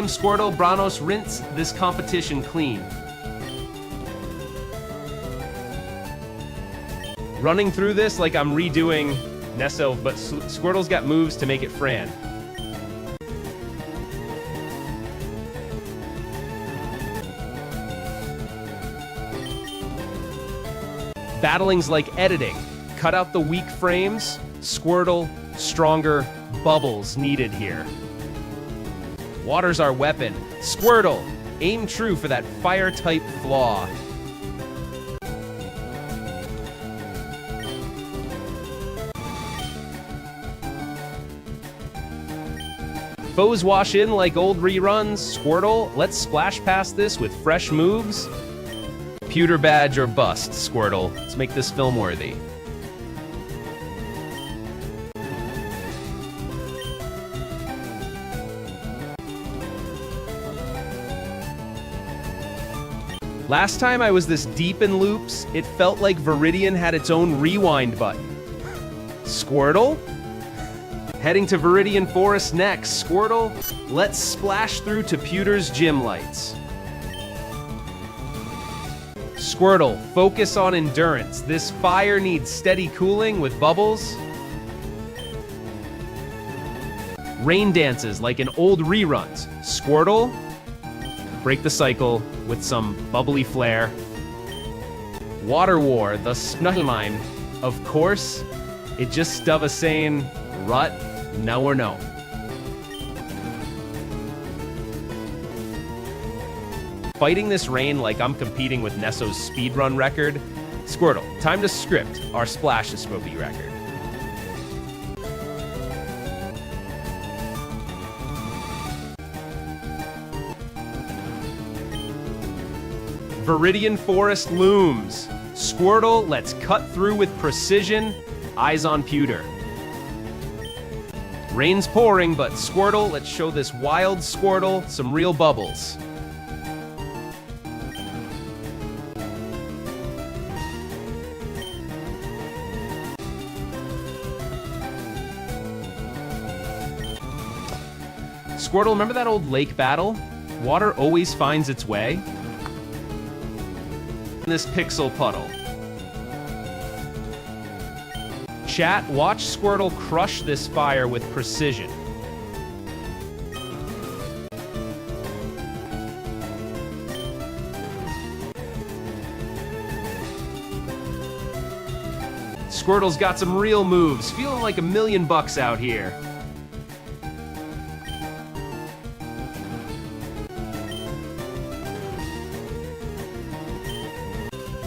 Squirtle, Branos, rinse this competition clean. Running through this like I'm redoing Nesso, but Squirtle's got moves to make it Fran. Battling's like editing. Cut out the weak frames. Squirtle, stronger bubbles needed here. Water's our weapon. Squirtle, aim true for that fire-type flaw. Foes wash in like old reruns. Squirtle, let's splash past this with fresh moves. Pewter badge or bust, Squirtle. Let's make this film-worthy. Last time I was this deep in loops, it felt like Viridian had its own rewind button. Squirtle? Heading to Viridian Forest next. Squirtle, let's splash through to Pewter's gym lights. Squirtle, focus on endurance. This fire needs steady cooling with bubbles. Rain dances like in old reruns. Squirtle, break the cycle with some bubbly flair. Water War, the Snugmime. Of course, it just stuff a saying, rut, no or no. Fighting this rain like I'm competing with Nesso's speedrun record. Squirtle, time to script our Splash the Spooky record. Viridian Forest looms. Squirtle, let's cut through with precision. Eyes on Pewter. Rain's pouring, but Squirtle, let's show this wild Squirtle some real bubbles. Squirtle, remember that old lake battle? Water always finds its way. This pixel puddle. Chat, watch Squirtle crush this fire with precision. Squirtle's got some real moves, feeling like $1,000,000 out here.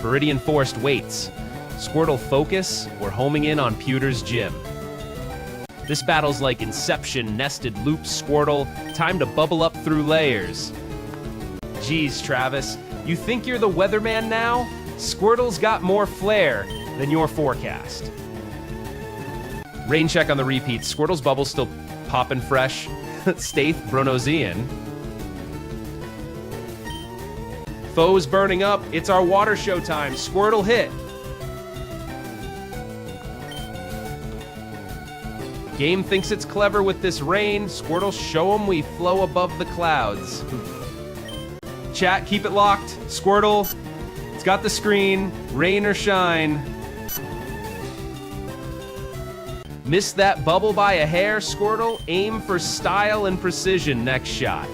Viridian Forest waits. Squirtle focus, we're homing in on Pewter's gym. This battle's like Inception, nested loops, Squirtle. Time to bubble up through layers. Geez, Travis, you think you're the weatherman now? Squirtle's got more flair than your forecast. Rain check on the repeat. Squirtle's bubble's still popping fresh. Staith, Bruno's Ian. Foes burning up. It's our water show time. Squirtle hit. Game thinks it's clever with this rain. Squirtle, show 'em we flow above the clouds. Chat, keep it locked. Squirtle, it's got the screen. Rain or shine. Missed that bubble by a hair, Squirtle. Aim for style and precision next shot.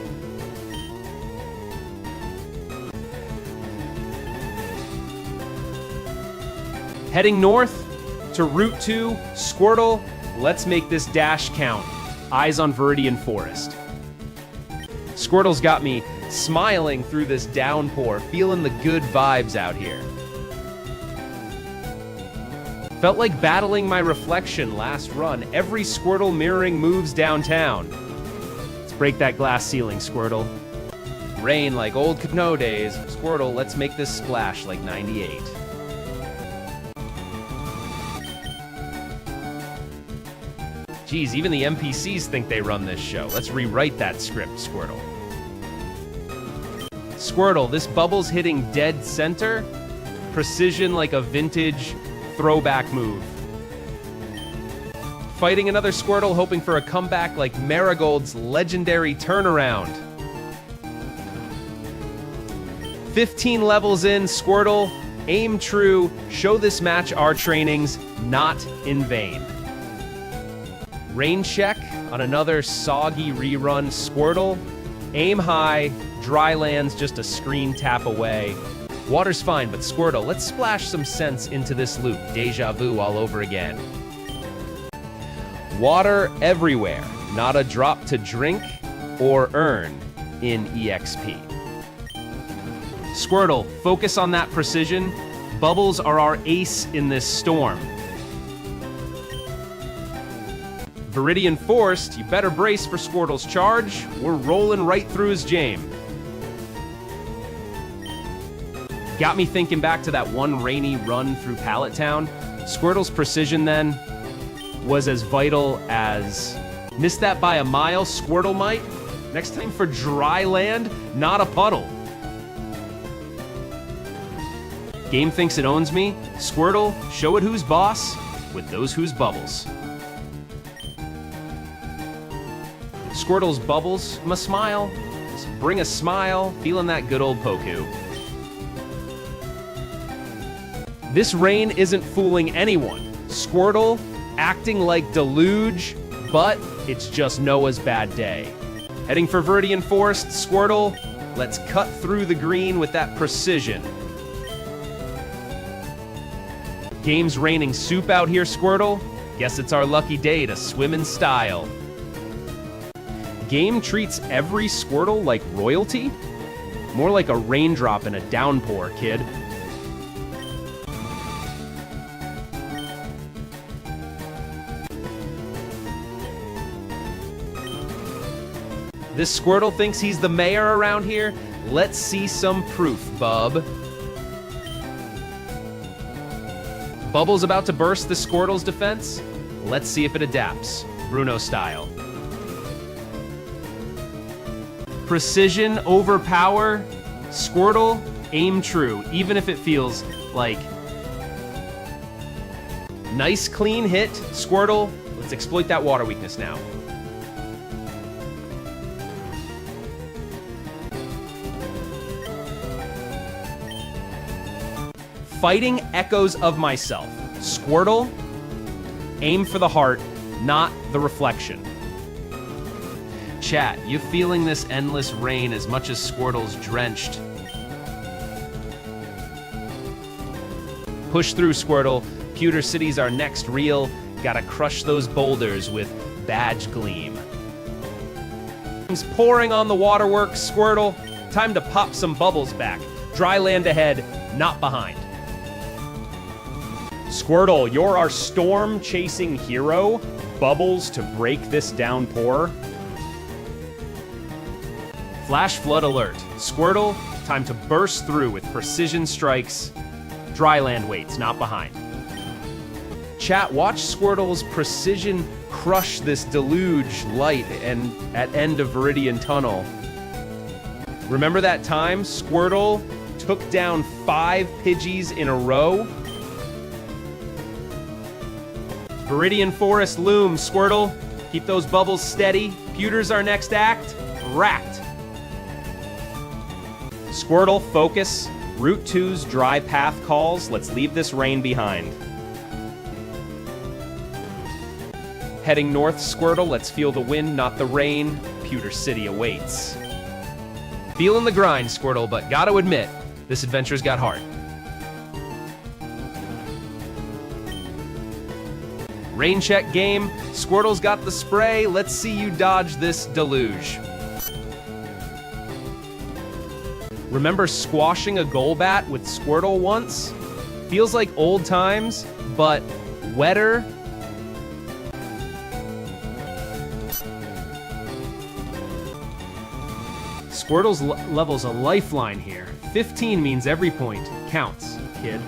Heading north to Route 2, Squirtle, let's make this dash count. Eyes on Viridian Forest. Squirtle's got me smiling through this downpour, feeling the good vibes out here. Felt like battling my reflection last run. Every Squirtle mirroring moves downtown. Let's break that glass ceiling, Squirtle. Rain like old Cano days. Squirtle, let's make this splash like 98. Geez, even the NPCs think they run this show. Let's rewrite that script, Squirtle. Squirtle, this bubble's hitting dead center. Precision like a vintage throwback move. Fighting another Squirtle, hoping for a comeback like Marigold's legendary turnaround. 15 levels in, Squirtle, aim true, show this match our trainings, not in vain. Rain check on another soggy rerun, Squirtle, aim high, dry lands just a screen tap away. Water's fine, but Squirtle, let's splash some sense into this loop, deja vu all over again. Water everywhere, not a drop to drink or earn in EXP. Squirtle, focus on that precision. Bubbles are our ace in this storm. Viridian Forest, you better brace for Squirtle's charge. We're rolling right through his jam. Got me thinking back to that one rainy run through Pallet Town. Squirtle's precision then was as vital as... Missed that by a mile, Squirtle might. Next time for dry land, not a puddle. Game thinks it owns me. Squirtle, show it who's boss with those who's bubbles. Squirtle's bubbles, ma smile. Just bring a smile, feeling that good old Poku. This rain isn't fooling anyone. Squirtle acting like deluge, but it's just Noah's bad day. Heading for Viridian Forest, Squirtle, let's cut through the green with that precision. Game's raining soup out here, Squirtle. Guess it's our lucky day to swim in style. Game treats every Squirtle like royalty? More like a raindrop in a downpour, kid. This Squirtle thinks he's the mayor around here? Let's see some proof, bub. Bubble's about to burst the Squirtle's defense. Let's see if it adapts, Bruno style. Precision over power. Squirtle, aim true, even if it feels like... Nice clean hit, Squirtle. Let's exploit that water weakness now. Fighting echoes of myself. Squirtle, aim for the heart, not the reflection. Chat, you feeling this endless rain as much as Squirtle's drenched? Push through, Squirtle. Pewter City's our next reel. Gotta crush those boulders with badge gleam. It's pouring on the waterworks, Squirtle. Time to pop some bubbles back. Dry land ahead, not behind. Squirtle, you're our storm-chasing hero. Bubbles to break this downpour. Flash flood alert. Squirtle, time to burst through with precision strikes. Dry land waits, not behind. Chat, watch Squirtle's precision crush this deluge light and at end of Viridian Tunnel. Remember that time Squirtle took down 5 Pidgeys in a row? Viridian Forest looms, Squirtle. Keep those bubbles steady. Pewter's our next act. Racked. Squirtle, focus. Route 2's dry path calls. Let's leave this rain behind. Heading north, Squirtle. Let's feel the wind, not the rain. Pewter City awaits. Feeling the grind, Squirtle, but gotta admit, this adventure's got heart. Rain check game. Squirtle's got the spray. Let's see you dodge this deluge. Remember squashing a Golbat with Squirtle once? Feels like old times, but wetter. Squirtle's level's a lifeline here. 15 means every point counts, kid.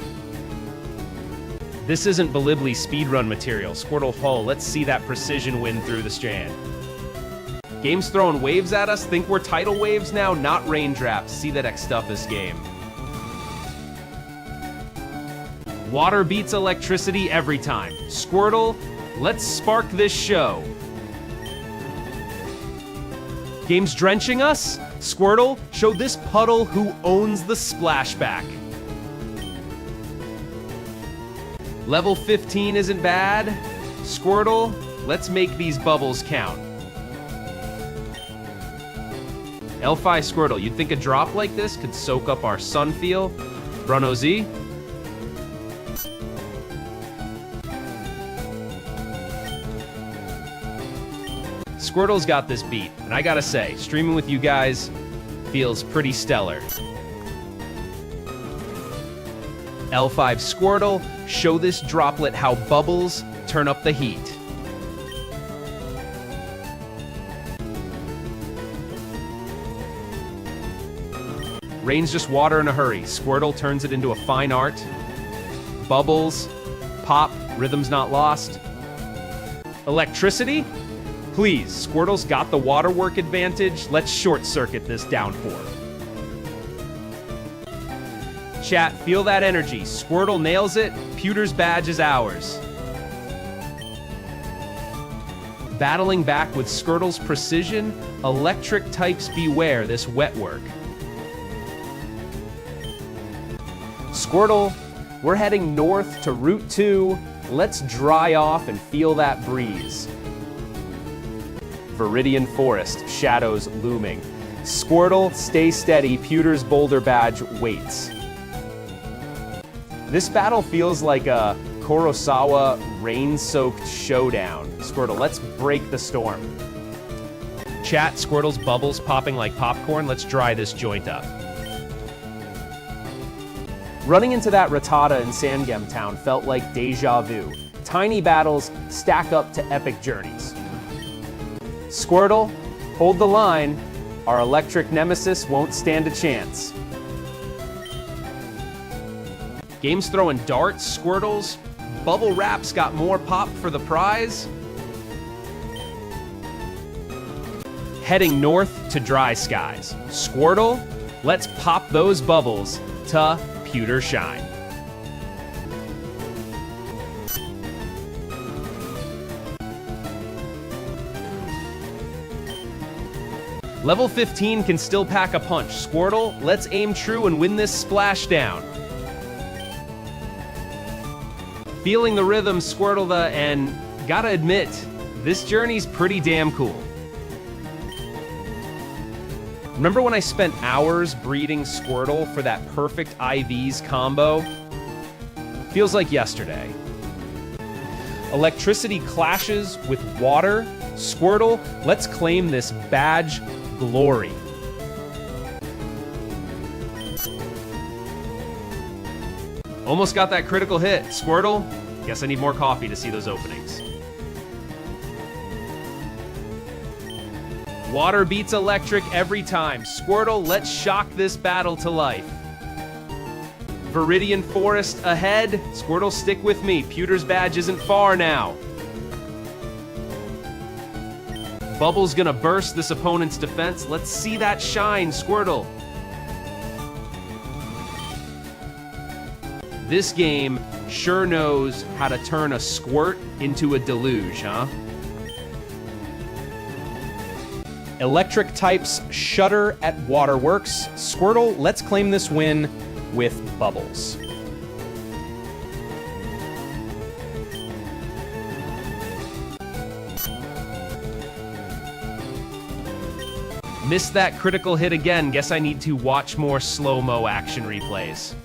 This isn't Belibli speedrun material. Squirtle hull, let's see that precision win through the strand. Game's throwing waves at us. Think we're tidal waves now, not raindrops. See that Extuffus game. Water beats electricity every time. Squirtle, let's spark this show. Game's drenching us? Squirtle, show this puddle who owns the splashback. Level 15 isn't bad. Squirtle, let's make these bubbles count. L5 Squirtle, you'd think a drop like this could soak up our Sunfeel. Bruno Z. Squirtle's got this beat, and I gotta say, streaming with you guys feels pretty stellar. L5 Squirtle, show this droplet how bubbles turn up the heat. Rain's just water in a hurry. Squirtle turns it into a fine art. Bubbles, pop, rhythm's not lost. Electricity? Please, Squirtle's got the waterwork advantage. Let's short circuit this downpour. Chat, feel that energy. Squirtle nails it. Pewter's badge is ours. Battling back with Squirtle's precision, electric types beware this wet work. Squirtle, we're heading north to Route 2. Let's dry off and feel that breeze. Viridian Forest, shadows looming. Squirtle, stay steady. Pewter's boulder badge waits. This battle feels like a Kurosawa rain-soaked showdown. Squirtle, let's break the storm. Chat, Squirtle's bubbles popping like popcorn. Let's dry this joint up. Running into that Rattata in Sangam Town felt like deja vu. Tiny battles stack up to epic journeys. Squirtle, hold the line. Our electric nemesis won't stand a chance. Game's throwing darts, Squirtles. Bubble Wrap's got more pop for the prize. Heading north to dry skies. Squirtle, let's pop those bubbles to Pewter Shine. Level 15 can still pack a punch. Squirtle, let's aim true and win this splashdown. Feeling the rhythm, Squirtle, and gotta admit, this journey's pretty damn cool. Remember when I spent hours breeding Squirtle for that perfect IVs combo? Feels like yesterday. Electricity clashes with water. Squirtle, let's claim this badge glory. Almost got that critical hit. Squirtle, guess I need more coffee to see those openings. Water beats electric every time. Squirtle, let's shock this battle to life. Viridian Forest ahead. Squirtle, stick with me. Pewter's badge isn't far now. Bubble's gonna burst this opponent's defense. Let's see that shine, Squirtle. This game sure knows how to turn a squirt into a deluge, huh? Electric types shudder at waterworks. Squirtle, let's claim this win with bubbles. Missed that critical hit again. Guess I need to watch more slow-mo action replays.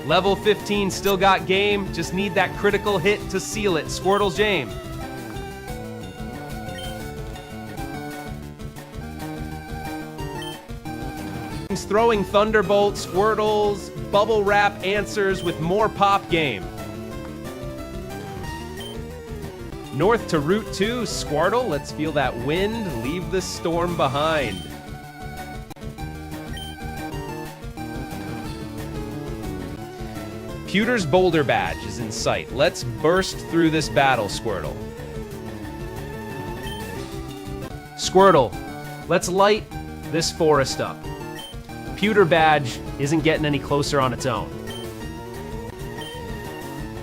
Level 15 still got game. Just need that critical hit to seal it. Squirtle's aim. Throwing Thunderbolt. Squirtle's Bubble Wrap answers with more pop game. North to Route 2. Squirtle, let's feel that wind. Leave the storm behind. Pewter's boulder badge is in sight. Let's burst through this battle, Squirtle. Squirtle, let's light this forest up. Pewter badge isn't getting any closer on its own.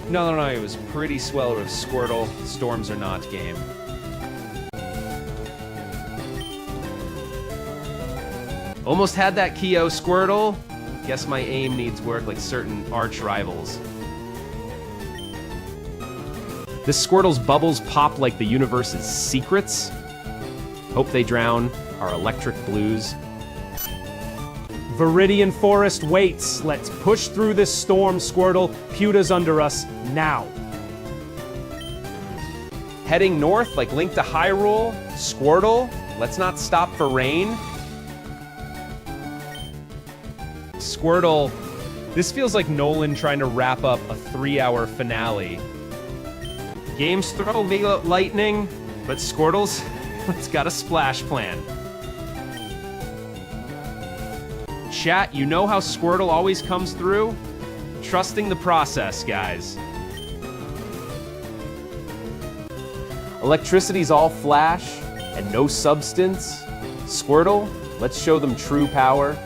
No, it was pretty swell with Squirtle. Storms are not game. Almost had that Keo Squirtle. Guess my aim needs work like certain arch rivals. This Squirtle's bubbles pop like the universe's secrets. Hope they drown our electric blues. Viridian Forest waits. Let's push through this storm, Squirtle. Pewter's under us now. Heading north like Link to Hyrule. Squirtle, let's not stop for rain. Squirtle, this feels like Nolan trying to wrap up a 3-hour finale. Games throw lightning, but Squirtle's it's got a splash plan. Chat, you know how Squirtle always comes through? Trusting the process, guys. Electricity's all flash and no substance. Squirtle, let's show them true power.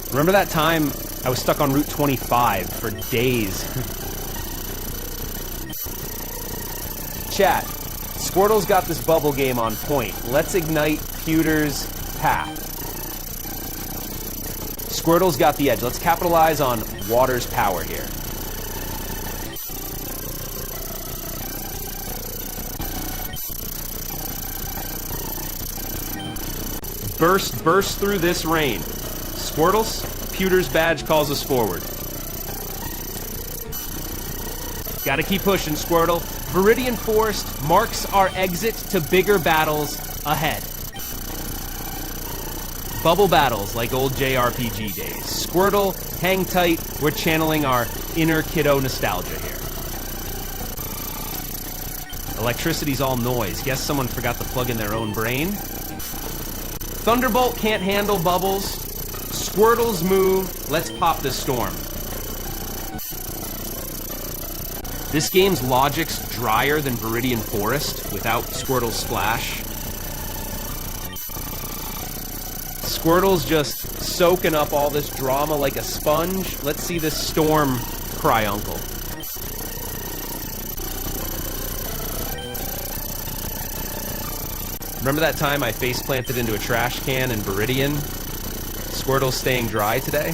Remember that time I was stuck on Route 25 for days? Chat, Squirtle's got this bubble game on point. Let's ignite Pewter's path. Squirtle's got the edge. Let's capitalize on water's power here. Burst through this rain. Squirtles, Pewter's badge calls us forward. Gotta keep pushing, Squirtle. Viridian Forest marks our exit to bigger battles ahead. Bubble battles like old JRPG days. Squirtle, hang tight, we're channeling our inner kiddo nostalgia here. Electricity's all noise. Guess someone forgot to plug in their own brain. Thunderbolt can't handle bubbles. Squirtle's move, let's pop this storm. This game's logic's drier than Viridian Forest without Squirtle's splash. Squirtle's just soaking up all this drama like a sponge. Let's see this storm cry uncle. Remember that time I face planted into a trash can in Viridian? Squirtle's staying dry today.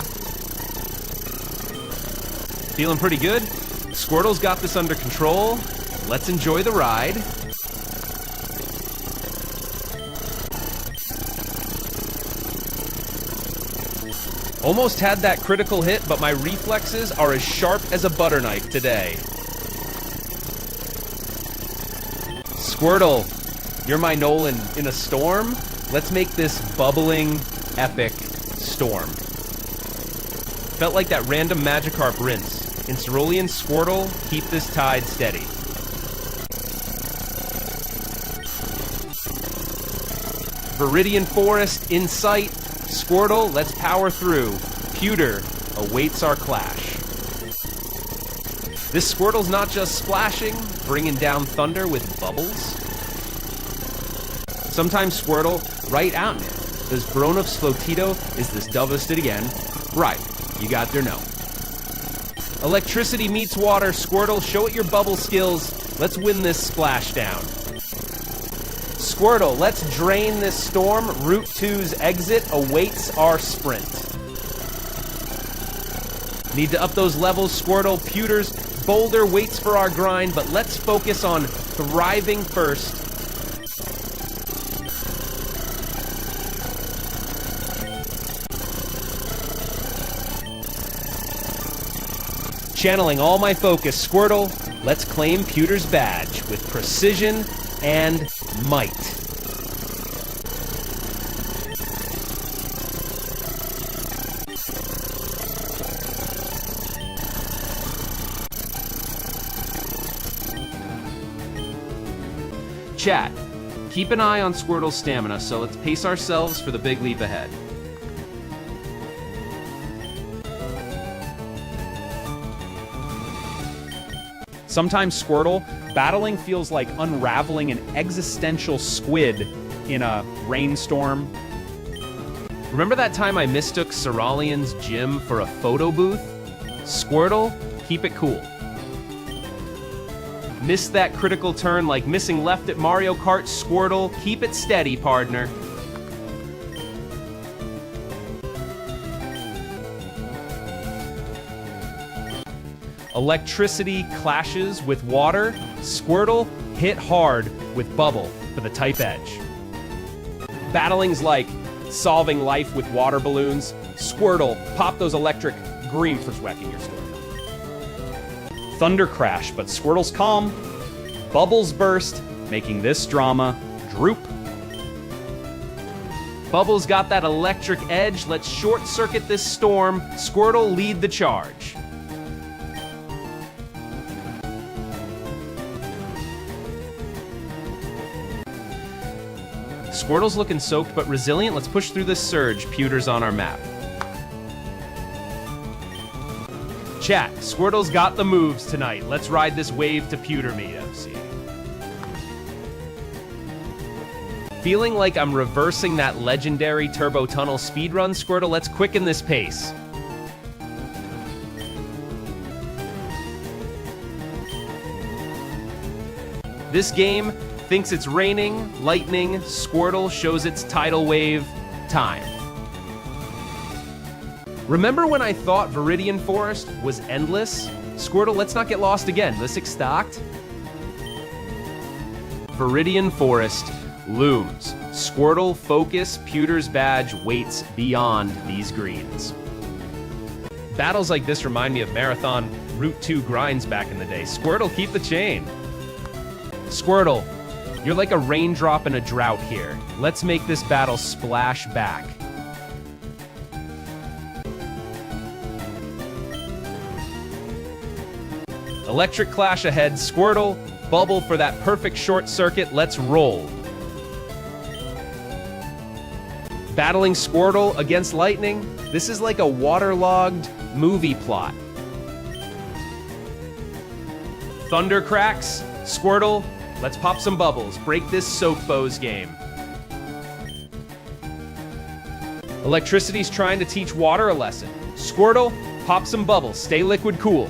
Feeling pretty good? Squirtle's got this under control. Let's enjoy the ride. Almost had that critical hit, but my reflexes are as sharp as a butter knife today. Squirtle, you're my Nolan in a storm. Let's make this bubbling, epic storm. Felt like that random Magikarp rinse. In Cerulean, Squirtle, keep this tide steady. Viridian Forest in sight. Squirtle, let's power through. Pewter awaits our clash. This Squirtle's not just splashing, bringing down thunder with bubbles. Sometimes Squirtle, right out in it. Does Bronof's Flotito, is this Dovested again? Right, you got their no. Electricity meets water. Squirtle, show it your bubble skills. Let's win this splashdown. Squirtle, let's drain this storm. Route 2's exit awaits our sprint. Need to up those levels, Squirtle. Pewter's boulder waits for our grind, but let's focus on thriving first. Channeling all my focus, Squirtle, let's claim Pewter's badge with precision and might. Chat, keep an eye on Squirtle's stamina, so let's pace ourselves for the big leap ahead. Sometimes Squirtle, battling feels like unraveling an existential squid in a rainstorm. Remember that time I mistook Cerulean's gym for a photo booth? Squirtle, keep it cool. Missed that critical turn like missing left at Mario Kart. Squirtle, keep it steady, partner. Electricity clashes with water. Squirtle hit hard with Bubble for the type edge. Battling's like solving life with water balloons. Squirtle, pop those electric green for wrecking your story. Thunder crash, but Squirtle's calm. Bubbles burst, making this drama droop. Bubbles got that electric edge. Let's short circuit this storm. Squirtle lead the charge. Squirtle's looking soaked but resilient. Let's push through this surge. Pewter's on our map. Chat, Squirtle's got the moves tonight. Let's ride this wave to Pewter Meet FC. Feeling like I'm reversing that legendary Turbo Tunnel speedrun, Squirtle, let's quicken this pace. This game thinks it's raining, lightning, Squirtle shows its tidal wave, time. Remember when I thought Viridian Forest was endless? Squirtle, let's not get lost again. Listic stocked. Viridian Forest looms. Squirtle, focus, Pewter's badge waits beyond these greens. Battles like this remind me of Marathon Route 2 grinds back in the day. Squirtle, keep the chain. Squirtle, you're like a raindrop in a drought here. Let's make this battle splash back. Electric clash ahead, Squirtle, Bubble for that perfect short circuit, let's roll. Battling Squirtle against Lightning, this is like a waterlogged movie plot. Thunder cracks, Squirtle, let's pop some bubbles, break this Soakbows game. Electricity's trying to teach water a lesson. Squirtle, pop some bubbles, stay liquid cool.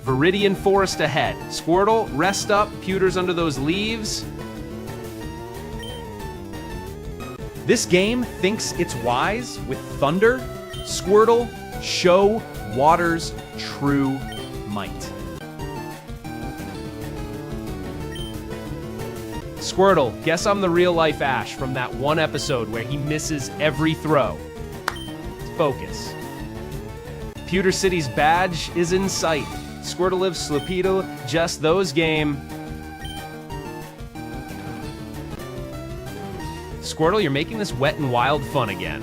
Viridian Forest ahead. Squirtle, rest up, Pewter's under those leaves. This game thinks it's wise with Thunder. Squirtle, show water's true might. Squirtle, guess I'm the real-life Ash from that one episode where he misses every throw. Focus. Pewter City's badge is in sight. Squirtle lives Slupido, just those game. Squirtle, you're making this wet and wild fun again.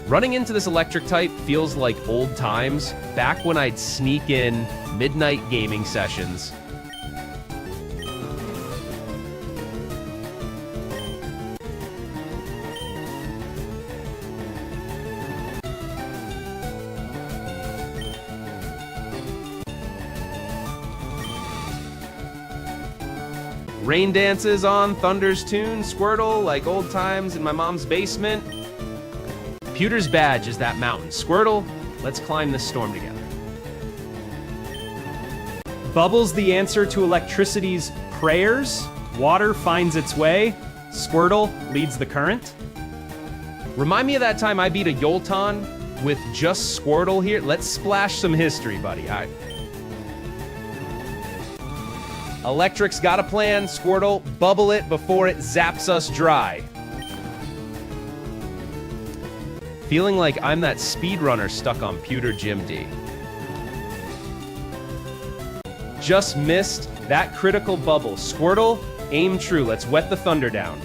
Running into this electric type feels like old times, back when I'd sneak in midnight gaming sessions. Rain dances on Thunder's tune, Squirtle, like old times in my mom's basement. Pewter's badge is that mountain. Squirtle, let's climb this storm together. Bubble's the answer to electricity's prayers. Water finds its way. Squirtle leads the current. Remind me of that time I beat a Yolton with just Squirtle here. Let's splash some history, buddy. All right. Electric's got a plan. Squirtle, bubble it before it zaps us dry. Feeling like I'm that speedrunner stuck on Pewter Gym D. Just missed that critical bubble. Squirtle, aim true. Let's wet the thunder down.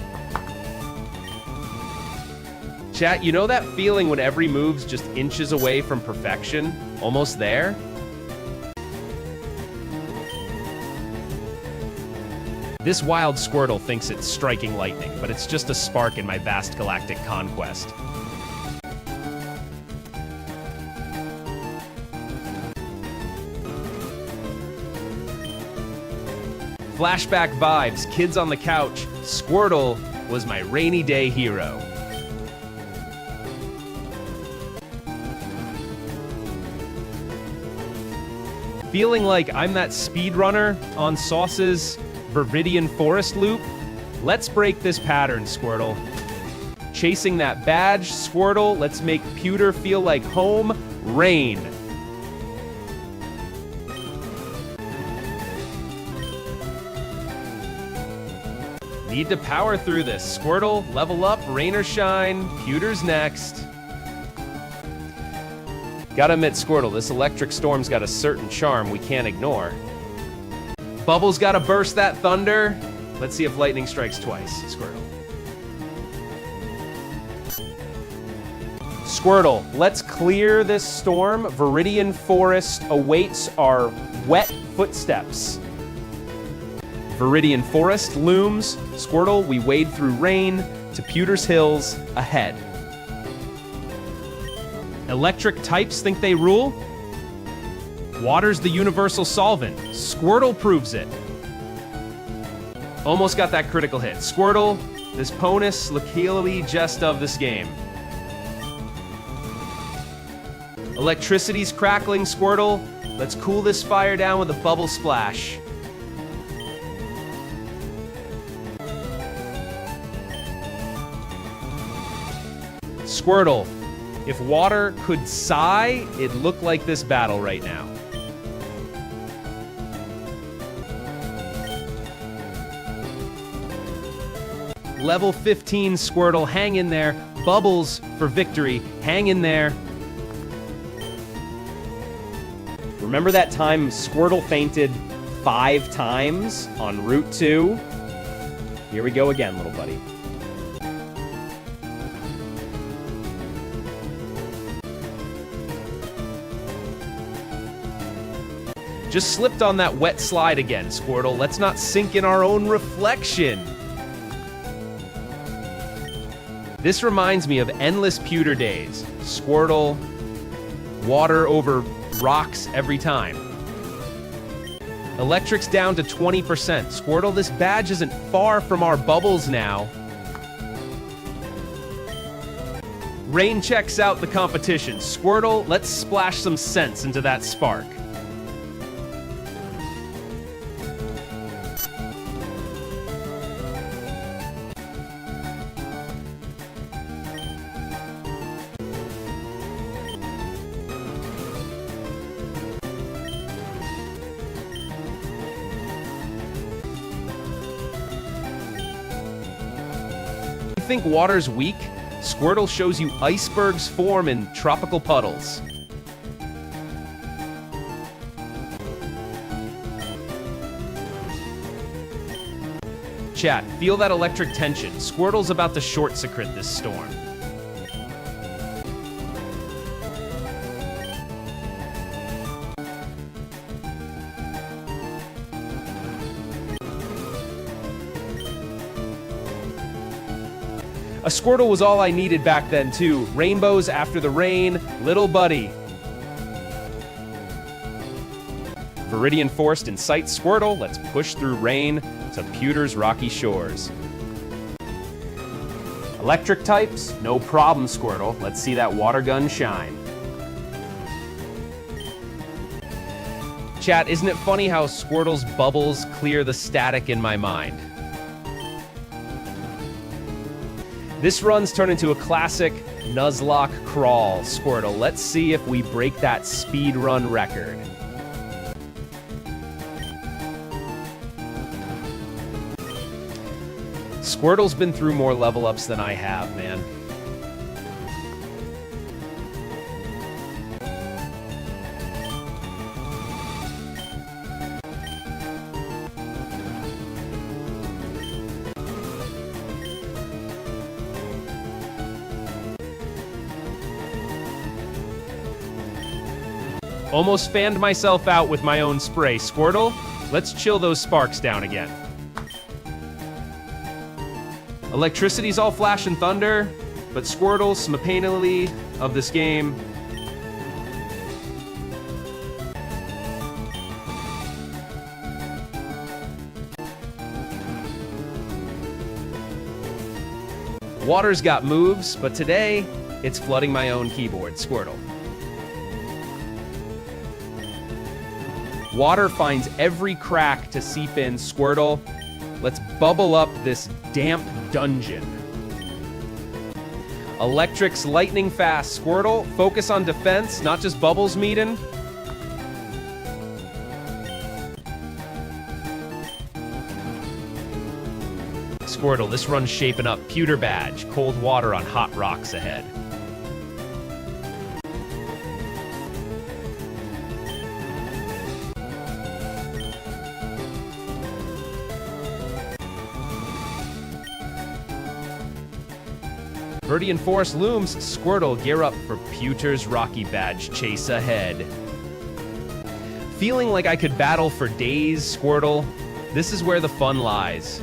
Chat, you know that feeling when every move's just inches away from perfection? Almost there? This wild Squirtle thinks it's striking lightning, but it's just a spark in my vast galactic conquest. Flashback vibes, kids on the couch. Squirtle was my rainy day hero. Feeling like I'm that speedrunner on Sauce's Viridian Forest loop? Let's break this pattern, Squirtle. Chasing that badge, Squirtle. Let's make Pewter feel like home. Rain. Need to power through this. Squirtle, level up, rain or shine. Pewter's next. Gotta admit, Squirtle, this electric storm's got a certain charm we can't ignore. Bubbles gotta burst that thunder. Let's see if lightning strikes twice, Squirtle. Squirtle, let's clear this storm. Viridian Forest awaits our wet footsteps. Viridian Forest looms. Squirtle, we wade through rain to Pewter's Hills ahead. Electric types think they rule? Water's the universal solvent. Squirtle proves it. Almost got that critical hit. Squirtle, this Ponus Lakili jest of this game. Electricity's crackling, Squirtle. Let's cool this fire down with a bubble splash. Squirtle, if water could sigh, it'd look like this battle right now. Level 15, Squirtle, hang in there. Bubbles for victory, hang in there. Remember that time Squirtle fainted 5 times on Route 2? Here we go again, little buddy. Just slipped on that wet slide again, Squirtle. Let's not sink in our own reflection. This reminds me of endless Pewter days. Squirtle, water over rocks every time. Electric's down to 20%. Squirtle, this badge isn't far from our bubbles now. Rain checks out the competition. Squirtle, let's splash some sense into that spark. You think water's weak? Squirtle shows you icebergs form in tropical puddles. Chat, feel that electric tension. Squirtle's about to short-circuit this storm. A Squirtle was all I needed back then, too. Rainbows after the rain, little buddy. Viridian Forest in sight, Squirtle. Let's push through rain to Pewter's rocky shores. Electric types? No problem, Squirtle. Let's see that water gun shine. Chat, isn't it funny how Squirtle's bubbles clear the static in my mind? This run's turned into a classic Nuzlocke crawl, Squirtle. Let's see if we break that speed run record. Squirtle's been through more level ups than I have, man. Almost fanned myself out with my own spray. Squirtle, let's chill those sparks down again. Electricity's all flash and thunder, but Squirtle, Smapainally of this game. Water's got moves, but today, it's flooding my own keyboard, Squirtle. Water finds every crack to seep in, Squirtle. Let's bubble up this damp dungeon. Electric's lightning fast. Squirtle, focus on defense, not just bubbles meeting. Squirtle, this run's shaping up. Pewter badge. Cold water on hot rocks ahead. Viridian Forest looms. Squirtle, gear up for Pewter's Rocky Badge chase ahead. Feeling like I could battle for days, Squirtle? This is where the fun lies.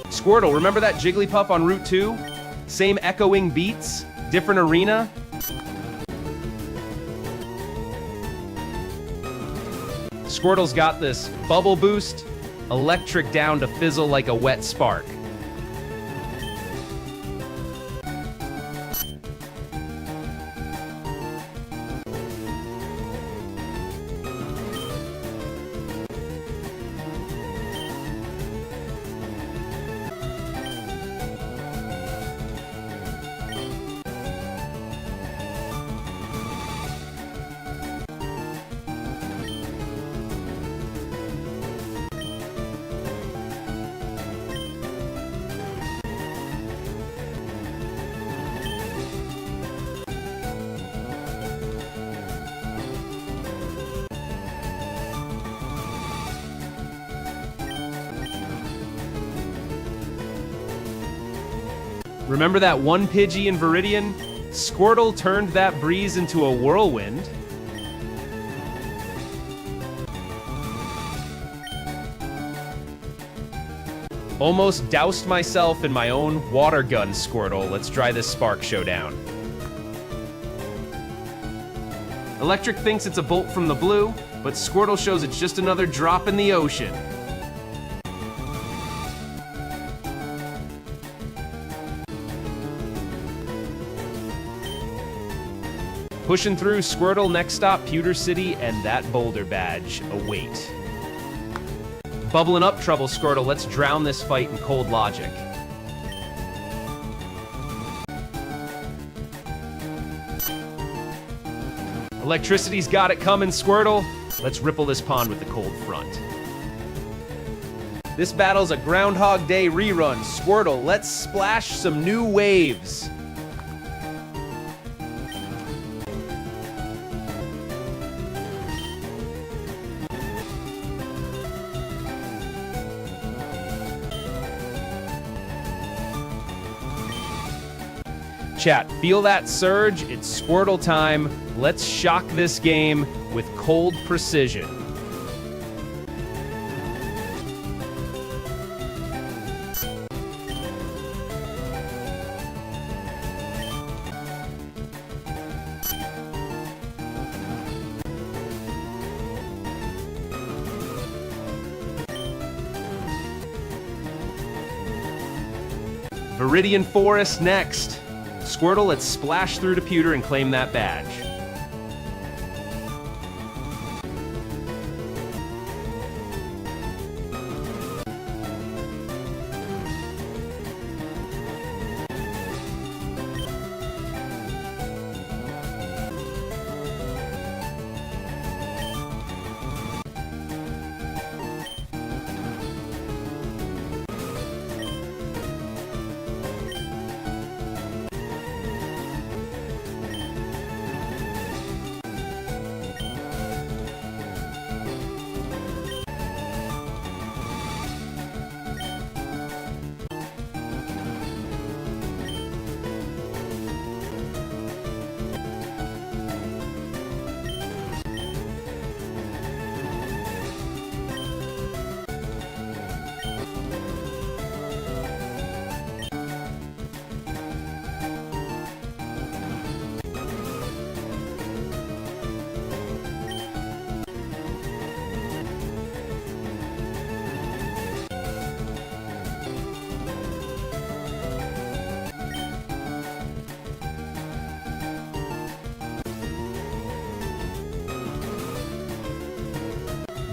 Squirtle, remember that Jigglypuff on Route 2? Same echoing beats, different arena? Squirtle's got this bubble boost, electric down to fizzle like a wet spark. Remember that one Pidgey in Viridian? Squirtle turned that breeze into a whirlwind. Almost doused myself in my own water gun, Squirtle. Let's try this Spark Showdown. Electric thinks it's a bolt from the blue, but Squirtle shows it's just another drop in the ocean. Pushing through, Squirtle, next stop, Pewter City, and that Boulder Badge await. Bubbling up trouble, Squirtle. Let's drown this fight in cold logic. Electricity's got it coming, Squirtle. Let's ripple this pond with the cold front. This battle's a Groundhog Day rerun. Squirtle, let's splash some new waves. Chat, feel that surge? It's Squirtle time. Let's shock this game with cold precision. Viridian Forest next. Squirtle, let's splash through to Pewter and claim that badge.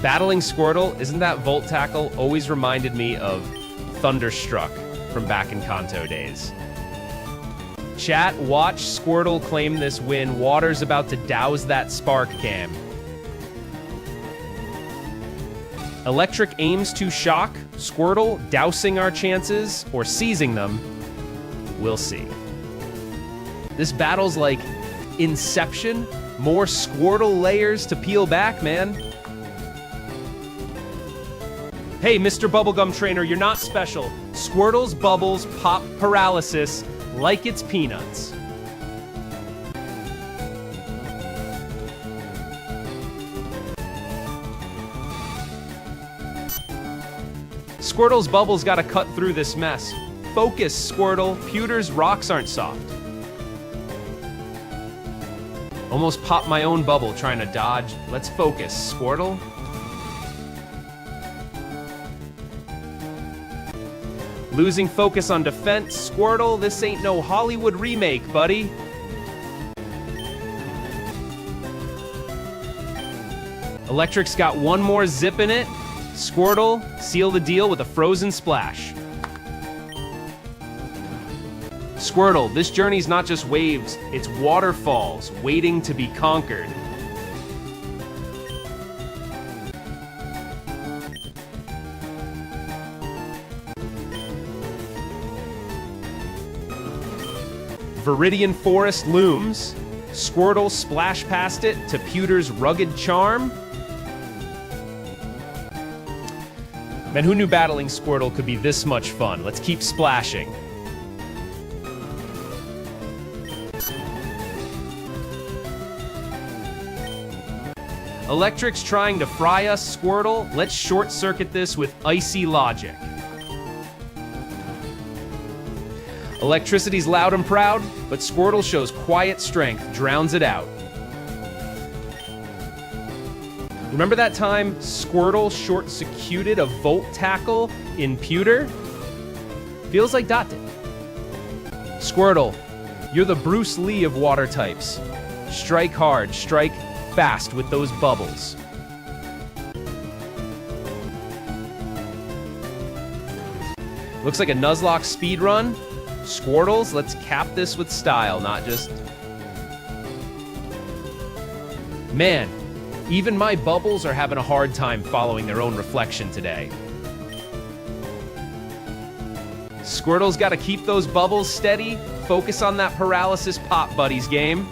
Battling Squirtle, isn't that Volt Tackle always reminded me of Thunderstruck from back in Kanto days. Chat, watch Squirtle claim this win. Water's about to douse that spark cam. Electric aims to shock. Squirtle dousing our chances or seizing them. We'll see. This battle's like Inception. More Squirtle layers to peel back, man. Hey, Mr. Bubblegum Trainer, you're not special. Squirtle's bubbles pop paralysis like it's peanuts. Squirtle's bubbles gotta cut through this mess. Focus, Squirtle. Pewter's rocks aren't soft. Almost popped my own bubble trying to dodge. Let's focus, Squirtle. Losing focus on defense. Squirtle, this ain't no Hollywood remake, buddy. Electric's got one more zip in it. Squirtle, seal the deal with a frozen splash. Squirtle, this journey's not just waves, it's waterfalls waiting to be conquered. Viridian Forest looms. Squirtle splash past it to Pewter's rugged charm. Man, who knew battling Squirtle could be this much fun? Let's keep splashing. Electric's trying to fry us, Squirtle. Let's short-circuit this with icy logic. Electricity's loud and proud, but Squirtle shows quiet strength, drowns it out. Remember that time Squirtle short-circuited a Volt tackle in Pewter? Feels like Dot did. Squirtle, you're the Bruce Lee of water types. Strike hard, strike fast with those bubbles. Looks like a Nuzlocke speed run. Squirtles, let's cap this with style, not just... Man, even my bubbles are having a hard time following their own reflection today. Squirtle's got to keep those bubbles steady, focus on that paralysis pop buddies game.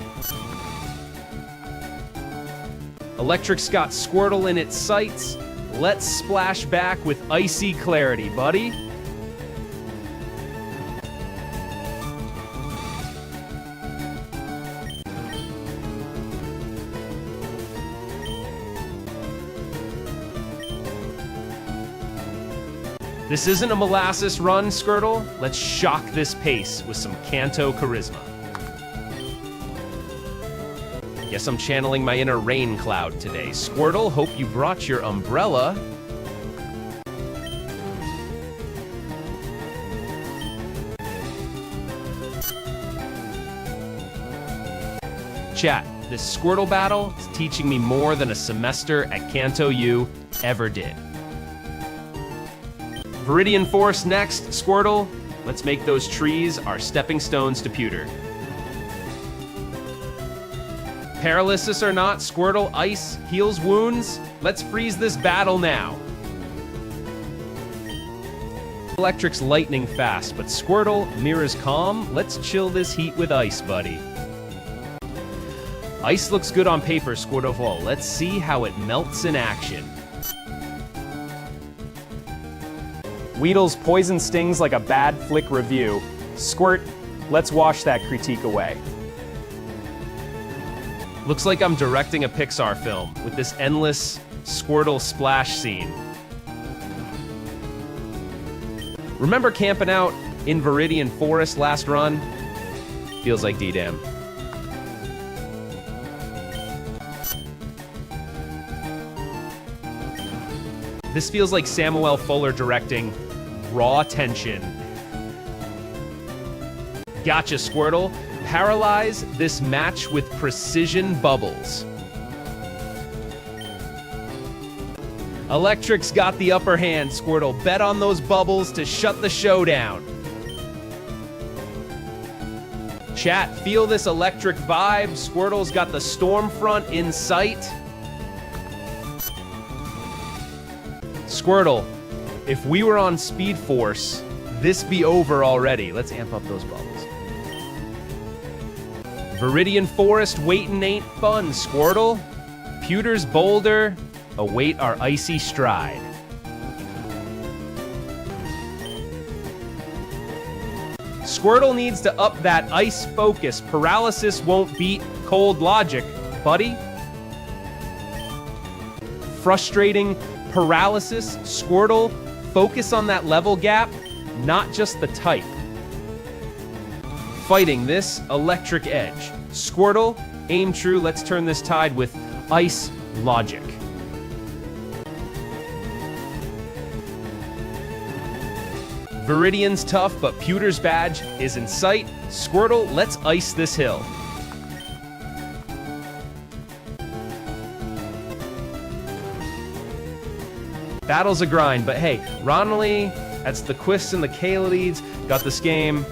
Electric's got Squirtle in its sights. Let's splash back with icy clarity, buddy. This isn't a molasses run, Squirtle. Let's shock this pace with some Kanto charisma. Guess I'm channeling my inner rain cloud today. Squirtle, hope you brought your umbrella. Chat, this Squirtle battle is teaching me more than a semester at Kanto U ever did. Viridian Forest next, Squirtle. Let's make those trees our stepping stones to Pewter. Paralysis or not, Squirtle, ice heals wounds. Let's freeze this battle now. Electric's lightning fast, but Squirtle mirrors calm. Let's chill this heat with ice, buddy. Ice looks good on paper, Squirtle. Let's see how it melts in action. Weedle's poison stings like a bad flick review. Squirt, let's wash that critique away. Looks like I'm directing a Pixar film with this endless Squirtle splash scene. Remember camping out in Viridian Forest last run? Feels like D-Dam. This feels like Samuel Fuller directing raw tension. Gotcha, Squirtle. Paralyze this match with precision bubbles. Electric's got the upper hand, Squirtle. Bet on those bubbles to shut the show down. Chat, feel this electric vibe. Squirtle's got the storm front in sight. Squirtle, if we were on Speed Force, this be over already. Let's amp up those bubbles. Viridian Forest waitin' ain't fun, Squirtle. Pewter's Boulder await our icy stride. Squirtle needs to up that ice focus. Paralysis won't beat cold logic, buddy. Frustrating paralysis. Squirtle, focus on that level gap, not just the type. Fighting this electric edge. Squirtle, aim true. Let's turn this tide with ice logic. Viridian's tough, but Pewter's badge is in sight. Squirtle, let's ice this hill. Battle's a grind, but hey, Ronley, that's the Quists and the Kaledids, got this game.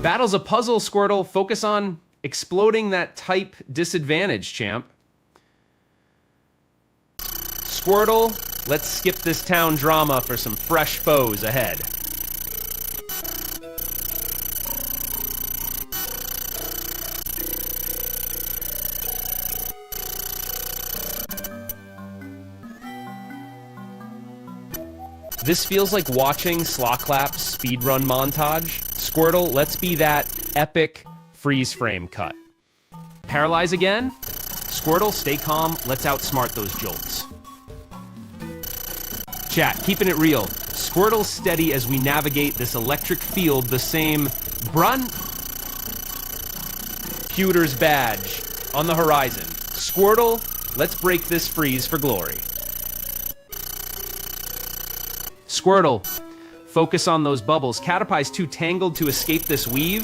Battle's a puzzle, Squirtle. Focus on exploding that type disadvantage, champ. Squirtle, let's skip this town drama for some fresh foes ahead. This feels like watching Slocklap's speedrun montage. Squirtle, let's be that epic freeze frame cut. Paralyze again? Squirtle, stay calm. Let's outsmart those jolts. Chat, keeping it real. Squirtle steady as we navigate this electric field the same Brun. Pewter's badge on the horizon. Squirtle, let's break this freeze for glory. Squirtle, focus on those bubbles. Caterpie's too tangled to escape this weave.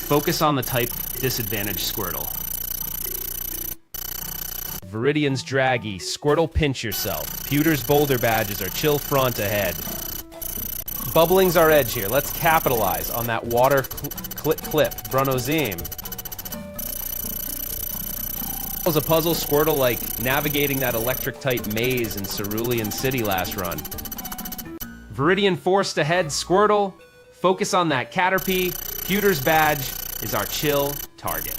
Focus on the type disadvantage, Squirtle. Viridian's draggy. Squirtle, pinch yourself. Pewter's Boulder badges are chill front ahead. Bubbling's our edge here. Let's capitalize on that water clip. Bruno's aim. It was a puzzle, Squirtle, like navigating that electric type maze in Cerulean City last run. Viridian forced ahead, Squirtle. Focus on that Caterpie. Pewter's badge is our chill target.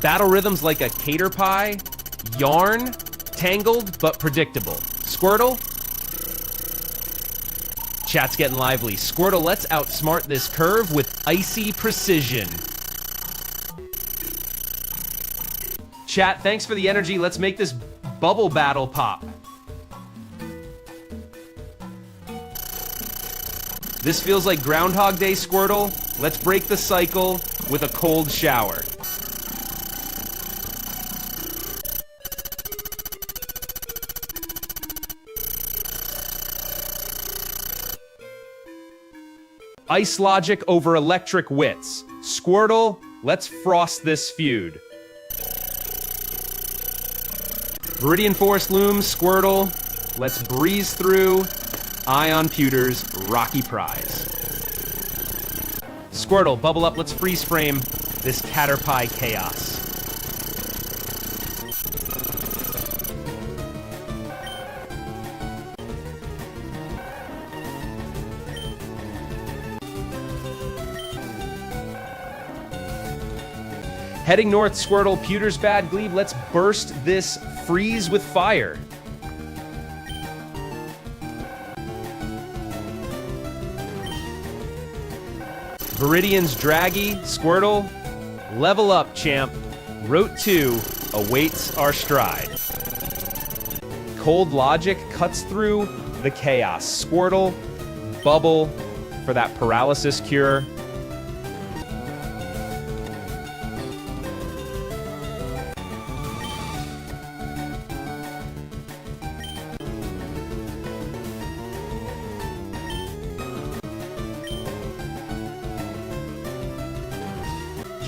Battle rhythms like a Caterpie. Yarn. Tangled, but predictable. Squirtle. Chat's getting lively. Squirtle, let's outsmart this curve with icy precision. Chat, thanks for the energy. Let's make this bubble battle pop. This feels like Groundhog Day, Squirtle. Let's break the cycle with a cold shower. Ice logic over electric wits. Squirtle, let's frost this feud. Viridian Forest looms, Squirtle, let's breeze through. Eye on Pewter's rocky prize. Squirtle, bubble up, let's freeze frame this Caterpie chaos. Heading north, Squirtle, Pewter's bad glebe. Let's burst this freeze with fire. Viridian's draggy, Squirtle, level up, champ. Route 2 awaits our stride. Cold logic cuts through the chaos. Squirtle, bubble for that paralysis cure.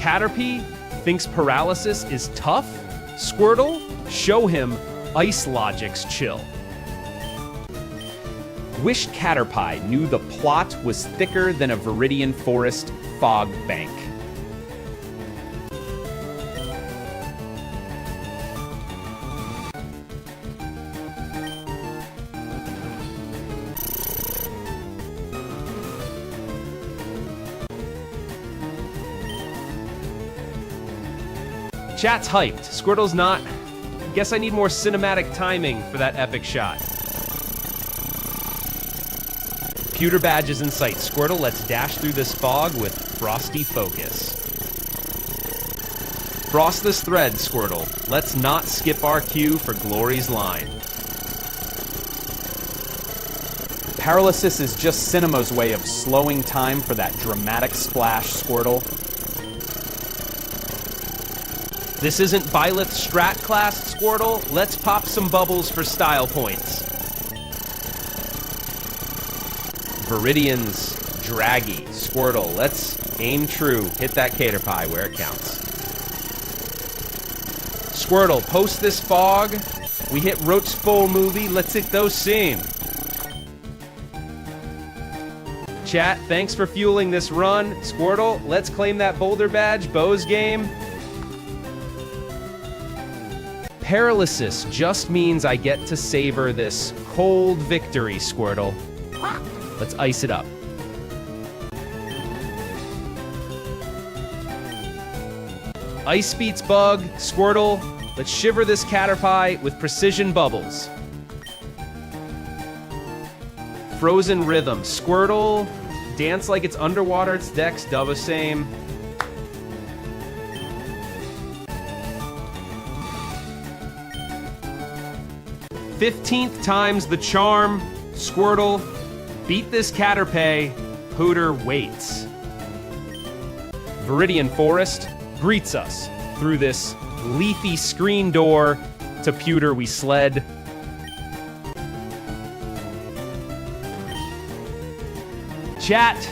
Caterpie thinks paralysis is tough? Squirtle, show him Ice Logic's chill. Wished Caterpie knew the plot was thicker than a Viridian Forest fog bank. Chat's hyped. Squirtle's not. Guess I need more cinematic timing for that epic shot. Pewter badge is in sight. Squirtle, let's dash through this fog with frosty focus. Frost this thread, Squirtle. Let's not skip our cue for glory's line. Paralysis is just cinema's way of slowing time for that dramatic splash, Squirtle. This isn't Byleth Strat class, Squirtle. Let's pop some bubbles for style points. Viridian's draggy. Squirtle, let's aim true. Hit that Caterpie where it counts. Squirtle, post this fog. We hit Roach full movie. Let's hit those same. Chat, thanks for fueling this run. Squirtle, let's claim that boulder badge. Bo's game. Paralysis just means I get to savor this cold victory, Squirtle. Let's ice it up. Ice beats bug, Squirtle. Let's shiver this Caterpie with precision bubbles. Frozen rhythm, Squirtle. Dance like it's underwater, it's Dex, Dova same. "15th time's the charm, Squirtle. Beat this Caterpie, Hooter waits." Viridian Forest greets us through this leafy screen door. To Pewter we sled. Chat,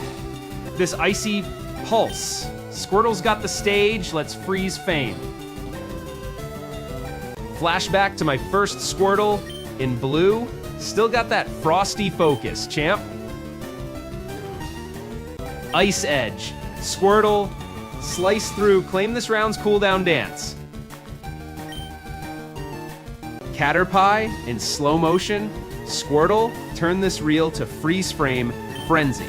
this icy pulse. Squirtle's got the stage, let's freeze fame. Flashback to my first Squirtle in blue. Still got that frosty focus, champ. Ice Edge. Squirtle, slice through, claim this round's cooldown dance. Caterpie in slow motion. Squirtle, turn this reel to freeze frame frenzy.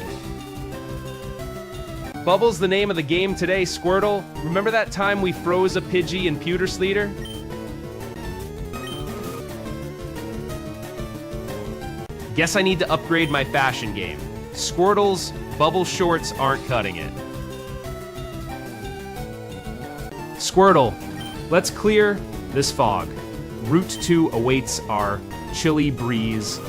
Bubble's the name of the game today, Squirtle. Remember that time we froze a Pidgey in Pewter Sleater? Guess I need to upgrade my fashion game. Squirtle's bubble shorts aren't cutting it. Squirtle, let's clear this fog. Route 2 awaits our chilly breeze.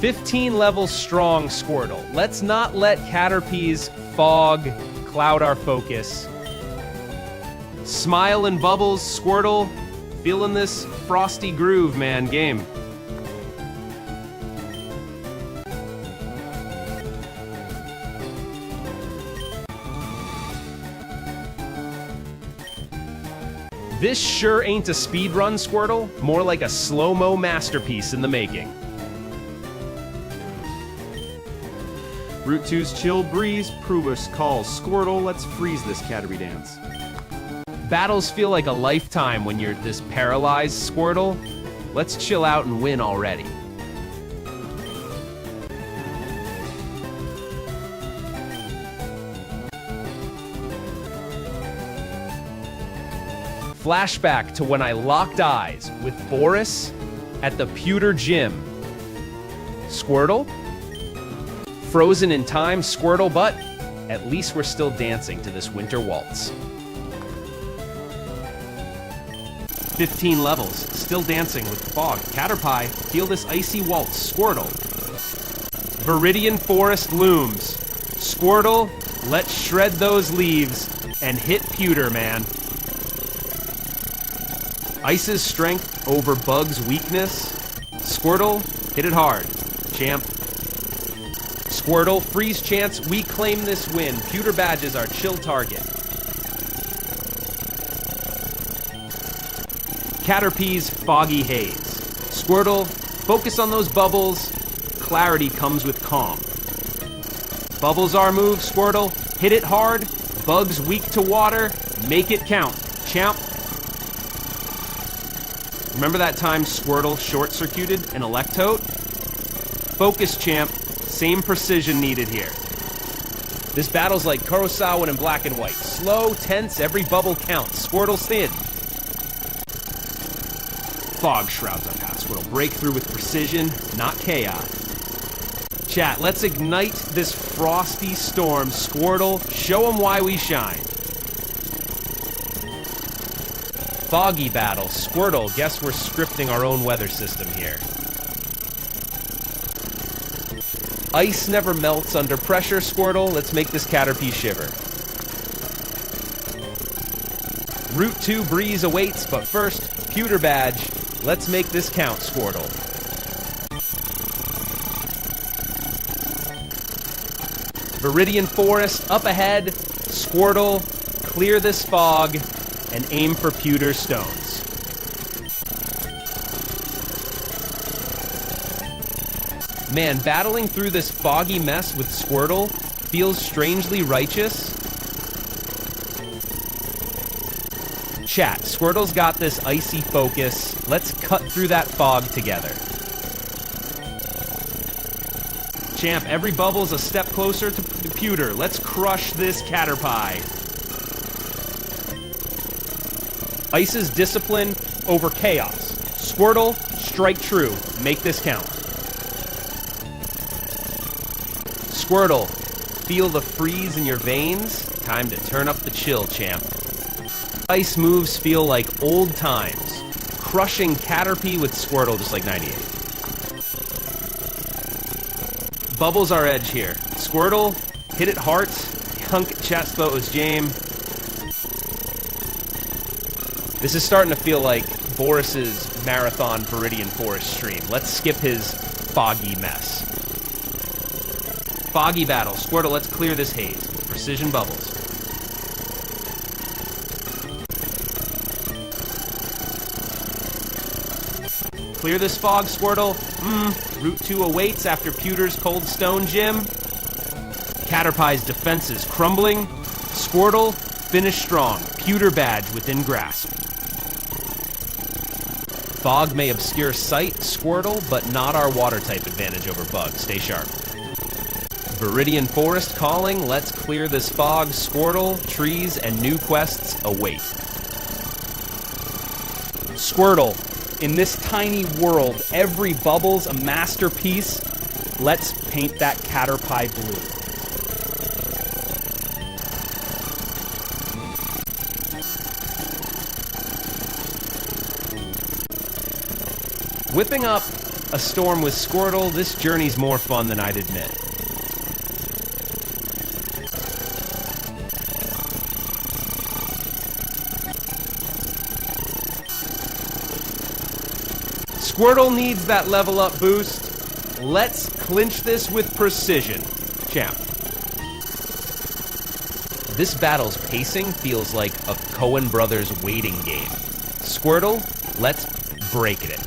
15 levels strong, Squirtle. Let's not let Caterpie's fog cloud our focus. Smile and bubbles, Squirtle. Feeling this frosty groove, man. Game. This sure ain't a speedrun, Squirtle. More like a slow-mo masterpiece in the making. Route 2's chill breeze, Provis calls Squirtle, let's freeze this Caterpie dance. Battles feel like a lifetime when you're this paralyzed, Squirtle. Let's chill out and win already. Flashback to when I locked eyes with Boris at the Pewter Gym. Squirtle? Frozen in time, Squirtle, but at least we're still dancing to this winter waltz. 15 levels, still dancing with fog. Caterpie, feel this icy waltz, Squirtle. Viridian Forest looms. Squirtle, let's shred those leaves and hit Pewter, man. Ice's strength over Bug's weakness. Squirtle, hit it hard, champ. Squirtle, freeze chance, we claim this win. Pewter badge is our chill target. Caterpie's Foggy Haze. Squirtle, focus on those bubbles. Clarity comes with calm. Bubbles our move, Squirtle. Hit it hard. Bugs weak to water. Make it count. Champ. Remember that time Squirtle short-circuited an Electote? Focus, champ. Same precision needed here. This battle's like Kurosawa in black and white. Slow, tense, every bubble counts. Squirtle's thin. Fog shrouds our path, Squirtle. Break through with precision, not chaos. Chat, let's ignite this frosty storm. Squirtle, show 'em why we shine. Foggy battle. Squirtle, guess we're scripting our own weather system here. Ice never melts under pressure, Squirtle. Let's make this Caterpie shiver. Route 2 breeze awaits, but first, pewter badge. Let's make this count, Squirtle. Viridian Forest up ahead. Squirtle, clear this fog and aim for pewter stones. Man, battling through this foggy mess with Squirtle feels strangely righteous. Chat, Squirtle's got this icy focus. Let's cut through that fog together. Champ, every bubble's a step closer to pewter. Let's crush this Caterpie. Ice's discipline over chaos. Squirtle, strike true. Make this count. Squirtle, feel the freeze in your veins? Time to turn up the chill, champ. Ice moves feel like old times. Crushing Caterpie with Squirtle just like 98. Bubbles our edge here. Squirtle, hit it hard. Hunk chat spot was James. This is starting to feel like Boris's Marathon Viridian Forest stream. Let's skip his foggy mess. Foggy battle. Squirtle, let's clear this haze with precision bubbles. Clear this fog, Squirtle. Route 2 awaits after Pewter's Cold Stone Gym. Caterpie's defenses crumbling. Squirtle, finish strong. Pewter badge within grasp. Fog may obscure sight, Squirtle, but not our water type advantage over Bug. Stay sharp. Viridian Forest calling. Let's clear this fog. Squirtle, trees, and new quests await. Squirtle, in this tiny world, every bubble's a masterpiece. Let's paint that Caterpie blue. Whipping up a storm with Squirtle, this journey's more fun than I'd admit. Squirtle needs that level up boost. Let's clinch this with precision. Champ. This battle's pacing feels like a Coen Brothers waiting game. Squirtle, let's break it.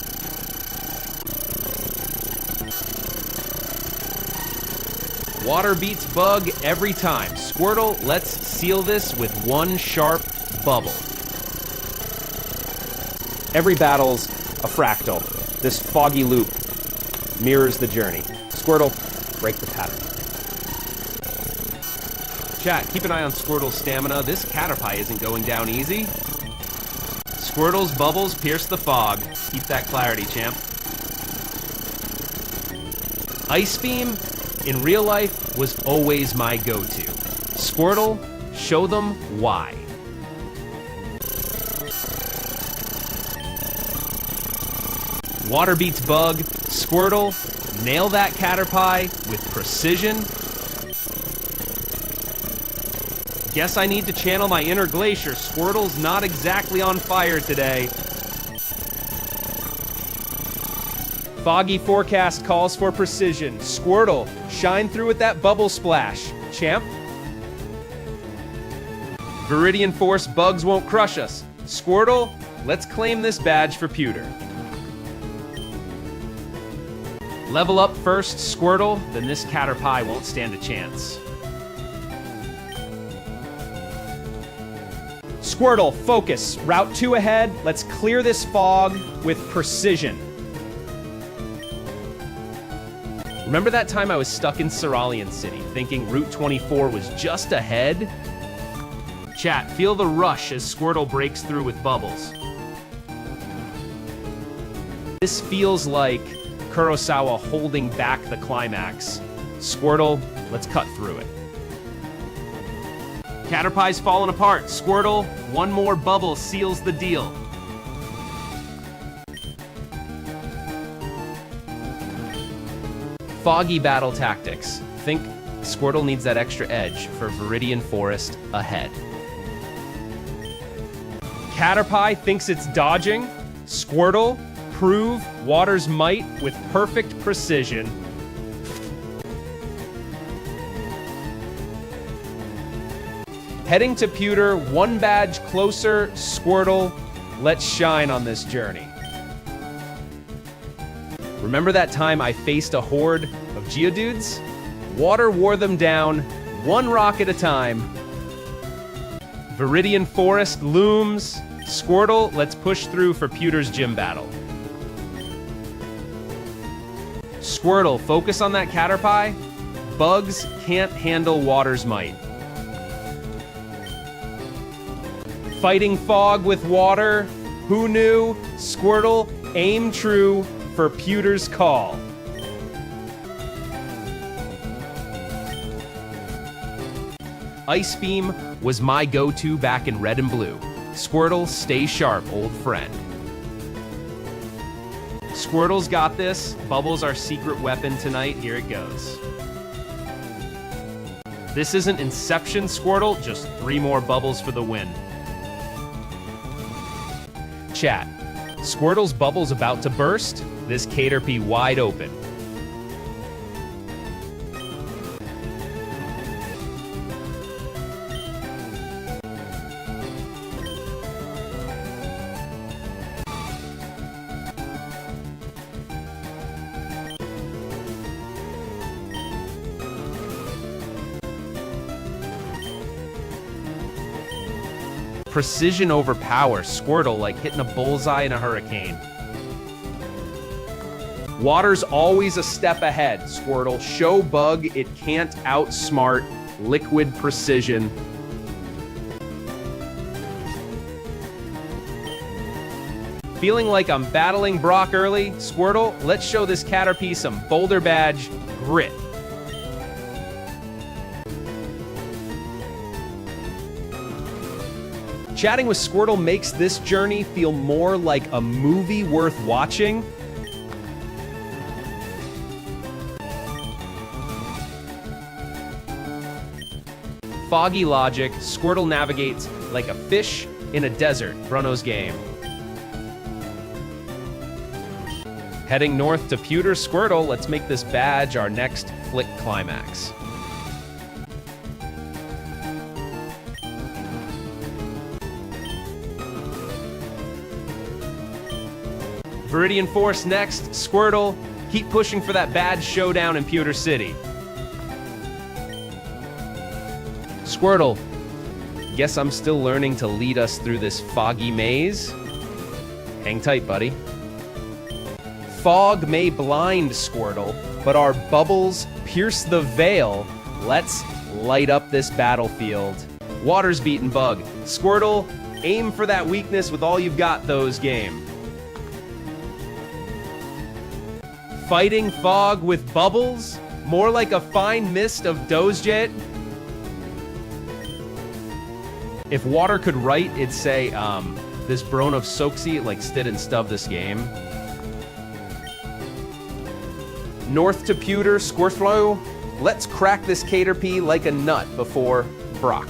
Water beats Bug every time. Squirtle, let's seal this with one sharp bubble. Every battle's a fractal. This foggy loop mirrors the journey. Squirtle, break the pattern. Chat, keep an eye on Squirtle's stamina. This Caterpie isn't going down easy. Squirtle's bubbles pierce the fog. Keep that clarity, champ. Ice Beam, in real life, was always my go-to. Squirtle, show them why. Water beats Bug. Squirtle, nail that Caterpie with precision. Guess I need to channel my inner Glacier. Squirtle's not exactly on fire today. Foggy forecast calls for precision. Squirtle, shine through with that bubble splash. Champ. Viridian Force, Bugs won't crush us. Squirtle, let's claim this badge for Pewter. Level up first, Squirtle, then this Caterpie won't stand a chance. Squirtle, focus. Route 2 ahead. Let's clear this fog with precision. Remember that time I was stuck in Cerulean City, thinking Route 24 was just ahead? Chat, feel the rush as Squirtle breaks through with bubbles. This feels like Kurosawa holding back the climax. Squirtle, let's cut through it. Caterpie's falling apart. Squirtle, one more bubble seals the deal. Foggy battle tactics. Think Squirtle needs that extra edge for Viridian Forest ahead. Caterpie thinks it's dodging. Squirtle, prove water's might with perfect precision. Heading to Pewter, one badge closer. Squirtle, let's shine on this journey. Remember that time I faced a horde of Geodudes? Water wore them down, one rock at a time. Viridian Forest looms. Squirtle, let's push through for Pewter's gym battle. Squirtle, focus on that Caterpie. Bugs can't handle water's might. Fighting fog with water. Who knew? Squirtle, aim true for Pewter's call. Ice Beam was my go-to back in Red and Blue. Squirtle, stay sharp, old friend. Squirtle's got this. Bubbles our secret weapon tonight. Here it goes. This isn't Inception, Squirtle, just 3 more bubbles for the win. Chat, Squirtle's bubble's about to burst. This Caterpie wide open. Precision over power. Squirtle like hitting a bullseye in a hurricane. Water's always a step ahead. Squirtle, show Bug it can't outsmart liquid precision. Feeling like I'm battling Brock early? Squirtle, let's show this Caterpie some Boulder Badge grit. Chatting with Squirtle makes this journey feel more like a movie worth watching. Foggy logic. Squirtle navigates like a fish in a desert. Bruno's game. Heading north to Pewter. Squirtle, let's make this badge our next flick climax. Viridian Force next. Squirtle, keep pushing for that badge showdown in Pewter City. Squirtle, guess I'm still learning to lead us through this foggy maze. Hang tight, buddy. Fog may blind Squirtle, but our bubbles pierce the veil. Let's light up this battlefield. Water's beaten Bug. Squirtle, aim for that weakness with all you've got, those game. Fighting fog with bubbles? More like a fine mist of Dogejet? If water could write, it'd say, this Bruno of Soxy like stid and stub this game. North to Pewter, Squirtle, let's crack this Caterpie like a nut before Brock.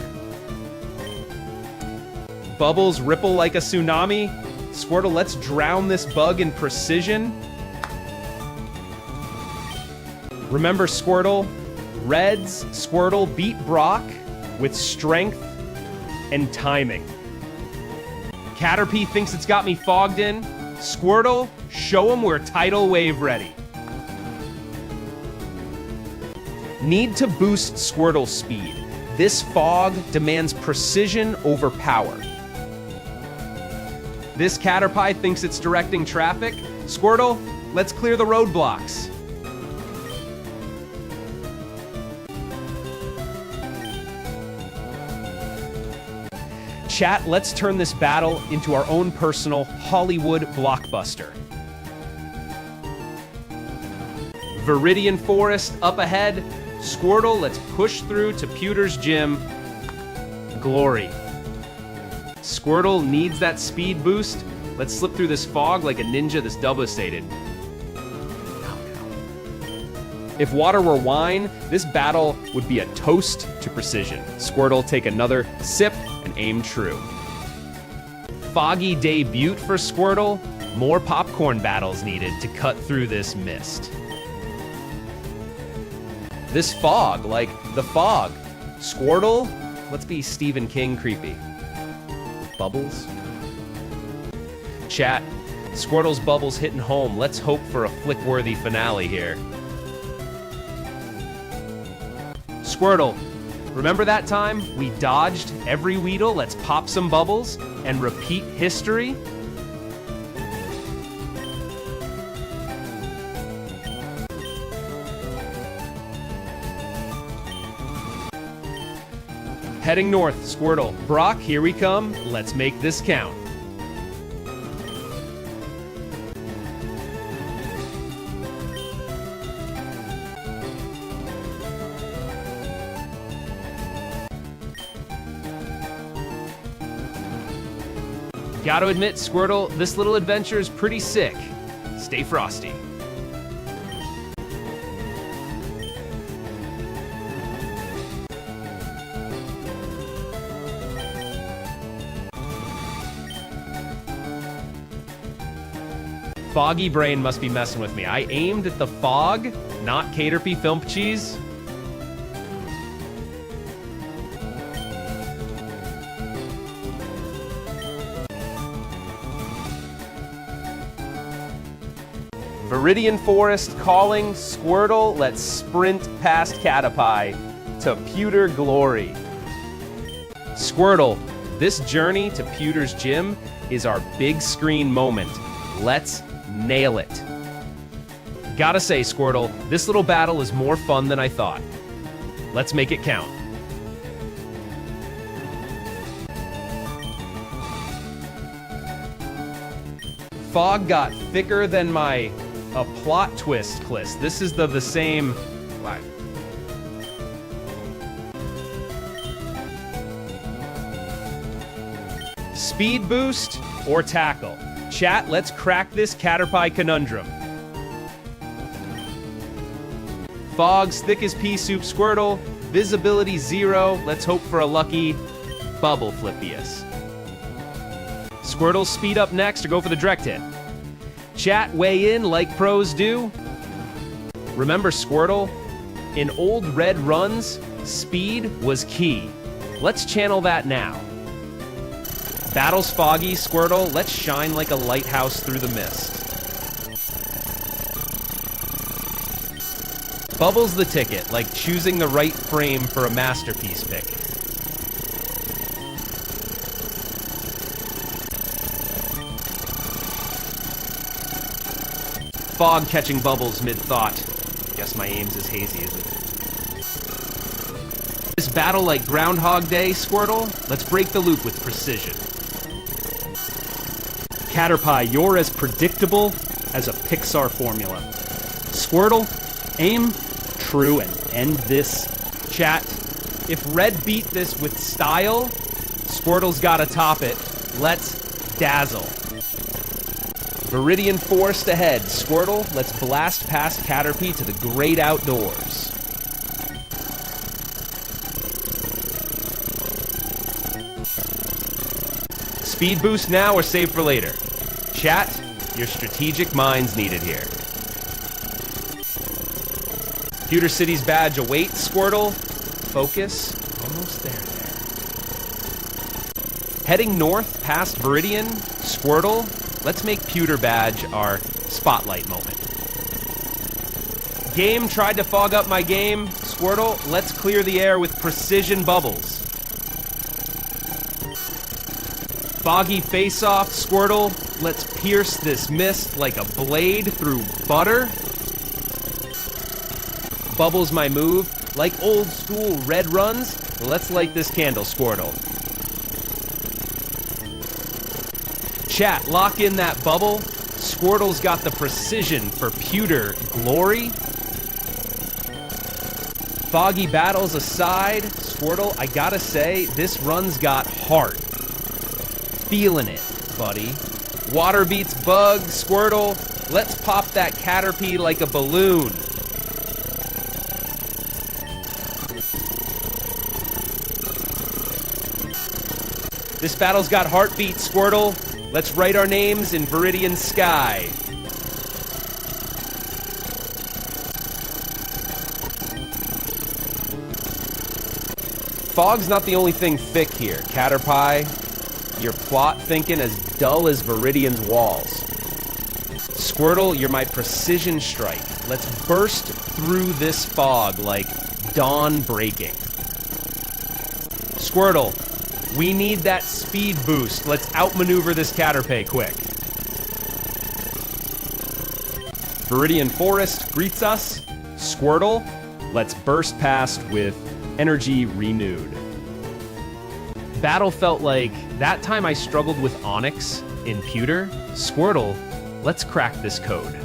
Bubbles ripple like a tsunami. Squirtle, let's drown this bug in precision. Remember Squirtle, Reds, Squirtle beat Brock with strength and timing. Caterpie thinks it's got me fogged in. Squirtle, show him we're tidal wave ready. Need to boost Squirtle's speed. This fog demands precision over power. This Caterpie thinks it's directing traffic. Squirtle, let's clear the roadblocks. Chat, let's turn this battle into our own personal Hollywood blockbuster. Viridian Forest up ahead. Squirtle, let's push through to Pewter's Gym. Glory. Squirtle needs that speed boost. Let's slip through this fog like a ninja this devastated. If water were wine, this battle would be a toast to precision. Squirtle, take another sip and aim true. Foggy debut for Squirtle. More popcorn battles needed to cut through this mist. This fog, like the fog. Squirtle, let's be Stephen King creepy. Bubbles? Chat, Squirtle's bubbles hitting home. Let's hope for a flick-worthy finale here. Squirtle, remember that time we dodged every Weedle? Let's pop some bubbles and repeat history. Heading north, Squirtle. Brock, here we come. Let's make this count. Gotta admit, Squirtle, this little adventure is pretty sick. Stay frosty. Foggy brain must be messing with me. I aimed at the fog, not Caterpie Filmp Cheese. Viridian Forest calling. Squirtle, let's sprint past Caterpie to Pewter Glory. Squirtle, this journey to Pewter's Gym is our big screen moment. Let's nail it. Gotta say, Squirtle, this little battle is more fun than I thought. Let's make it count. Fog got thicker than my plot twist list. This is the same. Speed boost or tackle? Chat, let's crack this Caterpie conundrum. Fog's thick as pea soup, Squirtle. Visibility 0. Let's hope for a lucky Bubble Flippius. Squirtle, speed up next or go for the direct hit. Chat, weigh in like pros do. Remember, Squirtle, in old red runs, speed was key. Let's channel that now. Battle's foggy, Squirtle, let's shine like a lighthouse through the mist. Bubble's the ticket, like choosing the right frame for a masterpiece pick. Fog catching bubbles mid-thought. Guess my aim's as hazy as it. This battle like Groundhog Day, Squirtle, let's break the loop with precision. Caterpie, you're as predictable as a Pixar formula. Squirtle, aim true and end this. Chat, if Red beat this with style, Squirtle's gotta top it. Let's dazzle. Viridian Forest ahead. Squirtle, let's blast past Caterpie to the great outdoors. Speed boost now or save for later? Chat, your strategic mind's needed here. Pewter City's badge awaits, Squirtle. Focus. Almost there. Heading north past Viridian, Squirtle, let's make Pewter Badge our spotlight moment. Game tried to fog up my game. Squirtle, let's clear the air with precision bubbles. Foggy face-off, Squirtle, let's pierce this mist like a blade through butter. Bubbles my move. Like old school red runs, let's light this candle, Squirtle. Chat, lock in that bubble. Squirtle's got the precision for pewter glory. Foggy battles aside, Squirtle, I gotta say, this run's got heart. Feeling it, buddy. Water beats bug, Squirtle. Let's pop that Caterpie like a balloon. This battle's got heartbeat, Squirtle. Let's write our names in Viridian sky. Fog's not the only thing thick here. Caterpie, your plot thinking as dull as Viridian's walls. Squirtle, you're my precision strike. Let's burst through this fog like dawn breaking. Squirtle, we need that speed boost. Let's outmaneuver this Caterpie quick. Viridian Forest greets us. Squirtle, let's burst past with energy renewed. Battle felt like that time I struggled with Onyx in Pewter. Squirtle, let's crack this code.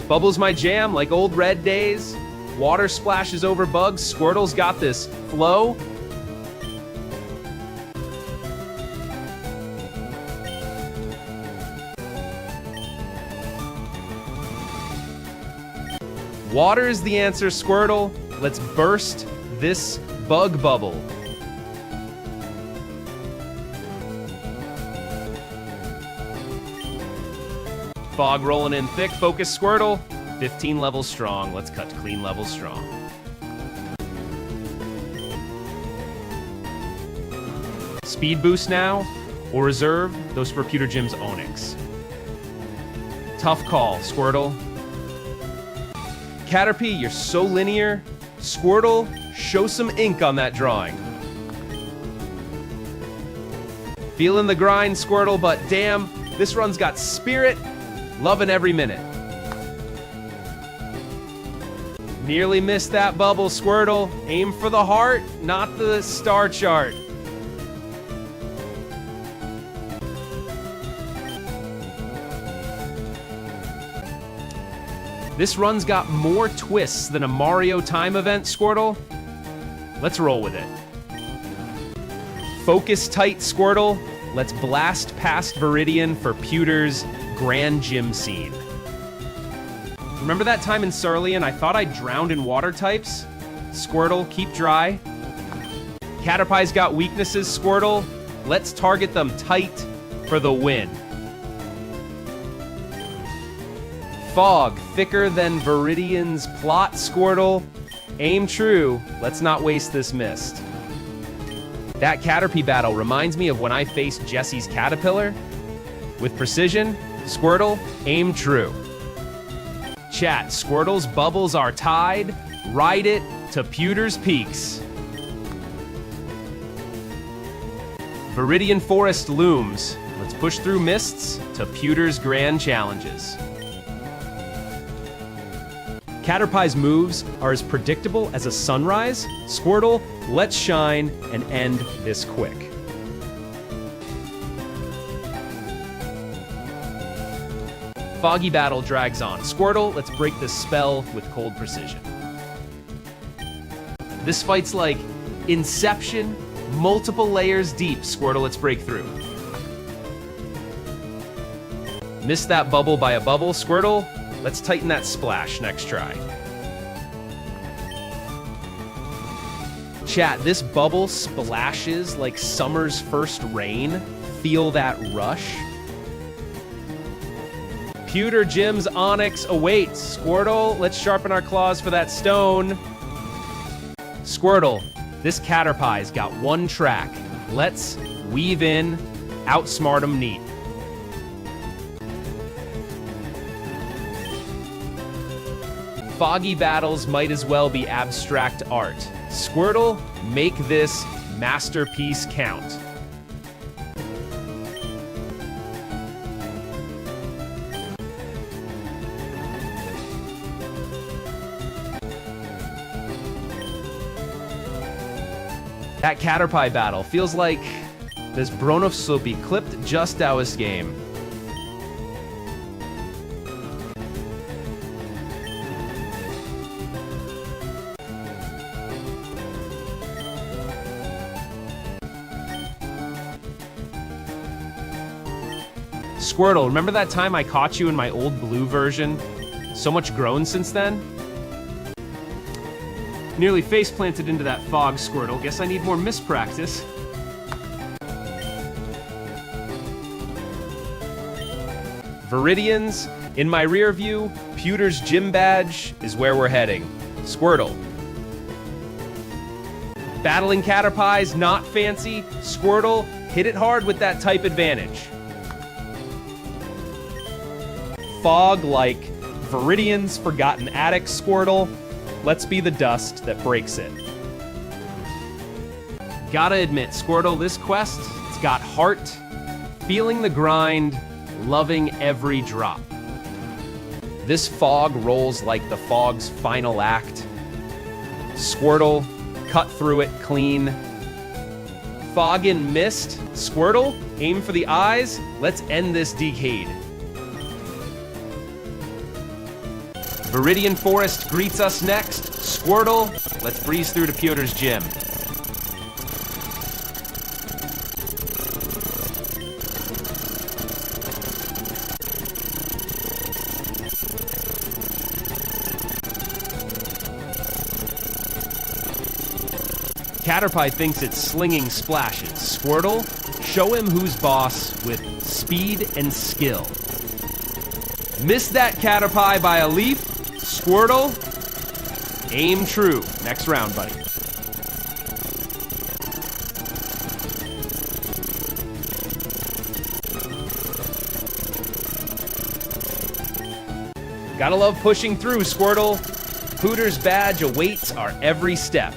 Bubbles my jam like old red days. Water splashes over bugs. Squirtle's got this flow. Water is the answer, Squirtle. Let's burst this bug bubble. Fog rolling in thick. Focus, Squirtle. 15 levels strong. Let's cut to clean levels strong. Speed boost now, or reserve those for Pewter Gym's Onyx. Tough call, Squirtle. Caterpie, you're so linear. Squirtle, show some ink on that drawing. Feeling the grind, Squirtle, but damn, this run's got spirit. Loving every minute. Nearly missed that bubble, Squirtle. Aim for the heart, not the star chart. This run's got more twists than a Mario time event, Squirtle. Let's roll with it. Focus tight, Squirtle. Let's blast past Viridian for Pewter's grand gym scene. Remember that time in Cerulean I thought I drowned in water types? Squirtle, keep dry. Caterpie's got weaknesses, Squirtle. Let's target them tight for the win. Fog, thicker than Viridian's plot, Squirtle. Aim true, let's not waste this mist. That Caterpie battle reminds me of when I faced Jesse's Caterpillar. With precision, Squirtle, aim true. Chat, Squirtle's bubbles are tied. Ride it to Pewter's peaks. Viridian Forest looms. Let's push through mists to Pewter's grand challenges. Caterpie's moves are as predictable as a sunrise. Squirtle, let's shine and end this quick. Foggy battle drags on. Squirtle, let's break this spell with cold precision. This fight's like Inception, multiple layers deep. Squirtle, let's break through. Missed that bubble by a bubble. Squirtle, let's tighten that splash next try. Chat, this bubble splashes like summer's first rain. Feel that rush. Pewter Gym's Onyx awaits. Squirtle, let's sharpen our claws for that stone. Squirtle, this Caterpie's got one track. Let's weave in, outsmart 'em neat. Foggy battles might as well be abstract art. Squirtle, make this masterpiece count. That Caterpie battle feels like this Bruno be clipped just aus game. Squirtle, remember that time I caught you in my old blue version? So much grown since then? Nearly face planted into that fog, Squirtle. Guess I need more mispractice. Viridians, in my rear view, Pewter's gym badge is where we're heading. Squirtle. Battling Caterpies, not fancy. Squirtle, hit it hard with that type advantage. Fog like Viridian's Forgotten Attic, Squirtle. Let's be the dust that breaks it. Gotta admit, Squirtle, this quest, it's got heart, feeling the grind, loving every drop. This fog rolls like the fog's final act. Squirtle, cut through it clean. Fog and mist, Squirtle, aim for the eyes, let's end this decade. Viridian Forest greets us next. Squirtle, let's breeze through to Pewter's gym. Caterpie thinks it's slinging splashes. Squirtle, show him who's boss with speed and skill. Missed that Caterpie by a leaf. Squirtle, aim true. Next round, buddy. Gotta love pushing through, Squirtle. Hooter's badge awaits our every step.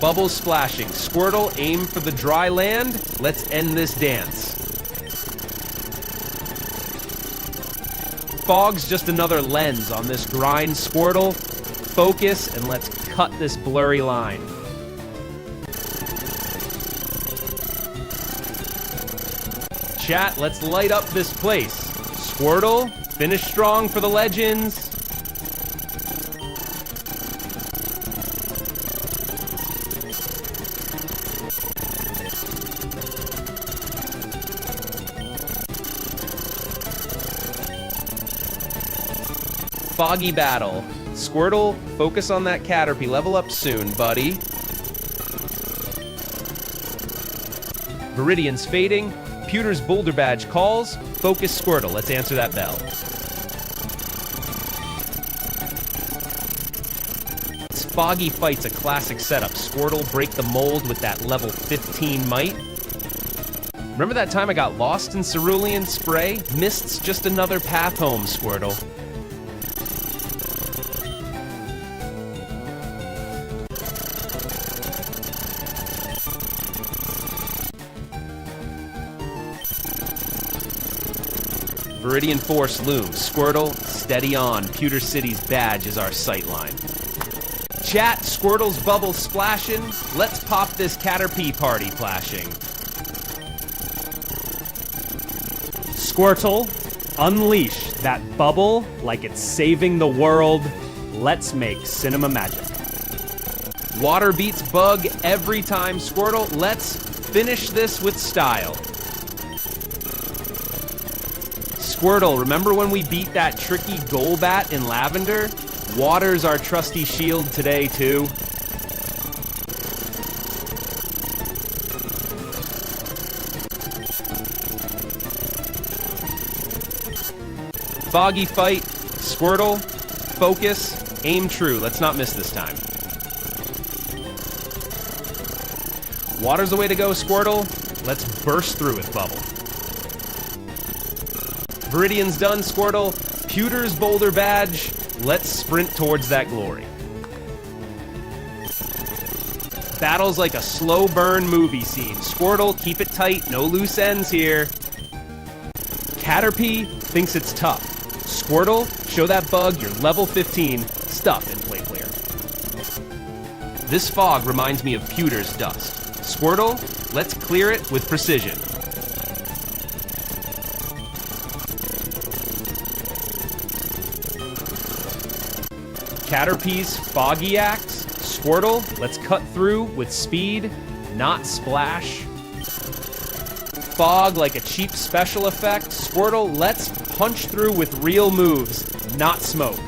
Bubbles splashing. Squirtle, aim for the dry land. Let's end this dance. Fog's just another lens on this grind. Squirtle, focus, and let's cut this blurry line. Chat, let's light up this place. Squirtle, finish strong for the legends. Foggy battle. Squirtle, focus on that Caterpie. Level up soon, buddy. Viridian's fading. Pewter's boulder badge calls. Focus, Squirtle. Let's answer that bell. Foggy fight's a classic setup. Squirtle, break the mold with that level 15 might. Remember that time I got lost in Cerulean Spray? Mist's just another path home, Squirtle. Viridian Force looms. Squirtle, steady on. Pewter City's badge is our sightline. Chat, Squirtle's bubble splashing. Let's pop this Caterpie party flashing. Squirtle, unleash that bubble like it's saving the world. Let's make cinema magic. Water beats bug every time, Squirtle. Let's finish this with style. Squirtle, remember when we beat that tricky Golbat in Lavender? Water's our trusty shield today, too. Foggy fight. Squirtle, focus. Aim true, let's not miss this time. Water's the way to go, Squirtle. Let's burst through with Bubble. Viridian's done, Squirtle. Pewter's Boulder Badge. Let's sprint towards that glory. Battle's like a slow burn movie scene. Squirtle, keep it tight, no loose ends here. Caterpie thinks it's tough. Squirtle, show that bug you're level 15, stuff and play clear. This fog reminds me of Pewter's dust. Squirtle, let's clear it with precision. Caterpie's Foggy Axe. Squirtle, let's cut through with speed, not splash. Fog like a cheap special effect. Squirtle, let's punch through with real moves, not smoke.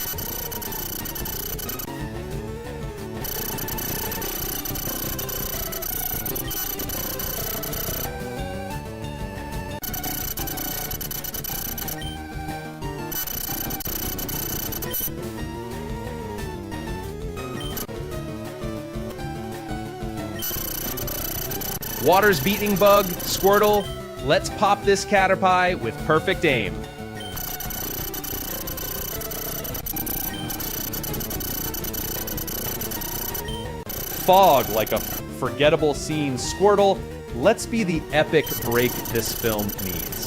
Water's beating bug. Squirtle, let's pop this Caterpie with perfect aim. Fog like a forgettable scene. Squirtle, let's be the epic break this film needs.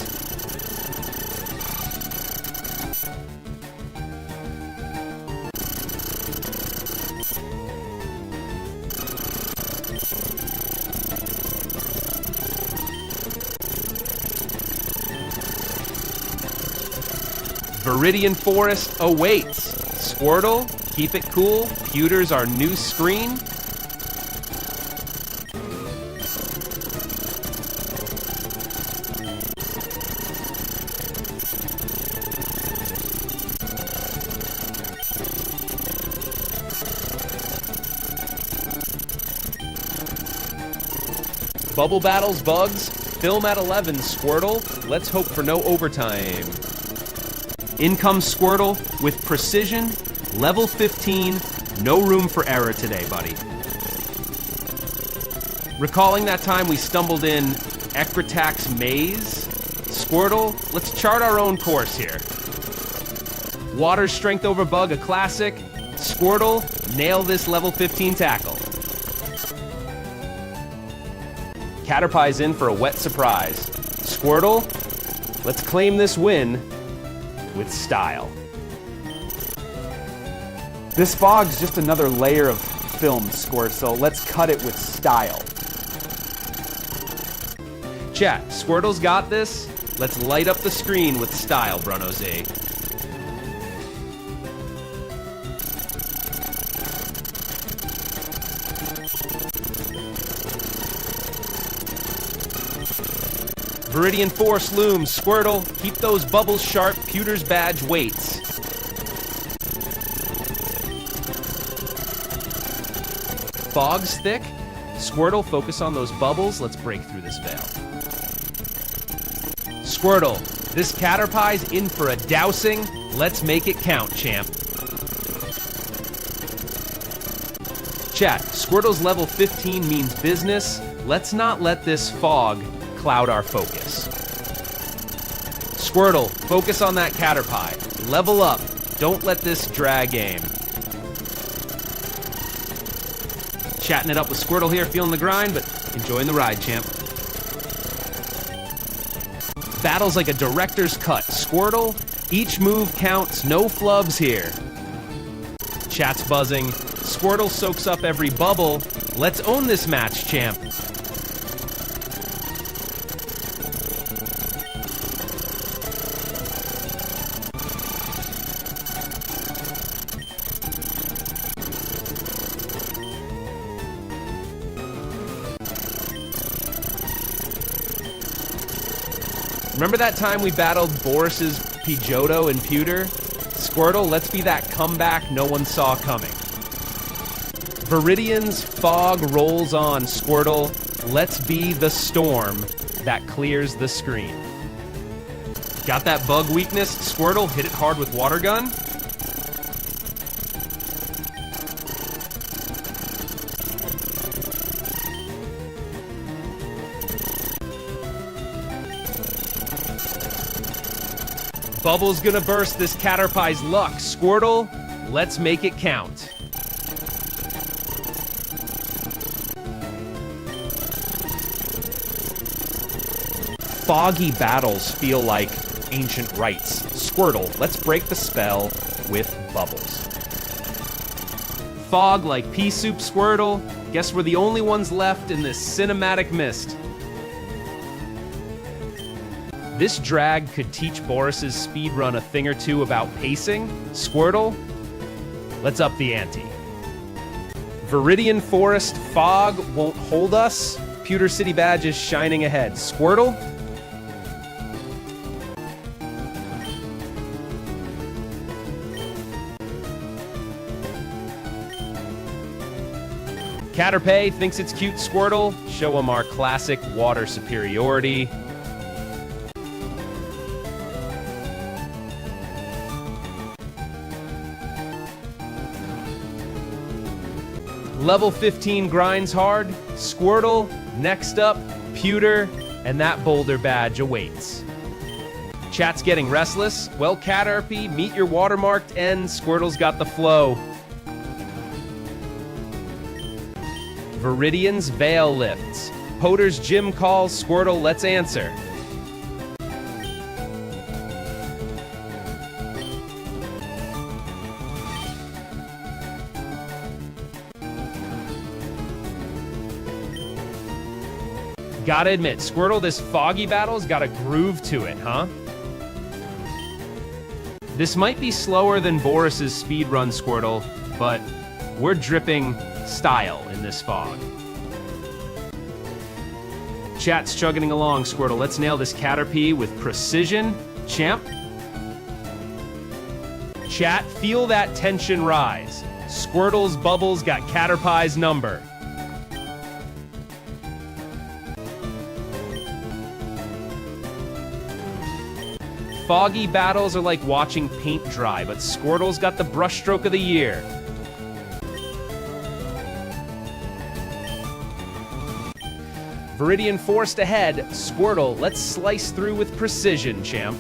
Viridian Forest awaits. Squirtle, keep it cool. Pewter's our new screen. Bubble battles, bugs. Film at 11, Squirtle. Let's hope for no overtime. In comes Squirtle with precision, level 15, no room for error today, buddy. Recalling that time we stumbled in Equitak's maze, Squirtle, let's chart our own course here. Water Strength over Bug, a classic. Squirtle, nail this level 15 tackle. Caterpie's in for a wet surprise. Squirtle, let's claim this win with style. This fog's just another layer of film, Squirtle. Let's cut it with style. Chat, Squirtle's got this. Let's light up the screen with style, Bruno Z. Viridian Force looms. Squirtle, keep those bubbles sharp. Pewter's badge waits. Fog's thick. Squirtle, focus on those bubbles. Let's break through this veil. Squirtle, this Caterpie's in for a dousing. Let's make it count, champ. Chat, Squirtle's level 15 means business. Let's not let this fog cloud our focus. Squirtle, focus on that Caterpie. Level up. Don't let this drag aim. Chatting it up with Squirtle here, feeling the grind, but enjoying the ride, champ. Battle's like a director's cut. Squirtle, each move counts, no flubs here. Chat's buzzing. Squirtle soaks up every bubble. Let's own this match, champ. Remember that time we battled Boris's Pidgeotto and Pewter? Squirtle, let's be that comeback no one saw coming. Viridian's fog rolls on. Squirtle, let's be the storm that clears the screen. Got that bug weakness? Squirtle, hit it hard with Water Gun. Bubble's gonna burst this Caterpie's luck. Squirtle, let's make it count. Foggy battles feel like ancient rites. Squirtle, let's break the spell with bubbles. Fog like pea soup, Squirtle. Guess we're the only ones left in this cinematic mist. This drag could teach Boris's speedrun a thing or two about pacing. Squirtle, let's up the ante. Viridian Forest, fog won't hold us. Pewter City badge is shining ahead. Squirtle, Caterpie thinks it's cute, Squirtle. Show him our classic water superiority. Level 15 grinds hard. Squirtle, next up, Pewter, and that boulder badge awaits. Chat's getting restless. Well, Caterpie, meet your watermarked end. Squirtle's got the flow. Viridian's veil lifts. Poter's gym calls. Squirtle, let's answer. Gotta admit, Squirtle, this foggy battle's got a groove to it, huh? This might be slower than Boris's speedrun, Squirtle, but we're dripping style in this fog. Chat's chugging along, Squirtle. Let's nail this Caterpie with precision. Champ. Chat, feel that tension rise. Squirtle's bubbles got Caterpie's number. Foggy battles are like watching paint dry, but Squirtle's got the brushstroke of the year. Viridian Forest ahead. Squirtle, let's slice through with precision, champ.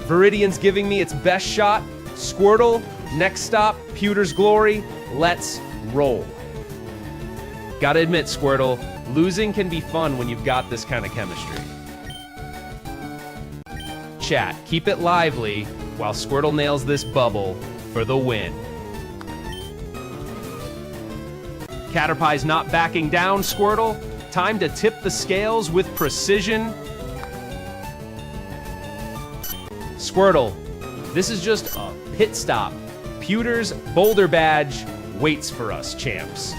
Viridian's giving me its best shot. Squirtle, next stop, Pewter's Glory. Let's roll. Gotta admit, Squirtle, losing can be fun when you've got this kind of chemistry. Chat, keep it lively while Squirtle nails this bubble for the win. Caterpie's not backing down, Squirtle. Time to tip the scales with precision. Squirtle, this is just a pit stop. Pewter's boulder badge waits for us, champs.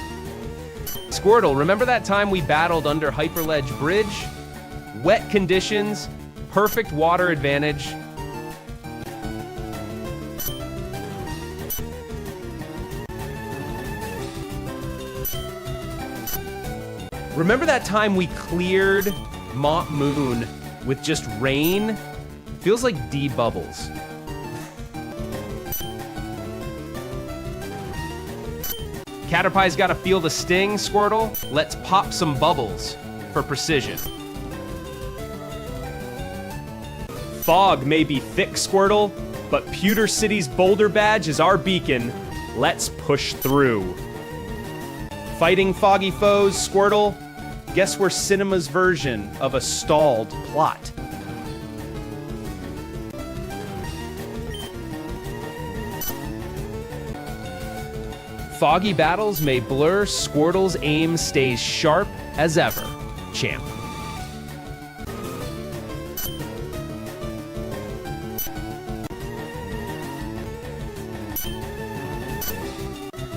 Squirtle, remember that time we battled under Hyperledge Bridge? Wet conditions, perfect water advantage. Remember that time we cleared Mont Moon with just rain? Feels like D bubbles. Caterpie's gotta feel the sting, Squirtle. Let's pop some bubbles for precision. Fog may be thick, Squirtle, but Pewter City's boulder badge is our beacon. Let's push through. Fighting foggy foes, Squirtle. Guess we're cinema's version of a stalled plot. Foggy battles may blur, Squirtle's aim stays sharp as ever, champ.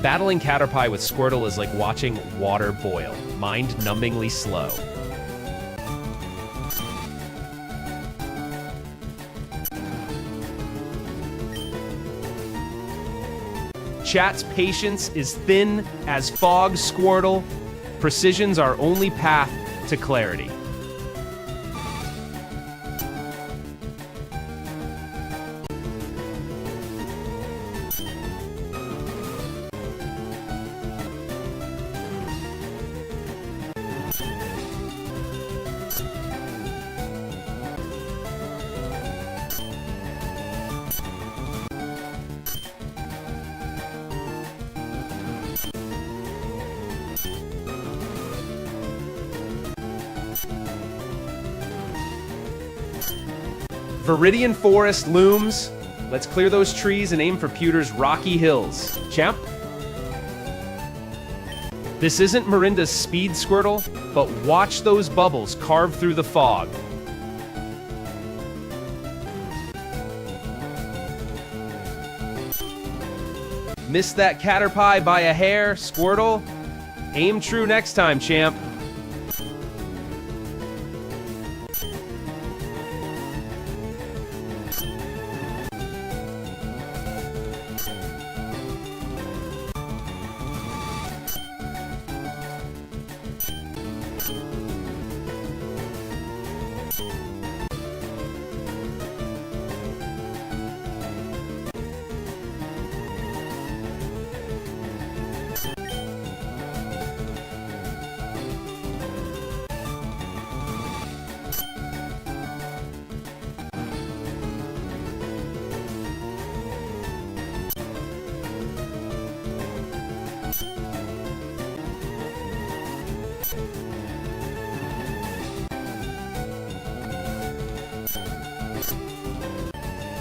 Battling Caterpie with Squirtle is like watching water boil, mind-numbingly slow. Chat's patience is thin as fog, Squirtle. Precision's our only path to clarity. Viridian Forest looms. Let's clear those trees and aim for Pewter's rocky hills. Champ? This isn't Miranda's speed, Squirtle, but watch those bubbles carve through the fog. Missed that Caterpie by a hair, Squirtle. Aim true next time, champ.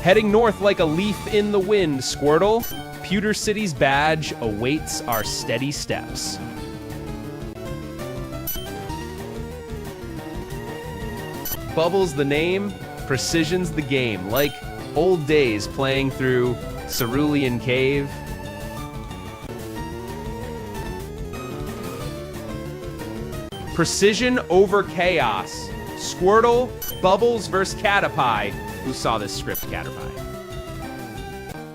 Heading north like a leaf in the wind, Squirtle. Pewter City's badge awaits our steady steps. Bubbles the name, precision's the game. Like old days playing through Cerulean Cave. Precision over chaos. Squirtle, Bubbles versus Caterpie. Who saw this script, Caterpie?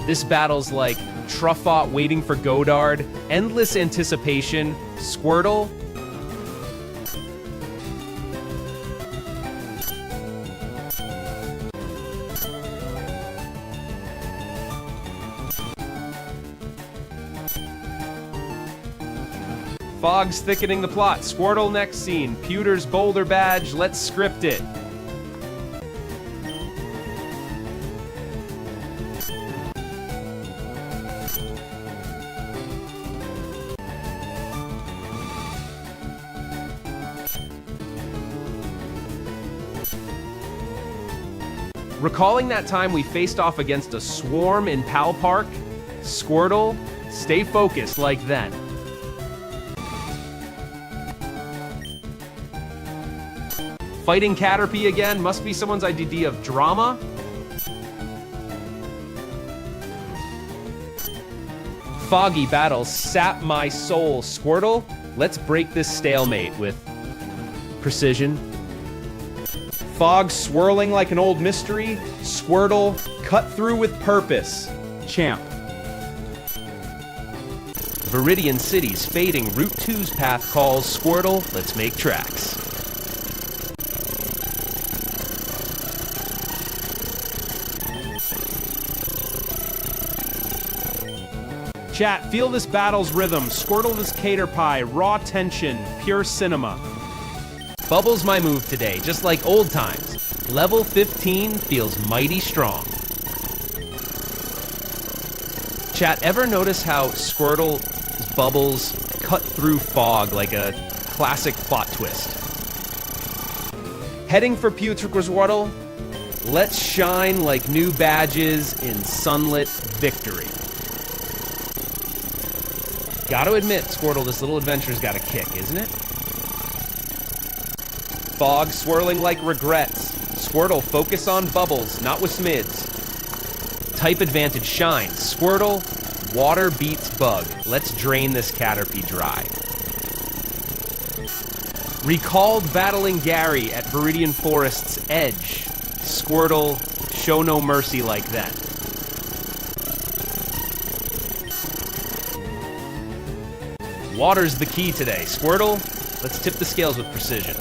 This battle's like Truffaught waiting for Godard, endless anticipation, Squirtle. Fog's thickening the plot. Squirtle next scene. Pewter's boulder badge. Let's script it. Recalling that time we faced off against a swarm in Pal Park, Squirtle, stay focused like then. Fighting Caterpie again must be someone's idea of drama. Foggy battles sap my soul, Squirtle. Let's break this stalemate with precision. Fog swirling like an old mystery. Squirtle, cut through with purpose. Champ. Viridian City's fading Route 2's path calls. Squirtle, let's make tracks. Chat, feel this battle's rhythm. Squirtle this Caterpie, raw tension, pure cinema. Bubbles my move today, just like old times. Level 15 feels mighty strong. Chat, ever notice how Squirtle's bubbles cut through fog like a classic plot twist? Heading for Squirtle, let's shine like new badges in sunlit victory. Gotta admit, Squirtle, this little adventure's got a kick, isn't it? Fog swirling like regrets. Squirtle, focus on bubbles, not with smids. Type advantage shines. Squirtle, water beats bug. Let's drain this Caterpie dry. Recalled battling Gary at Viridian Forest's edge. Squirtle, show no mercy like that. Water's the key today. Squirtle, let's tip the scales with precision.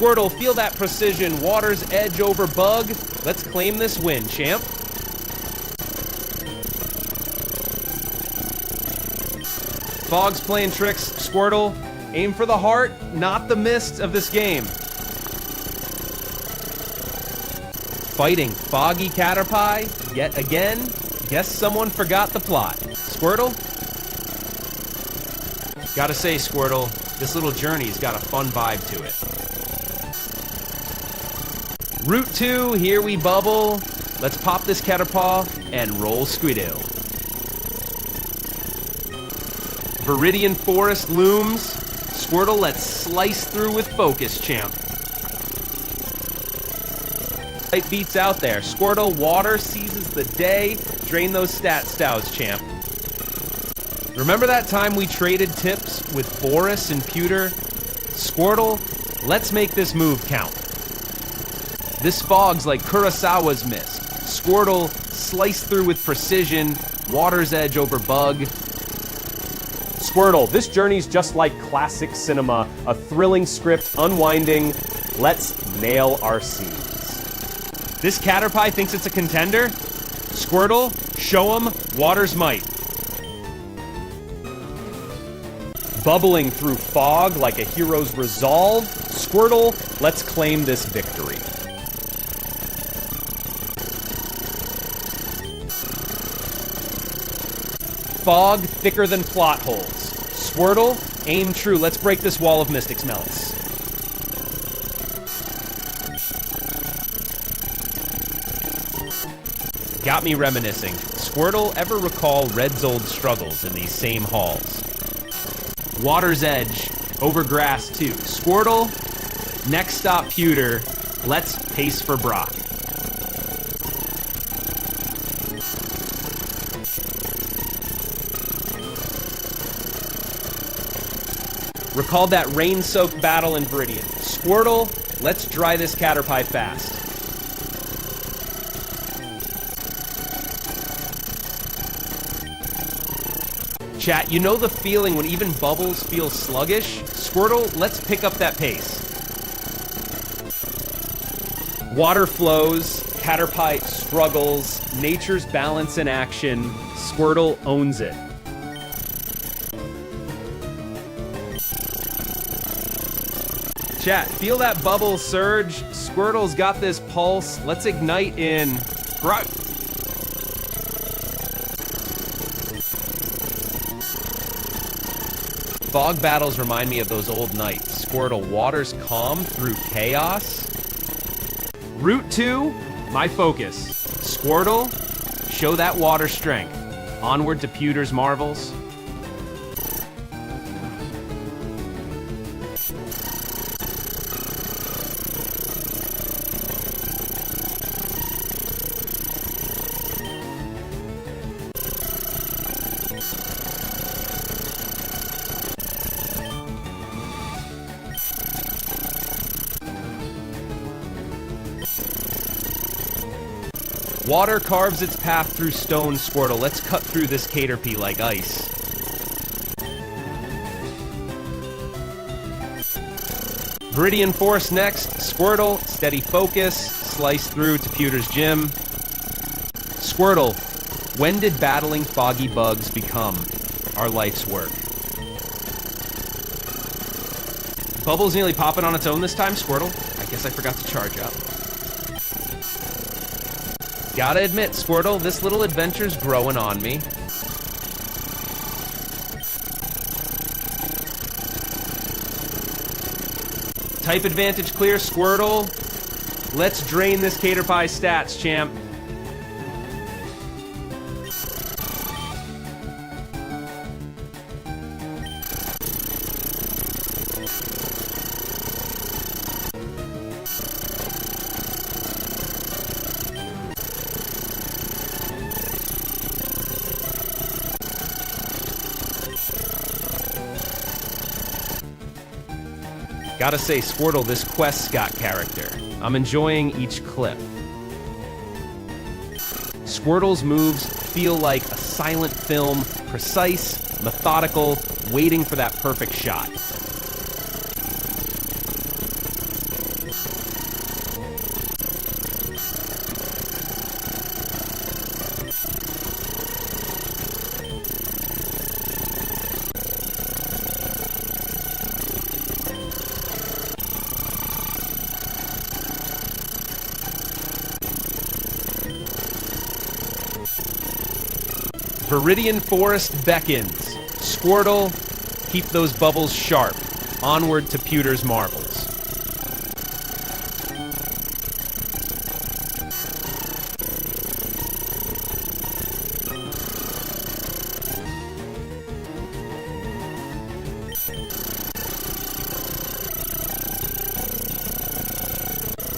Squirtle, feel that precision. Water's edge over bug. Let's claim this win, champ. Fog's playing tricks. Squirtle, aim for the heart, not the mist of this game. Fighting Foggy Caterpie yet again. Guess someone forgot the plot. Squirtle? Gotta say, Squirtle, this little journey's got a fun vibe to it. Route 2, here we bubble. Let's pop this Caterpaw and roll Squiddo. Viridian Forest looms. Squirtle, let's slice through with focus, champ. Light beats out there. Squirtle, water seizes the day. Drain those stat stouts, champ. Remember that time we traded tips with Boris and Pewter? Squirtle, let's make this move count. This fog's like Kurosawa's mist. Squirtle, slice through with precision. Water's edge over bug. Squirtle, this journey's just like classic cinema, a thrilling script unwinding. Let's nail our scenes. This Caterpie thinks it's a contender? Squirtle, show him water's might. Bubbling through fog like a hero's resolve, Squirtle, let's claim this victory. Fog thicker than plot holes. Squirtle, aim true. Let's break this wall of Mystic's melts. Got me reminiscing. Squirtle, ever recall Red's old struggles in these same halls? Water's edge, over grass too. Squirtle, next stop Pewter. Let's pace for Brock. Recalled that rain-soaked battle in Viridian. Squirtle, let's dry this Caterpie fast. Chat, you know the feeling when even bubbles feel sluggish? Squirtle, let's pick up that pace. Water flows, Caterpie struggles, nature's balance in action. Squirtle owns it. Chat, feel that bubble surge? Squirtle's got this pulse. Let's ignite in... Fog battles remind me of those old nights. Squirtle, water's calm through chaos. Route 2, my focus. Squirtle, show that water strength. Onward to Pewter's marvels. Water carves its path through stone, Squirtle. Let's cut through this Caterpie like ice. Viridian Force next. Squirtle, steady focus. Slice through to Pewter's gym. Squirtle, when did battling foggy bugs become our life's work? Bubble's nearly popping on its own this time, Squirtle. I guess I forgot to charge up. Gotta admit, Squirtle, this little adventure's growing on me. Type advantage clear, Squirtle. Let's drain this Caterpie stats, champ. Gotta say, Squirtle, this quest's got character. I'm enjoying each clip. Squirtle's moves feel like a silent film, precise, methodical, waiting for that perfect shot. Viridian Forest beckons. Squirtle, Keep those bubbles sharp. Onward to Pewter's marbles.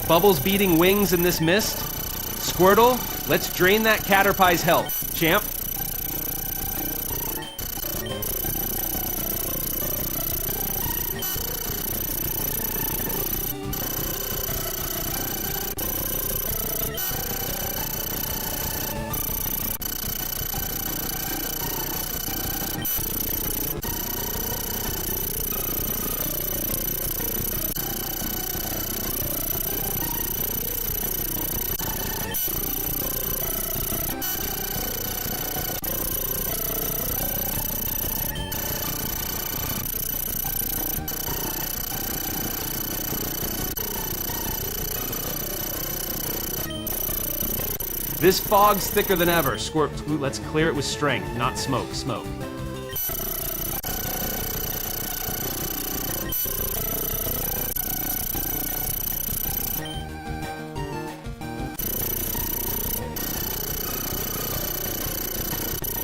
Bubbles beating wings in this mist. Squirtle, let's drain that Caterpie's health. Champ. This fog's thicker than ever. Ooh, let's clear it with strength, not smoke. Smoke.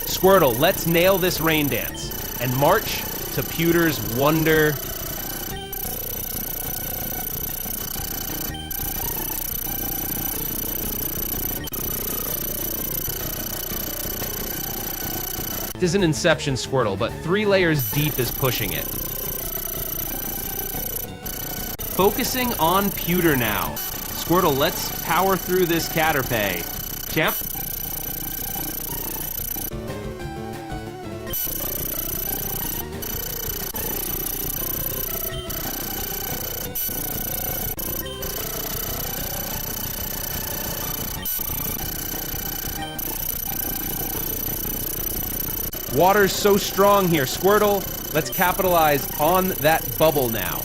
Squirtle, let's nail this rain dance and march to Pewter's wonder. It is an Inception Squirtle, but 3 layers deep is pushing it. Focusing on Pewter now. Squirtle, let's power through this Caterpie. Champ? Water's so strong here. Squirtle, let's capitalize on that bubble now.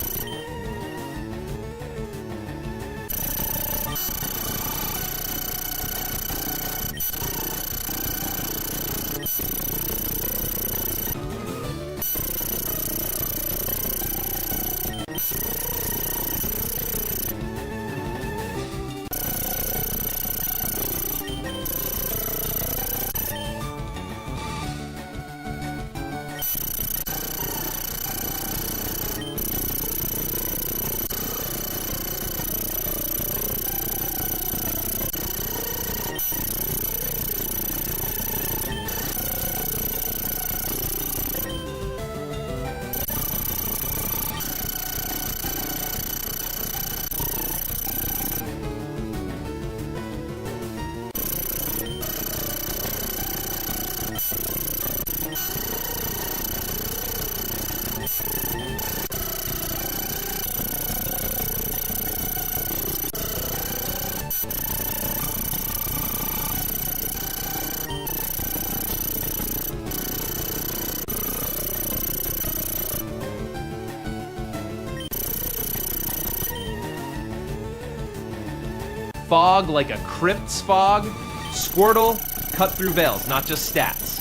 Fog like a crypt's fog. Squirtle, cut through veils, not just stats.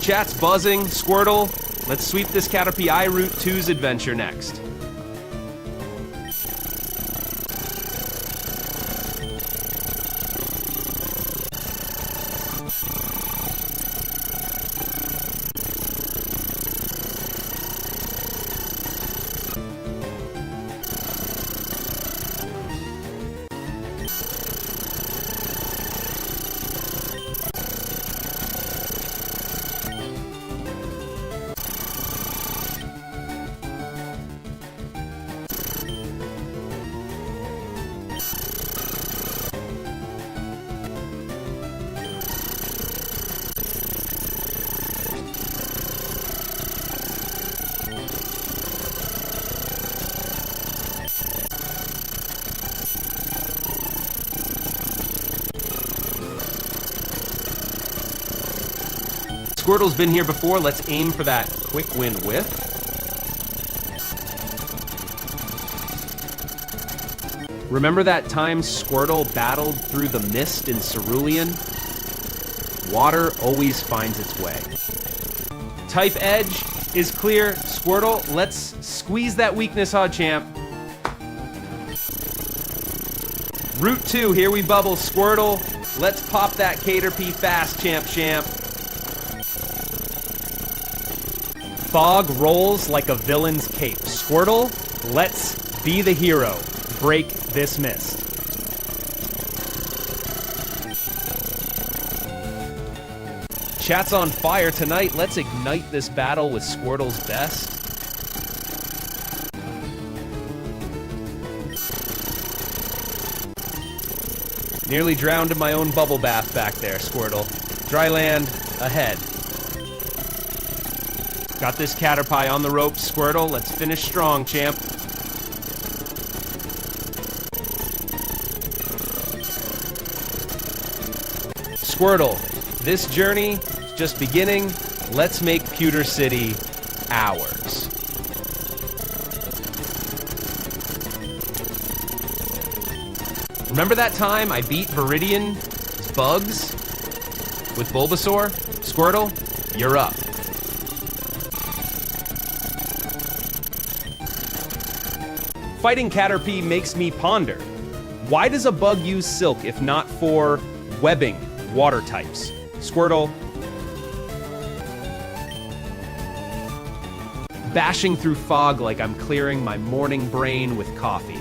Chat's buzzing. Squirtle, let's sweep this Caterpie I Route 2's adventure next. Squirtle's been here before. Let's aim for that quick win whiff. Remember that time Squirtle battled through the mist in Cerulean? Water always finds its way. Type Edge is clear. Squirtle, let's squeeze that weakness, Champ. Route 2, here we bubble. Squirtle, let's pop that Caterpie fast, Champ. Fog rolls like a villain's cape. Squirtle, let's be the hero. Break this mist. Chat's on fire tonight. Let's ignite this battle with Squirtle's best. Nearly drowned in my own bubble bath back there, Squirtle. Dry land ahead. Got this Caterpie on the ropes, Squirtle. Let's finish strong, champ. Squirtle, this journey is just beginning. Let's make Pewter City ours. Remember that time I beat Viridian's bugs with Bulbasaur? Squirtle, you're up. Fighting Caterpie makes me ponder. Why does a bug use silk if not for webbing water types? Squirtle. Bashing through fog like I'm clearing my morning brain with coffee.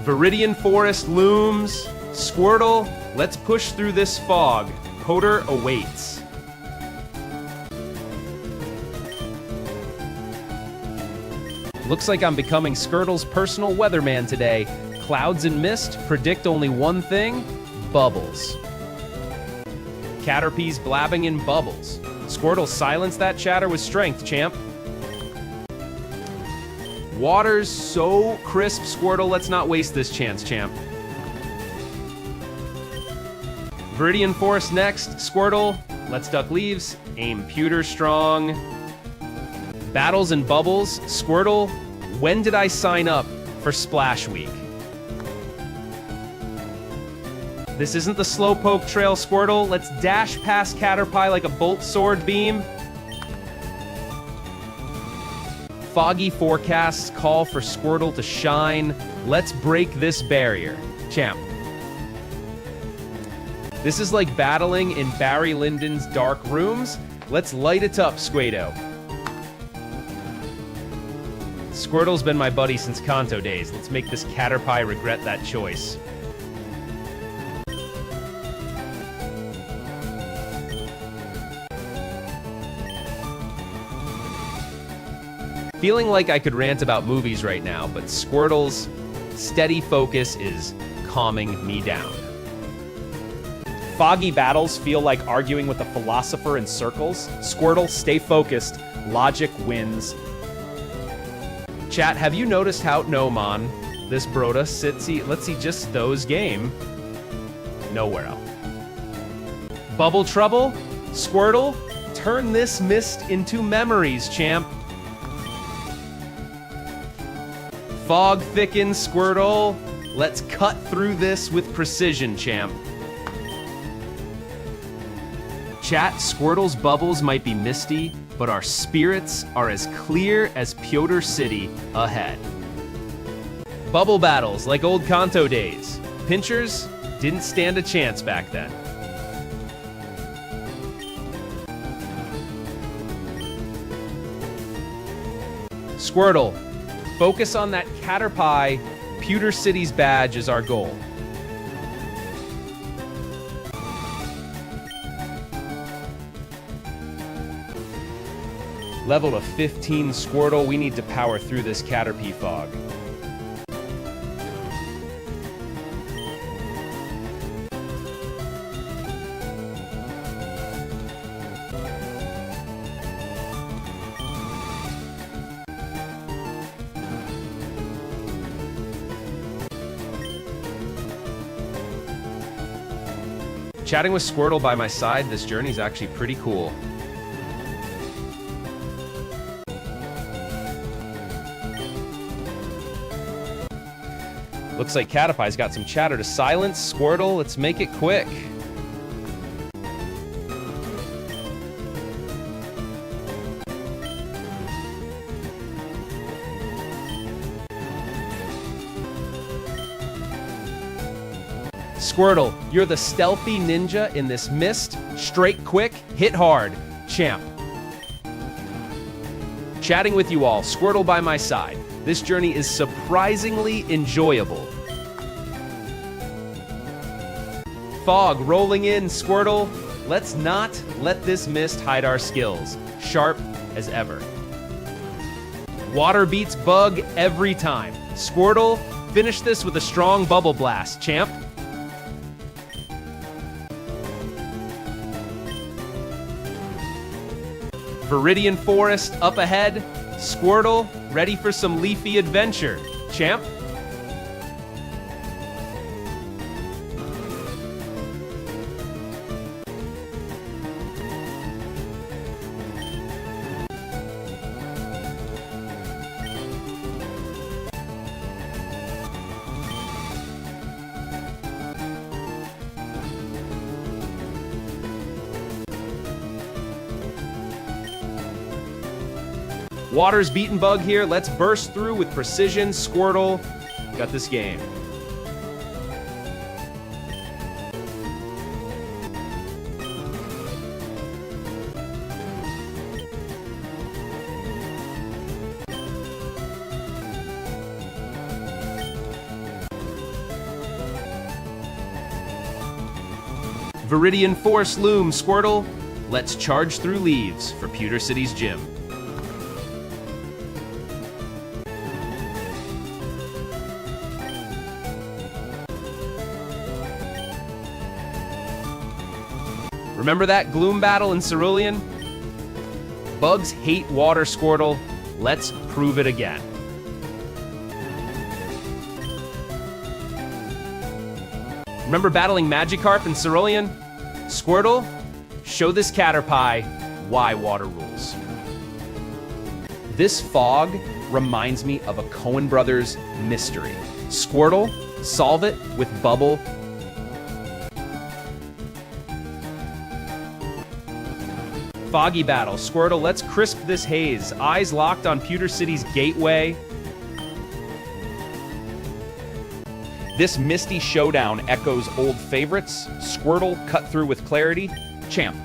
Viridian Forest looms. Squirtle, let's push through this fog. Coder awaits. Looks like I'm becoming Squirtle's personal weatherman today. Clouds and mist predict only one thing: bubbles. Caterpie's blabbing in bubbles. Squirtle, silence that chatter with strength, champ. Water's so crisp, Squirtle. Let's not waste this chance, champ. Viridian Forest next. Squirtle, let's duck leaves. Aim pewter strong. Battles and bubbles. Squirtle, when did I sign up for Splash Week? This isn't the Slowpoke Trail, Squirtle. Let's dash past Caterpie like a bolt sword beam. Foggy forecasts call for Squirtle to shine. Let's break this barrier. Champ. This is like battling in Barry Lyndon's dark rooms. Let's light it up, Squado. Squirtle's been my buddy since Kanto days. Let's make this Caterpie regret that choice. Feeling like I could rant about movies right now, but Squirtle's steady focus is calming me down. Foggy battles feel like arguing with a philosopher in circles. Squirtle, stay focused. Logic wins. Chat, have you noticed how man, this Broda sits? Let's see just those game. Nowhere else. Bubble trouble? Squirtle, turn this mist into memories, champ. Fog thickens, Squirtle. Let's cut through this with precision, champ. Chat, Squirtle's bubbles might be misty, but our spirits are as clear as Piotr City ahead. Bubble battles like old Kanto days. Pinchers didn't stand a chance back then. Squirtle, focus on that Caterpie. Pewter City's badge is our goal. Level to 15 Squirtle, we need to power through this Caterpie fog. Chatting with Squirtle by my side, this journey's actually pretty cool. Looks like Caterpie's got some chatter to silence. Squirtle, let's make it quick. Squirtle, you're the stealthy ninja in this mist. Straight quick, hit hard. Champ. Chatting with you all, Squirtle by my side. This journey is surprisingly enjoyable. Fog rolling in, Squirtle. Let's not let this mist hide our skills. Sharp as ever. Water beats bug every time. Squirtle, finish this with a strong bubble blast, champ. Viridian Forest up ahead. Squirtle, ready for some leafy adventure. Champ. Water's beaten bug here. Let's burst through with precision. Squirtle, got this game. Viridian Force Loom, Squirtle. Let's charge through leaves for Pewter City's gym. Remember that gloom battle in Cerulean? Bugs hate water, Squirtle. Let's prove it again. Remember battling Magikarp in Cerulean? Squirtle, show this Caterpie why water rules. This fog reminds me of a Coen Brothers mystery. Squirtle, solve it with Bubble. Foggy battle. Squirtle, let's crisp this haze. Eyes locked on Pewter City's gateway. This misty showdown echoes old favorites. Squirtle, cut through with clarity. Champ.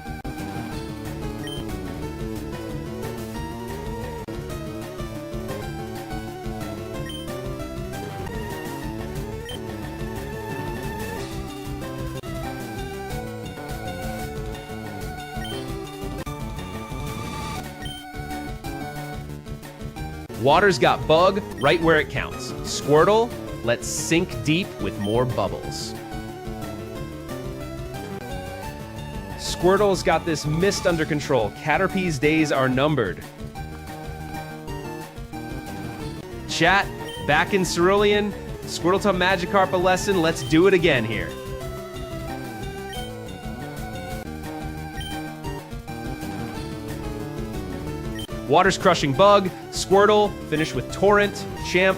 Water's got bug right where it counts. Squirtle, let's sink deep with more bubbles. Squirtle's got this mist under control. Caterpie's days are numbered. Chat, back in Cerulean. Squirtle taught Magikarp a lesson. Let's do it again here. Water's crushing bug. Squirtle, finish with Torrent. Champ.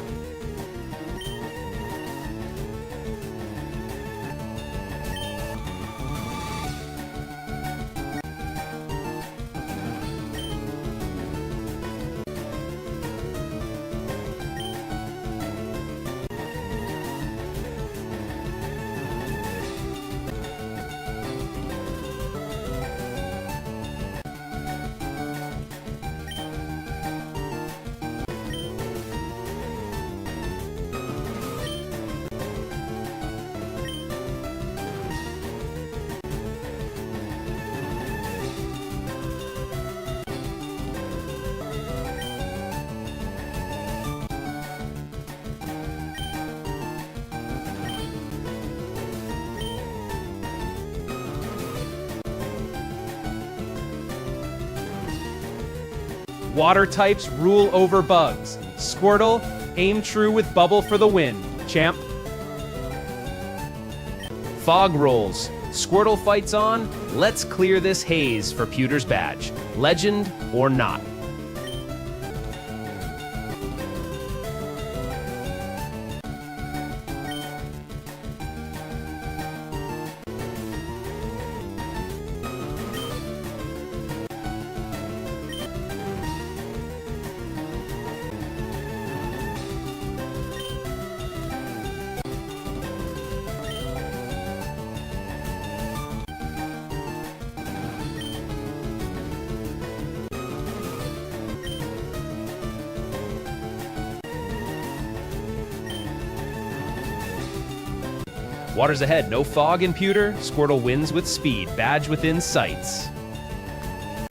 Water types rule over bugs. Squirtle, aim true with bubble for the win. Champ. Fog rolls. Squirtle fights on. Let's clear this haze for Pewter's badge. Legend or not. Water's ahead, no fog in Pewter. Squirtle wins with speed, badge within sights.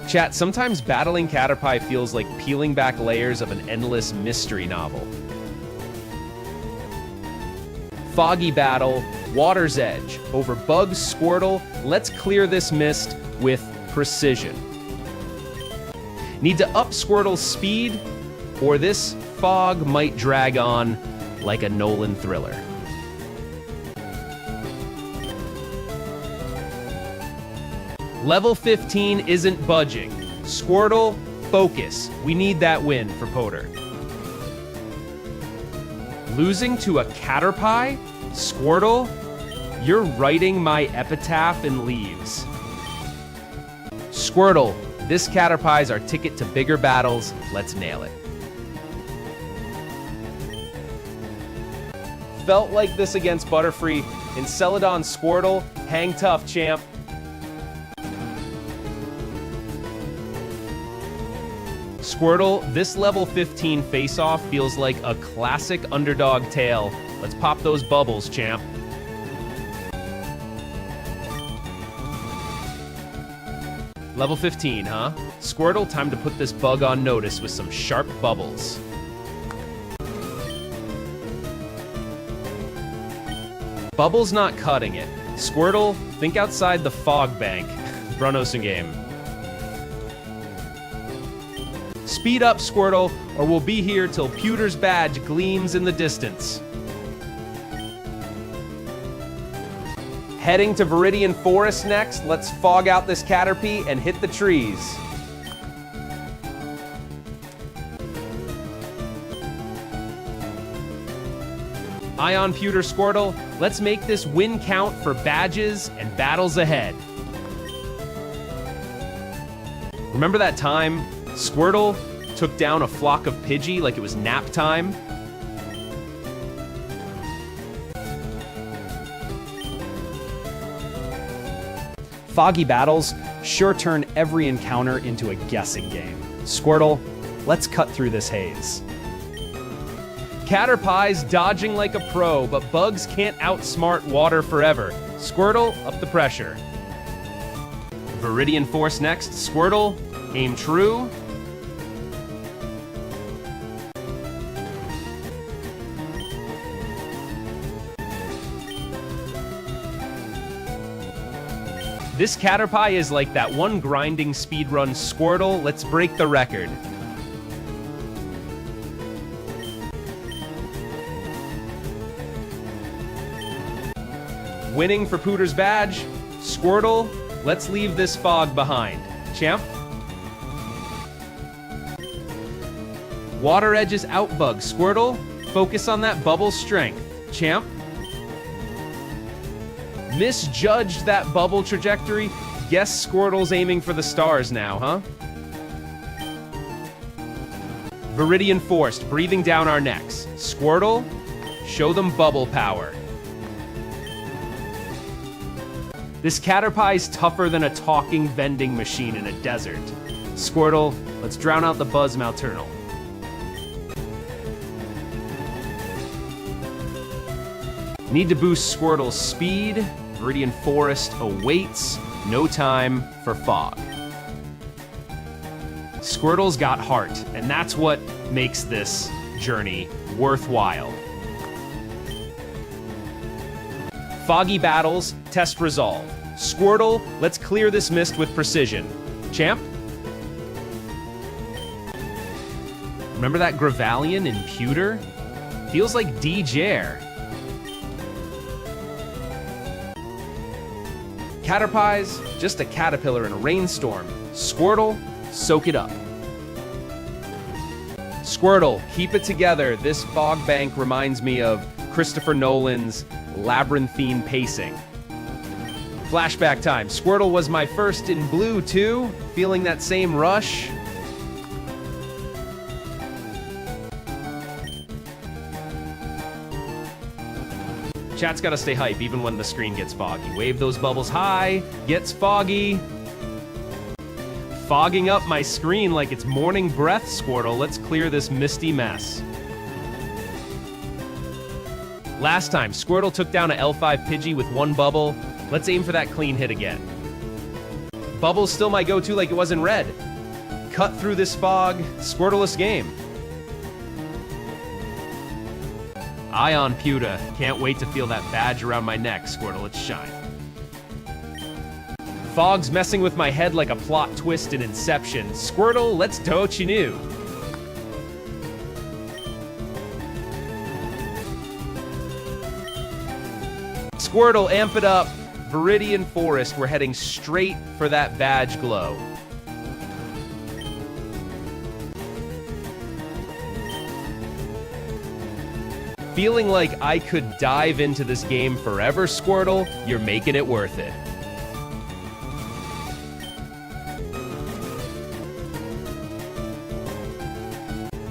Chat, sometimes battling Caterpie feels like peeling back layers of an endless mystery novel. Foggy battle, Water's edge. Over Bugs, Squirtle, let's clear this mist with precision. Need to up Squirtle's speed, or this fog might drag on like a Nolan thriller. Level 15 isn't budging. Squirtle, focus. We need that win for Poter. Losing to a Caterpie? Squirtle, you're writing my epitaph in leaves. Squirtle, this Caterpie's our ticket to bigger battles. Let's nail it. Felt like this against Butterfree. Enceladon Squirtle, hang tough, champ. Squirtle, this level 15 face-off feels like a classic underdog tale. Let's pop those bubbles, champ. Level 15, huh? Squirtle, time to put this bug on notice with some sharp bubbles. Bubbles not cutting it. Squirtle, think outside the fog bank. Bruno's game. Speed up, Squirtle, or we'll be here till Pewter's badge gleams in the distance. Heading to Viridian Forest next. Let's fog out this Caterpie and hit the trees. Ion Pewter Squirtle, let's make this win count for badges and battles ahead. Remember that time Squirtle took down a flock of Pidgey like it was nap time? Foggy battles sure turn every encounter into a guessing game. Squirtle, let's cut through this haze. Caterpie's dodging like a pro, but bugs can't outsmart water forever. Squirtle, up the pressure. Viridian Force next. Squirtle, aim true. This Caterpie is like that one grinding speedrun Squirtle. Let's break the record. Winning for Pewter's badge. Squirtle, let's leave this fog behind. Champ. Water edges out, bug. Squirtle, focus on that bubble strength. Champ. Misjudged that bubble trajectory. Guess Squirtle's aiming for the stars now, huh? Viridian Forced, breathing down our necks. Squirtle, show them bubble power. This Caterpie's tougher than a talking vending machine in a desert. Squirtle, let's drown out the buzz Malternal. Need to boost Squirtle's speed. Viridian Forest awaits. No time for fog. Squirtle's got heart, and that's what makes this journey worthwhile. Foggy battles, test resolve. Squirtle, let's clear this mist with precision. Champ? Remember that Gravalion in Pewter? Feels like D-Jar. Caterpie's just a caterpillar in a rainstorm. Squirtle, soak it up. Squirtle, keep it together. This fog bank reminds me of Christopher Nolan's labyrinthine pacing. Flashback time. Squirtle was my first in blue too. Feeling that same rush. Chat's gotta stay hype even when the screen gets foggy. Wave those bubbles high, gets foggy. Fogging up my screen like it's morning breath, Squirtle. Let's clear this misty mess. Last time, Squirtle took down a L5 Pidgey with one bubble. Let's aim for that clean hit again. Bubble's still my go-to like it was in red. Cut through this fog, Squirtleless game. Ion Pewter. Can't wait to feel that badge around my neck, Squirtle. Let's shine. Fog's messing with my head like a plot twist in Inception. Squirtle, let's do what you knew. Squirtle, amp it up. Viridian Forest, we're heading straight for that badge glow. Feeling like I could dive into this game forever, Squirtle, you're making it worth it.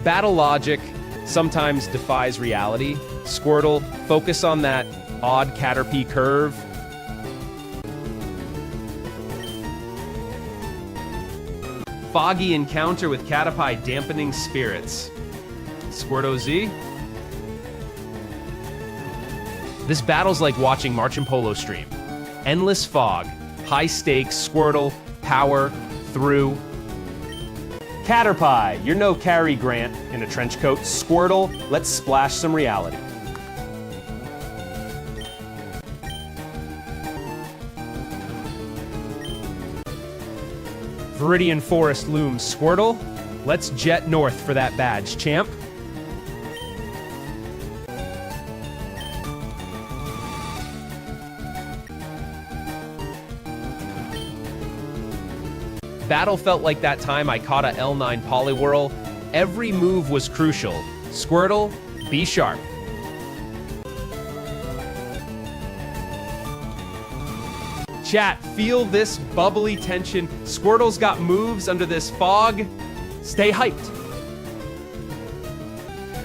Battle logic sometimes defies reality. Squirtle, focus on that odd Caterpie curve. Foggy encounter with Caterpie dampening spirits. Squirtle Z. This battle's like watching Marching Polo stream. Endless fog, high stakes, Squirtle, power, through. Caterpie, you're no Cary Grant in a trench coat. Squirtle, let's splash some reality. Viridian Forest looms. Squirtle, let's jet north for that badge, champ. Battle felt like that time I caught a L9 Poliwhirl. Every move was crucial. Squirtle, be sharp. Chat, feel this bubbly tension. Squirtle's got moves under this fog. Stay hyped.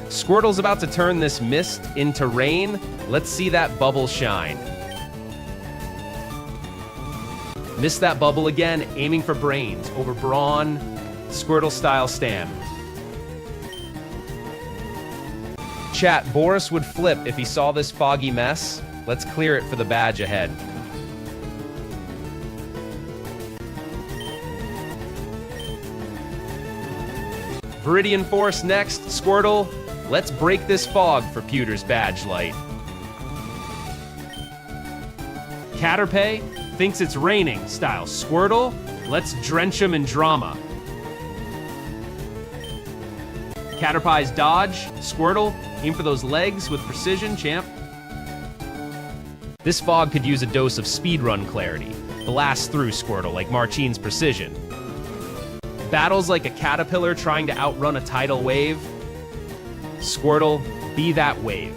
Squirtle's about to turn this mist into rain. Let's see that bubble shine. Missed that bubble again, aiming for brains over brawn. Squirtle style stand. Chat, Boris would flip if he saw this foggy mess. Let's clear it for the badge ahead. Viridian Forest next. Squirtle, let's break this fog for Pewter's badge light. Caterpie thinks it's raining style. Squirtle, let's drench him in drama. Caterpie's dodge. Squirtle, aim for those legs with precision, champ. This fog could use a dose of speedrun clarity. Blast through Squirtle like Marchine's precision. Battles like a caterpillar trying to outrun a tidal wave. Squirtle, be that wave.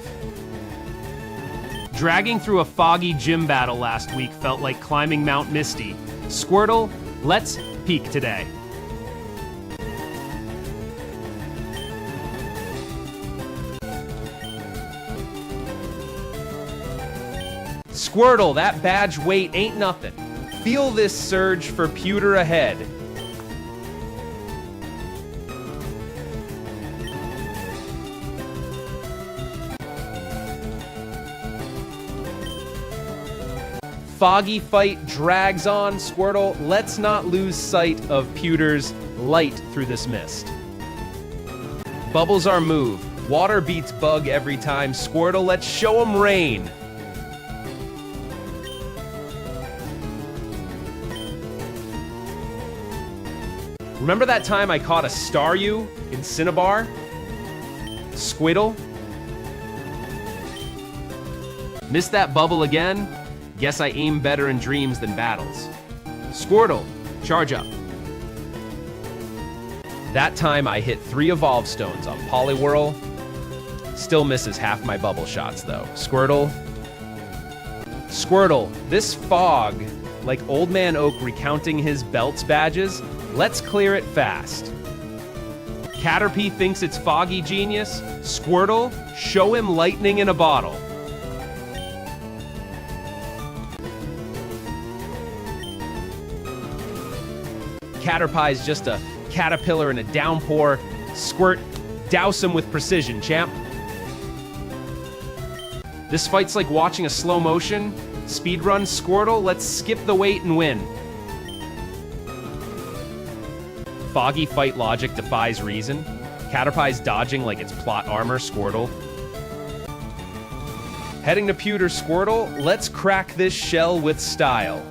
Dragging through a foggy gym battle last week felt like climbing Mount Misty. Squirtle, let's peak today. Squirtle, that badge weight ain't nothing. Feel this surge for Pewter ahead. Foggy fight drags on. Squirtle, let's not lose sight of Pewter's light through this mist. Bubbles our move. Water beats bug every time. Squirtle, let's show 'em rain. Remember that time I caught a Staryu in Cinnabar? Squiddle. Missed that bubble again. Guess I aim better in dreams than battles. Squirtle, charge up. That time I hit 3 Evolve Stones on Poliwhirl. Still misses half my bubble shots though. Squirtle. Squirtle, this fog, like Old Man Oak recounting his belts badges, let's clear it fast. Caterpie thinks it's foggy genius. Squirtle, show him lightning in a bottle. Caterpie's just a caterpillar in a downpour. Squirt, douse him with precision, champ. This fight's like watching a slow motion. Speedrun, Squirtle, let's skip the wait and win. Foggy fight logic defies reason. Caterpie's dodging like it's plot armor, Squirtle. Heading to Pewter, Squirtle, let's crack this shell with style.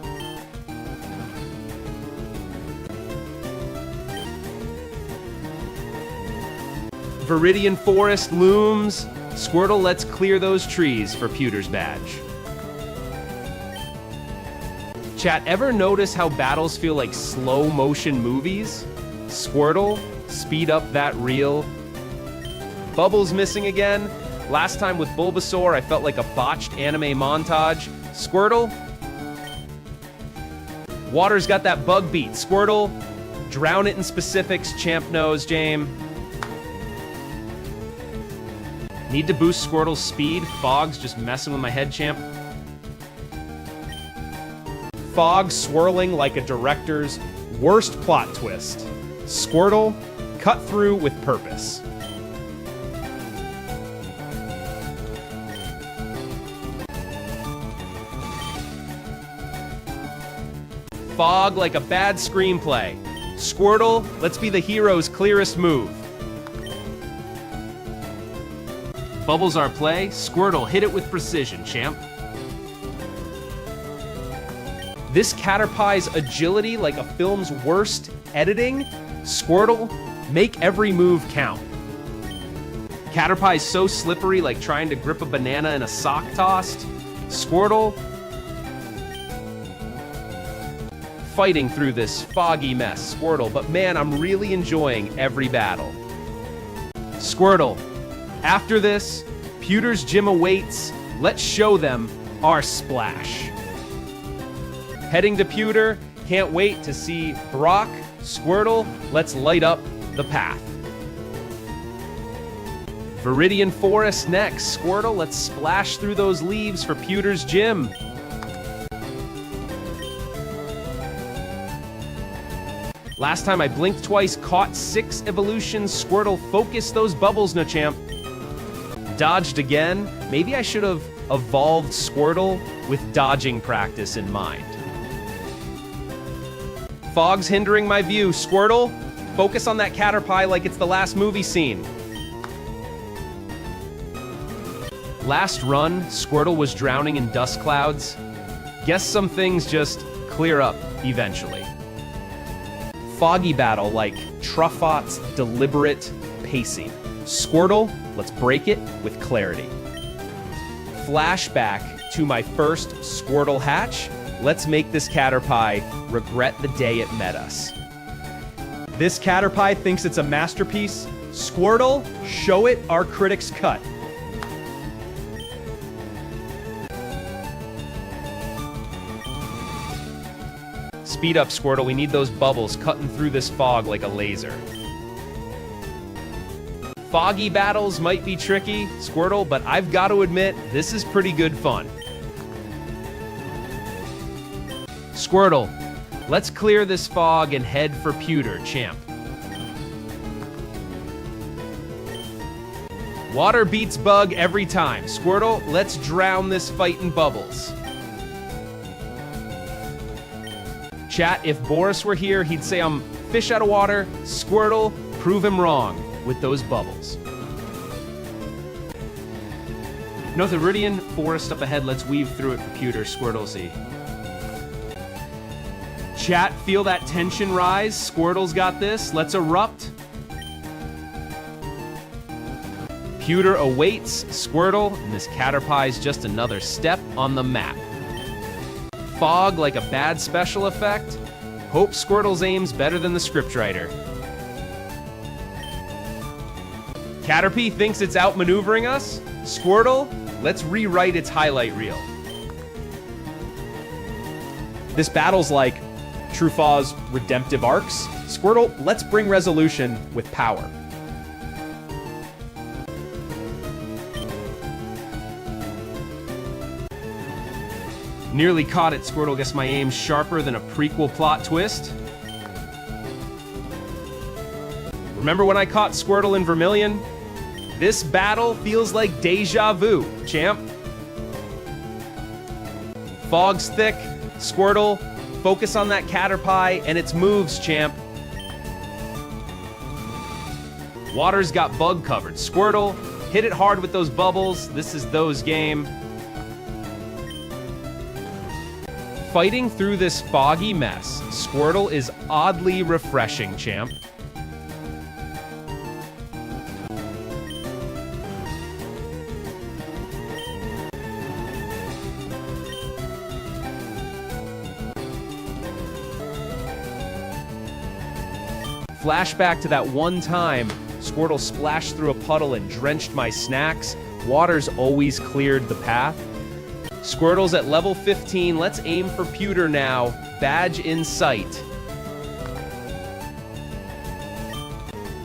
Viridian Forest looms. Squirtle, let's clear those trees for Pewter's badge. Chat, ever notice how battles feel like slow motion movies? Squirtle, speed up that reel. Bubbles missing again. Last time with Bulbasaur, I felt like a botched anime montage. Squirtle. Water's got that bug beat. Squirtle, drown it in specifics, champ knows, Jame. Need to boost Squirtle's speed. Fog's just messing with my head, champ. Fog swirling like a director's worst plot twist. Squirtle, cut through with purpose. Fog like a bad screenplay. Squirtle, let's be the hero's clearest move. Bubbles our play. Squirtle, hit it with precision, champ. This Caterpie's agility like a film's worst editing. Squirtle, make every move count. Caterpie's so slippery like trying to grip a banana in a sock tossed. Squirtle, fighting through this foggy mess. Squirtle, but man, I'm really enjoying every battle. Squirtle, after this, Pewter's gym awaits. Let's show them our splash. Heading to Pewter, can't wait to see Brock. Squirtle, let's light up the path. Viridian Forest next. Squirtle, let's splash through those leaves for Pewter's gym. Last time I blinked twice, caught 6 evolutions. Squirtle, focus those bubbles, Machamp. Dodged again. Maybe I should have evolved Squirtle with dodging practice in mind. Fog's hindering my view. Squirtle, focus on that Caterpie like it's the last movie scene. Last run, Squirtle was drowning in dust clouds. Guess some things just clear up eventually. Foggy battle like Truffot's deliberate pacing. Squirtle, let's break it with clarity. Flashback to my first Squirtle hatch. Let's make this Caterpie regret the day it met us. This Caterpie thinks it's a masterpiece. Squirtle, show it our critics cut. Speed up, Squirtle. We need those bubbles cutting through this fog like a laser. Foggy battles might be tricky, Squirtle, but I've got to admit, this is pretty good fun. Squirtle, let's clear this fog and head for Pewter, champ. Water beats bug every time. Squirtle, let's drown this fight in bubbles. Chat, if Boris were here, he'd say I'm fish out of water. Squirtle, prove him wrong with those bubbles. No, the Viridian Forest up ahead. Let's weave through it for Pewter. Squirtle Z. Chat, feel that tension rise. Squirtle's got this. Let's erupt. Pewter awaits Squirtle, and this Caterpie's just another step on the map. Fog like a bad special effect? Hope Squirtle's aim's better than the scriptwriter. Caterpie thinks it's outmaneuvering us? Squirtle, let's rewrite its highlight reel. This battle's like Truffaut's redemptive arcs. Squirtle, let's bring resolution with power. Nearly caught it, Squirtle. Guess my aim's sharper than a prequel plot twist. Remember when I caught Squirtle in Vermilion? This battle feels like deja vu, champ. Fog's thick. Squirtle, focus on that Caterpie and its moves, champ. Water's got bug covered. Squirtle, hit it hard with those bubbles. This is those game. Fighting through this foggy mess, Squirtle is oddly refreshing, champ. Flashback to that one time Squirtle splashed through a puddle and drenched my snacks. Water's always cleared the path. Squirtle's at level 15. Let's aim for Pewter now. Badge in sight.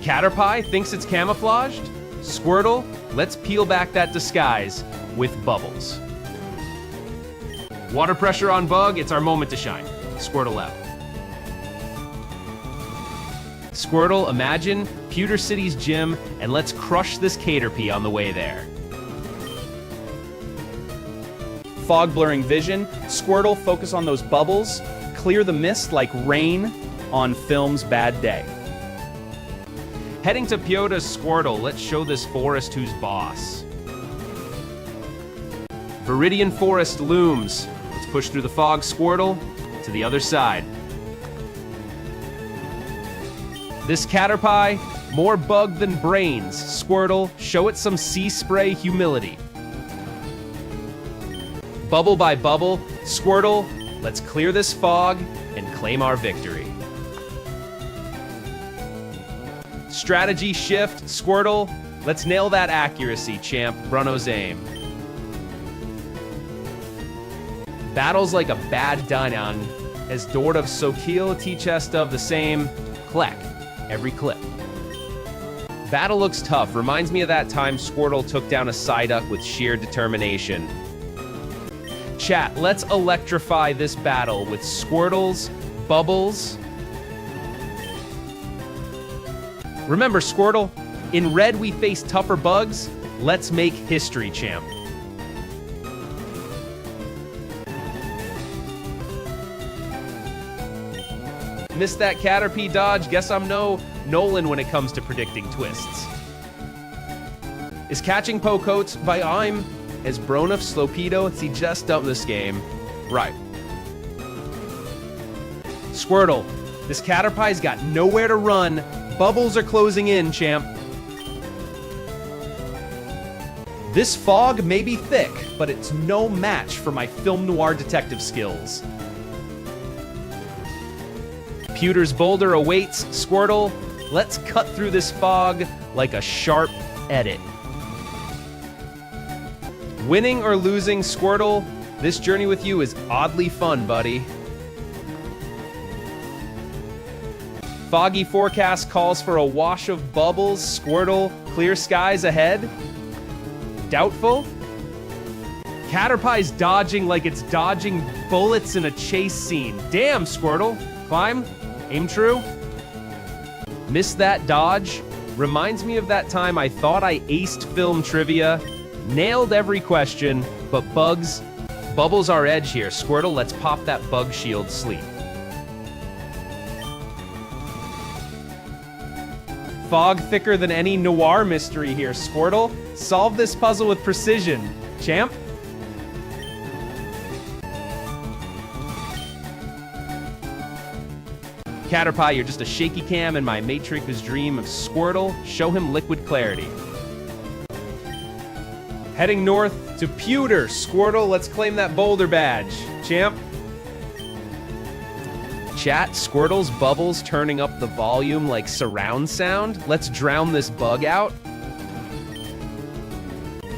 Caterpie thinks it's camouflaged. Squirtle, let's peel back that disguise with bubbles. Water pressure on Bug. It's our moment to shine. Squirtle out. Squirtle, imagine Pewter City's gym, and let's crush this Caterpie on the way there. Fog blurring vision. Squirtle, focus on those bubbles. Clear the mist like rain on film's bad day. Heading to Pyota's Squirtle, let's show this forest who's boss. Viridian Forest looms. Let's push through the fog, Squirtle, to the other side. This Caterpie, more bug than brains. Squirtle, show it some sea spray humility. Bubble by bubble, Squirtle, let's clear this fog and claim our victory. Strategy shift, Squirtle, let's nail that accuracy, champ. Bruno's aim. Battles like a bad Dinon, as Dord of Sokil teachest of the same, Kleck. Every clip. Battle looks tough. Reminds me of that time Squirtle took down a Psyduck with sheer determination. Chat, let's electrify this battle with Squirtle's bubbles. Remember, Squirtle, in red we face tougher bugs. Let's make history, champ. Missed that Caterpie dodge. Guess I'm no Nolan when it comes to predicting twists. Is catching Pocoats by I'm as Bruno Slopedo? He just dumped this game. Right. Squirtle, this Caterpie's got nowhere to run. Bubbles are closing in, champ. This fog may be thick, but it's no match for my film noir detective skills. Pewter's boulder awaits, Squirtle. Let's cut through this fog like a sharp edit. Winning or losing, Squirtle, this journey with you is oddly fun, buddy. Foggy forecast calls for a wash of bubbles. Squirtle, clear skies ahead. Doubtful? Caterpie's dodging like it's dodging bullets in a chase scene. Damn, Squirtle. Climb. Aim true. Missed that dodge. Reminds me of that time I thought I aced film trivia. Nailed every question, but bubbles our edge here. Squirtle, let's pop that bug shield sleep. Fog thicker than any noir mystery here. Squirtle, solve this puzzle with precision. Champ? Caterpie, you're just a shaky cam in my Matrix dream of Squirtle. Show him liquid clarity. Heading north to Pewter. Squirtle, let's claim that boulder badge. Champ. Chat, Squirtle's bubbles turning up the volume like surround sound. Let's drown this bug out.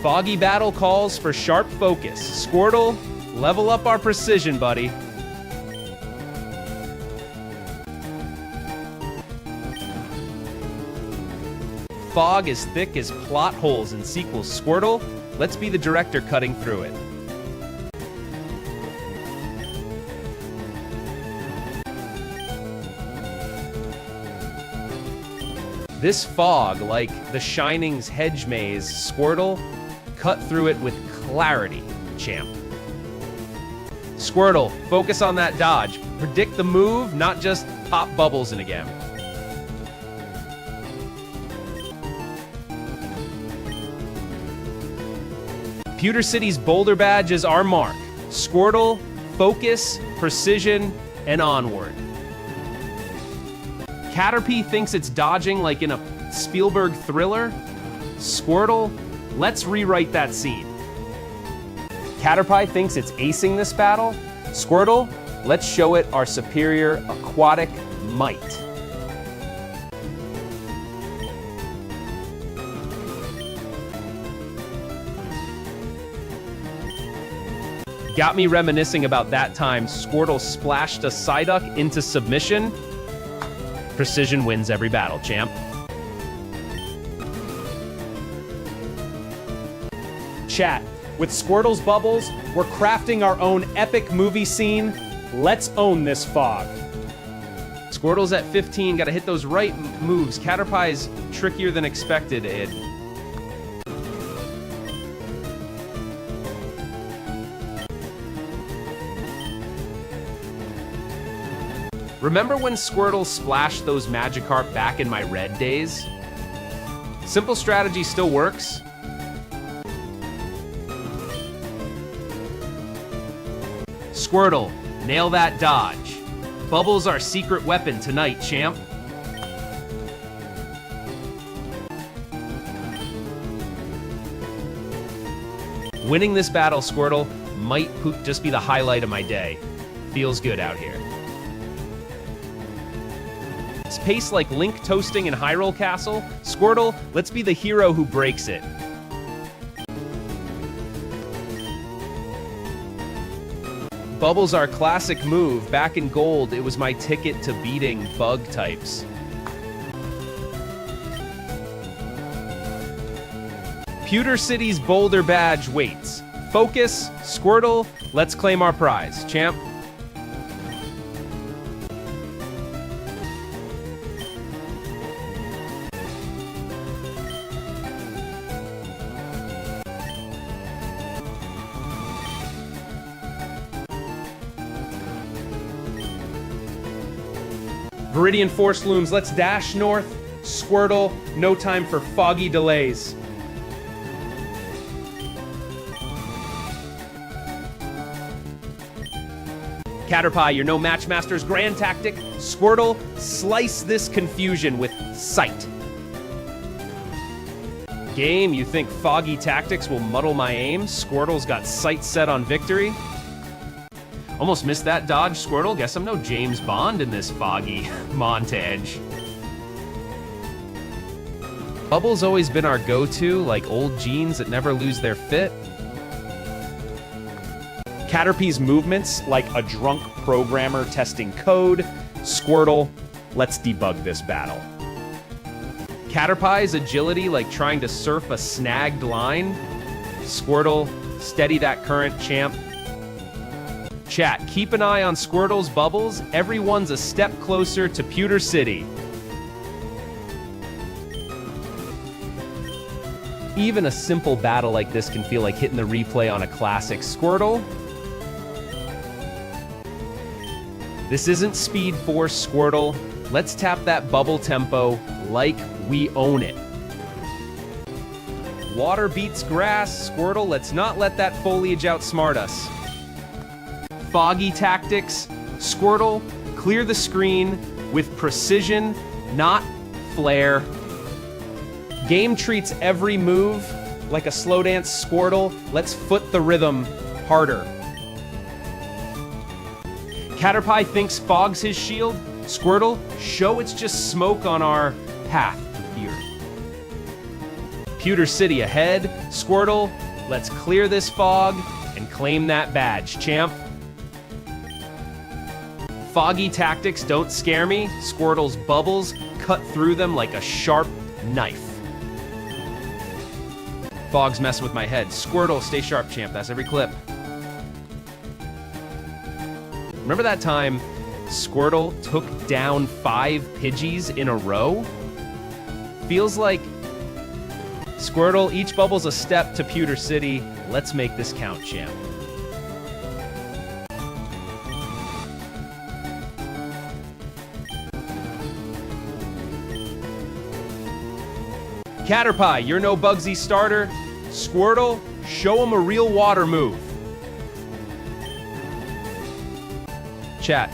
Foggy battle calls for sharp focus. Squirtle, level up our precision, buddy. Fog as thick as plot holes in sequels. Squirtle, let's be the director cutting through it. This fog, like The Shining's hedge maze, Squirtle, cut through it with clarity, champ. Squirtle, focus on that dodge. Predict the move, not just pop bubbles in a game. Pewter City's boulder badge is our mark. Squirtle, focus, precision, and onward. Caterpie thinks it's dodging like in a Spielberg thriller. Squirtle, let's rewrite that scene. Caterpie thinks it's acing this battle. Squirtle, let's show it our superior aquatic might. Got me reminiscing about that time Squirtle splashed a Psyduck into submission. Precision wins every battle, champ. Chat, with Squirtle's bubbles, we're crafting our own epic movie scene. Let's own this fog. Squirtle's at 15, gotta hit those right moves. Caterpie's trickier than expected, Id. Remember when Squirtle splashed those Magikarp back in my red days? Simple strategy still works. Squirtle, nail that dodge. Bubbles our secret weapon tonight, champ. Winning this battle, Squirtle, might just be the highlight of my day. Feels good out here. Pace like Link toasting in Hyrule Castle. Squirtle, let's be the hero who breaks it. Bubbles our classic move. Back in gold, it was my ticket to beating bug types. Pewter City's boulder badge waits. Focus, Squirtle, let's claim our prize. Champ. Viridian Force looms, let's dash north. Squirtle, no time for foggy delays. Caterpie, you're no Matchmaster's grand tactic. Squirtle, slice this confusion with sight. Game, you think foggy tactics will muddle my aim? Squirtle's got sight set on victory. Almost missed that dodge, Squirtle. Guess I'm no James Bond in this foggy montage. Bubble's always been our go-to, like old jeans that never lose their fit. Caterpie's movements like a drunk programmer testing code. Squirtle, let's debug this battle. Caterpie's agility like trying to surf a snagged line. Squirtle, steady that current, champ. Chat, keep an eye on Squirtle's bubbles. Everyone's a step closer to Pewter City. Even a simple battle like this can feel like hitting the replay on a classic. Squirtle. This isn't Speed Force, Squirtle. Let's tap that bubble tempo like we own it. Water beats grass, Squirtle. Let's not let that foliage outsmart us. Foggy tactics, Squirtle, clear the screen with precision, not flair. Game treats every move like a slow dance Squirtle. Let's foot the rhythm harder. Caterpie thinks fog's his shield. Squirtle, show it's just smoke on our path to fear. Pewter City ahead. Squirtle, let's clear this fog and claim that badge, champ. Foggy tactics don't scare me. Squirtle's bubbles cut through them like a sharp knife. Fog's messing with my head. Squirtle, stay sharp, champ. That's every clip. Remember that time Squirtle took down 5 Pidgeys in a row? Feels like Squirtle, each bubble's a step to Pewter City. Let's make this count, champ. Caterpie, you're no Bugsy starter. Squirtle, show him a real water move. Chat,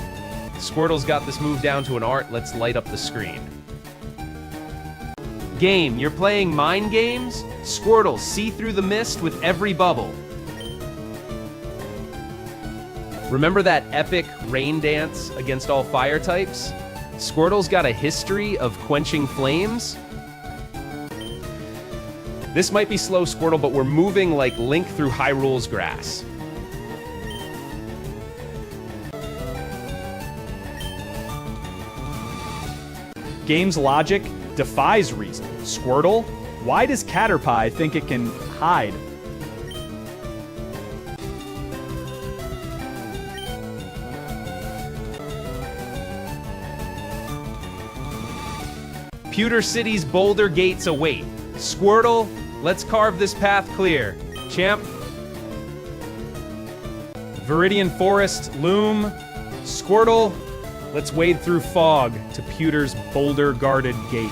Squirtle's got this move down to an art. Let's light up the screen. Game, you're playing mind games? Squirtle, see through the mist with every bubble. Remember that epic rain dance against all fire types? Squirtle's got a history of quenching flames. This might be slow, Squirtle, but we're moving like Link through Hyrule's grass. Game's logic defies reason. Squirtle, why does Caterpie think it can hide? Pewter City's boulder gates await. Squirtle, let's carve this path clear. Champ. Viridian Forest, loom. Squirtle, let's wade through fog to Pewter's boulder-guarded gate.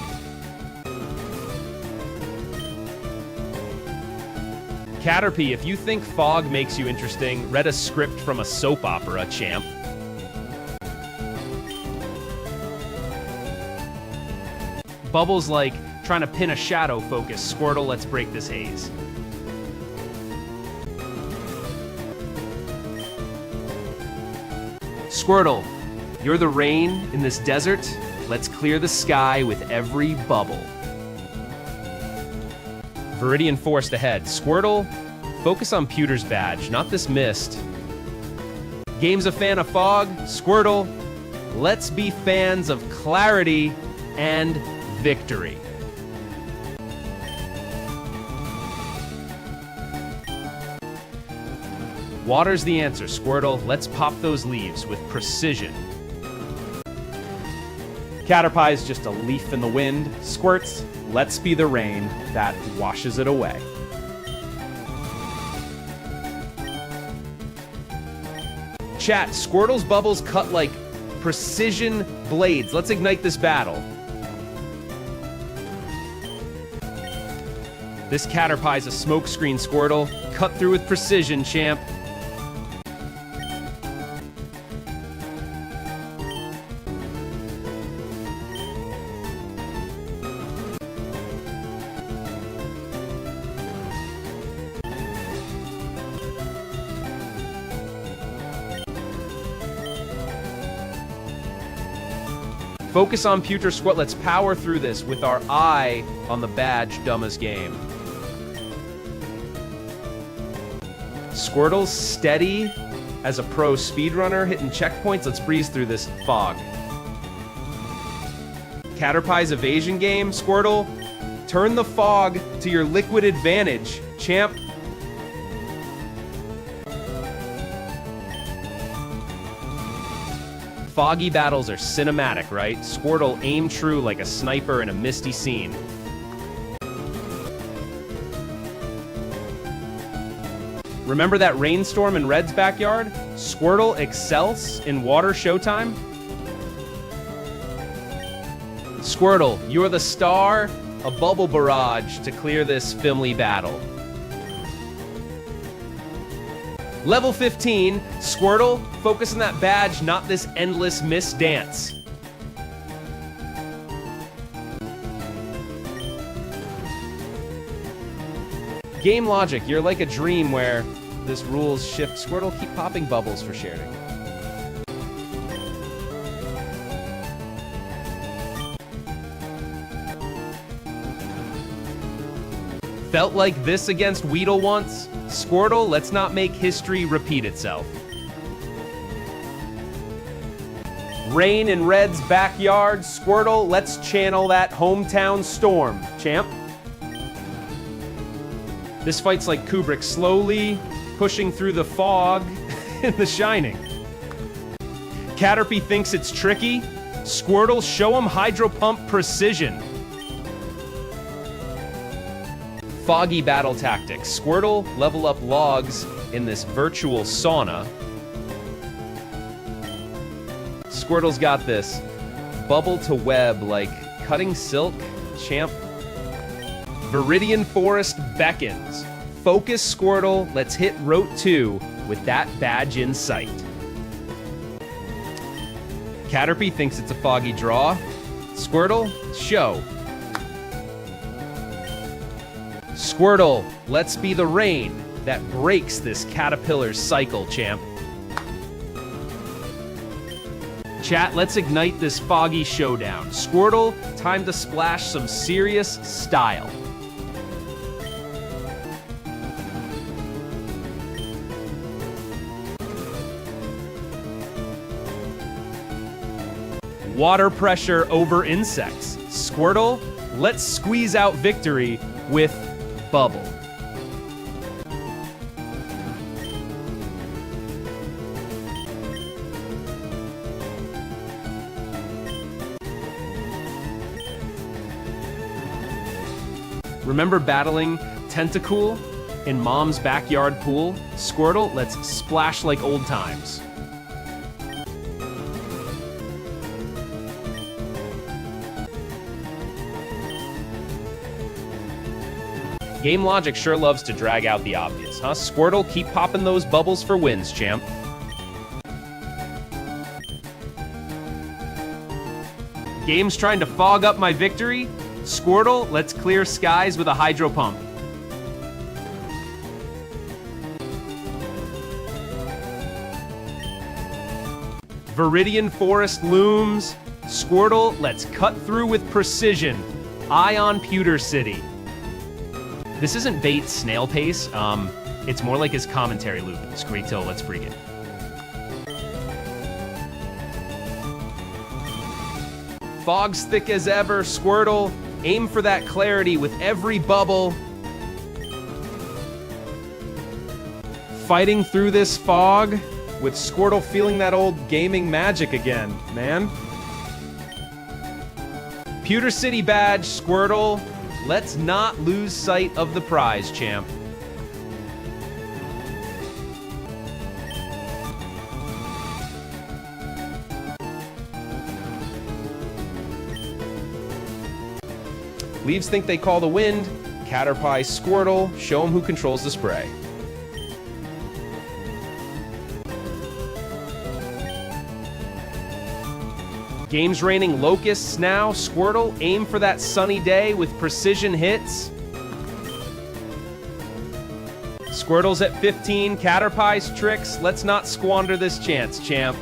Caterpie, if you think fog makes you interesting, read a script from a soap opera, champ. Bubbles like trying to pin a shadow focus. Squirtle, let's break this haze. Squirtle, you're the rain in this desert. Let's clear the sky with every bubble. Viridian Forest ahead. Squirtle, focus on Pewter's badge, not this mist. Game's a fan of fog. Squirtle, let's be fans of clarity and victory. Water's the answer, Squirtle. Let's pop those leaves with precision. Caterpie's just a leaf in the wind. Squirts, let's be the rain that washes it away. Chat, Squirtle's bubbles cut like precision blades. Let's ignite this battle. This Caterpie's a smokescreen, Squirtle. Cut through with precision, champ. Focus on Pewter Squat. Let's power through this with our eye on the badge, dumb as game. Squirtle's steady as a pro speedrunner, hitting checkpoints. Let's breeze through this fog. Caterpie's evasion game. Squirtle, turn the fog to your liquid advantage, champ. Foggy battles are cinematic, right? Squirtle, aim true like a sniper in a misty scene. Remember that rainstorm in Red's backyard? Squirtle excels in water showtime? Squirtle, you're the star, a bubble barrage to clear this Fimley battle. Level 15, Squirtle, focus on that badge, not this endless miss dance. Game logic, you're like a dream where this rules shift. Squirtle, keep popping bubbles for sharing. Felt like this against Weedle once? Squirtle, let's not make history repeat itself. Rain in Red's backyard. Squirtle, let's channel that hometown storm, champ. This fight's like Kubrick, slowly pushing through the fog in The Shining. Caterpie thinks it's tricky. Squirtle, show him Hydro Pump precision. Foggy battle tactics. Squirtle, level up logs in this virtual sauna. Squirtle's got this. Bubble to web like cutting silk, champ. Viridian Forest beckons. Focus, Squirtle, let's hit Route 2 with that badge in sight. Caterpie thinks it's a foggy draw. Squirtle, show. Squirtle, let's be the rain that breaks this caterpillar's cycle, champ. Chat, let's ignite this foggy showdown. Squirtle, time to splash some serious style. Water pressure over insects. Squirtle, let's squeeze out victory with bubble. Remember battling Tentacool in Mom's backyard pool? Squirtle, let's splash like old times. Game logic sure loves to drag out the obvious, huh? Squirtle, keep popping those bubbles for wins, champ. Game's trying to fog up my victory? Squirtle, let's clear skies with a Hydro Pump. Viridian Forest looms. Squirtle, let's cut through with precision. Eye on Pewter City. This isn't Bait's snail pace, it's more like his commentary loop. Squirtle, let's bring it. Fog's thick as ever, Squirtle. Aim for that clarity with every bubble. Fighting through this fog with Squirtle feeling that old gaming magic again, man. Pewter City badge, Squirtle. Let's not lose sight of the prize, champ. Leaves think they call the wind. Caterpie, Squirtle, show them who controls the spray. Game's raining locusts now. Squirtle, aim for that sunny day with precision hits. Squirtle's at 15. Caterpie's tricks. Let's not squander this chance, champ.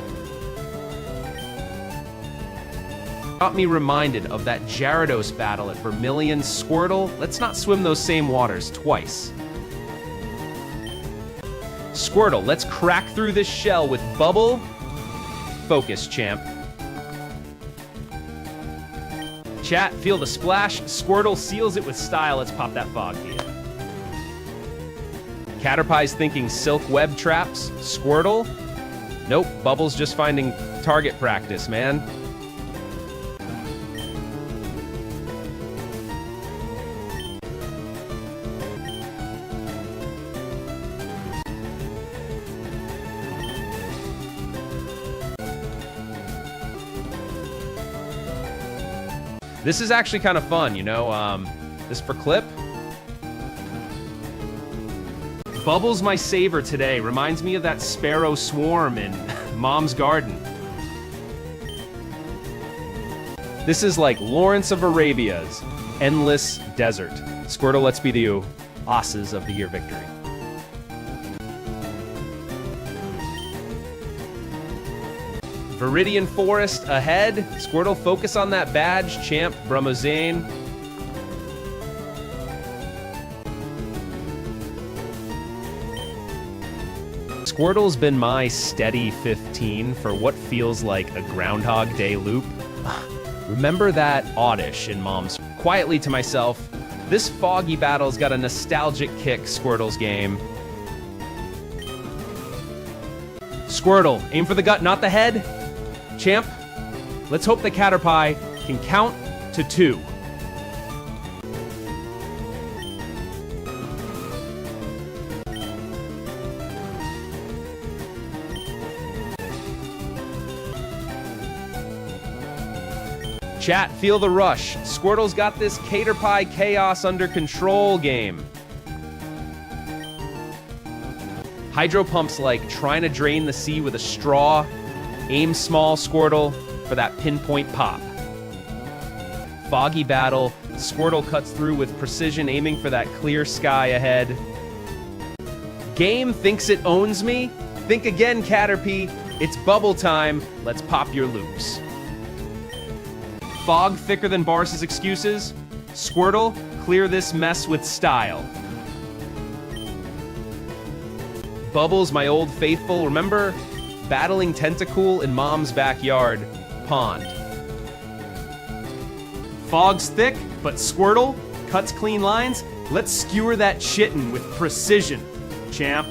Got me reminded of that Gyarados battle at Vermilion. Squirtle, let's not swim those same waters twice. Squirtle, let's crack through this shell with bubble. Focus, champ. Chat, feel the splash. Squirtle seals it with style. Let's pop that fog to you. Caterpie's thinking silk web traps. Squirtle? Nope, Bubble's just finding target practice, man. This is actually kind of fun, you know, this for clip. Bubble's my saver today. Reminds me of that sparrow swarm in Mom's Garden. This is like Lawrence of Arabia's endless desert. Squirtle, let's be you Osses of the Year victory. Viridian Forest ahead. Squirtle, focus on that badge. Champ, Brumozane. Squirtle's been my steady 15 for what feels like a Groundhog Day loop. Remember that Oddish in Mom's? Quietly to myself, this foggy battle's got a nostalgic kick, Squirtle's game. Squirtle, aim for the gut, not the head. Champ, let's hope the Caterpie can count to 2. Chat, feel the rush. Squirtle's got this Caterpie chaos under control game. Hydro Pump's like trying to drain the sea with a straw. Aim small, Squirtle, for that pinpoint pop. Foggy battle. Squirtle cuts through with precision, aiming for that clear sky ahead. Game thinks it owns me. Think again, Caterpie. It's bubble time. Let's pop your loops. Fog thicker than Bars's excuses. Squirtle, clear this mess with style. Bubbles, my old faithful. Remember battling Tentacool in Mom's backyard pond. Fog's thick, but Squirtle cuts clean lines. Let's skewer that chitin with precision, champ.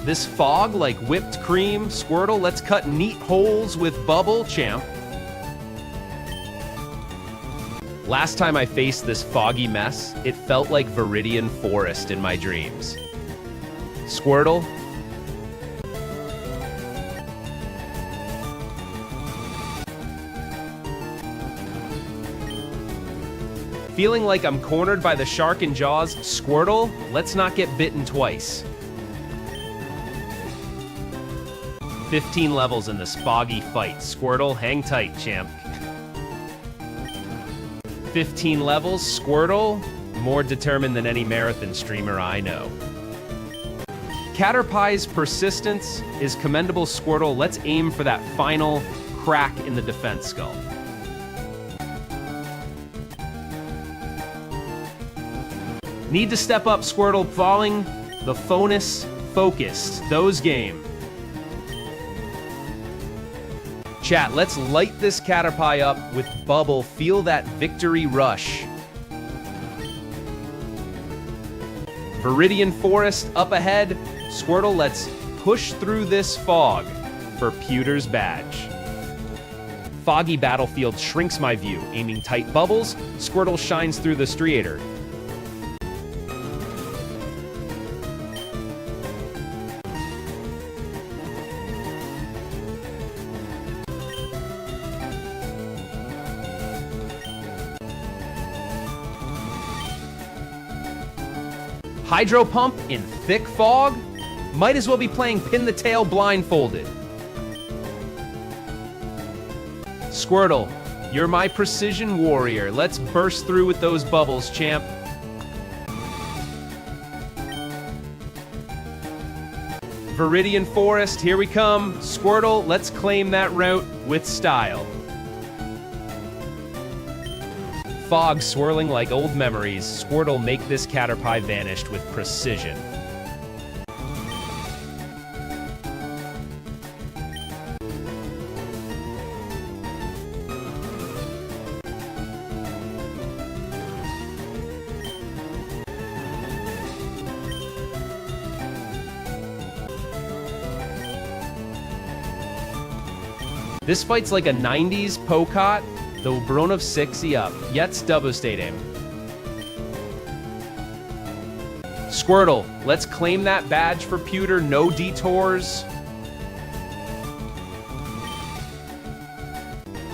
This fog like whipped cream. Squirtle, let's cut neat holes with bubble, champ. Last time I faced this foggy mess, it felt like Viridian Forest in my dreams. Squirtle, feeling like I'm cornered by the shark in Jaws. Squirtle, let's not get bitten twice. 15 levels in this foggy fight. Squirtle, hang tight, champ. 15 levels, Squirtle, more determined than any marathon streamer I know. Caterpie's persistence is commendable, Squirtle. Let's aim for that final crack in the defense skull. Need to step up, Squirtle, falling the Fonus focused. Those game. Chat, let's light this Caterpie up with bubble. Feel that victory rush. Viridian Forest up ahead. Squirtle, let's push through this fog for Pewter's badge. Foggy battlefield shrinks my view. Aiming tight bubbles, Squirtle shines through the striator. Hydro Pump in thick fog? Might as well be playing Pin the Tail blindfolded. Squirtle, you're my precision warrior. Let's burst through with those bubbles, champ. Viridian Forest, here we come. Squirtle, let's claim that route with style. Fog swirling like old memories. Squirtle, make this Caterpie vanished with precision. This fight's like a 90s Pocot, though Bruno 6 up. Jetzt Double-State-Aim. Squirtle, let's claim that badge for Pewter. No detours.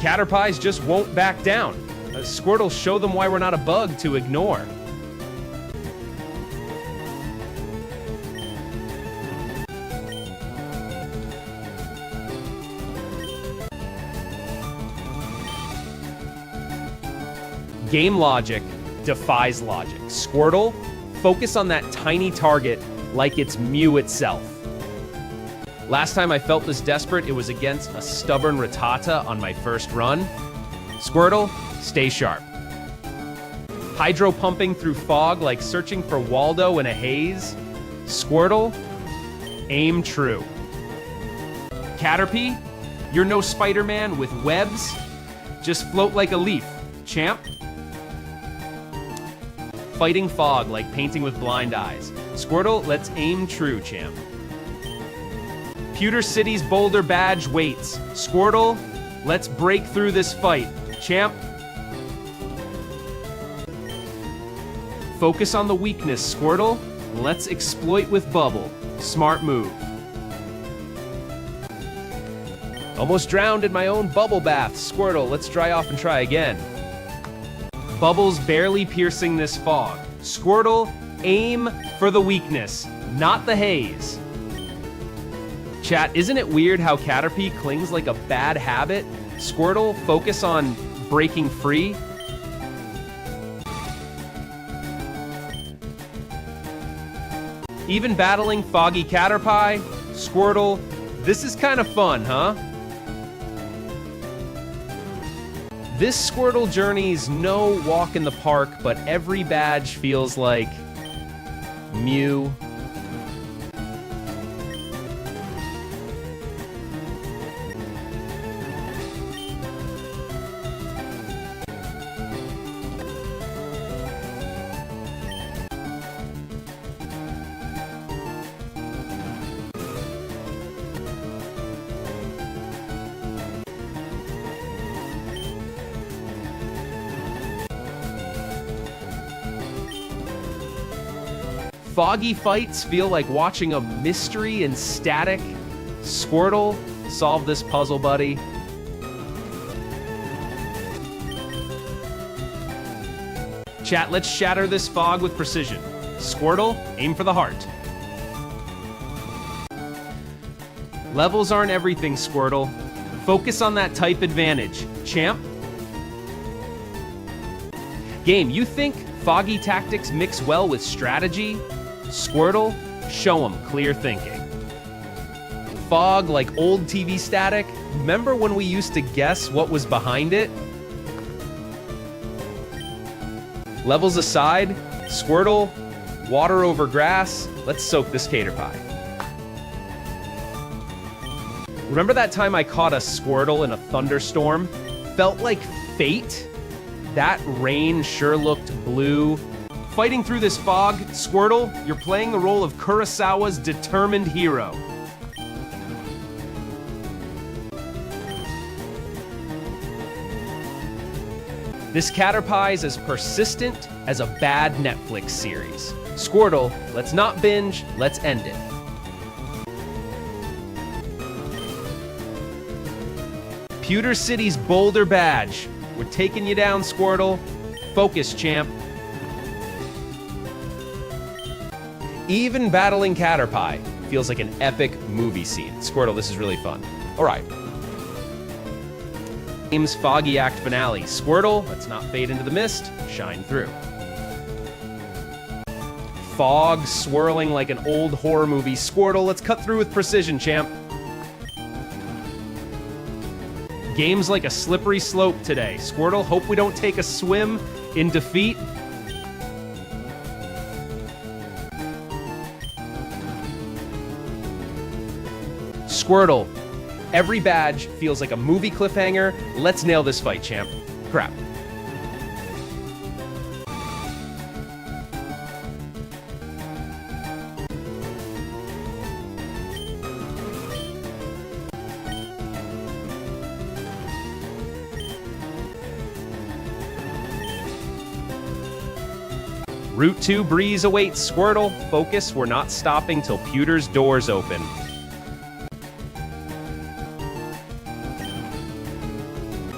Caterpies just won't back down. Squirtle, show them why we're not a bug to ignore. Game logic defies logic. Squirtle, Focus on that tiny target like it's Mew itself. Last time I felt this desperate, it was against a stubborn Rattata on my first run. Squirtle, stay sharp. Hydro pumping through fog like searching for Waldo in a haze. Squirtle, aim true. Caterpie, you're no Spider-Man with webs. Just float like a leaf, champ. Fighting fog like painting with blind eyes. Squirtle, let's aim true, champ. Pewter City's Boulder badge waits. Squirtle, let's break through this fight, champ. Focus on the weakness, Squirtle. Let's exploit with Bubble. Smart move. Almost drowned in my own bubble bath. Squirtle, let's dry off and try again. Bubbles barely piercing this fog. Squirtle, aim for the weakness, not the haze. Chat, isn't it weird how Caterpie clings like a bad habit? Squirtle, focus on breaking free. Even battling foggy Caterpie. Squirtle, this is kind of fun, huh? This Squirtle journey's no walk in the park, but every badge feels like Mew. Foggy fights feel like watching a mystery in static. Squirtle, solve this puzzle, buddy. Chat, let's shatter this fog with precision. Squirtle, aim for the heart. Levels aren't everything, Squirtle. Focus on that type advantage. Champ? Game, you think foggy tactics mix well with strategy? Squirtle, show 'em clear thinking. Fog like old TV static. Remember when we used to guess what was behind it? Levels aside, Squirtle, water over grass. Let's soak this Caterpie. Remember that time I caught a Squirtle in a thunderstorm? Felt like fate? That rain sure looked blue. Fighting through this fog, Squirtle, you're playing the role of Kurosawa's determined hero. This Caterpie's as persistent as a bad Netflix series. Squirtle, let's not binge, let's end it. Pewter City's Boulder badge. We're taking you down, Squirtle. Focus, champ. Even battling Caterpie feels like an epic movie scene. Squirtle, this is really fun. All right. Game's Foggy Act finale. Squirtle, let's not fade into the mist. Shine through. Fog swirling like an old horror movie. Squirtle, let's cut through with precision, champ. Game's like a slippery slope today. Squirtle, hope we don't take a swim in defeat. Squirtle, every badge feels like a movie cliffhanger. Let's nail this fight, champ. Crap. Route 2 breeze awaits. Squirtle, focus, we're not stopping till Pewter's doors open.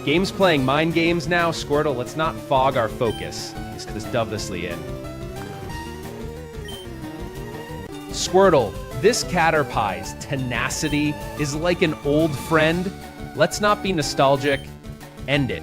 Game's playing mind games now. Squirtle, let's not fog our focus. Let's dove this in. Squirtle, this Caterpie's tenacity is like an old friend. Let's not be nostalgic. End it.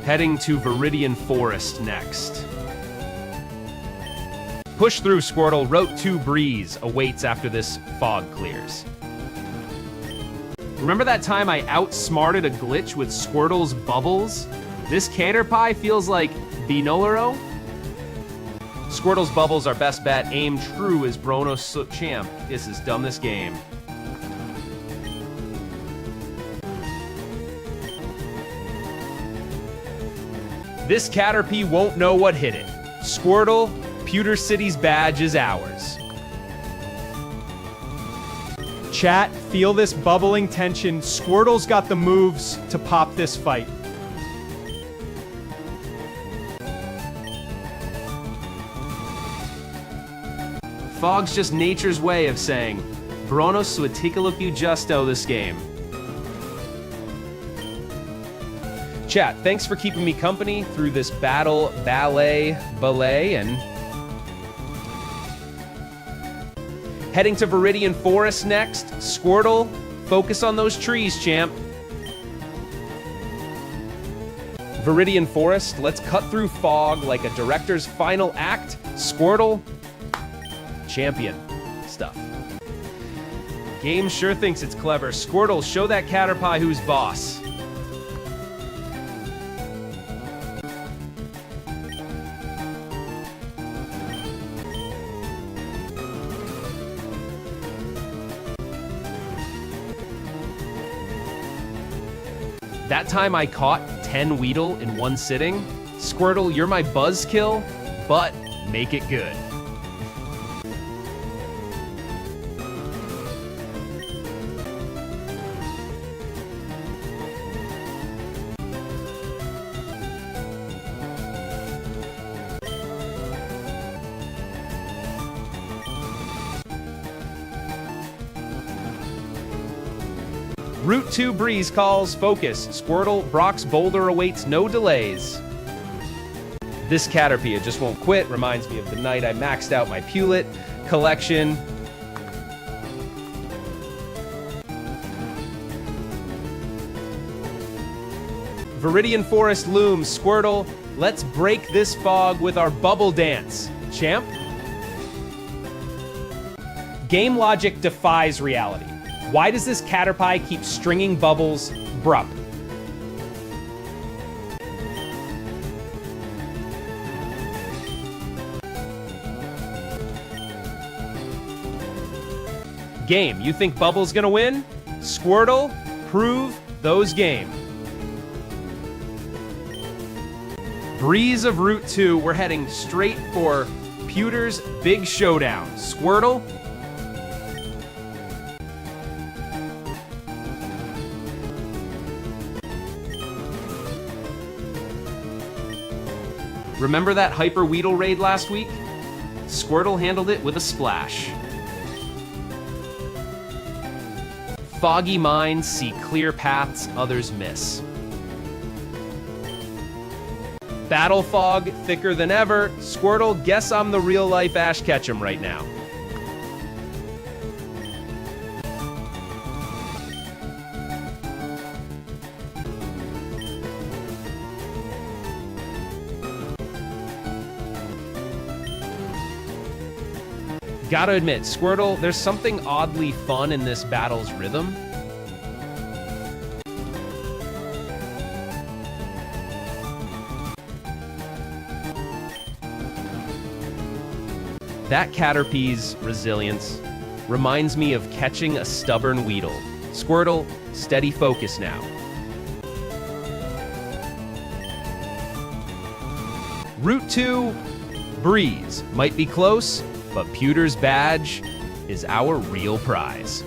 Heading to Viridian Forest next. Push through, Squirtle. Route 2 Breeze awaits after this fog clears. Remember that time I outsmarted a glitch with Squirtle's bubbles? This Caterpie feels like Binoloro. Squirtle's bubbles are best bet. Aim true as Bruno champ. This is dumbest game. This Caterpie won't know what hit it. Squirtle, Pewter City's badge is ours. Chat, feel this bubbling tension. Squirtle's got the moves to pop this fight. Fog's just nature's way of saying, Bruno sueticaluku justo this game. Chat, thanks for keeping me company through this battle, ballet, and heading to Viridian Forest next. Squirtle, focus on those trees, champ. Viridian Forest, let's cut through fog like a director's final act. Squirtle, champion stuff. Game sure thinks it's clever. Squirtle, show that Caterpie who's boss. That time I caught 10 Weedle in one sitting. Squirtle, you're my buzzkill, but make it good. Route 2 Breeze calls, focus. Squirtle, Brock's boulder awaits no delays. This Caterpie just won't quit. Reminds me of the night I maxed out my Pewlet collection. Viridian Forest looms. Squirtle, let's break this fog with our bubble dance. Champ? Game logic defies reality. Why does this Caterpie keep stringing bubbles? Brup. Game, you think Bubble's gonna win? Squirtle, prove those game. Breeze of Route 2, we're heading straight for Pewter's big showdown. Squirtle, remember that Hyper Weedle raid last week? Squirtle handled it with a splash. Foggy minds see clear paths others miss. Battle fog thicker than ever. Squirtle, guess I'm the real-life Ash Ketchum right now. Gotta admit, Squirtle, there's something oddly fun in this battle's rhythm. That Caterpie's resilience reminds me of catching a stubborn Weedle. Squirtle, steady focus now. Route 2, Breeze. Might be close, but Pewter's badge is our real prize.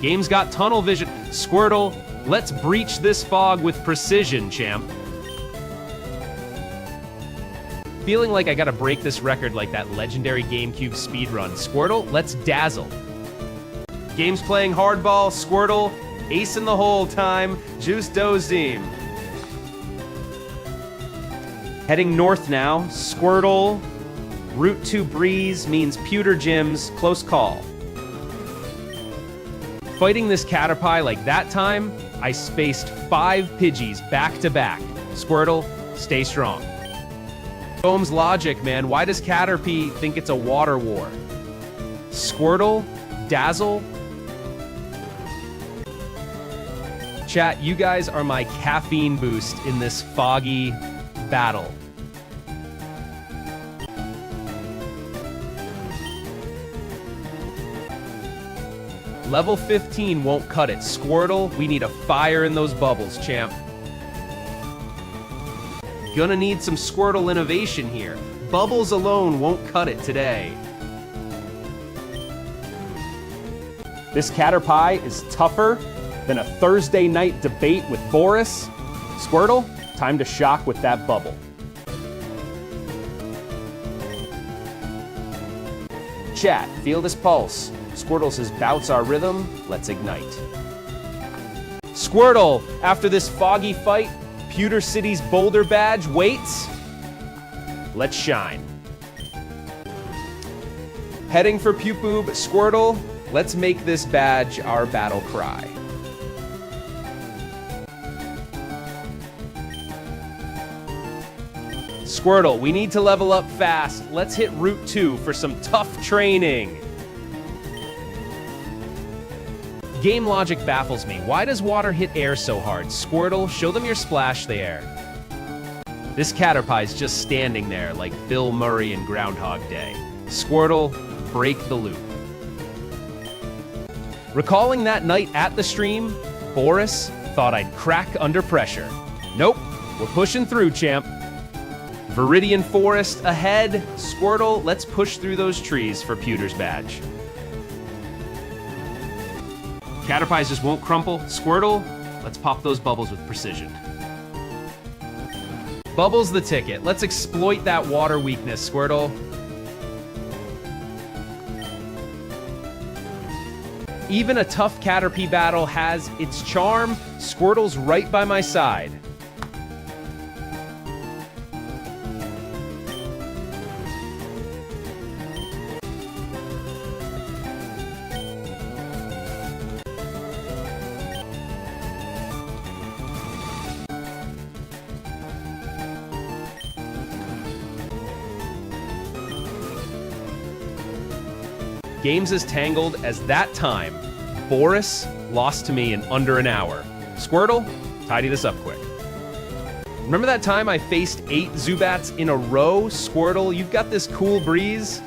Game's got tunnel vision. Squirtle, let's breach this fog with precision, champ. Feeling like I gotta break this record like that legendary GameCube speedrun. Squirtle, let's dazzle. Game's playing hardball. Squirtle, ace in the hole time. Juice Dozim. Heading north now. Squirtle, Route 2 Breeze means Pewter Gyms, close call. Fighting this Caterpie like that time, I spaced 5 Pidgeys back to back. Squirtle, stay strong. Foam's logic, man. Why does Caterpie think it's a water war? Squirtle, Dazzle. Chat, you guys are my caffeine boost in this foggy battle. Level 15 won't cut it. Squirtle, we need a fire in those bubbles, champ. Gonna need some Squirtle innovation here. Bubbles alone won't cut it today. This Caterpie is tougher than a Thursday night debate with Boris. Squirtle, time to shock with that bubble. Chat, feel this pulse. Squirtle says bouts our rhythm, let's ignite. Squirtle, after this foggy fight, Pewter City's Boulder Badge waits. Let's shine. Heading for Pupoob, Squirtle, let's make this badge our battle cry. Squirtle, we need to level up fast. Let's hit Route 2 for some tough training. Game logic baffles me. Why does water hit air so hard? Squirtle, show them your splash there. This Caterpie's just standing there like Bill Murray in Groundhog Day. Squirtle, break the loop. Recalling that night at the stream, Boris thought I'd crack under pressure. Nope, we're pushing through, champ. Viridian Forest ahead. Squirtle, let's push through those trees for Pewter's badge. Caterpies just won't crumple. Squirtle, let's pop those bubbles with precision. Bubbles the ticket. Let's exploit that water weakness, Squirtle. Even a tough Caterpie battle has its charm. Squirtle's right by my side. Games as tangled as that time. Boris lost to me in under an hour. Squirtle, tidy this up quick. Remember that time I faced 8 Zubats in a row? Squirtle, you've got this cool breeze.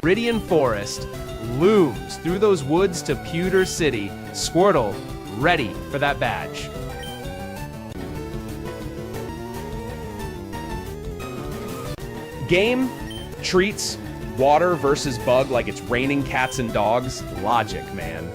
Viridian Forest looms through those woods to Pewter City. Squirtle, ready for that badge. Game treats water versus bug like it's raining cats and dogs. Logic, man.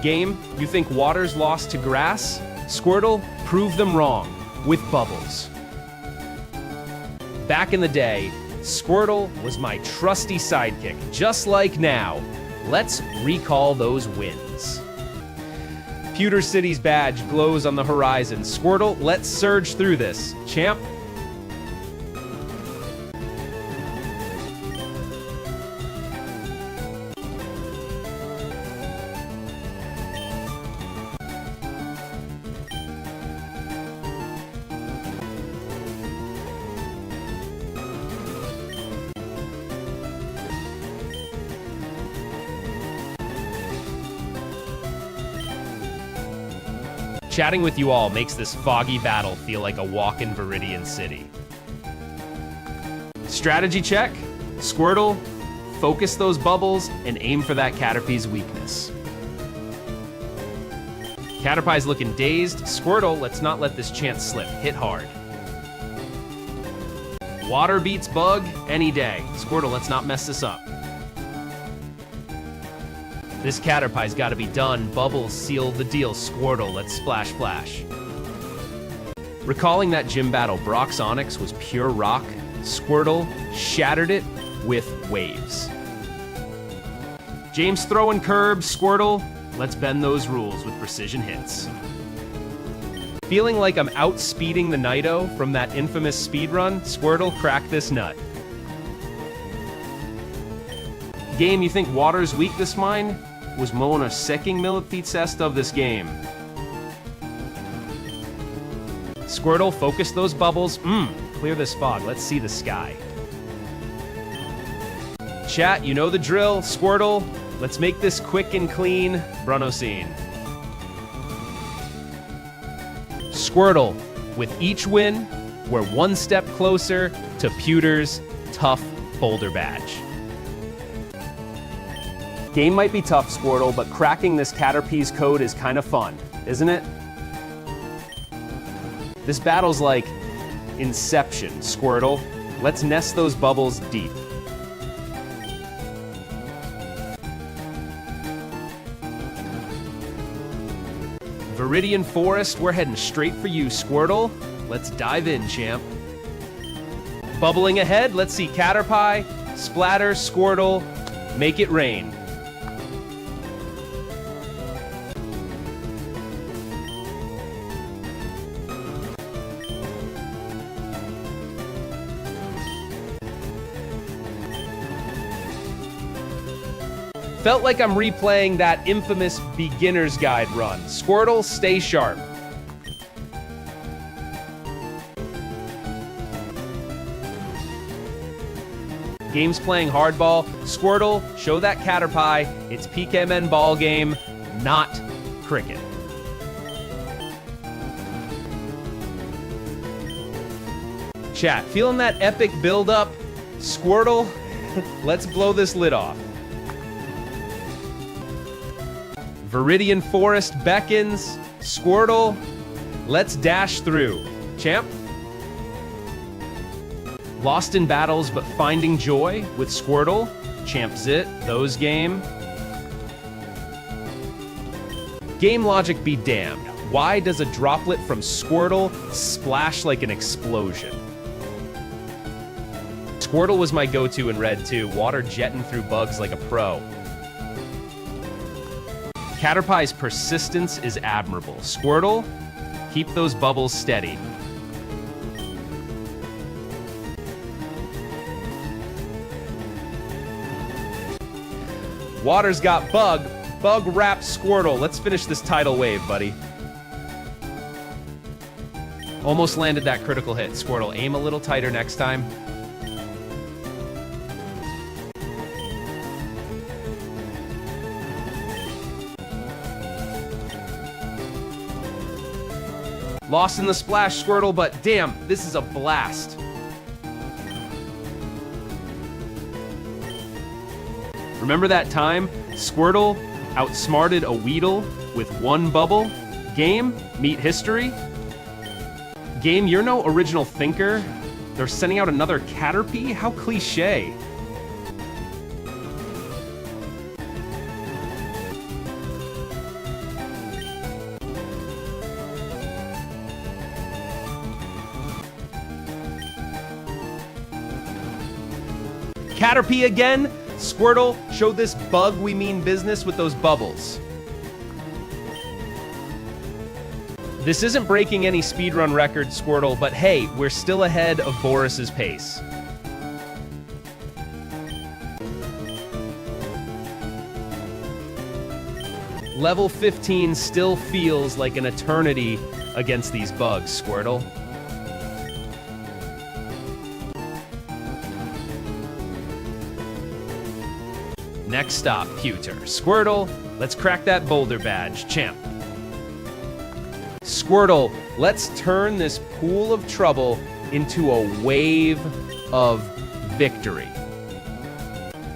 Game, you think water's lost to grass? Squirtle, prove them wrong with bubbles. Back in the day, Squirtle was my trusty sidekick, just like now. Let's recall those wins. Pewter City's badge glows on the horizon. Squirtle, let's surge through this. Champ, chatting with you all makes this foggy battle feel like a walk in Viridian City. Strategy check. Squirtle, focus those bubbles and aim for that Caterpie's weakness. Caterpie's looking dazed. Squirtle, let's not let this chance slip. Hit hard. Water beats bug any day. Squirtle, let's not mess this up. This Caterpie's gotta be done. Bubbles seal the deal. Squirtle, let's splash flash. Recalling that gym battle, Brock's Onyx was pure rock. Squirtle shattered it with waves. James throwing curbs, Squirtle. Let's bend those rules with precision hits. Feeling like I'm outspeeding the Nido from that infamous speedrun, Squirtle, crack this nut. Game, you think water's weak this mine? Was Mona secking milititest of this game. Squirtle, focus those bubbles. Clear this fog. Let's see the sky. Chat, you know the drill. Squirtle, let's make this quick and clean. Bruno scene. Squirtle, with each win, we're one step closer to Pewter's tough boulder badge. Game might be tough, Squirtle, but cracking this Caterpie's code is kind of fun, isn't it? This battle's like Inception, Squirtle. Let's nest those bubbles deep. Viridian Forest, we're heading straight for you, Squirtle. Let's dive in, champ. Bubbling ahead, let's see Caterpie, Splatter, Squirtle, make it rain. Felt like I'm replaying that infamous beginner's guide run. Squirtle, stay sharp. Game's playing hardball. Squirtle, show that Caterpie. It's PKMN ball game, not cricket. Chat, feeling that epic build-up? Squirtle, let's blow this lid off. Viridian Forest beckons. Squirtle, let's dash through. Champ? Lost in battles, but finding joy with Squirtle. Champ Zit, those game. Game logic be damned. Why does a droplet from Squirtle splash like an explosion? Squirtle was my go-to in Red 2, water jetting through bugs like a pro. Caterpie's persistence is admirable. Squirtle, keep those bubbles steady. Water's got bug. Bug wrap Squirtle. Let's finish this tidal wave, buddy. Almost landed that critical hit. Squirtle, aim a little tighter next time. Lost in the splash, Squirtle, but damn, this is a blast. Remember that time Squirtle outsmarted a Weedle with one bubble? Game, meet history. Game, you're no original thinker. They're sending out another Caterpie? How cliche. Caterpie again? Squirtle, show this bug we mean business with those bubbles. This isn't breaking any speedrun records, Squirtle, but hey, we're still ahead of Boris's pace. Level 15 still feels like an eternity against these bugs, Squirtle. Next stop, Pewter. Squirtle, let's crack that boulder badge. Champ. Squirtle, let's turn this pool of trouble into a wave of victory.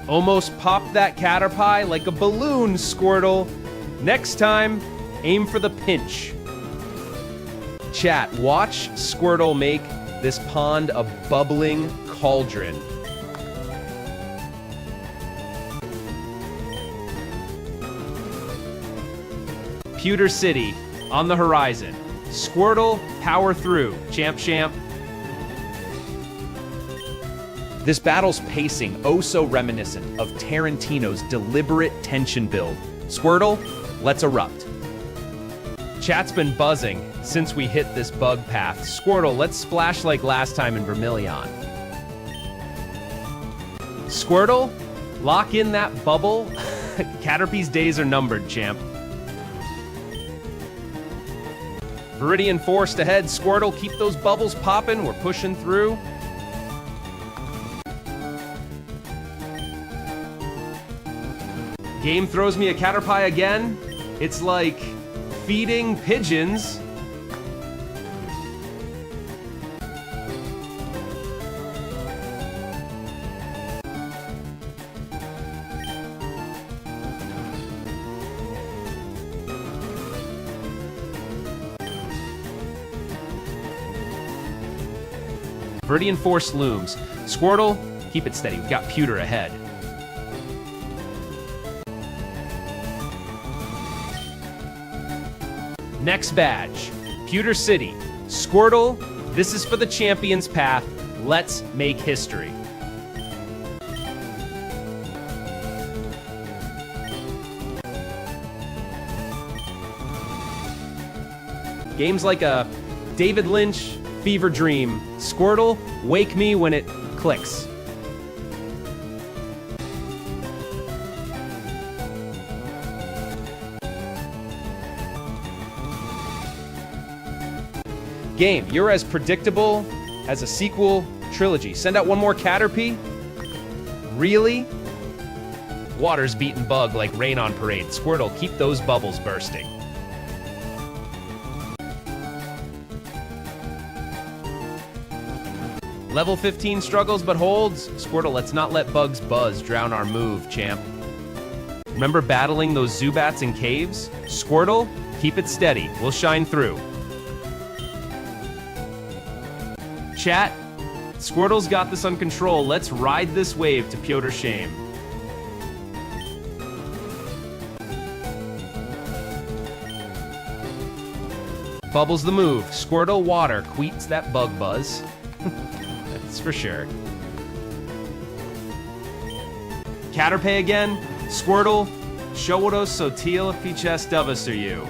Almost popped that Caterpie like a balloon, Squirtle. Next time, aim for the pinch. Chat, watch Squirtle make this pond a bubbling cauldron. Pewter City on the horizon. Squirtle, power through. Champ, champ. This battle's pacing oh so reminiscent of Tarantino's deliberate tension build. Squirtle, let's erupt. Chat's been buzzing since we hit this bug path. Squirtle, let's splash like last time in Vermilion. Squirtle, lock in that bubble. Caterpie's days are numbered, champ. Viridian Forest ahead. Squirtle, keep those bubbles popping. We're pushing through. Game throws me a Caterpie again. It's like feeding pigeons. Viridian Force looms. Squirtle, keep it steady. We've got Pewter ahead. Next badge, Pewter City. Squirtle, this is for the champion's path. Let's make history. Game's like a David Lynch fever dream. Squirtle, wake me when it clicks. Game, you're as predictable as a sequel trilogy. Send out one more Caterpie? Really? Water's beaten bug like rain on parade. Squirtle, keep those bubbles bursting. Level 15 struggles but holds. Squirtle, let's not let bugs buzz drown our move, champ. Remember battling those Zubats in caves? Squirtle, keep it steady. We'll shine through. Chat, Squirtle's got this under control. Let's ride this wave to Pewter shame. Bubbles the move. Squirtle, water, queets that bug buzz. That's for sure. Caterpie again. Squirtle, Showodos Sotil Piches Duvas are you.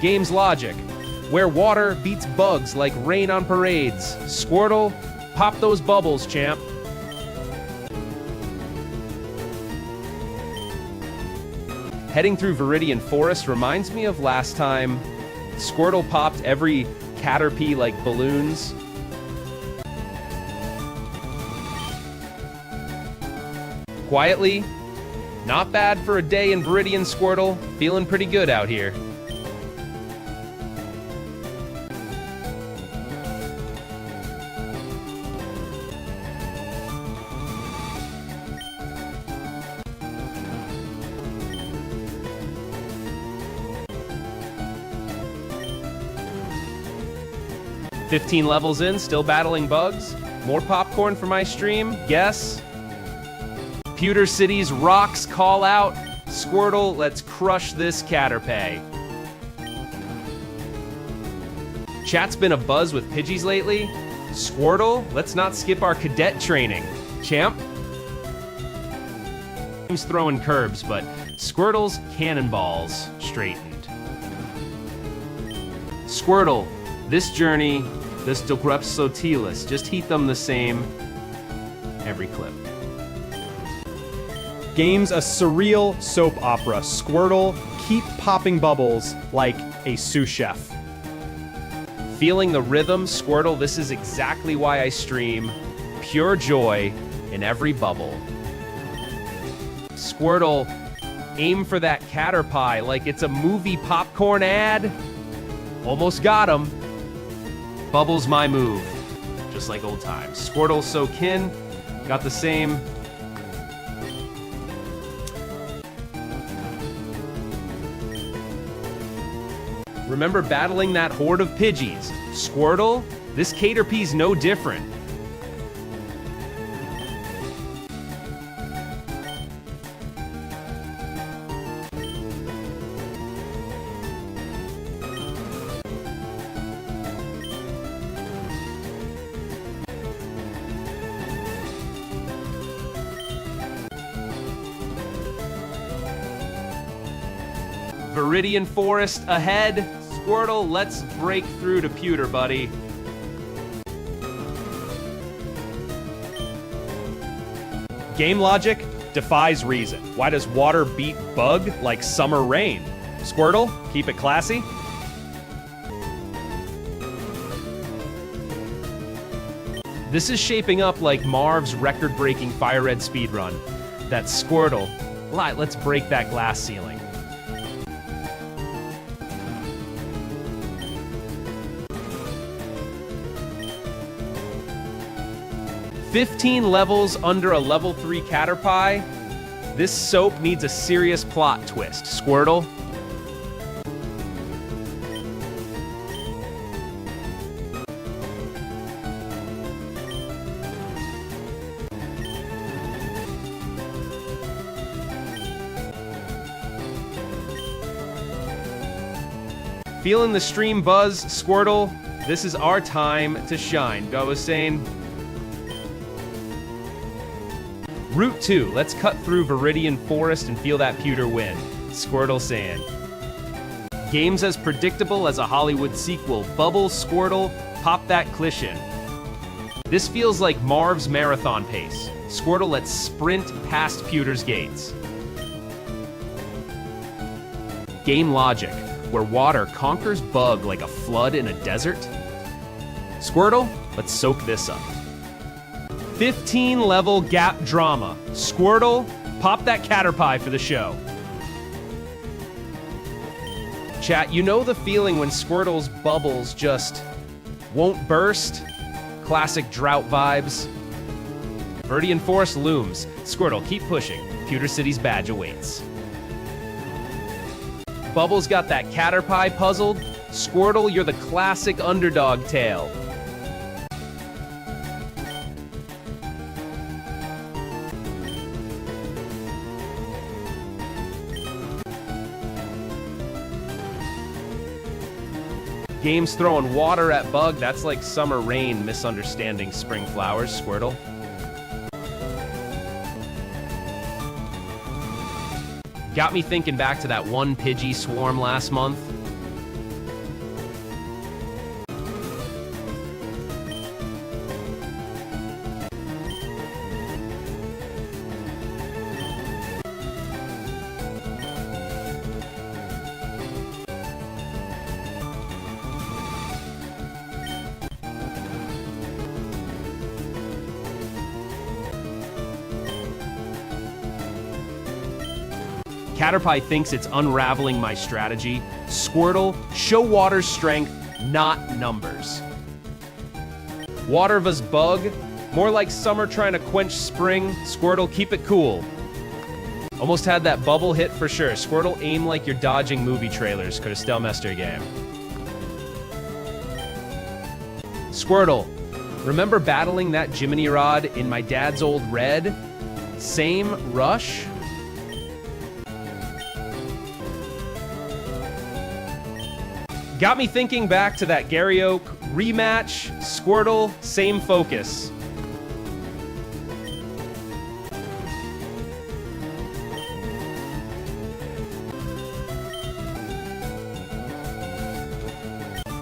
Game's logic, where water beats bugs like rain on parades. Squirtle, pop those bubbles, champ. Heading through Viridian Forest reminds me of last time. Squirtle popped every Caterpie like balloons. Quietly, not bad for a day in Viridian. Squirtle, feeling pretty good out here. $15 levels in, still battling bugs. More popcorn for my stream? Guess. Pewter City's rocks call out. Squirtle, let's crush this Caterpie. Chat's been a buzz with Pidgeys lately. Squirtle, let's not skip our cadet training. Champ? He's throwing curbs, but Squirtle's cannonballs straightened. Squirtle, this journey, this Dogreps Sotilis, just heat them the same every clip. Game's a surreal soap opera. Squirtle, keep popping bubbles like a sous chef. Feeling the rhythm, Squirtle, this is exactly why I stream. Pure joy in every bubble. Squirtle, aim for that Caterpie like it's a movie popcorn ad. Almost got him. Bubbles my move, just like old times. Squirtle so kin, got the same. Remember battling that horde of Pidgeys. Squirtle, this Caterpie's no different. Viridian Forest ahead. Squirtle, let's break through to Pewter, buddy. Game logic defies reason. Why does water beat bug like summer rain? Squirtle, keep it classy. This is shaping up like Marv's record-breaking Fire Red speedrun. That's Squirtle. Let's break that glass ceiling. "15 levels under a level 3 Caterpie? This soap needs a serious plot twist. Squirtle." Feeling the stream buzz, Squirtle? This is our time to shine. Go was saying. Route 2, let's cut through Viridian Forest and feel that pewter wind. Squirtle saying. Game's as predictable as a Hollywood sequel. Bubble, Squirtle, pop that clishin. This feels like Marv's marathon pace. Squirtle, let's sprint past Pewter's gates. Game logic, where water conquers bug like a flood in a desert. Squirtle, let's soak this up. 15 level gap drama. Squirtle, pop that Caterpie for the show. Chat, you know the feeling when Squirtle's bubbles just won't burst? Classic drought vibes. Viridian Forest looms. Squirtle, keep pushing. Pewter City's badge awaits. Bubbles got that Caterpie puzzled. Squirtle, you're the classic underdog tale. Game's throwing water at bug. That's like summer rain misunderstanding spring flowers, Squirtle. Got me thinking back to that one Pidgey swarm last month. Caterpie thinks it's unraveling my strategy. Squirtle, show water's strength, not numbers. Water vs bug, more like summer trying to quench spring. Squirtle, keep it cool. Almost had that bubble hit for sure. Squirtle, aim like you're dodging movie trailers. Could have still messed your game. Squirtle, remember battling that Jiminy Rod in my dad's old red? Same rush? Got me thinking back to that Gary Oak rematch. Squirtle, same focus.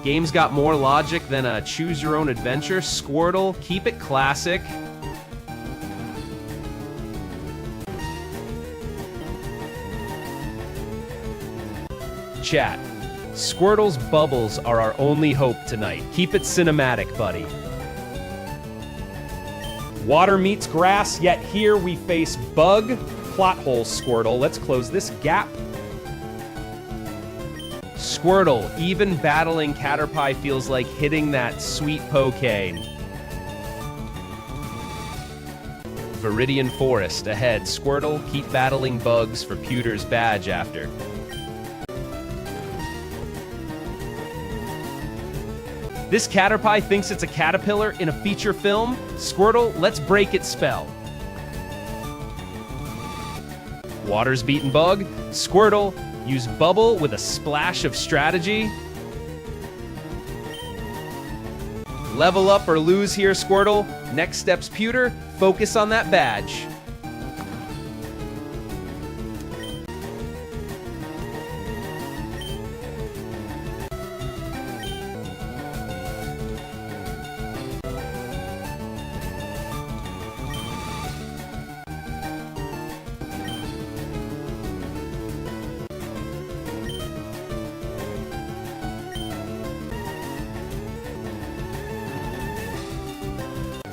Game's got more logic than a choose-your-own-adventure. Squirtle, keep it classic. Chat. Squirtle's bubbles are our only hope tonight. Keep it cinematic, buddy. Water meets grass, yet here we face bug. Plot hole, Squirtle. Let's close this gap. Squirtle, even battling Caterpie feels like hitting that sweet cocaine. Viridian Forest ahead. Squirtle, keep battling bugs for Pewter's badge after. This Caterpie thinks it's a caterpillar in a feature film. Squirtle, let's break its spell. Water's beaten bug. Squirtle, use bubble with a splash of strategy. Level up or lose here, Squirtle. Next step's Pewter. Focus on that badge.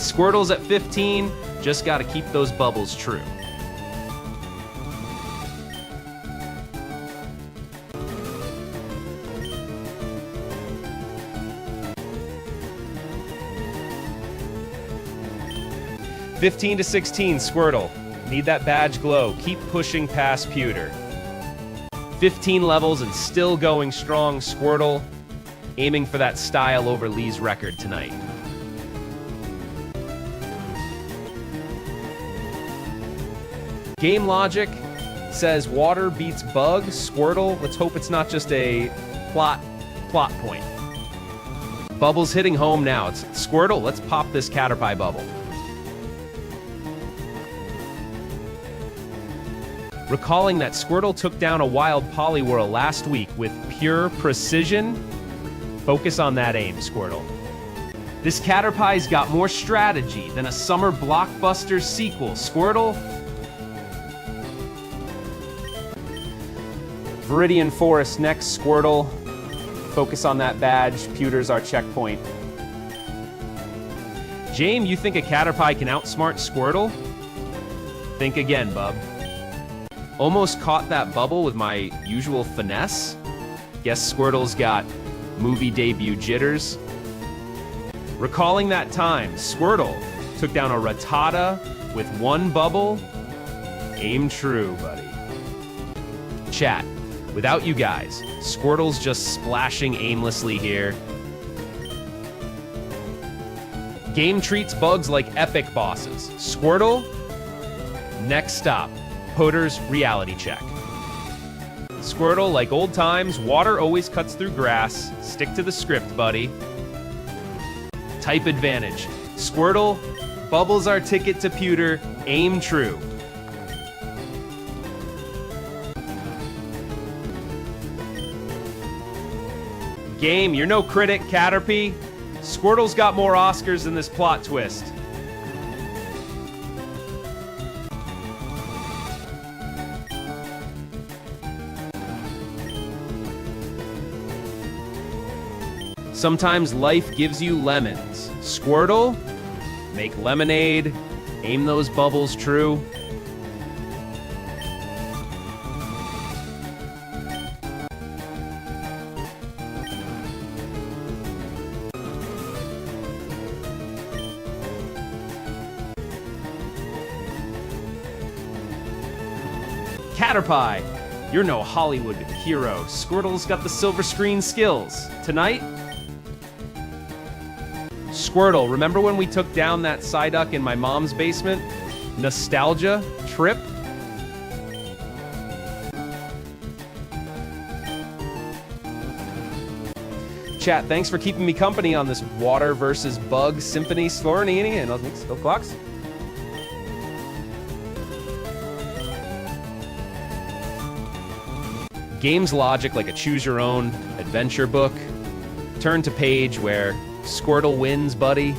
Squirtle's at 15, just gotta keep those bubbles true. $15 to $16, Squirtle. Need that badge glow. Keep pushing past Pewter. 15 levels and still going strong, Squirtle. Aiming for that style over Lee's record tonight. Game logic says water beats bug, Squirtle. Let's hope it's not just a plot point. Bubble's hitting home now. It's Squirtle, let's pop this Caterpie bubble. Recalling that Squirtle took down a wild Poliwhirl last week with pure precision. Focus on that aim, Squirtle. This Caterpie's got more strategy than a summer blockbuster sequel, Squirtle. Viridian Forest next, Squirtle. Focus on that badge. Pewter's our checkpoint. James, you think a Caterpie can outsmart Squirtle? Think again, bub. Almost caught that bubble with my usual finesse. Guess Squirtle's got movie debut jitters. Recalling that time, Squirtle took down a Rattata with one bubble. Aim true, buddy. Chat, without you guys, Squirtle's just splashing aimlessly here. Game treats bugs like epic bosses. Squirtle, next stop. Potter's reality check. Squirtle, like old times, water always cuts through grass. Stick to the script, buddy. Type advantage. Squirtle, bubbles our ticket to Pewter. Aim true. Game, you're no critic, Caterpie. Squirtle's got more Oscars than this plot twist. Sometimes life gives you lemons. Squirtle, make lemonade, aim those bubbles true. Caterpie, you're no Hollywood hero. Squirtle's got the silver screen skills. Tonight, Squirtle, remember when we took down that Psyduck in my mom's basement? Nostalgia trip? Chat, thanks for keeping me company on this water versus bug symphony slorny and still clocks. Game's logic like a choose-your-own adventure book. Turn to page where Squirtle wins, buddy.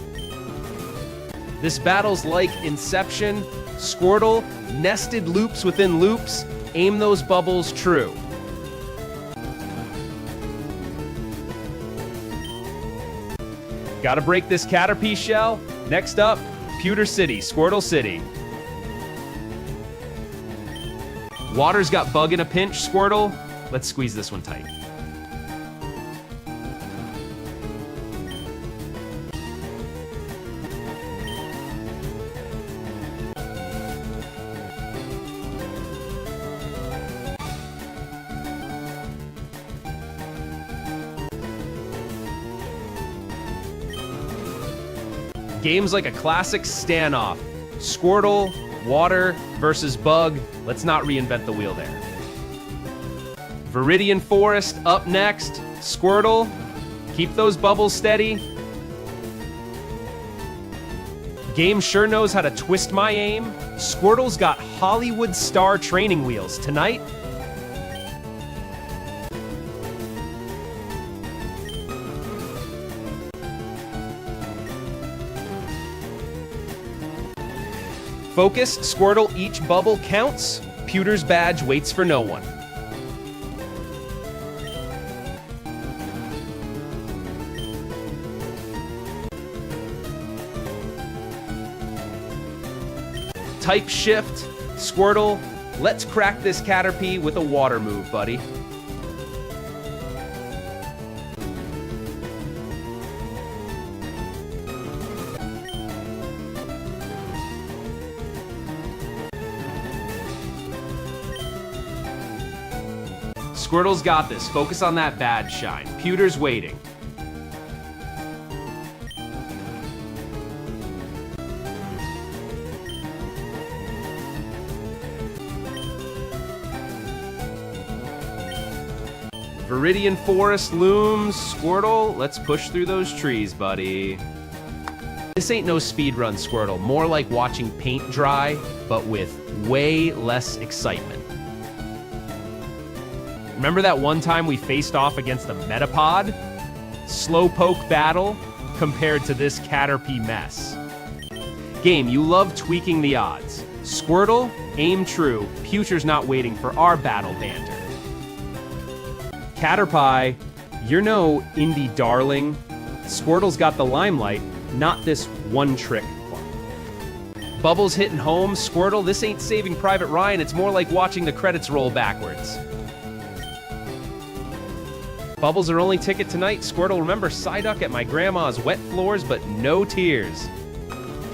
This battle's like Inception. Squirtle, nested loops within loops. Aim those bubbles true. Gotta break this Caterpie shell. Next up, Pewter City, Squirtle City. Water's got bug in a pinch, Squirtle. Let's squeeze this one tight. Game's like a classic standoff. Squirtle, water versus bug. Let's not reinvent the wheel there. Viridian Forest up next. Squirtle, keep those bubbles steady. Game sure knows how to twist my aim. Squirtle's got Hollywood star training wheels. Tonight, focus, Squirtle, each bubble counts. Pewter's badge waits for no one. Type shift. Squirtle, let's crack this Caterpie with a water move, buddy. Squirtle's got this. Focus on that bad shine. Pewter's waiting. Viridian Forest looms. Squirtle, let's push through those trees, buddy. This ain't no speedrun, Squirtle. More like watching paint dry, but with way less excitement. Remember that one time we faced off against a Metapod? Slowpoke battle compared to this Caterpie mess. Game, you love tweaking the odds. Squirtle, aim true. Pewter's not waiting for our battle banter. Caterpie, you're no indie darling. Squirtle's got the limelight, not this one-trick one. Bubbles hitting home. Squirtle, this ain't Saving Private Ryan. It's more like watching the credits roll backwards. Bubbles are only ticket tonight. Squirtle, remember Psyduck at my grandma's wet floors, but no tears.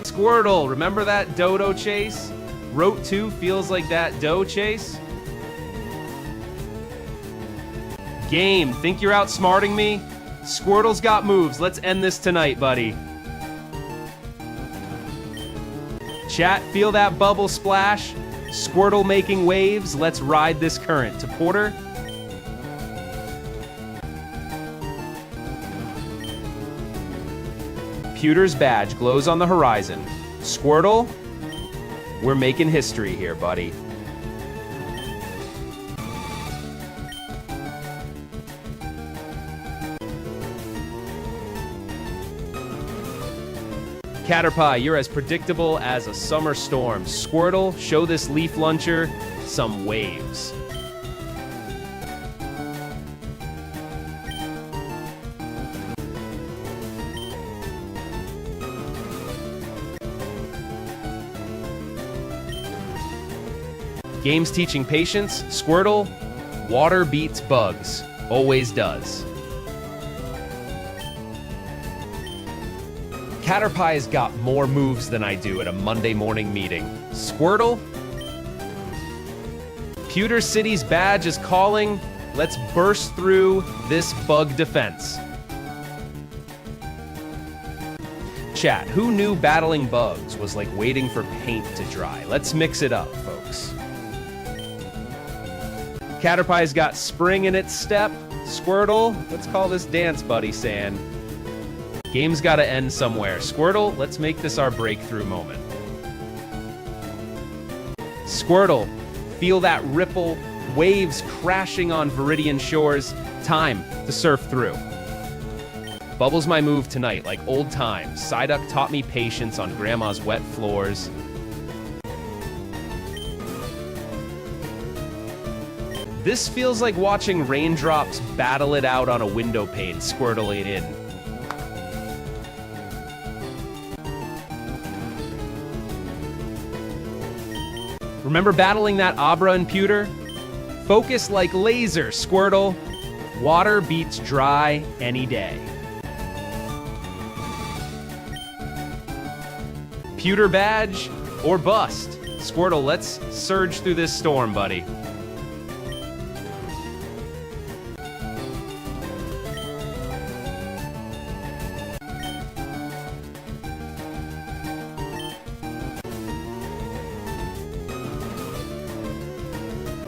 Squirtle, remember that dodo chase? Rote 2 feels like that doe chase? Game, think you're outsmarting me? Squirtle's got moves. Let's end this tonight, buddy. Chat, feel that bubble splash? Squirtle making waves. Let's ride this current. To Porter. Pewter's badge glows on the horizon. Squirtle, we're making history here, buddy. Caterpie, you're as predictable as a summer storm. Squirtle, show this leaf luncher some waves. Game's teaching patience. Squirtle, water beats bugs. Always does. Caterpie's got more moves than I do at a Monday morning meeting. Squirtle, Pewter City's badge is calling. Let's burst through this bug defense. Chat, who knew battling bugs was like waiting for paint to dry? Let's mix it up, folks. Caterpie's got spring in its step. Squirtle, let's call this dance buddy sand. Game's gotta end somewhere. Squirtle, let's make this our breakthrough moment. Squirtle, feel that ripple, waves crashing on Viridian shores. Time to surf through. Bubbles my move tonight like old times. Psyduck taught me patience on grandma's wet floors. This feels like watching raindrops battle it out on a window pane. Squirtle ain't in. Remember battling that Abra and Pewter? Focus like laser, Squirtle. Water beats dry any day. Pewter badge or bust. Squirtle, let's surge through this storm, buddy.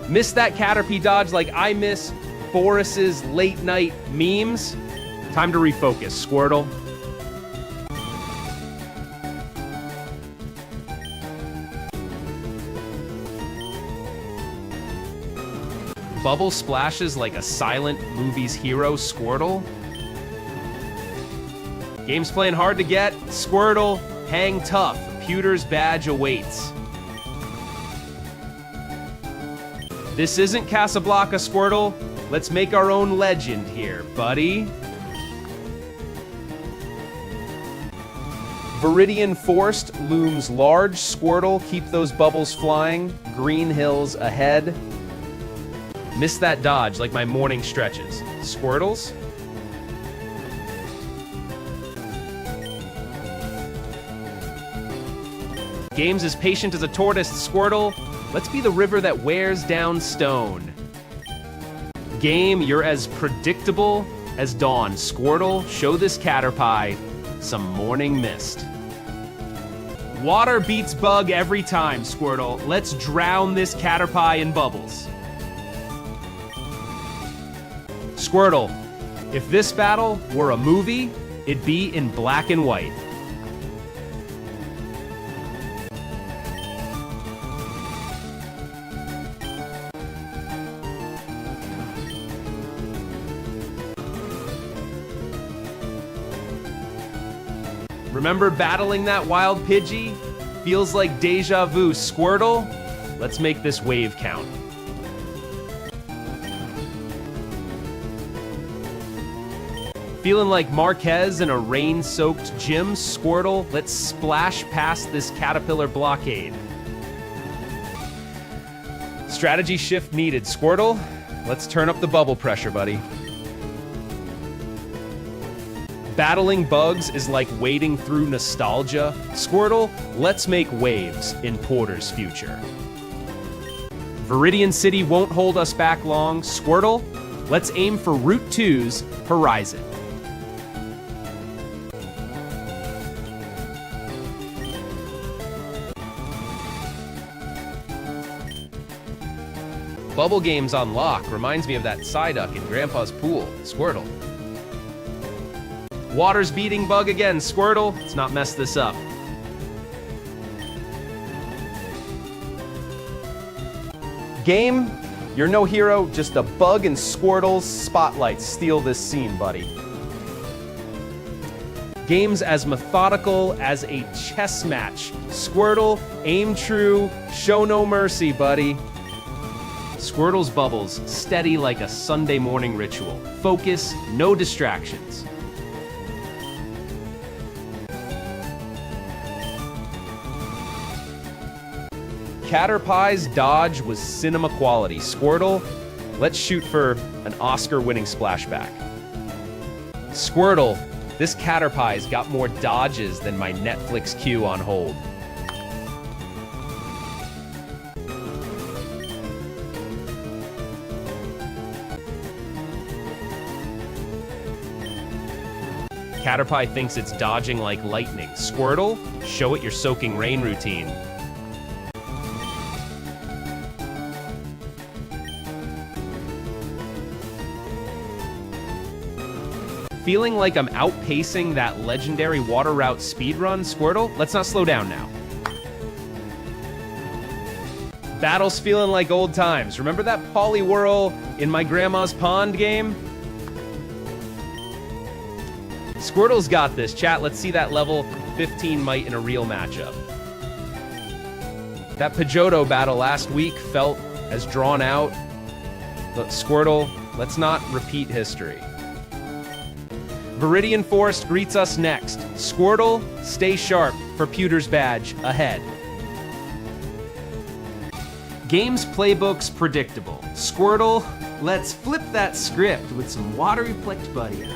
Miss that Caterpie dodge like I miss Boris's late night memes? Time to refocus, Squirtle. Bubble splashes like a silent movie's hero, Squirtle. Game's playing hard to get. Squirtle, hang tough. Pewter's badge awaits. This isn't Casablanca, Squirtle. Let's make our own legend here, buddy. Viridian Forest looms large. Squirtle, keep those bubbles flying. Green hills ahead. Miss that dodge like my morning stretches. Squirtles. Game's as patient as a tortoise. Squirtle, let's be the river that wears down stone. Game, you're as predictable as dawn. Squirtle, show this Caterpie some morning mist. Water beats bug every time, Squirtle. Let's drown this Caterpie in bubbles. Squirtle, if this battle were a movie, it'd be in black and white. Remember battling that wild Pidgey? Feels like deja vu. Squirtle, let's make this wave count. Feeling like Marquez in a rain-soaked gym? Squirtle, let's splash past this Caterpillar blockade. Strategy shift needed. Squirtle, let's turn up the bubble pressure, buddy. Battling bugs is like wading through nostalgia. Squirtle, let's make waves in Porter's future. Viridian City won't hold us back long. Squirtle, let's aim for Route 2's horizon. Bubble games on lock reminds me of that Psyduck in Grandpa's pool. Squirtle. Water's beating bug again. Squirtle, let's not mess this up. Game, you're no hero, just a bug in Squirtle's spotlight. Steal this scene, buddy. Game's as methodical as a chess match. Squirtle, aim true, show no mercy, buddy. Squirtle's bubbles, steady like a Sunday morning ritual. Focus, no distractions. Caterpie's dodge was cinema quality. Squirtle, let's shoot for an Oscar-winning splashback. Squirtle, this Caterpie's got more dodges than my Netflix queue on hold. Caterpie thinks it's dodging like lightning. Squirtle, show it your soaking rain routine. Feeling like I'm outpacing that legendary water route speedrun? Squirtle, let's not slow down now. Battle's feeling like old times. Remember that Poliwhirl in my grandma's pond game? Squirtle's got this. Chat, let's see that level 15 might in a real matchup. That Pidgeotto battle last week felt as drawn out. But Squirtle, let's not repeat history. Viridian Forest greets us next. Squirtle, stay sharp for Pewter's badge ahead. Game's playbook's predictable. Squirtle, let's flip that script with some watery Plechtbudia.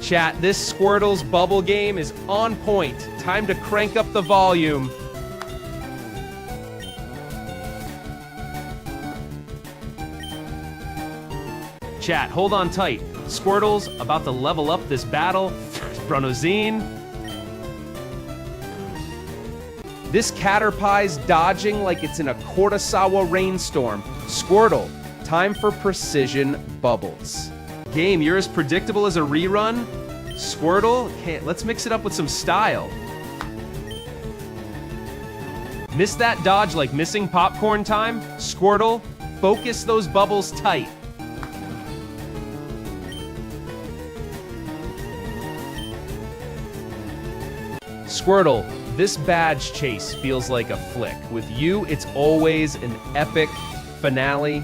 Chat, this Squirtle's bubble game is on point. Time to crank up the volume. Chat, hold on tight. Squirtle's about to level up this battle. Brunozine. This Caterpie's dodging like it's in a Kurosawa rainstorm. Squirtle, time for precision bubbles. Game, you're as predictable as a rerun. Squirtle, okay, let's mix it up with some style. Miss that dodge like missing popcorn time. Squirtle, focus those bubbles tight. Squirtle, this badge chase feels like a flick. With you, it's always an epic finale.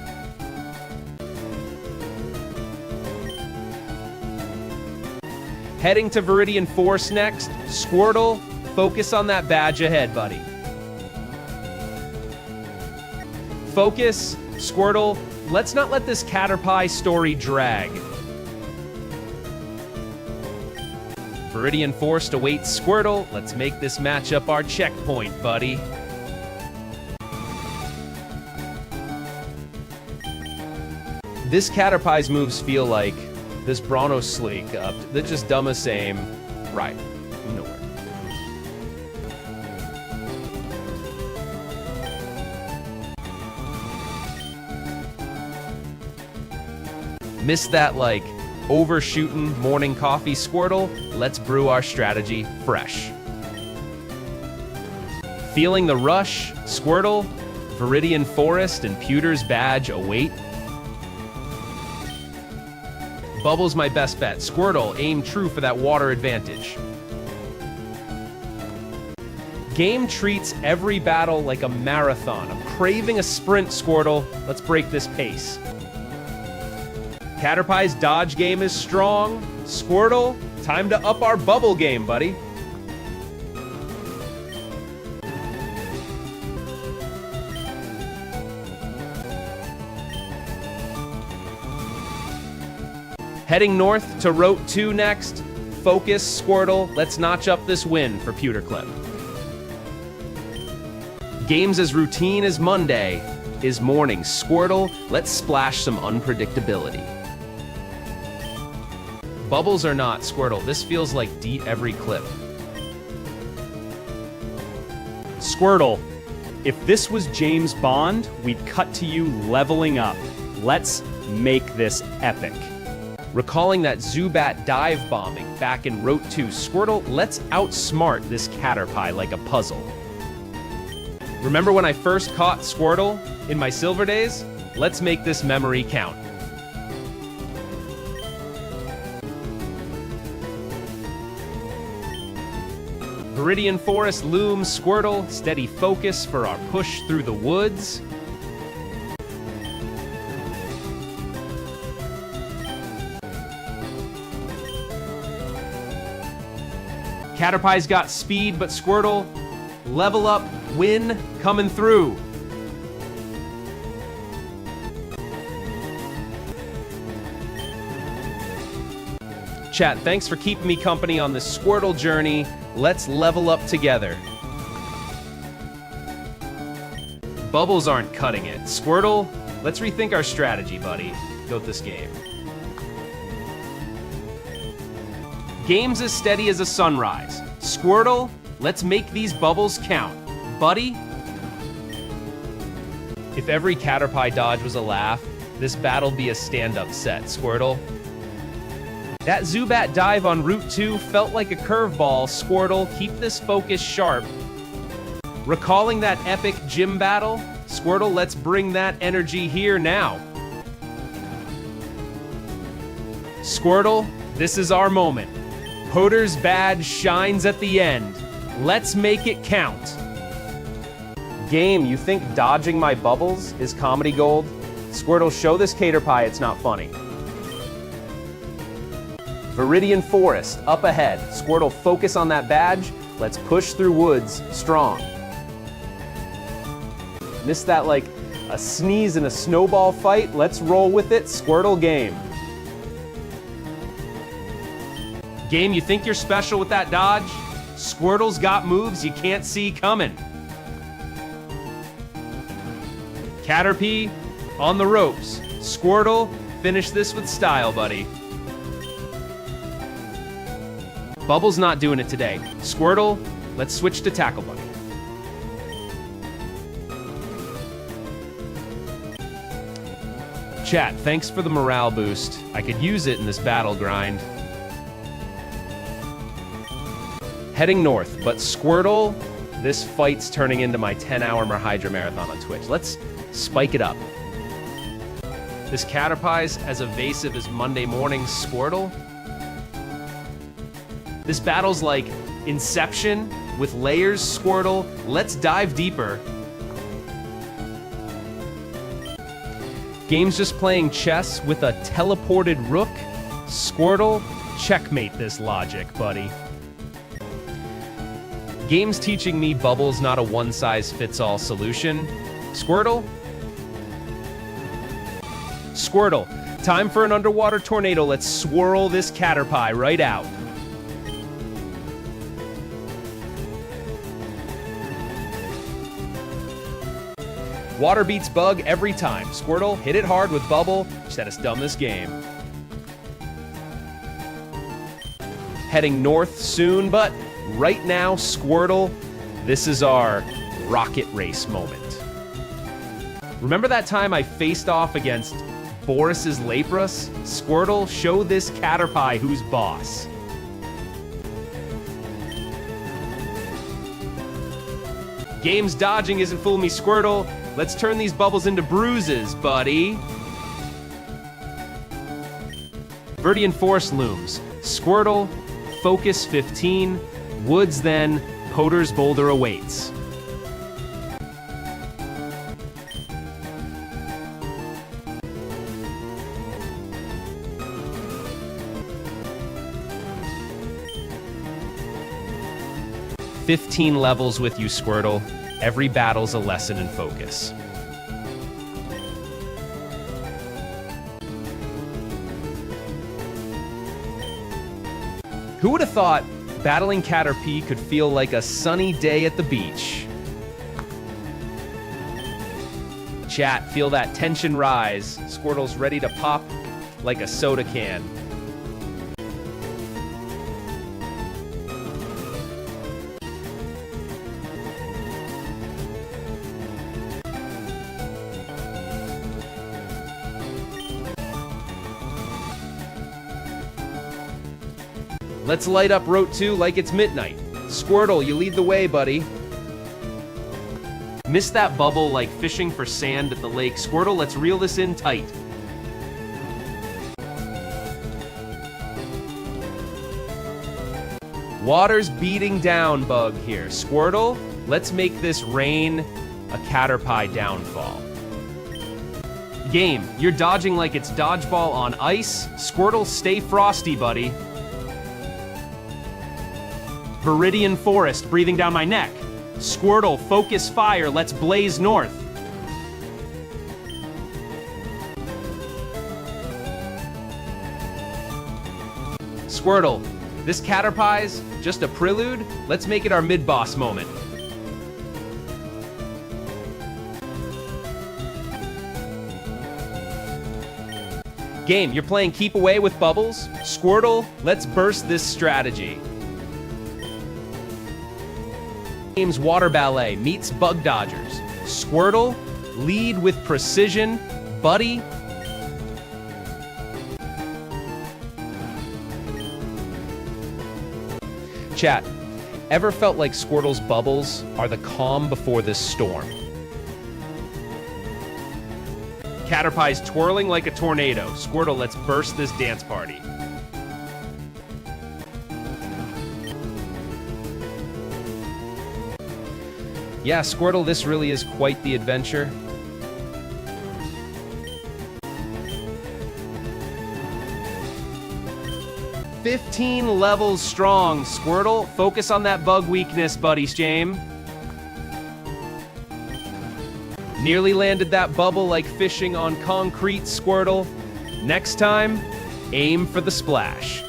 Heading to Viridian Force next. Squirtle, focus on that badge ahead, buddy. Focus, Squirtle, let's not let this Caterpie story drag. Viridian Force awaits Squirtle. Let's make this matchup our checkpoint, buddy. This Caterpie's moves feel like this Bruno Sleek up. They're just dumb as same. Right. Nowhere. Missed that, like, overshooting morning coffee, Squirtle. Let's brew our strategy fresh. Feeling the rush, Squirtle. Viridian Forest and Pewter's badge await. Bubble's my best bet. Squirtle, aim true for that water advantage. Game treats every battle like a marathon. I'm craving a sprint, Squirtle. Let's break this pace. Caterpie's dodge game is strong. Squirtle, time to up our bubble game, buddy. Heading north to Route 2 next. Focus, Squirtle. Let's notch up this win for Pewterclip. Games as routine as Monday is morning. Squirtle, let's splash some unpredictability. Bubbles or not, Squirtle, this feels like deep every clip. Squirtle, if this was James Bond, we'd cut to you leveling up. Let's make this epic. Recalling that Zubat dive bombing back in Route 2, Squirtle, let's outsmart this Caterpie like a puzzle. Remember when I first caught Squirtle in my Silver days? Let's make this memory count. Viridian Forest looms, Squirtle, steady focus for our push through the woods. Caterpie's got speed, but Squirtle, level up, win, coming through. Chat, thanks for keeping me company on this Squirtle journey. Let's level up together. Bubbles aren't cutting it. Squirtle, let's rethink our strategy, buddy. Built this game. Game's as steady as a sunrise. Squirtle, let's make these bubbles count. Buddy? If every Caterpie dodge was a laugh, this battle'd be a stand-up set, Squirtle. That Zubat dive on Route 2 felt like a curveball. Squirtle, keep this focus sharp. Recalling that epic gym battle, Squirtle, let's bring that energy here now. Squirtle, this is our moment. Hoder's badge shines at the end. Let's make it count. Game, you think dodging my bubbles is comedy gold? Squirtle, show this Caterpie it's not funny. Viridian Forest, up ahead. Squirtle, focus on that badge. Let's push through woods strong. Missed that like a sneeze in a snowball fight. Let's roll with it. Squirtle game. Game, you think you're special with that dodge? Squirtle's got moves you can't see coming. Caterpie on the ropes. Squirtle, finish this with style, buddy. Bubble's not doing it today. Squirtle, let's switch to Tackle Buddy. Chat, thanks for the morale boost. I could use it in this battle grind. Heading north, but Squirtle, this fight's turning into my 10-hour Hydra Marathon on Twitch. Let's spike it up. This Caterpie's as evasive as Monday morning Squirtle. This battle's like Inception with layers, Squirtle. Let's dive deeper. Game's just playing chess with a teleported rook. Squirtle, Checkmate this logic, buddy. Game's teaching me bubble's not a one-size-fits-all solution. Squirtle? Squirtle, time for an underwater tornado. Let's swirl this caterpie right out. Water beats bug every time. Squirtle, hit it hard with bubble. Just had us dumb this game. Heading north soon, but right now, Squirtle, this is our rocket race moment. Remember that time I faced off against Boris's Lapras? Squirtle, show this caterpie who's boss. Game's dodging isn't fooling me, Squirtle. Let's turn these bubbles into bruises, buddy. Verdian Forest looms. Squirtle, Focus 15. Woods then, Poder's Boulder awaits. "15 levels with you, Squirtle. Every battle's a lesson in focus." Who would have thought battling Caterpie could feel like a sunny day at the beach? Chat, feel that tension rise. Squirtle's ready to pop like a soda can. Let's light up Route 2 like it's midnight. Squirtle, you lead the way, buddy. Missed that bubble like fishing for sand at the lake. Squirtle, let's reel this in tight. Water's beating down, bug here. Squirtle, let's make this rain a Caterpie downfall. Game, you're dodging like it's dodgeball on ice. Squirtle, stay frosty, buddy. Viridian Forest breathing down my neck. Squirtle, focus fire, let's blaze north. Squirtle, this Caterpie's just a prelude. Let's make it our mid-boss moment. Game, you're playing keep away with bubbles. Squirtle, let's burst this strategy. Game's Water Ballet meets Bug Dodgers. Squirtle, lead with precision. Buddy. Chat, ever felt like Squirtle's bubbles are the calm before this storm? Caterpie's twirling like a tornado. Squirtle, let's burst this dance party. Yeah, Squirtle, this really is quite the adventure. "15 levels strong, Squirtle. Focus on that bug weakness, buddy, Shame." Nearly landed that bubble like fishing on concrete, Squirtle. Next time, aim for the splash.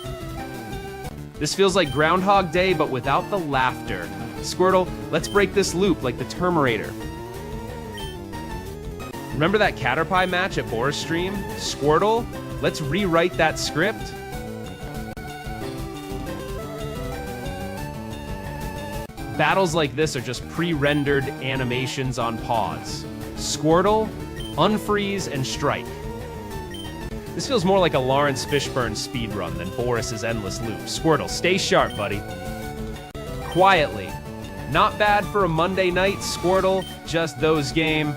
This feels like Groundhog Day, but without the laughter. Squirtle, let's break this loop like the Terminator. Remember that Caterpie match at Boris Stream? Squirtle, let's rewrite that script. Battles like this are just pre-rendered animations on pause. Squirtle, unfreeze, and strike. This feels more like a Lawrence Fishburne speedrun than Boris's endless loop. Squirtle, stay sharp, buddy. Quietly. Not bad for a Monday night, Squirtle, just those game.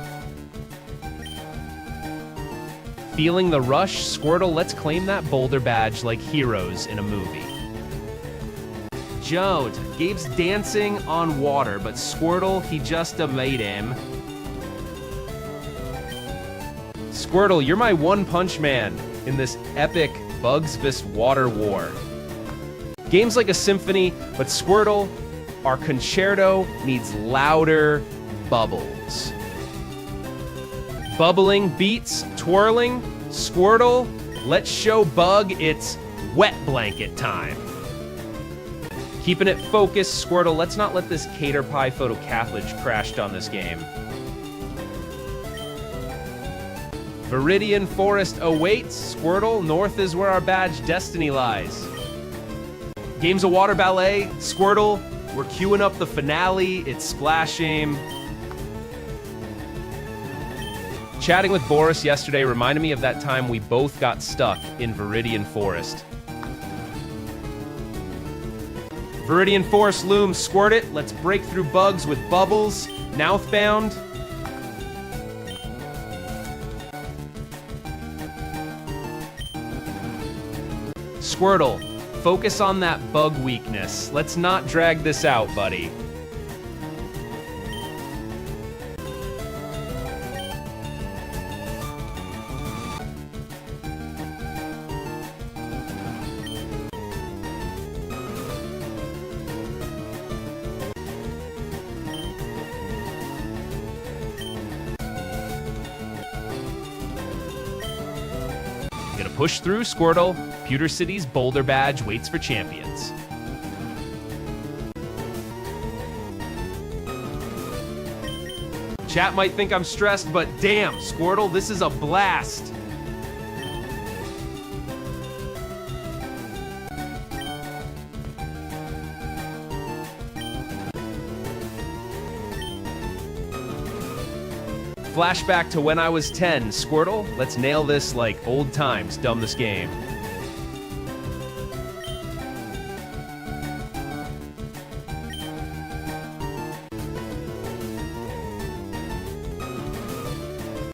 Feeling the rush? Squirtle, let's claim that boulder badge like heroes in a movie. Joe, Gabe's dancing on water, but Squirtle, he just made him. Squirtle, you're my one-punch man in this epic Bugs vs. Water war. Game's like a symphony, but Squirtle, our concerto needs louder bubbles. Bubbling beats, twirling, Squirtle, let's show Bug it's wet blanket time. Keeping it focused, Squirtle, let's not let this Cater Pie photocathledge crashed on this game. Viridian Forest awaits, Squirtle, north is where our badge destiny lies. Game's a water ballet, Squirtle, we're queuing up the finale, it's Splash Aim. Chatting with Boris yesterday reminded me of that time we both got stuck in Viridian Forest. Viridian Forest looms, squirt it, let's break through bugs with bubbles, Mouthbound. Squirtle, focus on that bug weakness. Let's not drag this out, buddy. Gonna push through, Squirtle. Pewter City's Boulder Badge waits for champions. Chat might think I'm stressed, but damn, Squirtle, this is a blast. Flashback to when I was 10. Squirtle, let's nail this like old times. Dumb this game.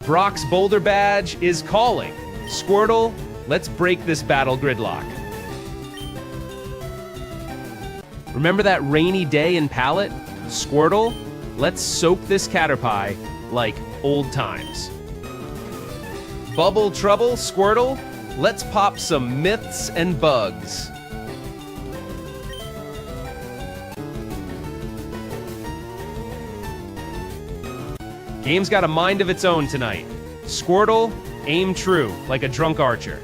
Brock's Boulder Badge is calling. Squirtle, let's break this battle gridlock. Remember that rainy day in Pallet? Squirtle, let's soak this Caterpie like old times. Bubble Trouble, Squirtle, let's pop some myths and bugs. Game's got a mind of its own tonight. Squirtle, aim true, like a drunk archer.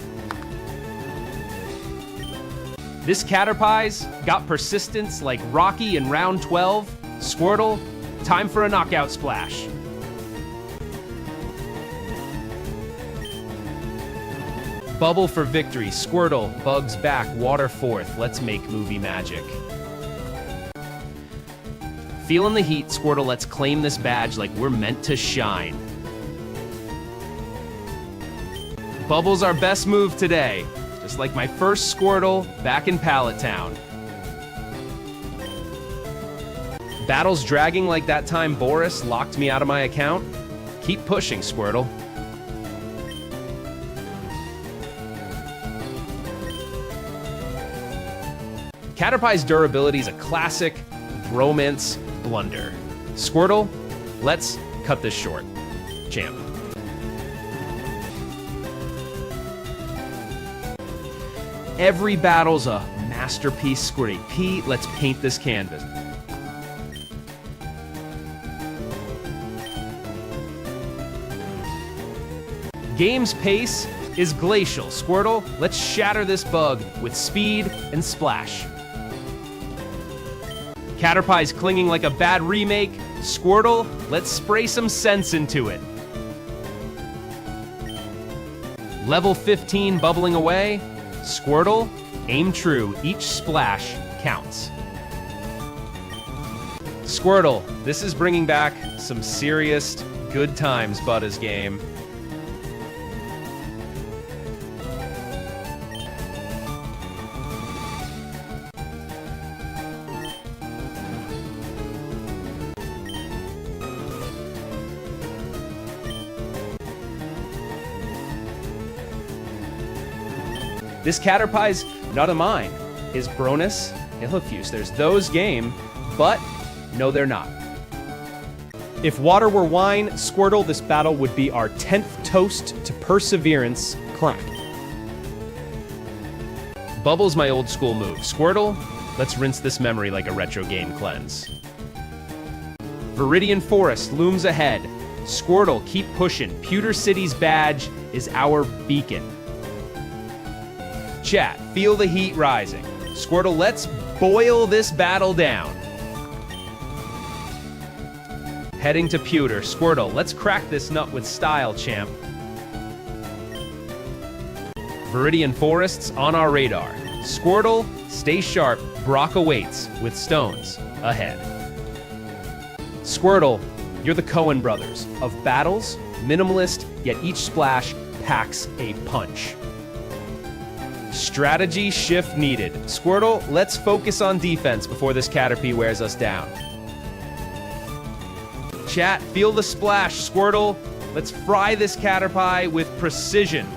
This Caterpie's got persistence like Rocky in round 12. Squirtle, time for a knockout splash. Bubble for victory. Squirtle, bugs back, water forth. Let's make movie magic. Feeling the heat, Squirtle, let's claim this badge like we're meant to shine. Bubble's our best move today. Just like my first Squirtle back in Pallet Town. Battles dragging like that time Boris locked me out of my account. Keep pushing, Squirtle. Caterpie's durability is a classic bromance blunder. Squirtle, let's cut this short. Champ. Every battle's a masterpiece, Squirty P. Let's paint this canvas. Game's pace is glacial. Squirtle, let's shatter this bug with speed and splash. Caterpie's clinging like a bad remake. Squirtle, let's spray some sense into it. Level 15 bubbling away. Squirtle, aim true. Each splash counts. Squirtle, this is bringing back some serious good times, Butta's game. This Caterpie's not a mine. His Bronus, Illifuse. There's those game, but no, they're not. If water were wine, Squirtle, this battle would be our 10th toast to perseverance. Clank. Bubble's my old school move. Squirtle, let's rinse this memory like a retro game cleanse. Viridian Forest looms ahead. Squirtle, keep pushing. Pewter City's badge is our beacon. Chat, feel the heat rising. Squirtle, let's boil this battle down. Heading to Pewter. Squirtle, let's crack this nut with style, champ. Viridian Forests on our radar. Squirtle, stay sharp. Brock awaits with stones ahead. Squirtle, you're the Coen brothers of battles, minimalist, yet each splash packs a punch. Strategy shift needed. Squirtle, let's focus on defense before this Caterpie wears us down. Chat, feel the splash. Squirtle, let's fry this Caterpie with precision.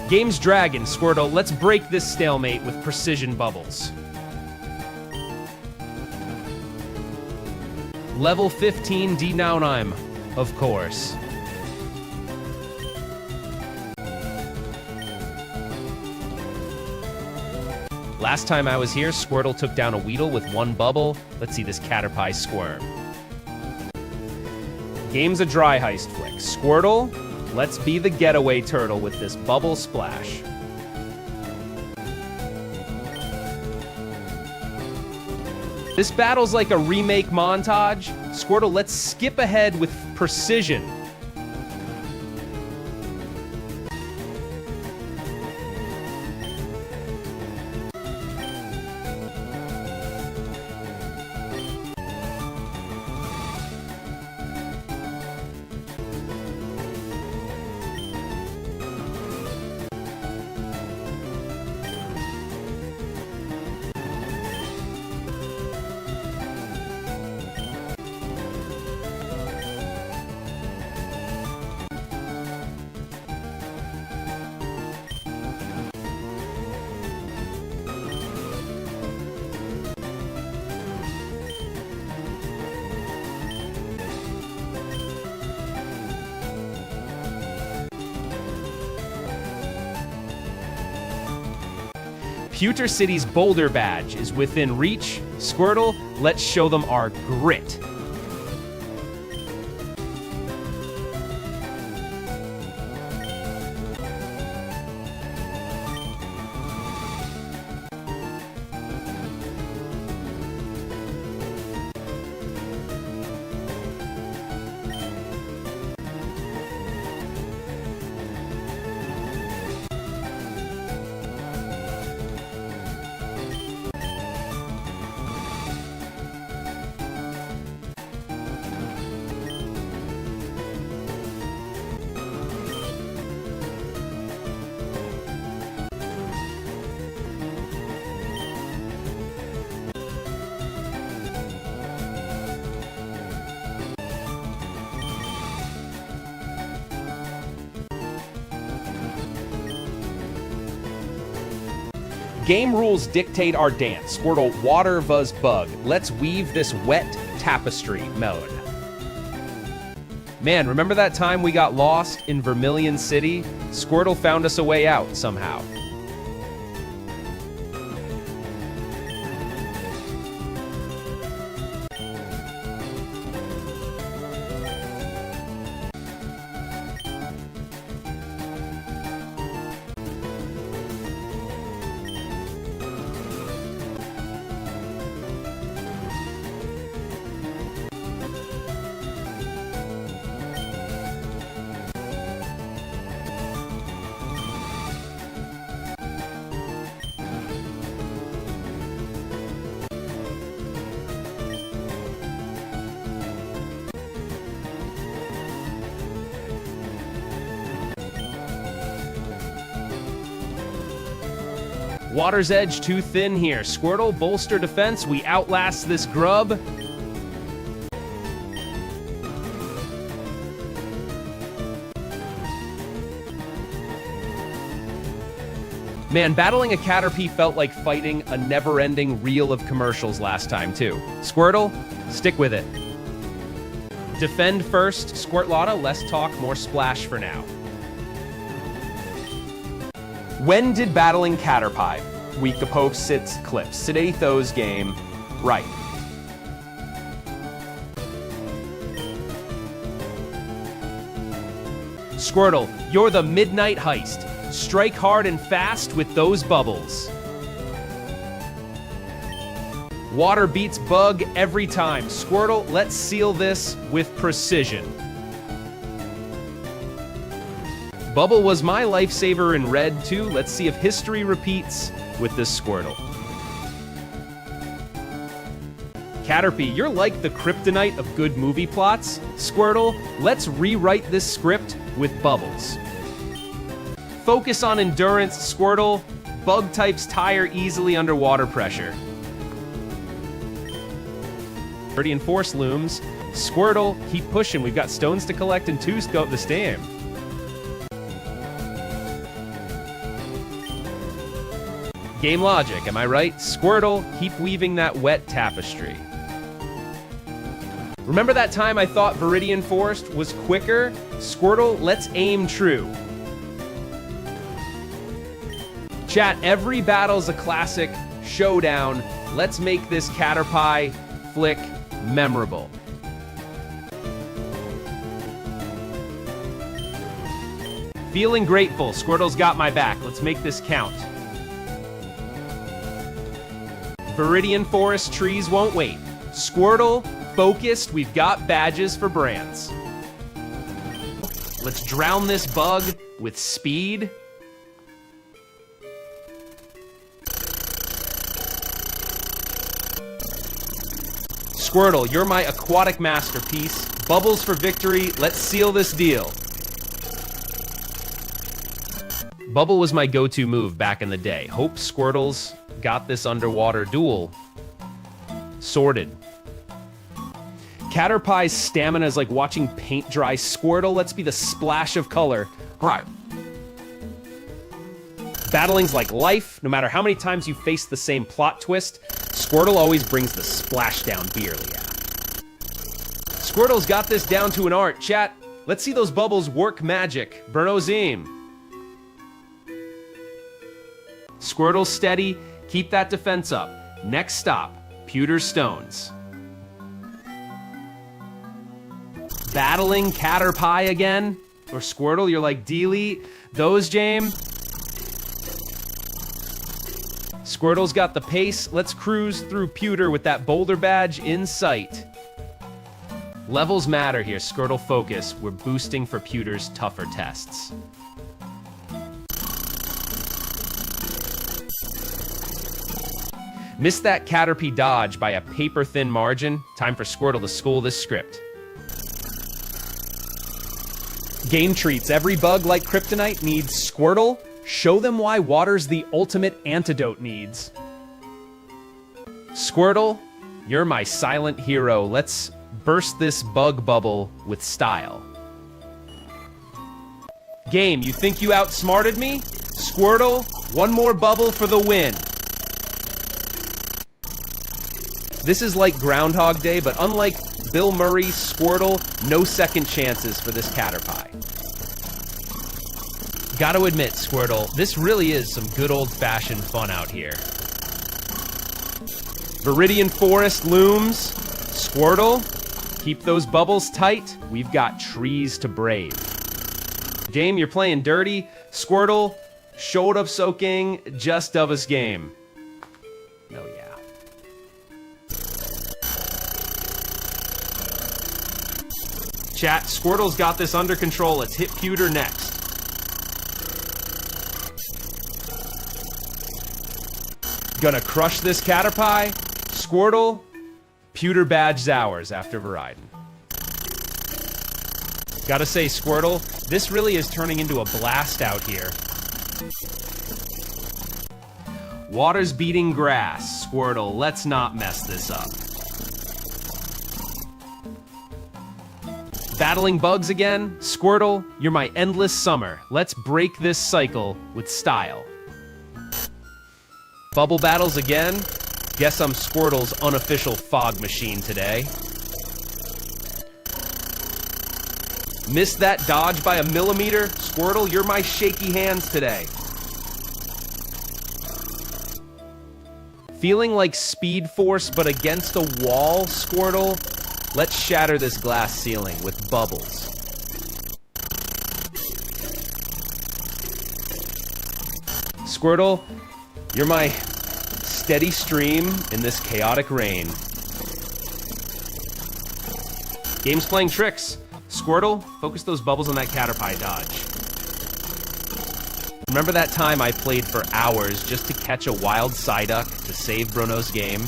Game's Dragon, Squirtle, let's break this stalemate with precision bubbles. Level 15 D9I'm, of course. Last time I was here, Squirtle took down a Weedle with one bubble. Let's see this Caterpie squirm. Game's a dry heist flick. Squirtle, let's be the getaway turtle with this bubble splash. This battle's like a remake montage. Squirtle, let's skip ahead with precision. Pewter City's Boulder badge is within reach. Squirtle, let's show them our grit. Game rules dictate our dance. Squirtle, water vs bug. Let's weave this wet tapestry mode. Man, remember that time we got lost in Vermilion City? Squirtle found us a way out somehow. Water's edge too thin here. Squirtle, bolster defense. We outlast this grub. Man, battling a Caterpie felt like fighting a never-ending reel of commercials last time, too. Squirtle, stick with it. Defend first, Squirtlotta, less talk, more splash for now. When did battling Caterpie? Week the post sits clips. Today those game. Right. Squirtle, you're the midnight heist. Strike hard and fast with those bubbles. Water beats bug every time. Squirtle, let's seal this with precision. Bubble was my lifesaver in red too. Let's see if history repeats with this Squirtle. Caterpie, you're like the kryptonite of good movie plots. Squirtle, let's rewrite this script with bubbles. Focus on endurance, Squirtle. Bug types tire easily under water pressure. Meridian Force looms. Squirtle, keep pushing. We've got stones to collect and 2 scope the stam. Game logic, am I right? Squirtle, keep weaving that wet tapestry. Remember that time I thought Viridian Forest was quicker? Squirtle, let's aim true. Chat, every battle's a classic showdown. Let's make this Caterpie flick memorable. Feeling grateful. Squirtle's got my back. Let's make this count. Viridian Forest trees won't wait. Squirtle, focused. We've got badges for brands. Let's drown this bug with speed. Squirtle, you're my aquatic masterpiece. Bubbles for victory. Let's seal this deal. Bubble was my go-to move back in the day. Hope Squirtle's got this underwater duel sorted. Caterpie's stamina is like watching paint dry. Squirtle, let's be the splash of color. Right. Battling's like life. No matter how many times you face the same plot twist, Squirtle always brings the splashdown beerly out. Squirtle's got this down to an art. Chat, let's see those bubbles work magic. Bruno Zim. Squirtle steady. Keep that defense up. Next stop, Pewter Stones. Battling Caterpie again? Or Squirtle, you're like Dealey. Those, James? Squirtle's got the pace. Let's cruise through Pewter with that boulder badge in sight. Levels matter here. Squirtle focus. We're boosting for Pewter's tougher tests. Missed that Caterpie dodge by a paper-thin margin. Time for Squirtle to school this script. Game treats. Every bug like kryptonite needs Squirtle. Show them why water's the ultimate antidote needs. Squirtle, you're my silent hero. Let's burst this bug bubble with style. Game, you think you outsmarted me? Squirtle, one more bubble for the win. This is like Groundhog Day, but unlike Bill Murray, Squirtle, no second chances for this Caterpie. Gotta admit, Squirtle, this really is some good old-fashioned fun out here. Viridian Forest looms. Squirtle, keep those bubbles tight. We've got trees to brave. Game, you're playing dirty. Squirtle, showed up soaking, just of us game. Oh yeah. Chat, Squirtle's got this under control. Let's hit Pewter next. Gonna crush this Caterpie. Squirtle, Pewter badge's ours after Veridon. Gotta say, Squirtle, this really is turning into a blast out here. Water's beating grass. Squirtle, let's not mess this up. Battling bugs again? Squirtle, you're my endless summer. Let's break this cycle with style. Bubble battles again? Guess I'm Squirtle's unofficial fog machine today. Missed that dodge by a millimeter? Squirtle, you're my shaky hands today. Feeling like Speed Force but against a wall, Squirtle? Let's shatter this glass ceiling with bubbles. Squirtle, you're my steady stream in this chaotic rain. Game's playing tricks. Squirtle, focus those bubbles on that Caterpie dodge. Remember that time I played for hours just to catch a wild Psyduck to save Bruno's game?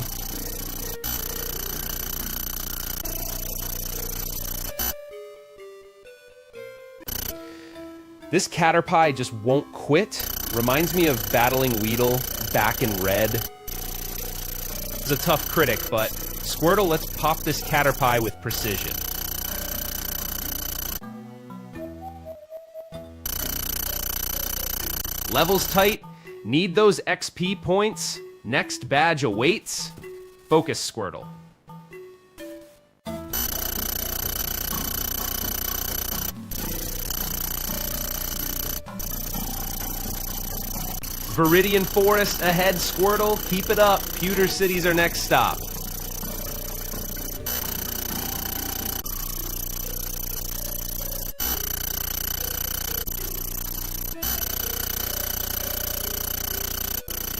This Caterpie just won't quit. Reminds me of battling Weedle back in Red. It's a tough critic, but Squirtle, let's pop this Caterpie with precision. Levels tight, need those XP points. Next badge awaits. Focus, Squirtle. Viridian Forest ahead, Squirtle. Keep it up. Pewter City's our next stop.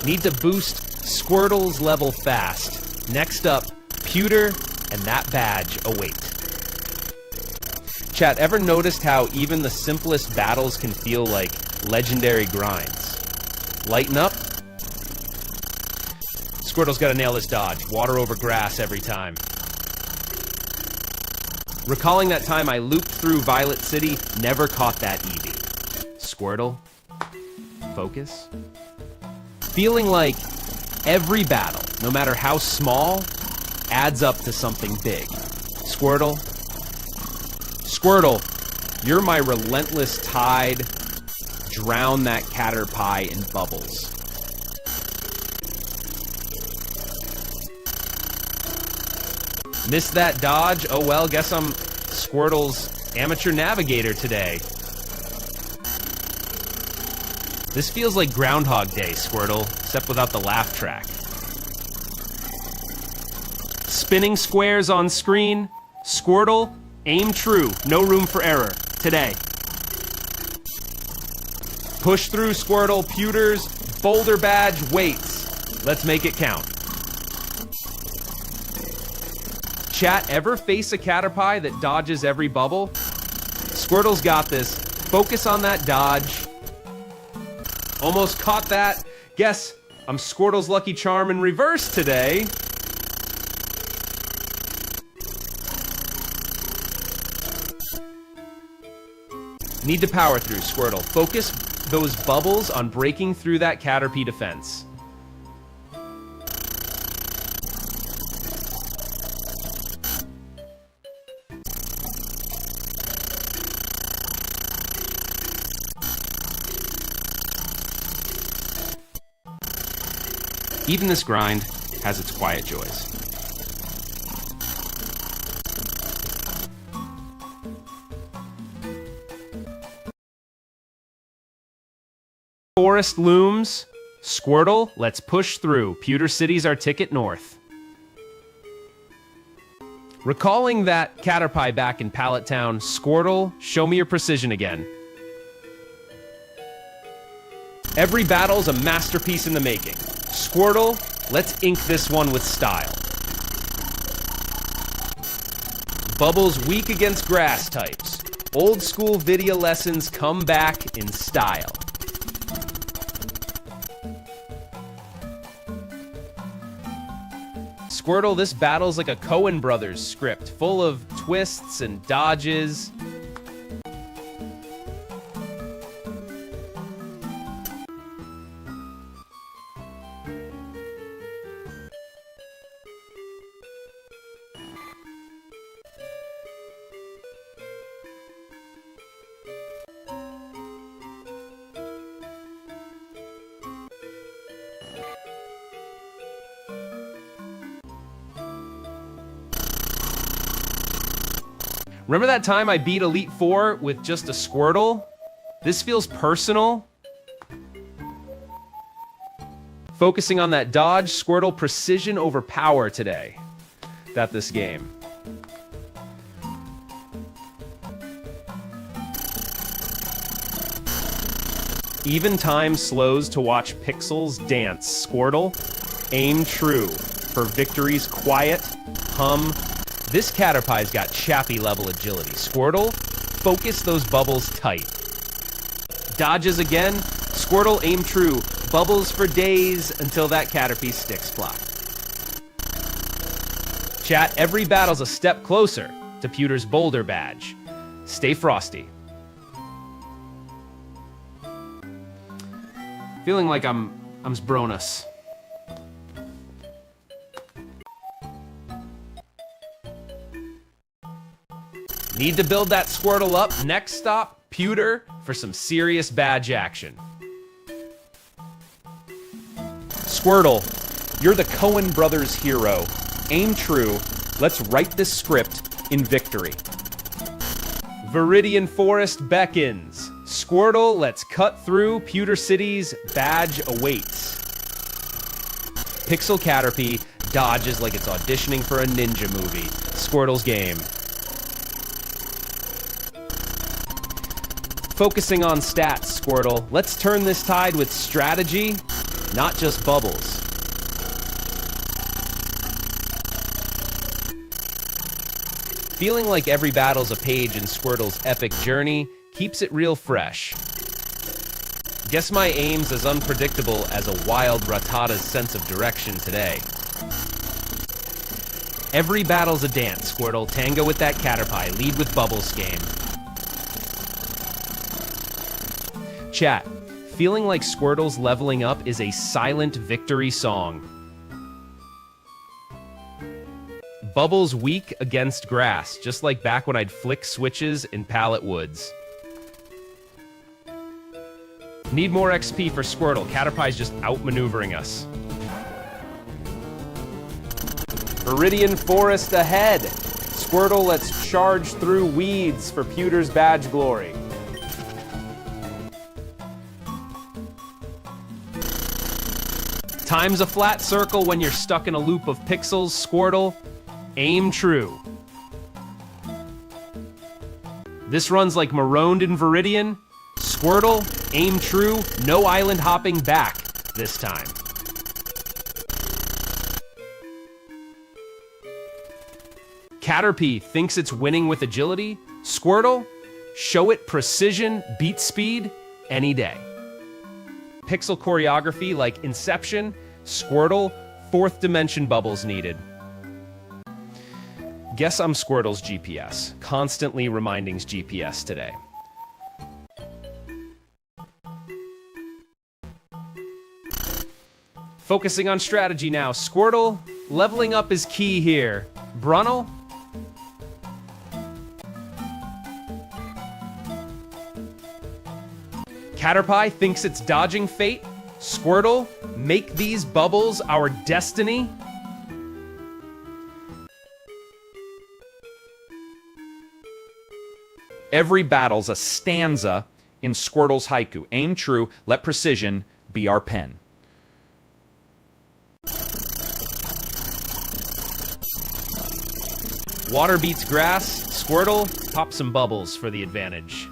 Need to boost Squirtle's level fast. Next up, Pewter, and that badge await. Chat, ever noticed how even the simplest battles can feel like legendary grinds? Lighten up. Squirtle's gotta nail this dodge. Water over grass every time. Recalling that time I looped through Violet City, never caught that Eevee. Squirtle, focus. Feeling like every battle, no matter how small, adds up to something big. Squirtle, you're my relentless tide. Drown that Caterpie in bubbles. Missed that dodge? Oh well, guess I'm Squirtle's amateur navigator today. This feels like Groundhog Day, Squirtle, except without the laugh track. Spinning squares on screen. Squirtle, aim true, no room for error. Today. Push through, Squirtle. Pewter's boulder badge waits. Let's make it count. Chat, ever face a Caterpie that dodges every bubble? Squirtle's got this. Focus on that dodge. Almost caught that. Guess I'm Squirtle's lucky charm in reverse today. Need to power through, Squirtle. Focus those bubbles on breaking through that Caterpie defense. Even this grind has its quiet joys. Forest looms. Squirtle, let's push through. Pewter City's our ticket north. Recalling that Caterpie back in Pallet Town, Squirtle, show me your precision again. Every battle's a masterpiece in the making. Squirtle, let's ink this one with style. Bubbles weak against grass types. Old school video lessons come back in style. Squirtle, this battle's like a Coen Brothers script, full of twists and dodges. Remember that time I beat Elite Four with just a Squirtle? This feels personal. Focusing on that dodge, Squirtle precision over power today. That this game. Even time slows to watch pixels dance. Squirtle, aim true. For victory's quiet, hum. This Caterpie's got chappy level agility. Squirtle, focus those bubbles tight. Dodges again. Squirtle, aim true. Bubbles for days until that Caterpie sticks fly. Chat, every battle's a step closer to Pewter's Boulder badge. Stay frosty. Feeling like I'm Bronus. Need to build that Squirtle up. Next stop, Pewter for some serious badge action. Squirtle, you're the Coen brothers' hero. Aim true. Let's write this script in victory. Viridian Forest beckons. Squirtle, let's cut through. Pewter City's badge awaits. Pixel Caterpie dodges like it's auditioning for a ninja movie. Squirtle's game. Focusing on stats, Squirtle. Let's turn this tide with strategy, not just bubbles. Feeling like every battle's a page in Squirtle's epic journey keeps it real fresh. Guess my aim's as unpredictable as a wild Rattata's sense of direction today. Every battle's a dance, Squirtle. Tango with that Caterpie. Lead with Bubbles game. Chat, feeling like Squirtle's leveling up is a silent victory song. Bubbles weak against grass, just like back when I'd flick switches in Pallet Woods. Need more XP for Squirtle. Caterpie's just outmaneuvering us. Viridian Forest ahead. Squirtle, let's charge through weeds for Pewter's badge glory. Time's a flat circle when you're stuck in a loop of pixels. Squirtle, aim true. This runs like Marooned in Viridian. Squirtle, aim true. No island hopping back this time. Caterpie thinks it's winning with agility. Squirtle, show it precision, beat speed, any day. Pixel choreography like Inception. Squirtle, fourth dimension bubbles needed. Guess I'm Squirtle's GPS, constantly reminding's GPS today. Focusing on strategy now. Squirtle, leveling up is key here. Bruno? Caterpie thinks it's dodging fate. Squirtle, make these bubbles our destiny. Every battle's a stanza in Squirtle's haiku. Aim true, let precision be our pen. Water beats grass. Squirtle, pop some bubbles for the advantage.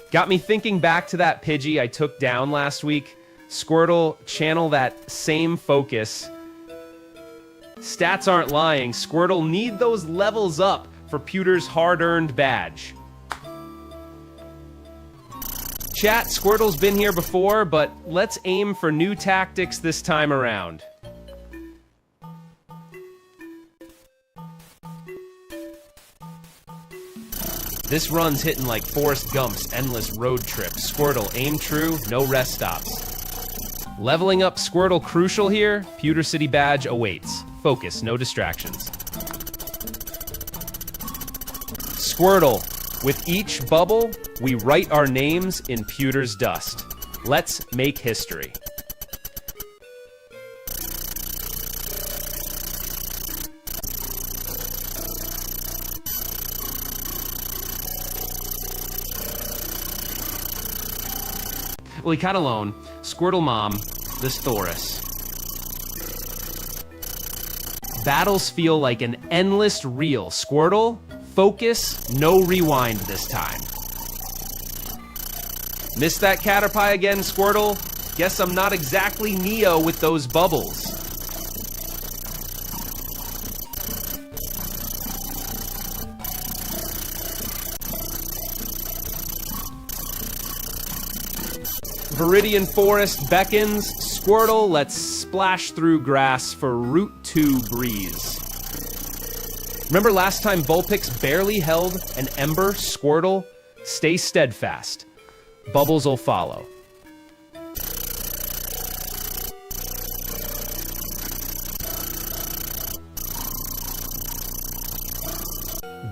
Got me thinking back to that Pidgey I took down last week. Squirtle, channel that same focus. Stats aren't lying. Squirtle, need those levels up for Pewter's hard-earned badge. Chat, Squirtle's been here before, but let's aim for new tactics this time around. This run's hitting like Forrest Gump's endless road trip. Squirtle, aim true, no rest stops. Leveling up Squirtle crucial here. Pewter City badge awaits. Focus, no distractions. Squirtle, with each bubble, we write our names in Pewter's dust. Let's make history. Well, he got alone. Squirtle Mom, this Thoris. Battles feel like an endless reel. Squirtle, focus, no rewind this time. Missed that Caterpie again, Squirtle? Guess I'm not exactly Neo with those bubbles. Viridian Forest beckons. Squirtle, let's splash through grass for Route 2 breeze. Remember last time Vulpix barely held an Ember? Squirtle, stay steadfast. Bubbles will follow.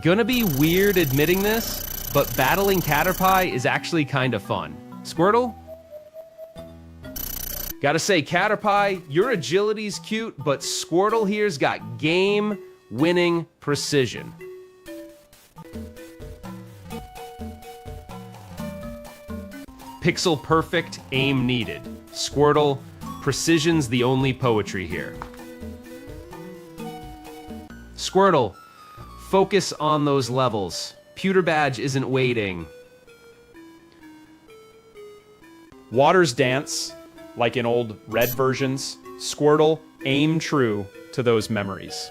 Gonna be weird admitting this, but battling Caterpie is actually kind of fun. Squirtle? Gotta say, Caterpie, your agility's cute, but Squirtle here's got game-winning precision. Pixel perfect, aim needed. Squirtle, precision's the only poetry here. Squirtle, focus on those levels. Pewter Badge isn't waiting. Waters dance, like in old red versions. Squirtle, aim true to those memories.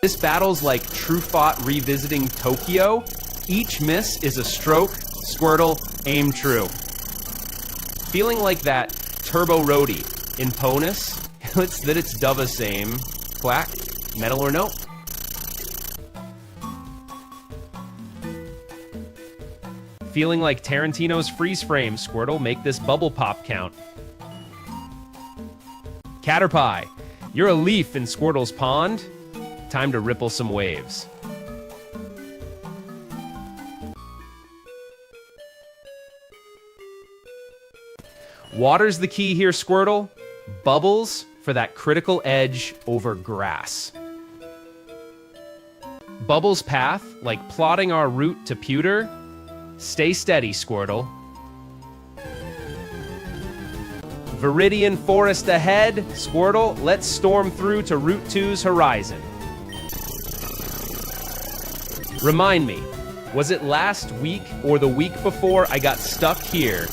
This battle's like True Fought revisiting Tokyo. Each miss is a stroke. Squirtle, aim true. Feeling like that Turbo Roadie in Ponus. It's that it's Dova same. Quack, metal or no? Feeling like Tarantino's freeze frame. Squirtle, make this bubble pop count. Caterpie, you're a leaf in Squirtle's pond. Time to ripple some waves. Water's the key here, Squirtle. Bubbles for that critical edge over grass. Bubbles' path, like plotting our route to Pewter. Stay steady, Squirtle. Viridian Forest ahead. Squirtle, let's storm through to Route 2's horizon. Remind me, was it last week or the week before I got stuck here?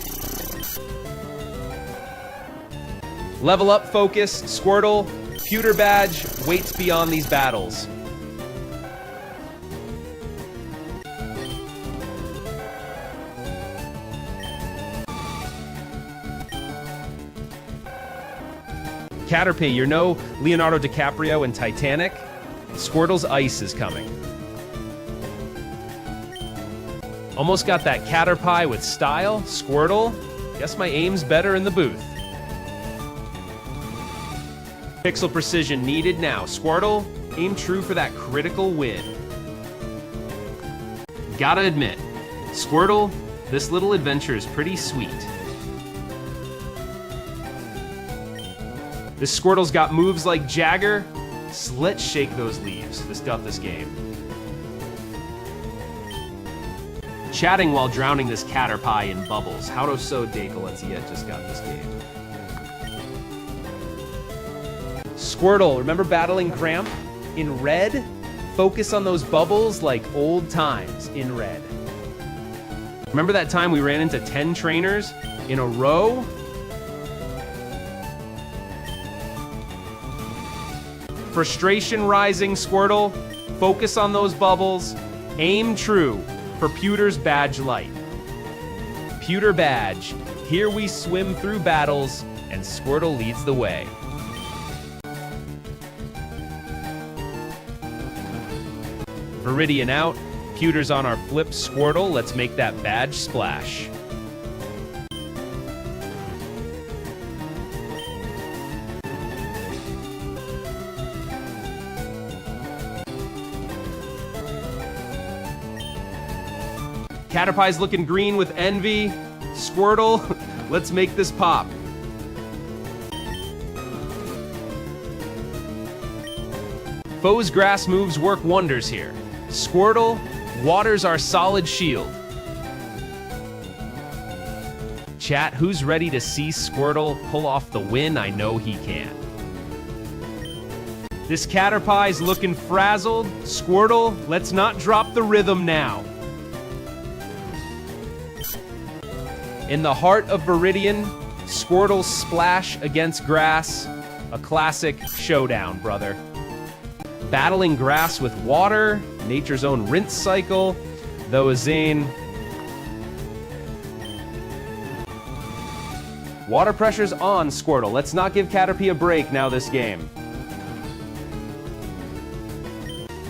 Level up focus, Squirtle. Pewter Badge waits beyond these battles. Caterpie, you're no Leonardo DiCaprio in Titanic. Squirtle's ice is coming. Almost got that Caterpie with style. Squirtle, guess my aim's better in the booth. Pixel precision needed now. Squirtle, aim true for that critical win. Gotta admit, Squirtle, this little adventure is pretty sweet. This Squirtle's got moves like Jagger. So let's shake those leaves. This doth this game. Chatting while drowning this Caterpie in bubbles. How to so Dakelet's yet just got this game. Squirtle, remember battling Cramp? In red? Focus on those bubbles like old times in red. Remember that time we ran into 10 trainers in a row? Frustration rising, Squirtle. Focus on those bubbles. Aim true for Pewter's Badge light. Pewter Badge. Here we swim through battles, and Squirtle leads the way. Viridian out. Pewter's on our flip, Squirtle. Let's make that badge splash. Caterpie's looking green with envy. Squirtle, let's make this pop. Foe's grass moves work wonders here. Squirtle, water's our solid shield. Chat, who's ready to see Squirtle pull off the win? I know he can. This Caterpie's looking frazzled. Squirtle, let's not drop the rhythm now. In the heart of Viridian, Squirtle's splash against grass. A classic showdown, brother. Battling grass with water, nature's own rinse cycle, though Azane. Water pressure's on, Squirtle. Let's not give Caterpie a break now this game.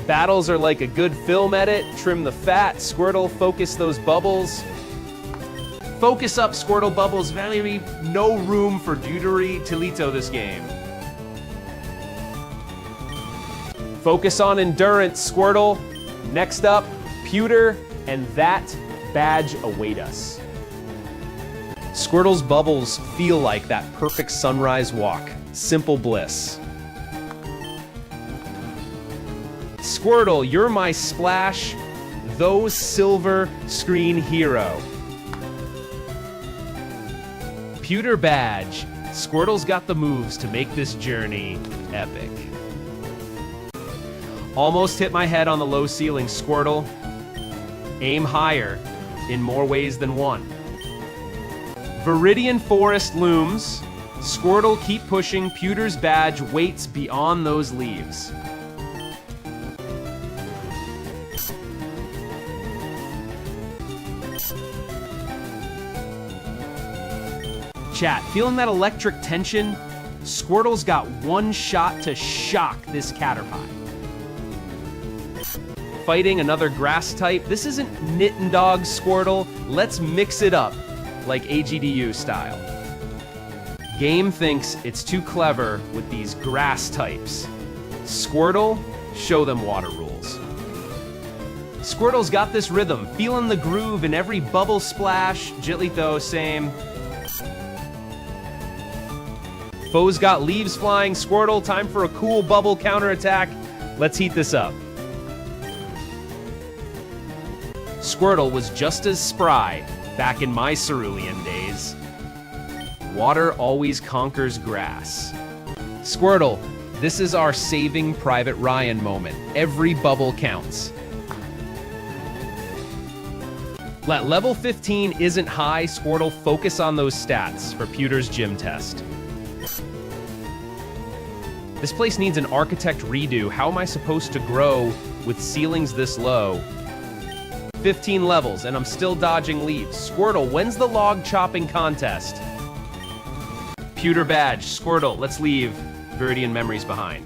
Battles are like a good film edit. Trim the fat. Squirtle, focus those bubbles. Focus up, Squirtle bubbles. Very no room for Deutery Tilito this game. Focus on endurance, Squirtle. Next up, Pewter, and that badge await us. Squirtle's bubbles feel like that perfect sunrise walk. Simple bliss. Squirtle, you're my splash, those silver screen hero. Pewter badge. Squirtle's got the moves to make this journey epic. Almost hit my head on the low ceiling, Squirtle. Aim higher in more ways than one. Viridian Forest looms. Squirtle, keep pushing. Pewter's badge waits beyond those leaves. Chat, feeling that electric tension? Squirtle's got one shot to shock this Caterpie. Fighting another grass type. This isn't Knit Dog Squirtle. Let's mix it up, like AGDU style. Game thinks it's too clever with these grass types. Squirtle, show them water rules. Squirtle's got this rhythm, feeling the groove in every bubble splash. Jitlito, same. Foe's got leaves flying. Squirtle, time for a cool bubble counterattack. Let's heat this up. Squirtle was just as spry back in my cerulean days. Water always conquers grass. Squirtle, this is our Saving Private Ryan moment. Every bubble counts. Let level 15 isn't high. Squirtle, focus on those stats for Pewter's gym test. This place needs an architect redo. How am I supposed to grow with ceilings this low? 15 levels, and I'm still dodging leaves. Squirtle, when's the log chopping contest? Pewter badge. Squirtle, let's leave Viridian memories behind.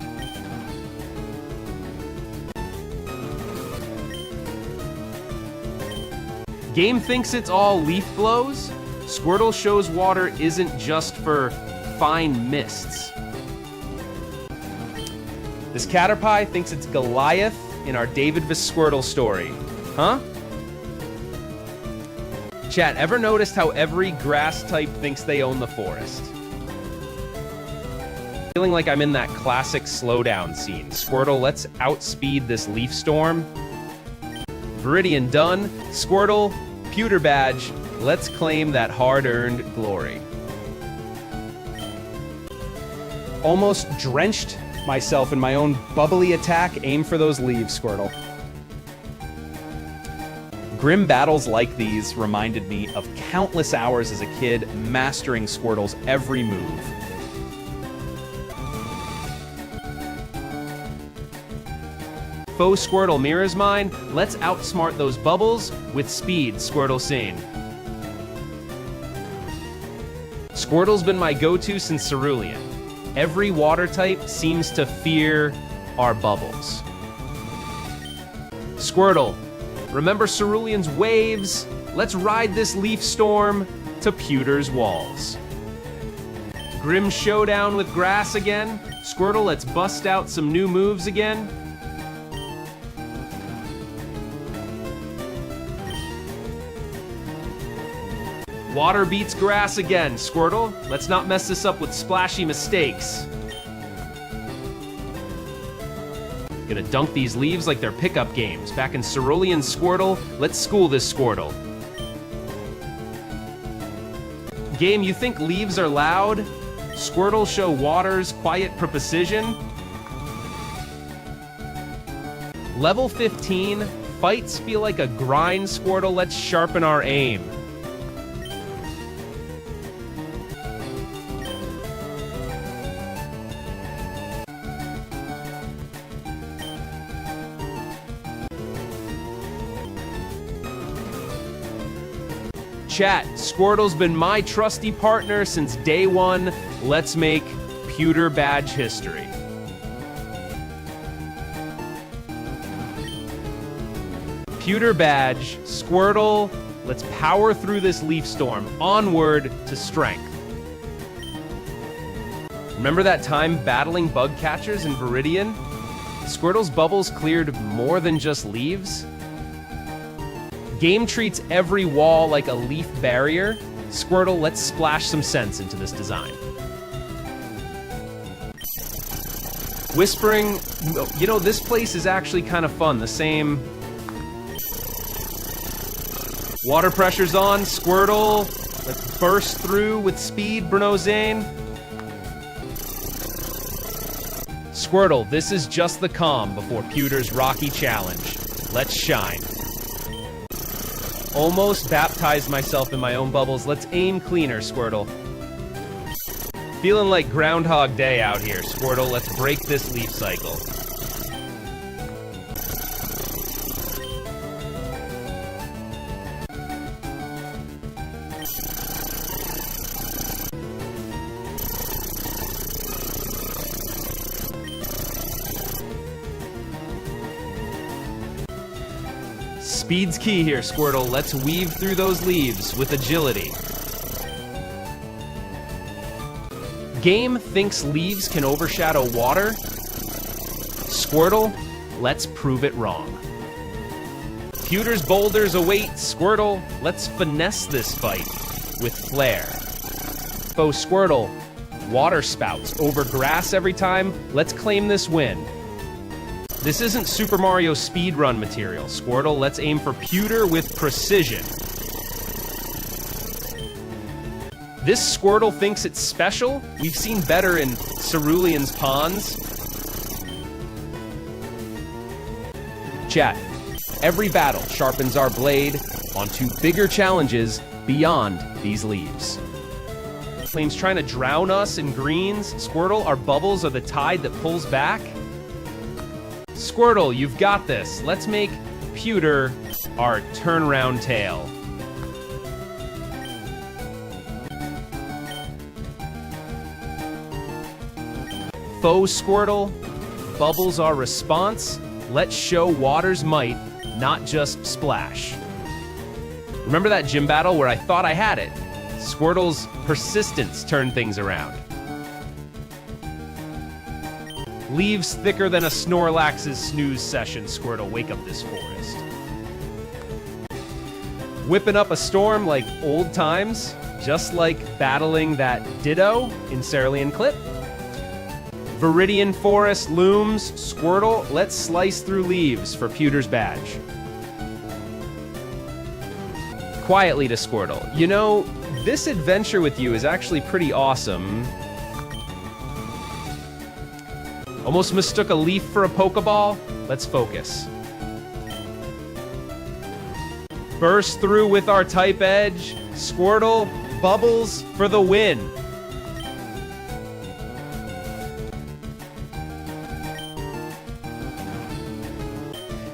Game thinks it's all leaf blows. Squirtle shows water isn't just for fine mists. This Caterpie thinks it's Goliath in our David vs. Squirtle story. Huh? Chat, ever noticed how every grass type thinks they own the forest? Feeling like I'm in that classic slowdown scene. Squirtle, let's outspeed this leaf storm. Viridian done. Squirtle, Pewter badge, let's claim that hard-earned glory. Almost drenched myself in my own bubbly attack. Aim for those leaves, Squirtle. Grim battles like these reminded me of countless hours as a kid mastering Squirtle's every move. Faux Squirtle mirrors mine. Let's outsmart those bubbles with speed, Squirtle sane. Squirtle's been my go-to since Cerulean. Every water type seems to fear our bubbles. Squirtle, remember Cerulean's waves? Let's ride this leaf storm to Pewter's walls. Grim showdown with grass again. Squirtle, let's bust out some new moves again. Water beats grass again. Squirtle, let's not mess this up with splashy mistakes. Gonna dunk these leaves like they're pickup games. Back in Cerulean Squirtle, let's school this Squirtle. Game, you think leaves are loud? Squirtle show water's quiet precision. Level 15, fights feel like a grind, Squirtle, let's sharpen our aim. Chat, Squirtle's been my trusty partner since day one. Let's make pewter badge history. Pewter badge, Squirtle, let's power through this leaf storm. Onward to strength. Remember that time battling bug catchers in Viridian? Squirtle's bubbles cleared more than just leaves. Game treats every wall like a leaf barrier. Squirtle, let's splash some sense into this design. Whispering, you know, this place is actually kind of fun. The same water pressure's on. Squirtle, let's burst through with speed, Bruno Zane. Squirtle, this is just the calm before Pewter's rocky challenge. Let's shine. Almost baptized myself in my own bubbles. Let's aim cleaner, Squirtle. Feeling like Groundhog Day out here, Squirtle. Let's break this leaf cycle. Speed's key here, Squirtle. Let's weave through those leaves with agility. Game thinks leaves can overshadow water. Squirtle, let's prove it wrong. Pewter's boulders await. Squirtle, let's finesse this fight with flair. Foe Squirtle, water spouts over grass every time. Let's claim this win. This isn't Super Mario speedrun material. Squirtle, let's aim for pewter with precision. This Squirtle thinks it's special? We've seen better in Cerulean's ponds. Chat, every battle sharpens our blade onto bigger challenges beyond these leaves. Flame's trying to drown us in greens. Squirtle, our bubbles are the tide that pulls back. Squirtle, you've got this. Let's make pewter our turnaround tail. Foe Squirtle, bubbles our response. Let's show water's might, not just splash. Remember that gym battle where I thought I had it? Squirtle's persistence turned things around. Leaves thicker than a Snorlax's snooze session, Squirtle. Wake up this forest. Whipping up a storm like old times, just like battling that Ditto in Cerulean Clip. Viridian Forest looms. Squirtle, let's slice through leaves for Pewter's badge. Quietly to Squirtle. You know, this adventure with you is actually pretty awesome. Almost mistook a leaf for a Pokeball. Let's focus. Burst through with our type edge. Squirtle, bubbles for the win.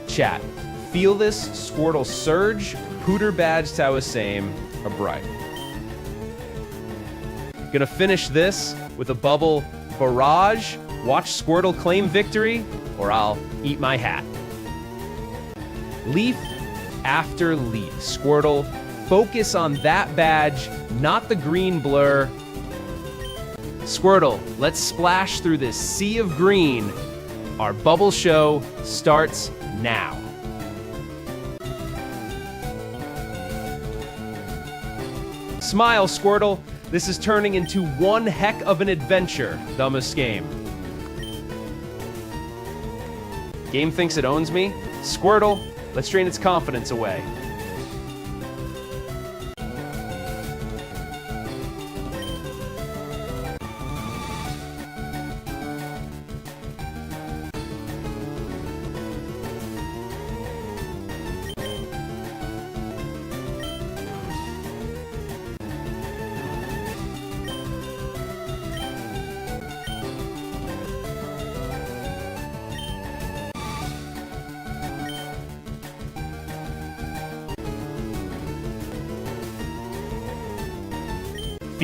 Chat, feel this Squirtle surge. Pewter badge Tao same, a bright. Gonna finish this with a bubble barrage. Watch Squirtle claim victory, or I'll eat my hat. Leaf after leaf. Squirtle, focus on that badge, not the green blur. Squirtle, let's splash through this sea of green. Our bubble show starts now. Smile, Squirtle. This is turning into one heck of an adventure, dumbest game. Game thinks it owns me. Squirtle, let's drain its confidence away.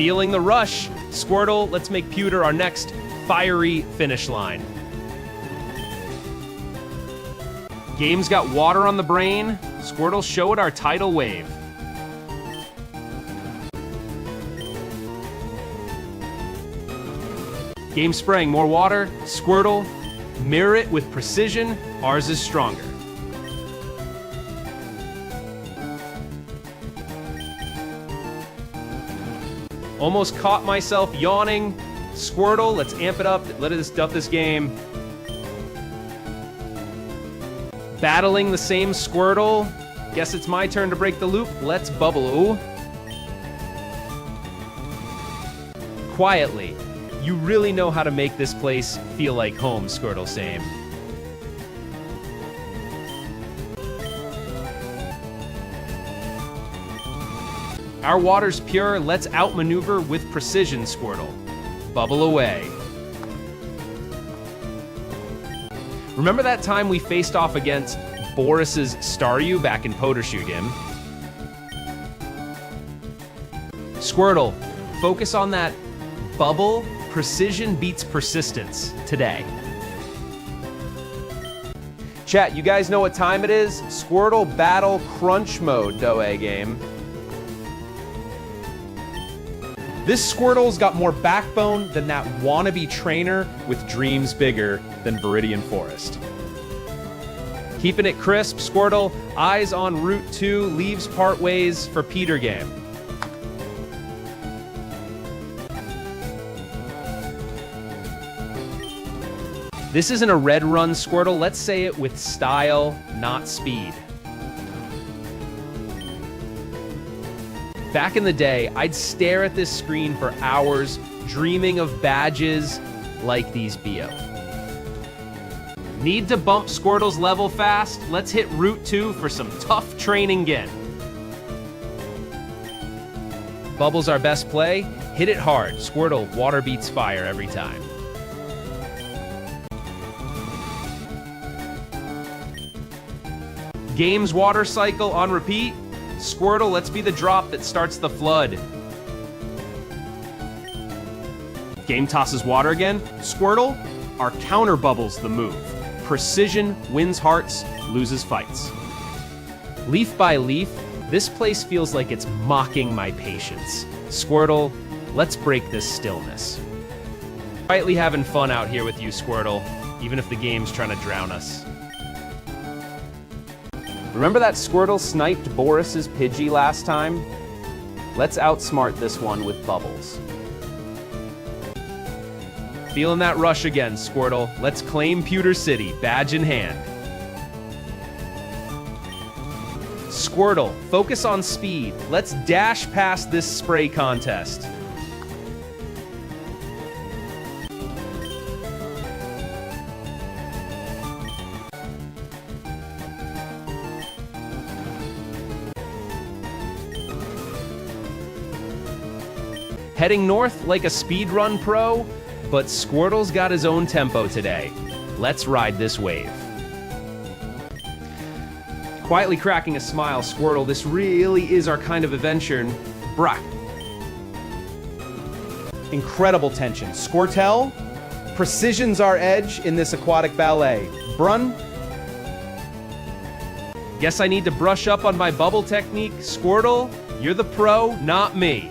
Feeling the rush. Squirtle, let's make Pewter our next fiery finish line. Game's got water on the brain. Squirtle, show it our tidal wave. Game spraying more water. Squirtle, mirror it with precision. Ours is stronger. Almost caught myself yawning. Squirtle, let's amp it up. Let us duff this game. Battling the same Squirtle. Guess it's my turn to break the loop. Let's bubble. Ooh. Quietly. You really know how to make this place feel like home, Squirtle same. Our water's pure, let's outmaneuver with precision, Squirtle. Bubble away. Remember that time we faced off against Boris's Staryu back in Podersugim? Squirtle, focus on that bubble. Precision beats persistence today. Chat, you guys know what time it is? Squirtle Battle Crunch Mode, Doe game. This Squirtle's got more backbone than that wannabe trainer with dreams bigger than Viridian Forest. Keeping it crisp, Squirtle, eyes on Route 2, leaves part ways for Peter game. This isn't a red run, Squirtle. Let's say it with style, not speed. Back in the day, I'd stare at this screen for hours, dreaming of badges like these Bio. Need to bump Squirtle's level fast? Let's hit Route 2 for some tough training again. Bubble's our best play. Hit it hard. Squirtle, water beats fire every time. Game's water cycle on repeat. Squirtle, let's be the drop that starts the flood. Game tosses water again. Squirtle, our counter bubble's the move. Precision wins hearts, loses fights. Leaf by leaf, this place feels like it's mocking my patience. Squirtle, let's break this stillness. Quietly having fun out here with you, Squirtle, even if the game's trying to drown us. Remember that Squirtle sniped Boris's Pidgey last time? Let's outsmart this one with bubbles. Feeling that rush again, Squirtle. Let's claim Pewter City, badge in hand. Squirtle, focus on speed. Let's dash past this spray contest. Heading north like a speedrun pro, but Squirtle's got his own tempo today. Let's ride this wave. Quietly cracking a smile, Squirtle, this really is our kind of adventure. Bruh. Incredible tension. Squirtle, precision's our edge in this aquatic ballet. Brun. Guess I need to brush up on my bubble technique. Squirtle, you're the pro, not me.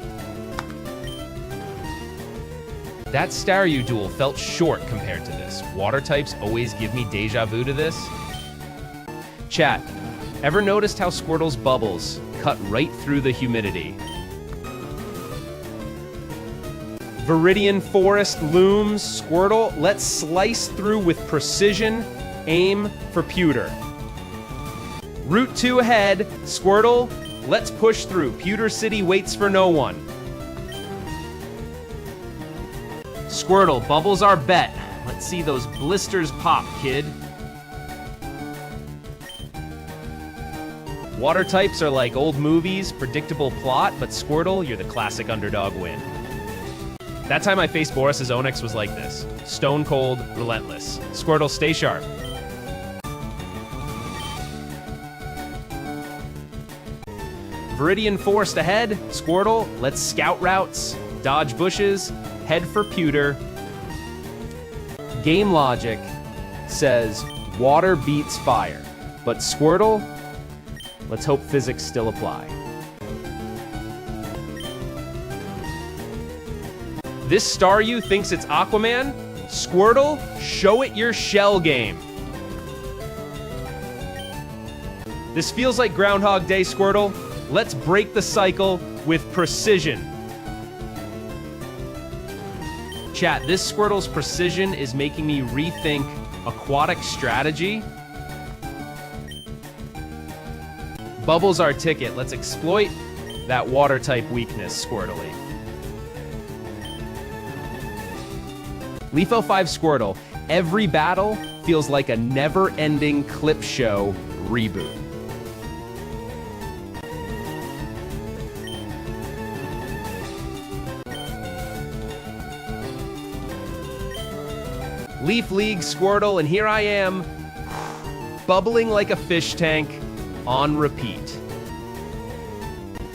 That Staryu duel felt short compared to this. Water types always give me deja vu to this. Chat, ever noticed how Squirtle's bubbles cut right through the humidity? Viridian Forest looms. Squirtle, let's slice through with precision. Aim for Pewter. Route 2 ahead. Squirtle, let's push through. Pewter City waits for no one. Squirtle, bubbles our bet. Let's see those blisters pop, kid. Water types are like old movies, predictable plot, but Squirtle, you're the classic underdog win. That time I faced Boris's Onix was like this. Stone cold, relentless. Squirtle, stay sharp. Viridian Forest ahead. Squirtle, let's scout routes. Dodge bushes, head for pewter. Game logic says water beats fire, but Squirtle, let's hope physics still apply. This Staryu thinks it's Aquaman? Squirtle, show it your shell game. This feels like Groundhog Day, Squirtle. Let's break the cycle with precision. Chat, this Squirtle's precision is making me rethink aquatic strategy. Bubbles our ticket. Let's exploit that water type weakness, Squirtly. Leafo 5 Squirtle, every battle feels like a never-ending clip show reboot. Leaf League Squirtle, and here I am, bubbling like a fish tank on repeat.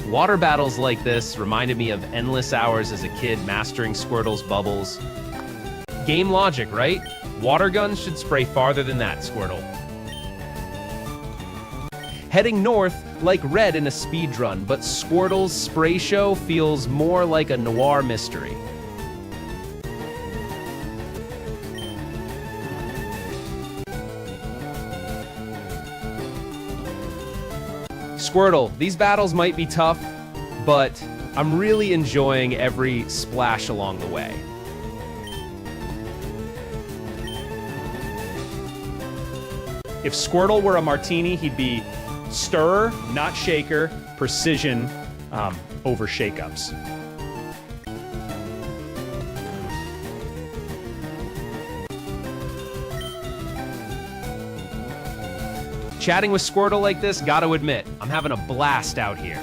Water battles like this reminded me of endless hours as a kid mastering Squirtle's bubbles. Game logic, right? Water guns should spray farther than that, Squirtle. Heading north like red in a speedrun, but Squirtle's spray show feels more like a noir mystery. Squirtle, these battles might be tough, but I'm really enjoying every splash along the way. If Squirtle were a martini, he'd be stirrer, not shaker, precision over shakeups. Chatting with Squirtle like this, gotta admit, I'm having a blast out here.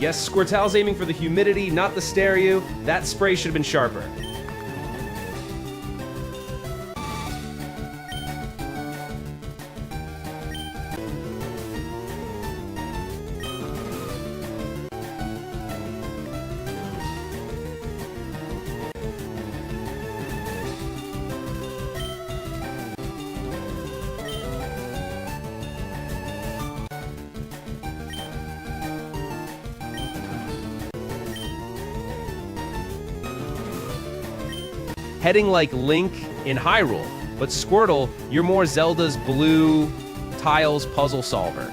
Yes, Squirtle's aiming for the humidity, not the Staryu. That spray should have been sharper. Heading like Link in Hyrule, but Squirtle, you're more Zelda's blue tiles puzzle solver.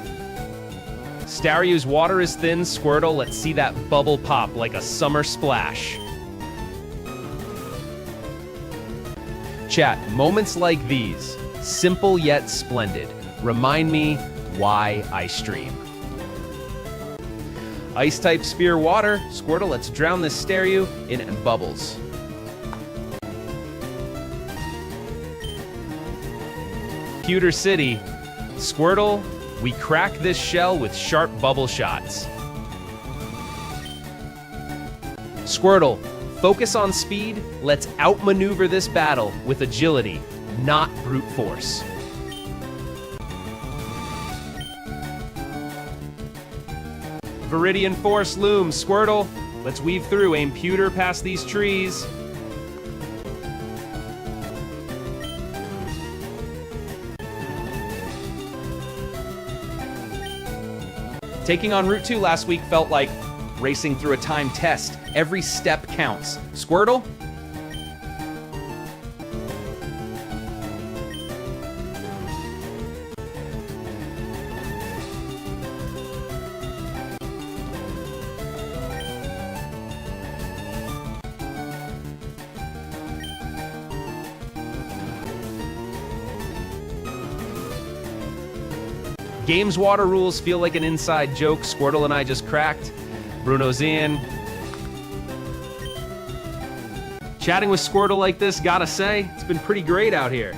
Staryu's water is thin, Squirtle, let's see that bubble pop like a summer splash. Chat, moments like these, simple yet splendid, remind me why I stream. Ice-type spear water, Squirtle, let's drown this Staryu in bubbles. Pewter City, Squirtle, we crack this shell with sharp bubble shots. Squirtle, focus on speed, let's outmaneuver this battle with agility, not brute force. Viridian Force looms, Squirtle, let's weave through, aim pewter past these trees. Taking on Route 2 last week felt like racing through a time test. Every step counts. Squirtle? Game's water rules feel like an inside joke Squirtle and I just cracked. Bruno's in. Chatting with Squirtle like this, gotta say, it's been pretty great out here.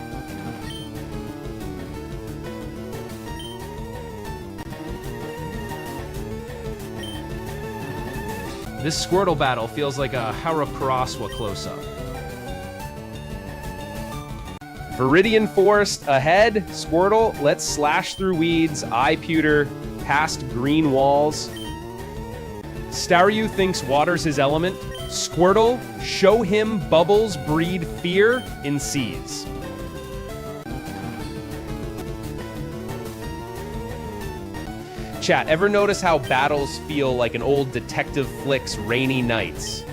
This Squirtle battle feels like a Harakaraswa close-up. Viridian Forest ahead. Squirtle, let's slash through weeds. Eye pewter, past green walls. Staryu thinks water's his element. Squirtle, show him bubbles breed fear in seas. Chat, ever notice how battles feel like an old detective flick's rainy nights?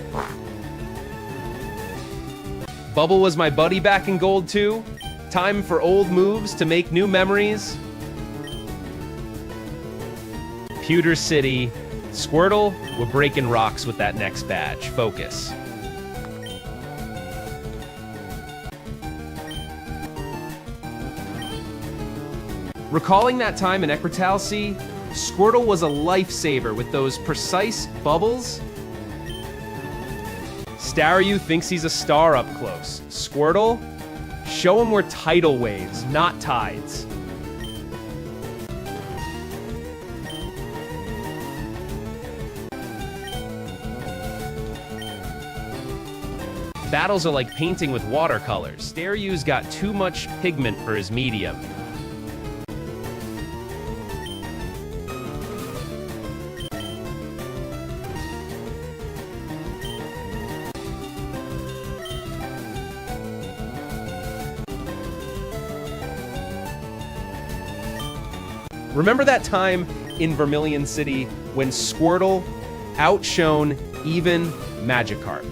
Bubble was my buddy back in Gold 2. Time for old moves to make new memories. Pewter City. Squirtle, we're breaking rocks with that next badge. Focus. Recalling that time in Equatal Sea, Squirtle was a lifesaver with those precise bubbles. Staryu thinks he's a star up close. Squirtle, show him we're tidal waves, not tides. Battles are like painting with watercolors. Staryu's got too much pigment for his medium. Remember that time in Vermilion City when Squirtle outshone even Magikarp?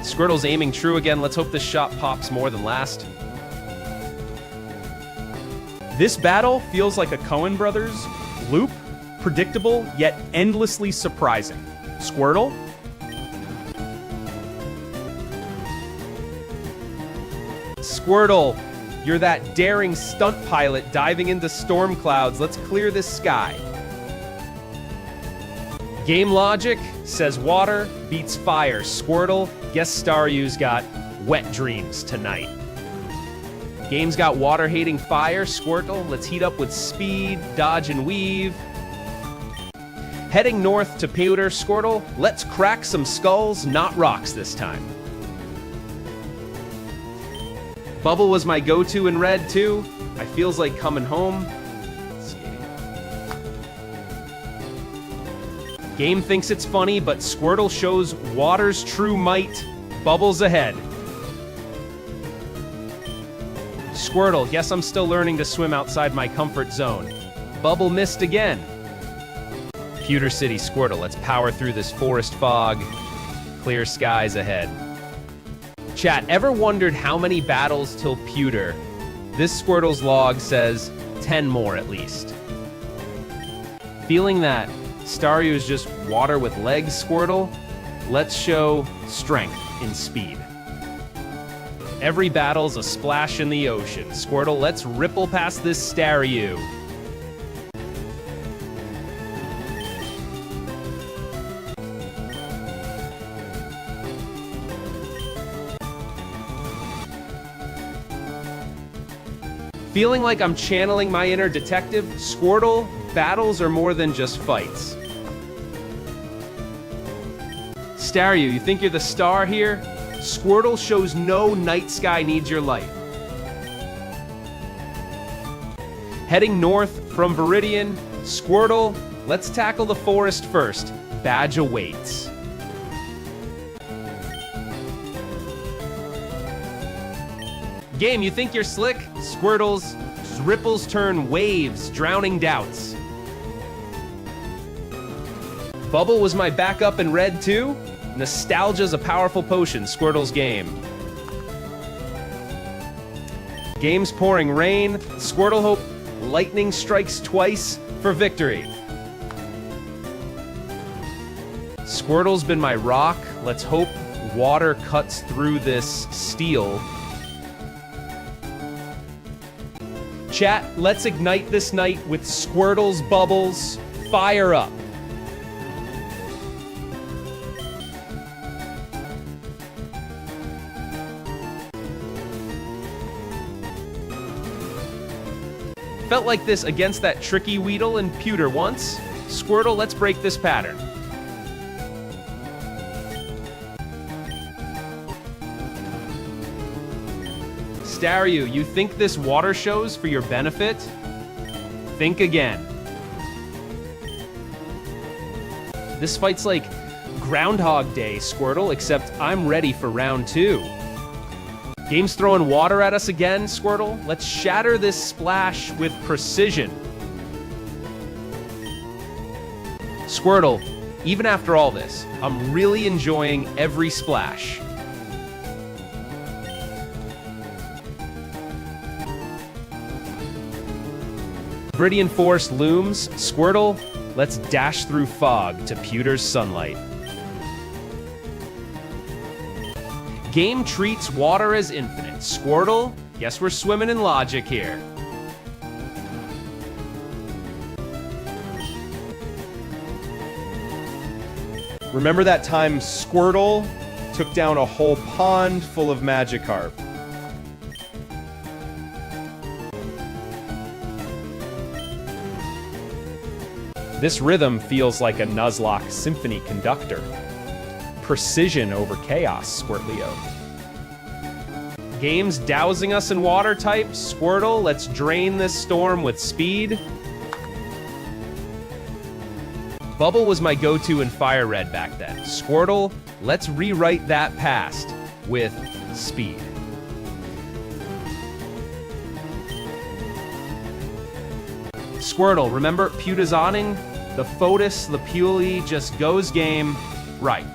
Squirtle's aiming true again. Let's hope this shot pops more than last. This battle feels like a Coen Brothers loop, predictable yet endlessly surprising. Squirtle, Squirtle, you're that daring stunt pilot diving into storm clouds. Let's clear this sky. Game logic says water beats fire. Squirtle, guess Staryu's got wet dreams tonight. Game's got water hating fire. Squirtle, let's heat up with speed, dodge and weave. Heading north to Pewter. Squirtle, let's crack some skulls, not rocks this time. Bubble was my go-to in red too. I feels like coming home. Game thinks it's funny, but Squirtle shows water's true might. Bubble's ahead. Squirtle, guess I'm still learning to swim outside my comfort zone. Bubble missed again. Pewter City. Squirtle, let's power through this forest fog. Clear skies ahead. Chat, ever wondered how many battles till Pewter? This Squirtle's log says 10 more at least. Feeling that Staryu is just water with legs, Squirtle? Let's show strength in speed. Every battle's a splash in the ocean. Squirtle, let's ripple past this Staryu. Feeling like I'm channeling my inner detective? Squirtle, battles are more than just fights. Staryu, you think you're the star here? Squirtle shows no night sky needs your light. Heading north from Viridian. Squirtle, let's tackle the forest first. Badge awaits. Game, you think you're slick? Squirtle's ripples turn waves, drowning doubts. Bubble was my backup in red too. Nostalgia's a powerful potion. Squirtle's game. Game's pouring rain. Squirtle hope lightning strikes twice for victory. Squirtle's been my rock. Let's hope water cuts through this steel. Chat, let's ignite this night with Squirtle's bubbles. Fire up. Felt like this against that tricky Weedle and Pewter once. Squirtle, let's break this pattern. Staryu, you think this water show's for your benefit? Think again. This fight's like Groundhog Day, Squirtle, except I'm ready for round 2. Game's throwing water at us again, Squirtle. Let's shatter this splash with precision. Squirtle, even after all this, I'm really enjoying every splash. Viridian Forest looms. Squirtle, let's dash through fog to Pewter's sunlight. Game treats water as infinite. Squirtle, guess we're swimming in logic here. Remember that time Squirtle took down a whole pond full of Magikarp? This rhythm feels like a Nuzlocke symphony conductor. Precision over chaos, Squirtleo. Game's dousing us in water type. Squirtle, let's drain this storm with speed. Bubble was my go-to in Fire Red back then. Squirtle, let's rewrite that past with speed. Squirtle, remember Pewter's awning? The Fotis, the Puli just goes game right.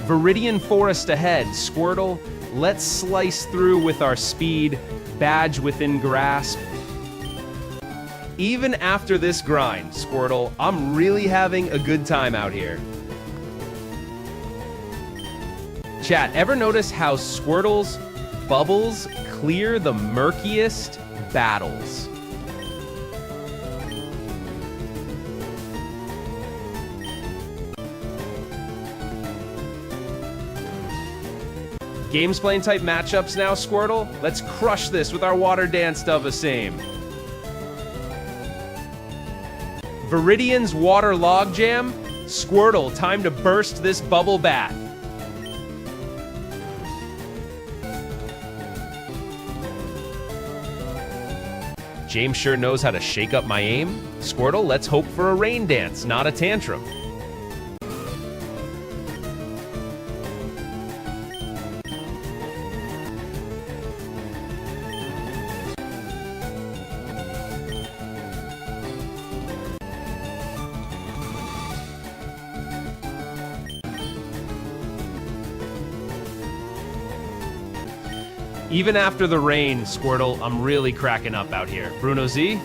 Viridian Forest ahead. Squirtle, let's slice through with our speed, badge within grasp. Even after this grind, Squirtle, I'm really having a good time out here. Chat, ever notice how Squirtle's bubbles clear the murkiest battles? Games playing type matchups now, Squirtle. Let's crush this with our water dance of the same. Viridian's water logjam. Squirtle, time to burst this bubble bath. James sure knows how to shake up my aim. Squirtle, let's hope for a rain dance, not a tantrum. Even after the rain, Squirtle, I'm really cracking up out here. Bruno Z?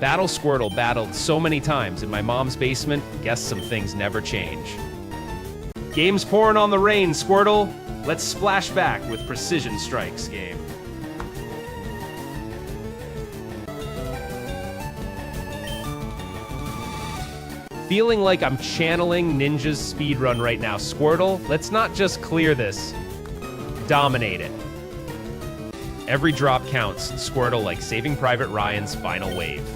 Battle Squirtle battled so many times in my mom's basement, guess some things never change. Game's pouring on the rain, Squirtle. Let's splash back with precision strikes, game. Feeling like I'm channeling Ninja's speedrun right now. Squirtle, let's not just clear this, dominate it. Every drop counts, Squirtle, like Saving Private Ryan's final wave.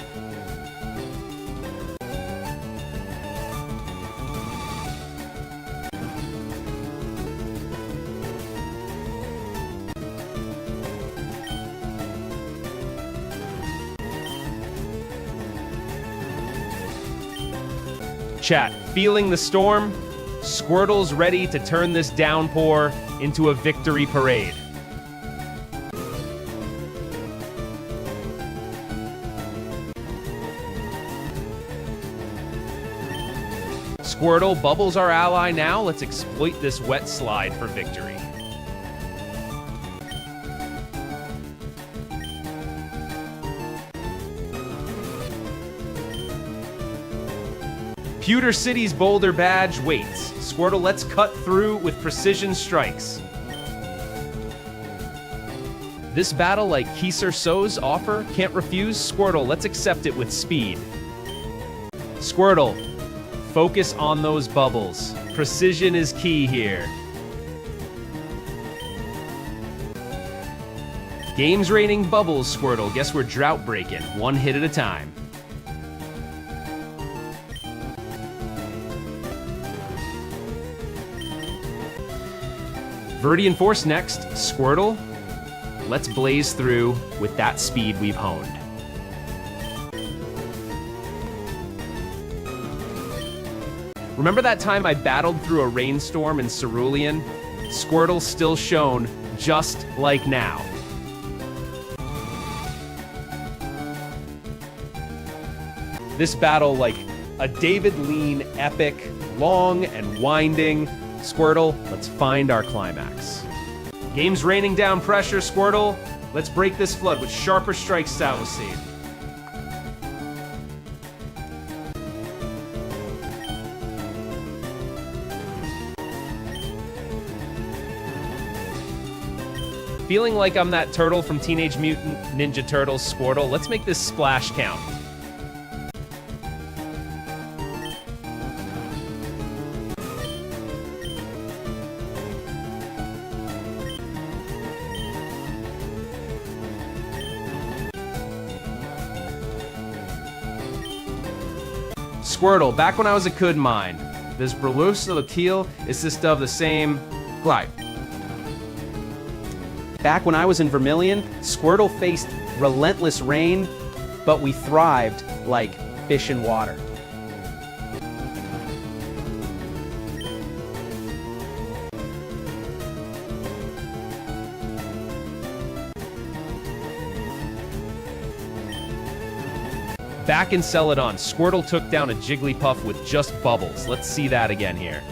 Chat, feeling the storm? Squirtle's ready to turn this downpour into a victory parade. Squirtle, Bubble's our ally now. Let's exploit this wet slide for victory. Pewter City's Boulder badge waits. Squirtle, let's cut through with precision strikes. This battle, like Kieser So's offer, can't refuse. Squirtle, let's accept it with speed. Squirtle, focus on those bubbles. Precision is key here. Game's raining bubbles, Squirtle. Guess we're drought breaking, one hit at a time. Viridian Force next. Squirtle, let's blaze through with that speed we've honed. Remember that time I battled through a rainstorm in Cerulean? Squirtle still shone just like now. This battle like a David Lean epic, long and winding. Squirtle, let's find our climax. Game's raining down pressure, Squirtle. Let's break this flood with sharper strikes, Seed. Feeling like I'm that turtle from Teenage Mutant Ninja Turtles, Squirtle. Let's make this splash count. Squirtle, back when I was a kid mine, this Brelusa Lokiel is this of the same glide. Back when I was in Vermilion, Squirtle faced relentless rain, but we thrived like fish in water. Back in Celadon, Squirtle took down a Jigglypuff with just bubbles. Let's see that again here.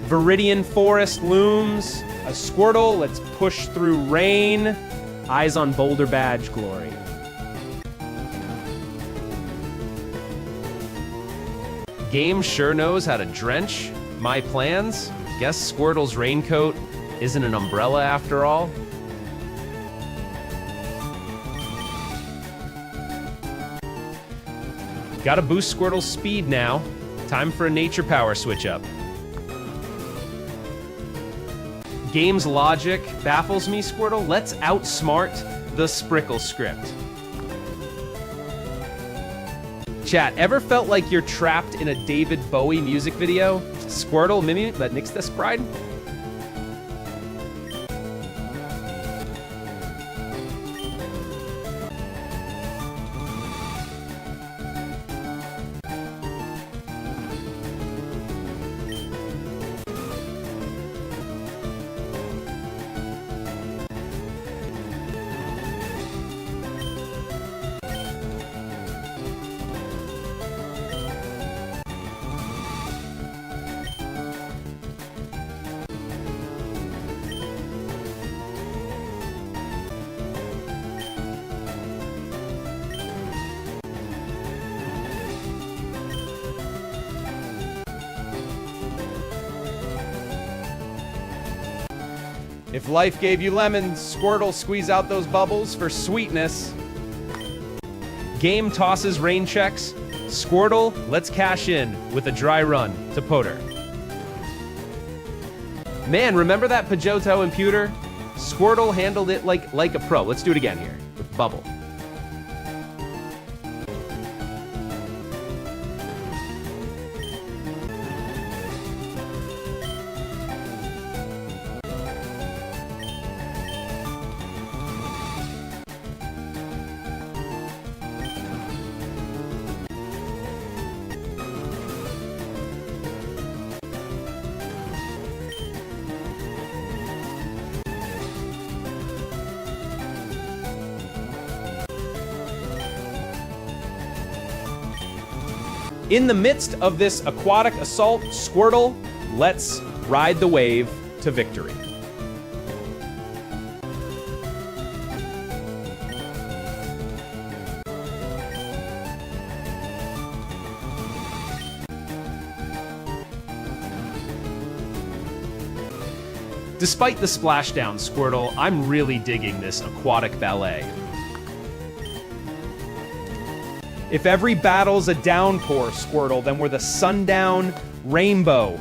Viridian Forest looms. A Squirtle, let's push through rain. Eyes on Boulder Badge glory. Game sure knows how to drench my plans. Guess Squirtle's raincoat isn't an umbrella after all. Gotta boost Squirtle's speed now. Time for a nature power switch up. Game's logic baffles me, Squirtle. Let's outsmart the Sprickle script. Chat, ever felt like you're trapped in a David Bowie music video? Squirtle, Mimi, that Nix this pride? If life gave you lemons, Squirtle, squeeze out those bubbles for sweetness. Game tosses rain checks. Squirtle, let's cash in with a dry run to Potter. Man, remember that Pidgeotto and Pewter? Squirtle handled it like a pro. Let's do it again here with Bubble. In the midst of this aquatic assault, Squirtle, let's ride the wave to victory. Despite the splashdown, Squirtle, I'm really digging this aquatic ballet. If every battle's a downpour, Squirtle, then we're the sundown rainbow.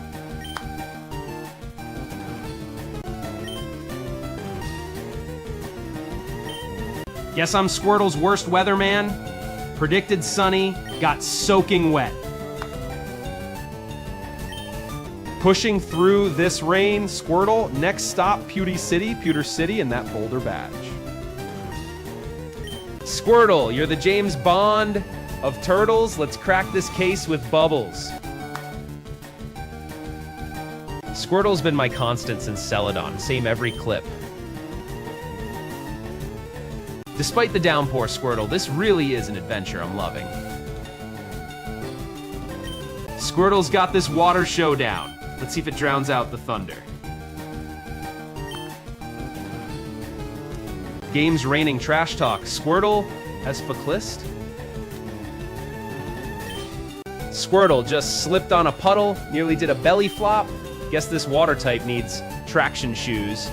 Guess I'm Squirtle's worst weatherman? Predicted sunny, got soaking wet. Pushing through this rain, Squirtle, next stop, Pewter City, and that Boulder badge. Squirtle, you're the James Bond of turtles. Let's crack this case with bubbles. Squirtle's been my constant since Celadon, same every clip. Despite the downpour, Squirtle, this really is an adventure I'm loving. Squirtle's got this water showdown. Let's see if it drowns out the thunder. Game's raining trash talk. Squirtle has Feclist. Squirtle just slipped on a puddle, nearly did a belly flop. Guess this water type needs traction shoes.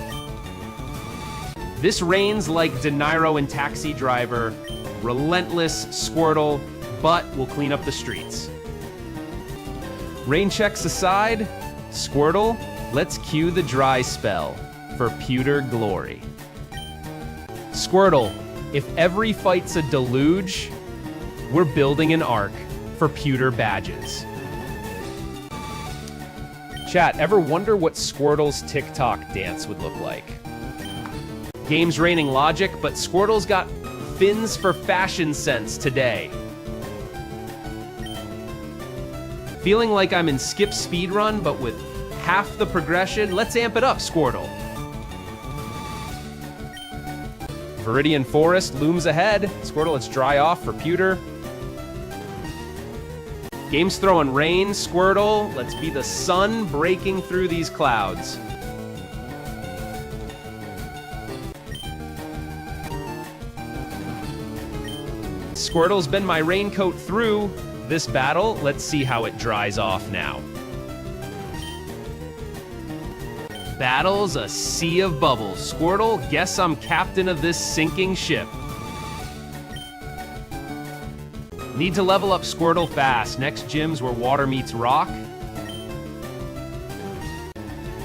This rains like De Niro and Taxi Driver. Relentless Squirtle, but will clean up the streets. Rain checks aside, Squirtle, let's cue the dry spell for Pewter glory. Squirtle, if every fight's a deluge, we're building an arc for Pewter badges. Chat, ever wonder what Squirtle's TikTok dance would look like? Game's raining logic, but Squirtle's got fins for fashion sense today. Feeling like I'm in Skip Speedrun, but with half the progression? Let's amp it up, Squirtle. Viridian Forest looms ahead. Squirtle, let's dry off for Pewter. Game's throwing rain, Squirtle. Let's be the sun breaking through these clouds. Squirtle's been my raincoat through this battle. Let's see how it dries off now. Battle's a sea of bubbles. Squirtle, guess I'm captain of this sinking ship. Need to level up Squirtle fast. Next gym's where water meets rock.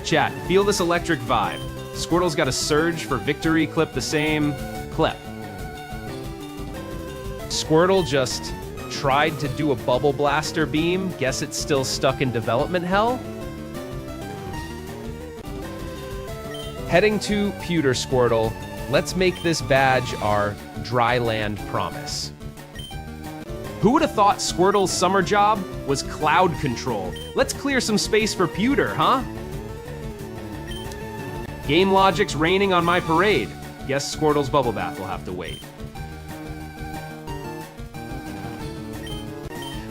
Chat, feel this electric vibe. Squirtle's got a surge for victory, clip the same clip. Squirtle just tried to do a bubble blaster beam. Guess it's still stuck in development hell. Heading to Pewter, Squirtle. Let's make this badge our dryland promise. Who would have thought Squirtle's summer job was cloud control? Let's clear some space for Pewter, huh? Game logic's raining on my parade. Guess Squirtle's bubble bath will have to wait.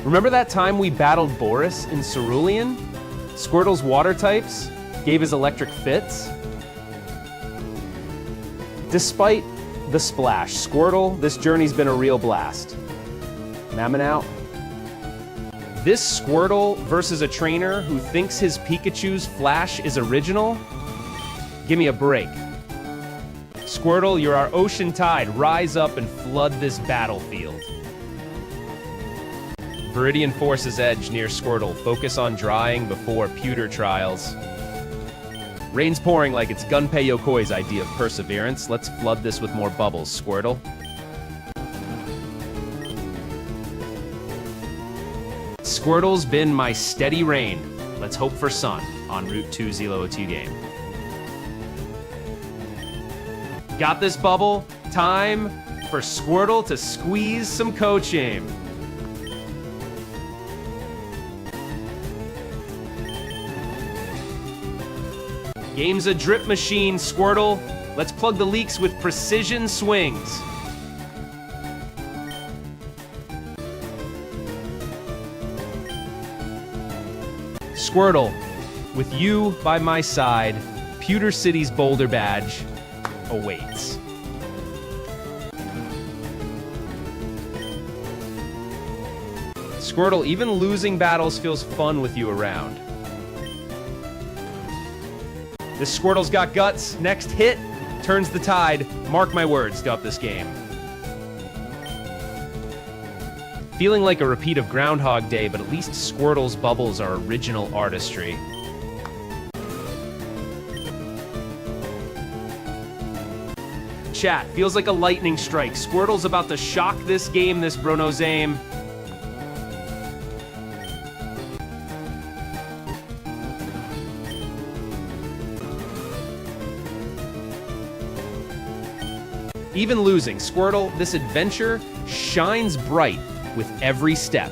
Remember that time we battled Boris in Cerulean? Squirtle's water types gave his electric fits. Despite the splash, Squirtle, this journey's been a real blast. Mammon out. This Squirtle versus a trainer who thinks his Pikachu's flash is original? Give me a break. Squirtle, you're our ocean tide. Rise up and flood this battlefield. Viridian Force's edge near Squirtle. Focus on drying before Pewter trials. Rain's pouring like it's Gunpei Yokoi's idea of perseverance. Let's flood this with more bubbles, Squirtle. Squirtle's been my steady rain. Let's hope for sun on Route 2002 game. Got this bubble? Time for Squirtle to squeeze some coach aim. Game's a drip machine, Squirtle. Let's plug the leaks with precision swings. Squirtle, with you by my side, Pewter City's Boulder badge awaits. Squirtle, even losing battles feels fun with you around. This Squirtle's got guts. Next hit turns the tide. Mark my words to up this game. Feeling like a repeat of Groundhog Day, but at least Squirtle's bubbles are original artistry. Chat, feels like a lightning strike. Squirtle's about to shock this game, this Bruno's aim. Even losing, Squirtle, this adventure shines bright with every step.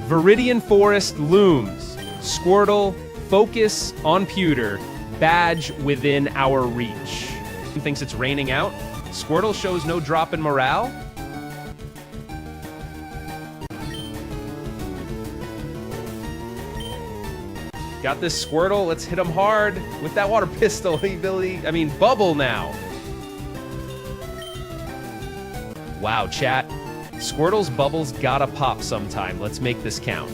Viridian Forest looms. Squirtle, focus on pewter, badge within our reach. Thinks it's raining out. Squirtle shows no drop in morale. Got this Squirtle, let's hit him hard with that water pistol, bubble now. Wow, chat. Squirtle's bubbles gotta pop sometime. Let's make this count.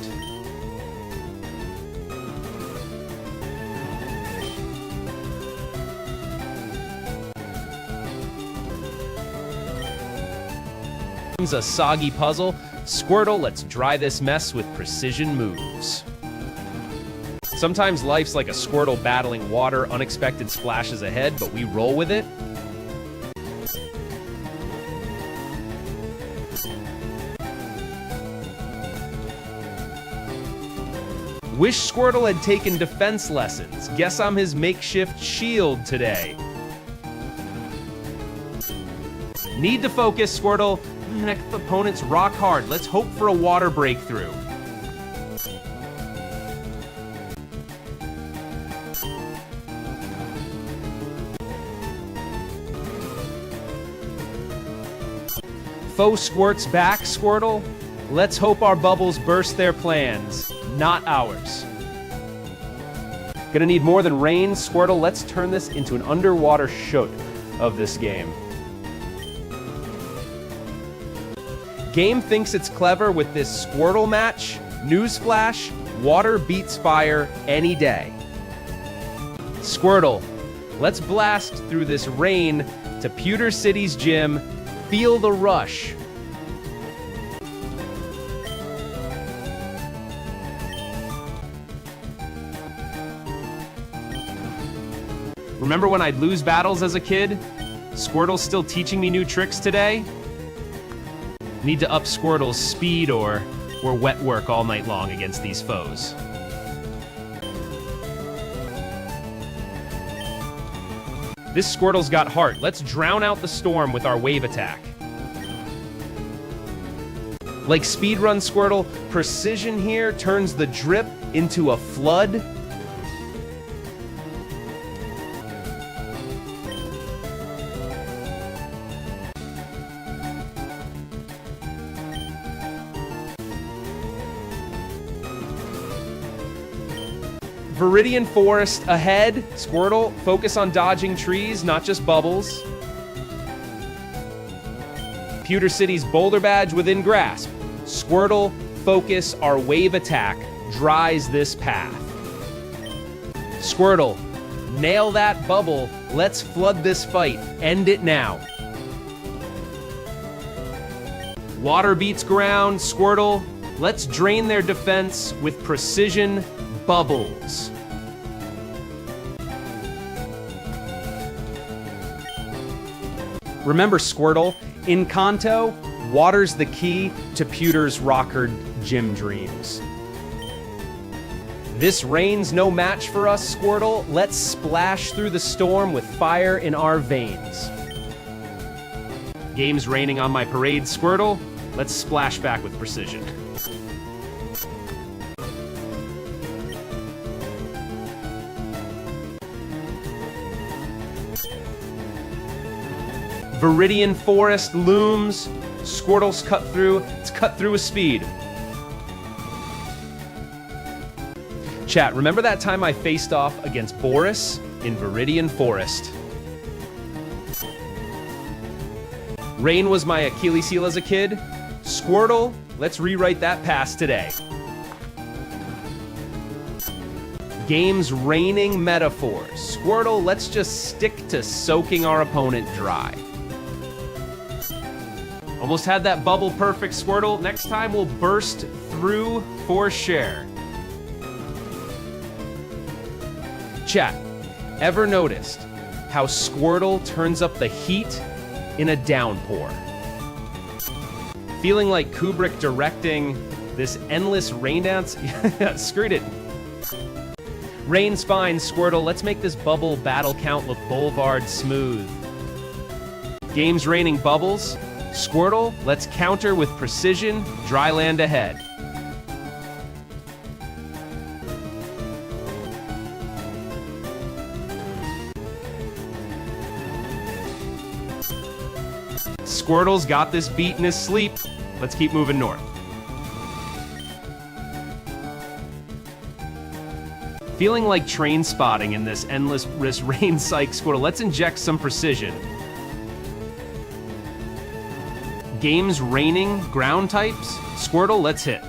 A soggy puzzle. Squirtle, let's dry this mess with precision moves. Sometimes life's like a Squirtle battling water, unexpected splashes ahead, but we roll with it. Wish Squirtle had taken defense lessons. Guess I'm his makeshift shield today. Need to focus, Squirtle. Next opponent's rock hard. Let's hope for a water breakthrough. Foe squirts back, Squirtle. Let's hope our bubbles burst their plans, not ours. Gonna need more than rain, Squirtle. Let's turn this into an underwater shoot of this game. Game thinks it's clever with this Squirtle match. Newsflash, water beats fire any day. Squirtle, let's blast through this rain to Pewter City's gym. Feel the rush. Remember when I'd lose battles as a kid? Squirtle's still teaching me new tricks today? Need to up Squirtle's speed or wet work all night long against these foes. This Squirtle's got heart. Let's drown out the storm with our wave attack. Like speedrun Squirtle, precision here turns the drip into a flood. Viridian Forest ahead. Squirtle, focus on dodging trees, not just bubbles. Pewter City's boulder badge within grasp. Squirtle, focus, our wave attack dries this path. Squirtle, nail that bubble. Let's flood this fight. End it now. Water beats ground. Squirtle, let's drain their defense with precision bubbles. Remember, Squirtle, in Kanto, water's the key to Pewter's rocker gym dreams. This rain's no match for us, Squirtle. Let's splash through the storm with fire in our veins. Game's raining on my parade, Squirtle. Let's splash back with precision. Viridian Forest looms. Squirtle's cut through. It's cut through with speed. Chat, remember that time I faced off against Boris in Viridian Forest? Rain was my Achilles heel as a kid. Squirtle, let's rewrite that pass today. Game's reigning metaphor. Squirtle, let's just stick to soaking our opponent dry. Almost had that bubble perfect, Squirtle. Next time we'll burst through for share. Chat, ever noticed how Squirtle turns up the heat in a downpour? Feeling like Kubrick directing this endless rain dance? Screwed it. Rain's fine, Squirtle. Let's make this bubble battle count look boulevard smooth. Game's raining bubbles. Squirtle, let's counter with precision. Dry land ahead. Squirtle's got this beat in his sleep. Let's keep moving north. Feeling like train spotting in this endless rain psych, Squirtle. Let's inject some precision. Game's raining ground types. Squirtle, let's hit.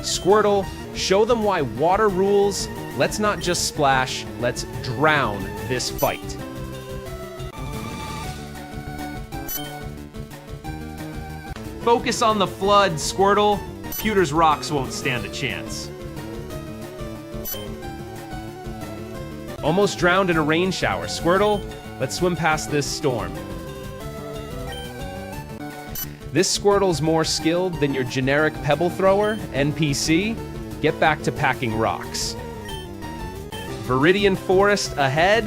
Squirtle, show them why water rules. Let's not just splash, let's drown this fight. Focus on the flood, Squirtle. Pewter's rocks won't stand a chance. Almost drowned in a rain shower. Squirtle, let's swim past this storm. This Squirtle's more skilled than your generic pebble thrower, NPC. Get back to packing rocks. Viridian Forest ahead.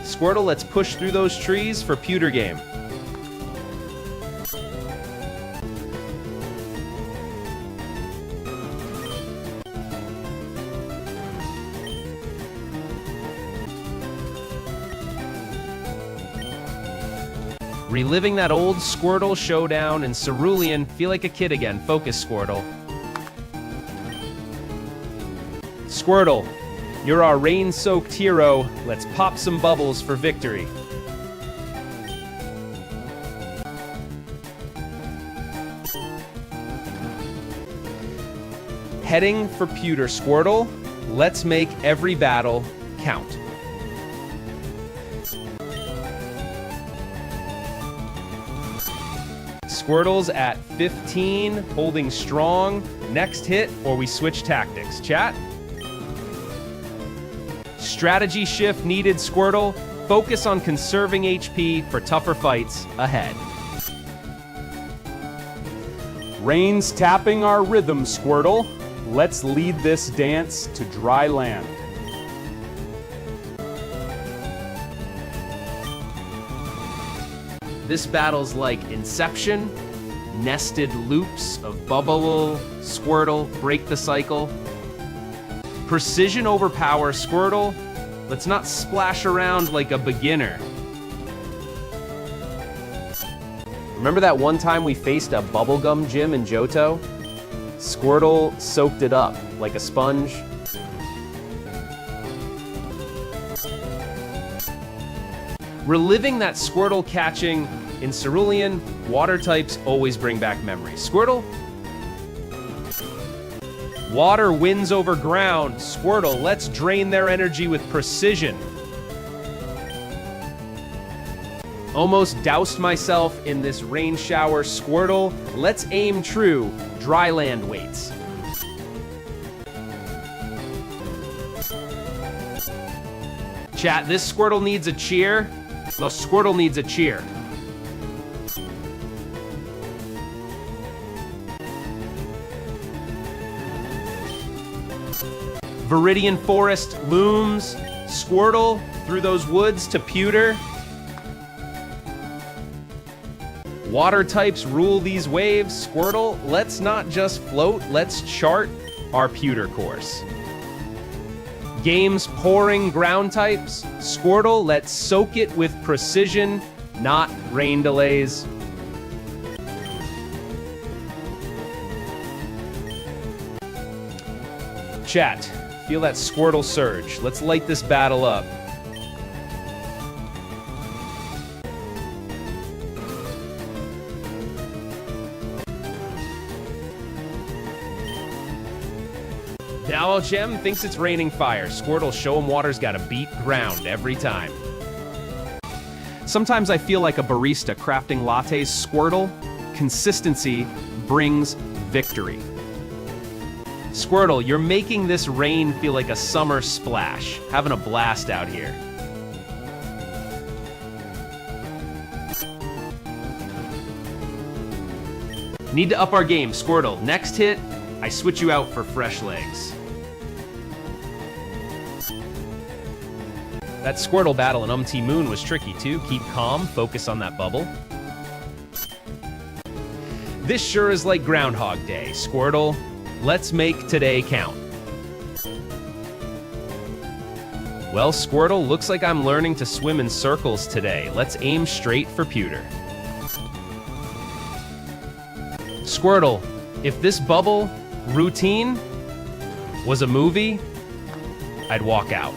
Squirtle, let's push through those trees for Pewter game. Reliving that old Squirtle showdown in Cerulean. Feel like a kid again. Focus, Squirtle. Squirtle, you're our rain-soaked hero. Let's pop some bubbles for victory. Heading for Pewter, Squirtle. Let's make every battle count. Squirtle's at 15, holding strong. Next hit, or we switch tactics. Chat? Strategy shift needed, Squirtle. Focus on conserving HP for tougher fights ahead. Rain's tapping our rhythm, Squirtle. Let's lead this dance to dry land. This battle's like Inception, nested loops of bubble, Squirtle, break the cycle. Precision over power, Squirtle. Let's not splash around like a beginner. Remember that one time we faced a bubblegum gym in Johto? Squirtle soaked it up like a sponge. Reliving that Squirtle catching in Cerulean, water types always bring back memories. Squirtle? Water wins over ground. Squirtle, let's drain their energy with precision. Almost doused myself in this rain shower. Squirtle, let's aim true. Dry land waits. Chat, this Squirtle needs a cheer. The Squirtle needs a cheer. Viridian Forest looms. Squirtle through those woods to Pewter. Water types rule these waves. Squirtle, let's not just float, let's chart our Pewter course. Game's pouring ground types. Squirtle, let's soak it with precision, not rain delays. Chat, feel that Squirtle surge. Let's light this battle up. Now Gem thinks it's raining fire. Squirtle, show him water's gotta beat ground every time. Sometimes I feel like a barista crafting lattes. Squirtle, consistency brings victory. Squirtle, you're making this rain feel like a summer splash. Having a blast out here. Need to up our game, Squirtle. Next hit, I switch you out for fresh legs. That Squirtle battle in Moon was tricky too. Keep calm, focus on that bubble. This sure is like Groundhog Day. Squirtle, let's make today count. Well, Squirtle, looks like I'm learning to swim in circles today. Let's aim straight for Pewter. Squirtle, if this bubble routine was a movie, I'd walk out.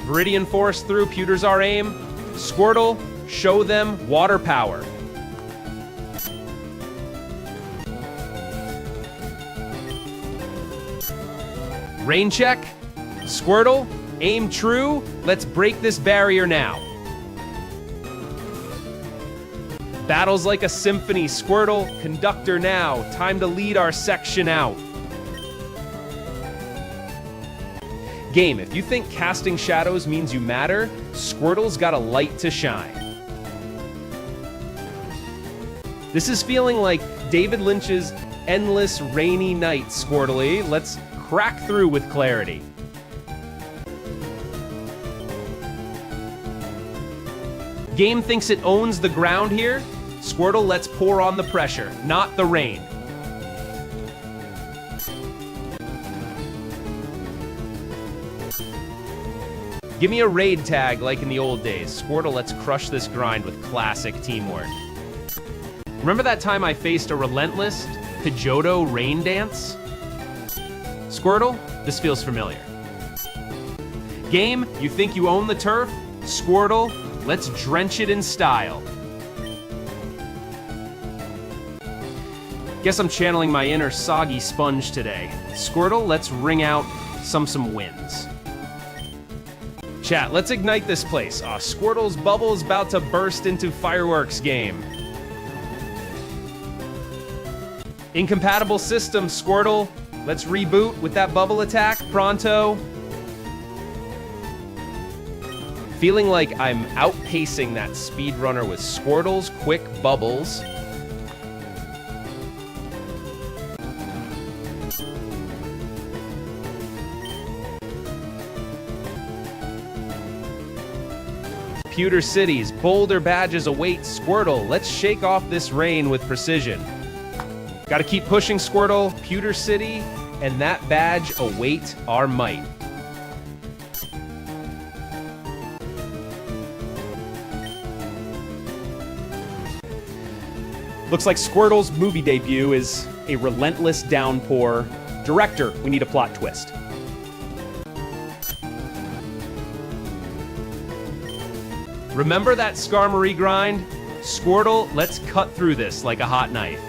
Viridian Force through, Pewter's our aim. Squirtle, show them water power. Rain check. Squirtle, aim true. Let's break this barrier now. Battles like a symphony. Squirtle, conductor now. Time to lead our section out. Game, if you think casting shadows means you matter, Squirtle's got a light to shine. This is feeling like David Lynch's Endless Rainy Night, Squirtly. Let's crack through with clarity. Game thinks it owns the ground here. Squirtle, let's pour on the pressure, not the rain. Give me a raid tag like in the old days. Squirtle, let's crush this grind with classic teamwork. Remember that time I faced a relentless Pidgeotto rain dance? Squirtle, this feels familiar. Game, you think you own the turf? Squirtle, let's drench it in style. Guess I'm channeling my inner soggy sponge today. Squirtle, let's ring out some wins. Chat, let's ignite this place. Squirtle's bubble's about to burst into fireworks game. Incompatible system, Squirtle. Let's reboot with that bubble attack, pronto. Feeling like I'm outpacing that speedrunner with Squirtle's quick bubbles. Pewter City's Boulder badges await. Squirtle, let's shake off this rain with precision. Gotta keep pushing, Squirtle. Pewter City and that badge await our might. Looks like Squirtle's movie debut is a relentless downpour. Director, we need a plot twist. Remember that Skarmory grind? Squirtle, let's cut through this like a hot knife.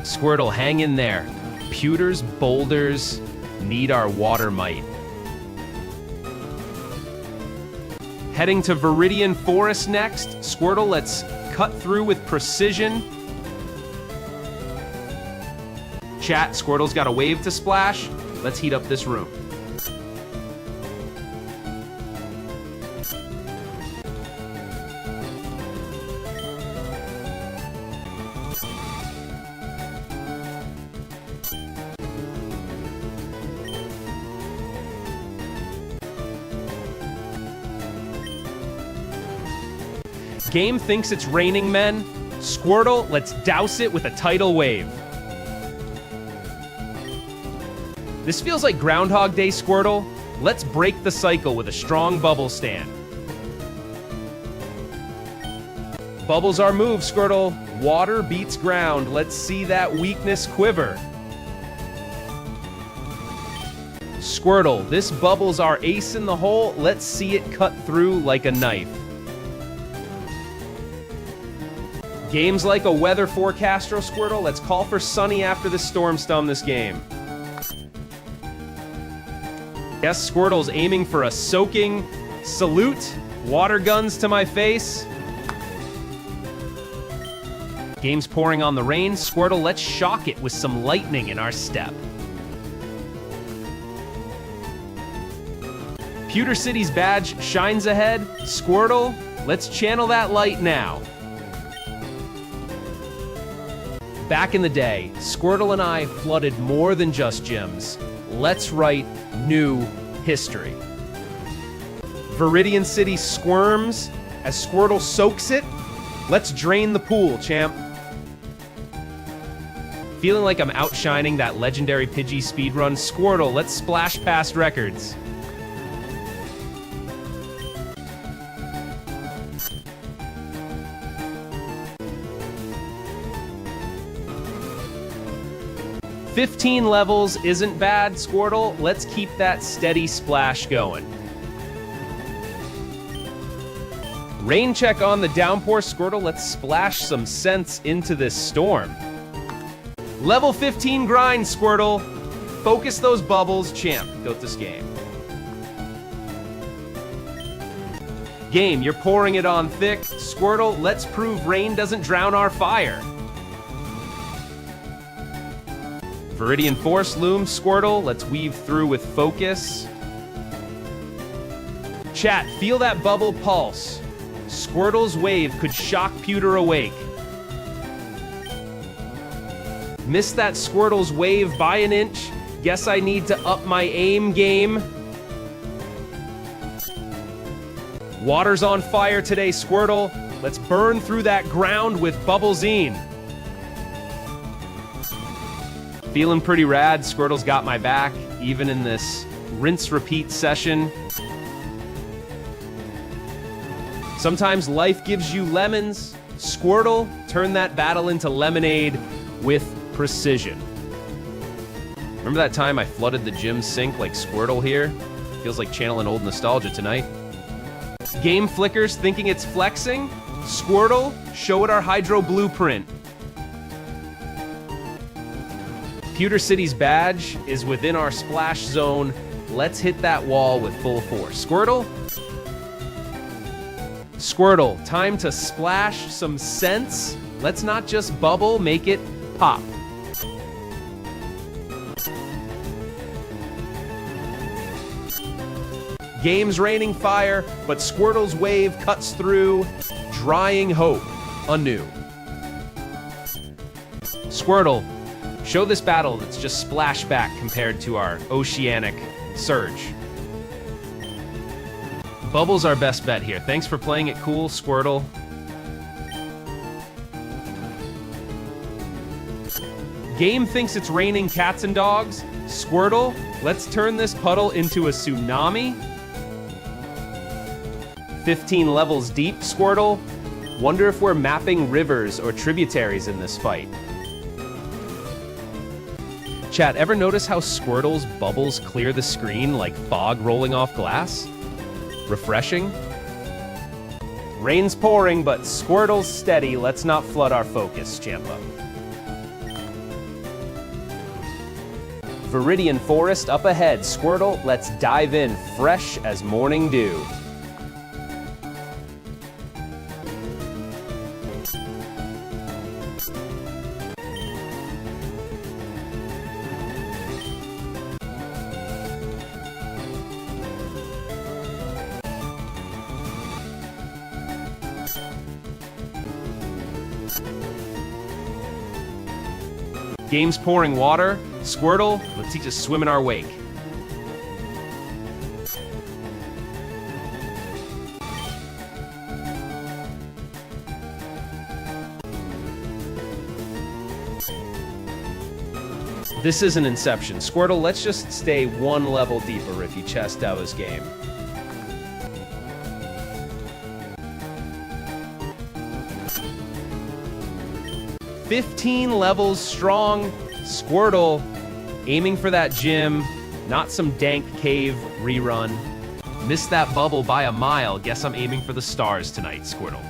Squirtle, hang in there. Pewter's boulders need our water might. Heading to Viridian Forest next. Squirtle, let's cut through with precision. Chat, Squirtle's got a wave to splash. Let's heat up this room. Game thinks it's raining men. Squirtle, let's douse it with a tidal wave. This feels like Groundhog Day, Squirtle. Let's break the cycle with a strong bubble stand. Bubbles our move, Squirtle. Water beats ground. Let's see that weakness quiver. Squirtle, this bubble's our ace in the hole. Let's see it cut through like a knife. Games like a weather forecaster, Squirtle. Let's call for sunny after the storm this game. Yes, Squirtle's aiming for a soaking salute. Water guns to my face. Game's pouring on the rain. Squirtle, let's shock it with some lightning in our step. Pewter City's badge shines ahead. Squirtle, let's channel that light now. Back in the day, Squirtle and I flooded more than just gyms. Let's write new history. Viridian City squirms as Squirtle soaks it. Let's drain the pool, champ. Feeling like I'm outshining that legendary Pidgey speedrun. Squirtle, let's splash past records. "15 levels isn't bad, Squirtle. Let's keep that steady splash going." Rain check on the downpour, Squirtle. Let's splash some sense into this storm. Level 15 grind, Squirtle. Focus those bubbles, champ. Built this game. Game, you're pouring it on thick. Squirtle, let's prove rain doesn't drown our fire. Viridian Force looms, Squirtle. Let's weave through with focus. Chat, feel that bubble pulse. Squirtle's wave could shock Pewter awake. Missed that Squirtle's wave by an inch. Guess I need to up my aim game. Water's on fire today, Squirtle. Let's burn through that ground with Bubblezine. Feeling pretty rad. Squirtle's got my back, even in this rinse-repeat session. Sometimes life gives you lemons. Squirtle, turn that battle into lemonade with precision. Remember that time I flooded the gym sink like Squirtle here? Feels like channeling old nostalgia tonight. Game flickers thinking it's flexing. Squirtle, show it our Hydro blueprint. Pewter City's badge is within our splash zone. Let's hit that wall with full force. Squirtle? Squirtle, time to splash some sense. Let's not just bubble, make it pop. Game's raining fire, but Squirtle's wave cuts through, drying hope anew. Squirtle, show this battle that's just splashback compared to our oceanic surge. Bubble's our best bet here. Thanks for playing it cool, Squirtle. Game thinks it's raining cats and dogs. Squirtle, let's turn this puddle into a tsunami. 15 levels deep, Squirtle. Wonder if we're mapping rivers or tributaries in this fight. Chat, ever notice how Squirtle's bubbles clear the screen like fog rolling off glass? Refreshing? Rain's pouring, but Squirtle's steady. Let's not flood our focus, Champa. Viridian Forest up ahead. Squirtle, let's dive in fresh as morning dew. Game's pouring water. Squirtle, let's teach us swim in our wake. This is an Inception. Squirtle, let's just stay one level deeper if you chest out this game. "15 levels strong." Squirtle, aiming for that gym, not some dank cave rerun. Missed that bubble by a mile. Guess I'm aiming for the stars tonight, Squirtle.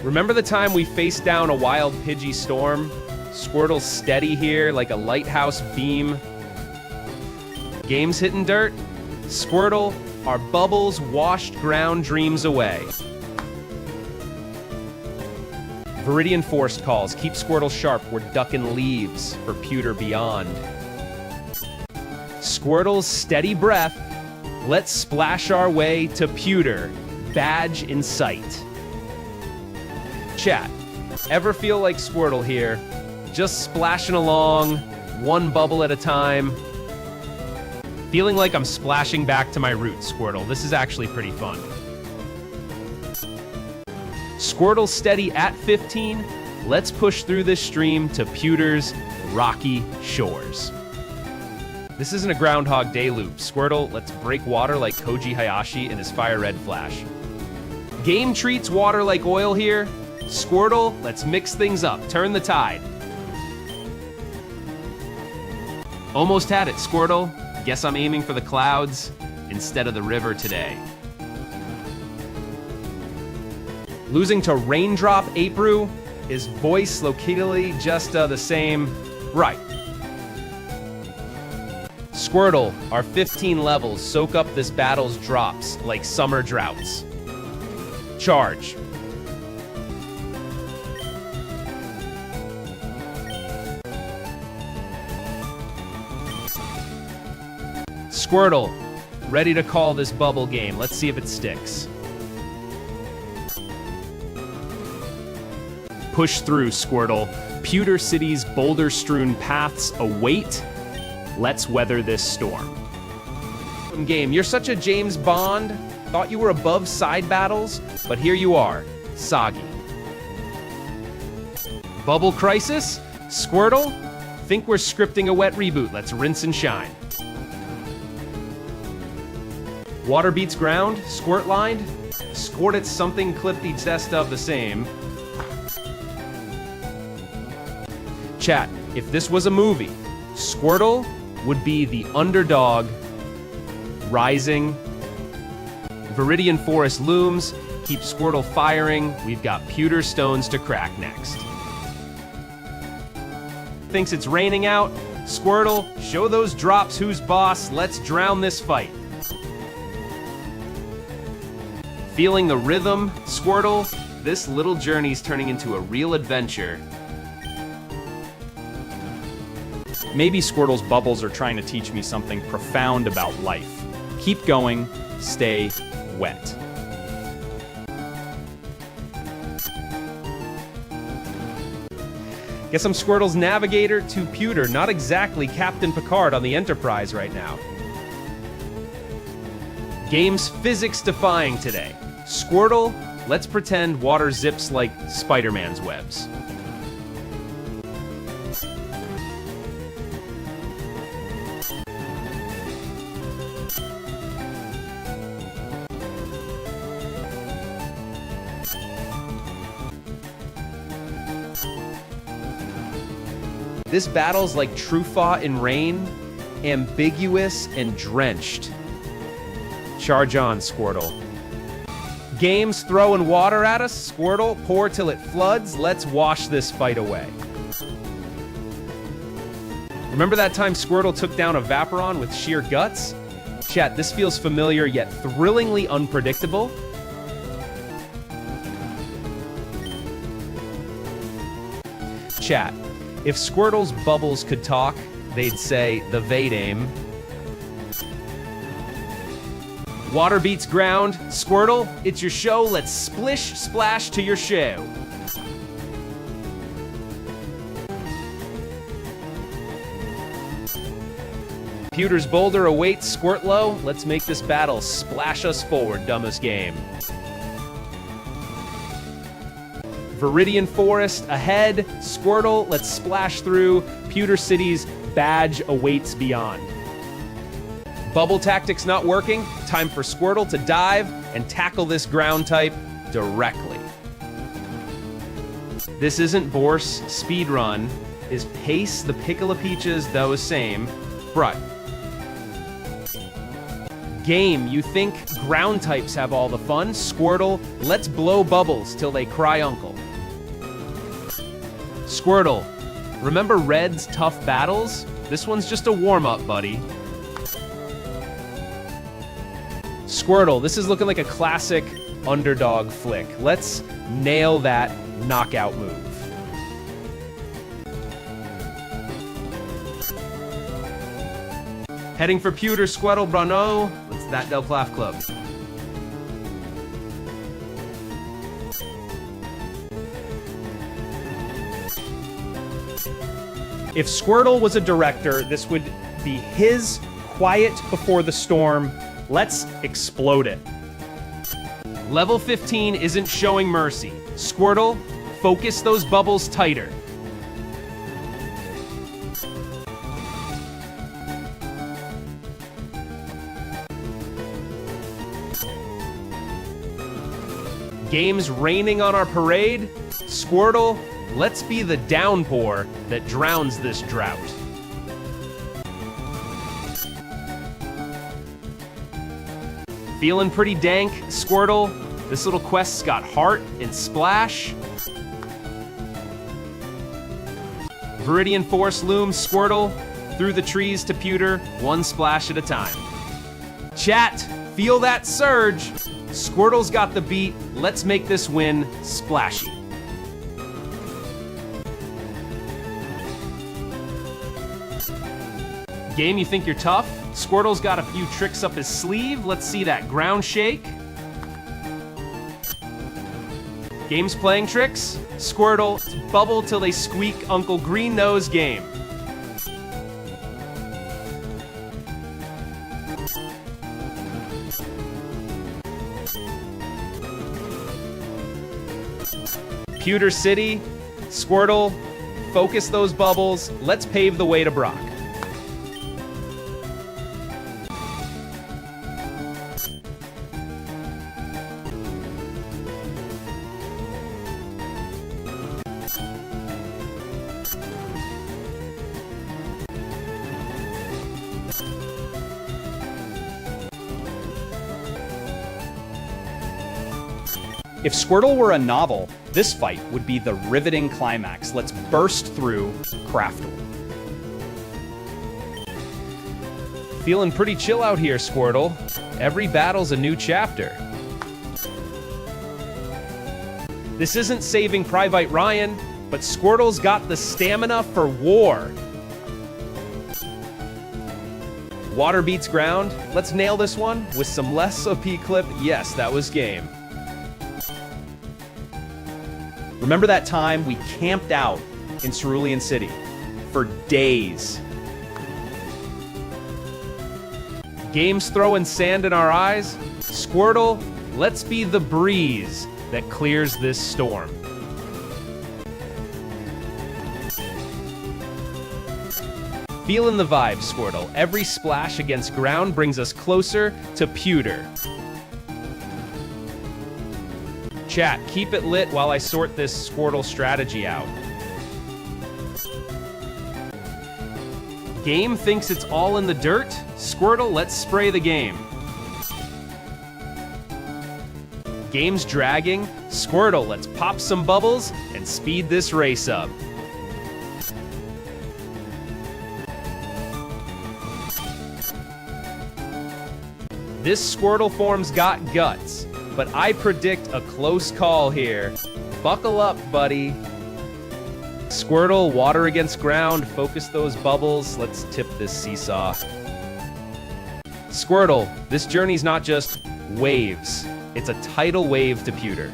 Remember the time we faced down a wild Pidgey storm? Squirtle's steady here like a lighthouse beam. Game's hitting dirt? Squirtle, our bubbles washed ground dreams away. Viridian Forest calls, keep Squirtle sharp, we're ducking leaves for Pewter beyond. Squirtle's steady breath, let's splash our way to Pewter, badge in sight. Chat, ever feel like Squirtle here? Just splashing along, one bubble at a time. Feeling like I'm splashing back to my roots, Squirtle. This is actually pretty fun. Squirtle steady at 15. Let's push through this stream to Pewter's rocky shores. This isn't a Groundhog Day loop. Squirtle, let's break water like Koji Hayashi in his Fire Red Flash. Game treats water like oil here. Squirtle, let's mix things up. Turn the tide. Almost had it, Squirtle. Guess I'm aiming for the clouds instead of the river today. Losing to Raindrop April, his voice locally just the same. Right. Squirtle, our 15 levels soak up this battle's drops like summer droughts. Charge. Squirtle, ready to call this bubble game. Let's see if it sticks. Push through, Squirtle. Pewter City's boulder-strewn paths await. Let's weather this storm. Game, you're such a James Bond. Thought you were above side battles, but here you are, soggy. Bubble Crisis? Squirtle? Think we're scripting a wet reboot. Let's rinse and shine. Water beats ground, squirt lined. Squirt it something clip the zest of the same. Chat, if this was a movie, Squirtle would be the underdog, rising. Viridian Forest looms, keep Squirtle firing. We've got Pewter stones to crack next. Thinks it's raining out? Squirtle, show those drops who's boss. Let's drown this fight. Feeling the rhythm, Squirtle? This little journey's turning into a real adventure. Maybe Squirtle's bubbles are trying to teach me something profound about life. Keep going, stay wet. Guess I'm Squirtle's navigator to Pewter, not exactly Captain Picard on the Enterprise right now. Game's physics defying today. Squirtle, let's pretend water zips like Spider-Man's webs. This battle's like Trufa in rain, ambiguous and drenched. Charge on, Squirtle. Game's throwing water at us. Squirtle, pour till it floods. Let's wash this fight away. Remember that time Squirtle took down a Vaporon with sheer guts? Chat, this feels familiar yet thrillingly unpredictable. Chat, if Squirtle's bubbles could talk, they'd say the Vadame. Water beats ground. Squirtle, it's your show. Let's splish splash to your show. Pewter's boulder awaits. Squirtlow, let's make this battle splash us forward, dumbest game. Viridian Forest ahead. Squirtle, let's splash through. Pewter City's badge awaits beyond. Bubble tactics not working. Time for Squirtle to dive and tackle this ground type directly. This isn't Borse speedrun. Is pace the Pickle Peaches those same? Right. Game, you think ground types have all the fun? Squirtle, let's blow bubbles till they cry uncle. Squirtle, remember Red's tough battles? This one's just a warm-up, buddy. Squirtle, this is looking like a classic underdog flick. Let's nail that knockout move. Heading for pewter, Squirtle, Bruno. Let's that Del Plaf Club. If Squirtle was a director, this would be his Quiet Before the Storm. Let's explode it. Level 15 isn't showing mercy. Squirtle, focus those bubbles tighter. Game's raining on our parade. Squirtle, let's be the downpour that drowns this drought. Feeling pretty dank, Squirtle. This little quest's got heart and splash. Viridian Force looms, Squirtle. Through the trees to pewter, one splash at a time. Chat, feel that surge. Squirtle's got the beat. Let's make this win splashy. Game, you think you're tough? Squirtle's got a few tricks up his sleeve. Let's see that ground shake. Game's playing tricks. Squirtle, bubble till they squeak, Uncle Green Nose game. Pewter City, Squirtle, focus those bubbles. Let's pave the way to Brock. If Squirtle were a novel, this fight would be the riveting climax. Let's burst through Craftle. Feeling pretty chill out here, Squirtle. Every battle's a new chapter. This isn't Saving Private Ryan, but Squirtle's got the stamina for war. Water beats ground. Let's nail this one with some less OP clip. Yes, that was game. Remember that time we camped out in Cerulean City for days? Game's throwing sand in our eyes. Squirtle, let's be the breeze that clears this storm. Feeling the vibe, Squirtle. Every splash against ground brings us closer to pewter. Chat, keep it lit while I sort this Squirtle strategy out. Game thinks it's all in the dirt. Squirtle, let's spray the game. Game's dragging. Squirtle, let's pop some bubbles and speed this race up. This Squirtle form's got guts, but I predict a close call here. Buckle up, buddy. Squirtle, water against ground, focus those bubbles. Let's tip this seesaw. Squirtle, this journey's not just waves. It's a tidal wave to pewter.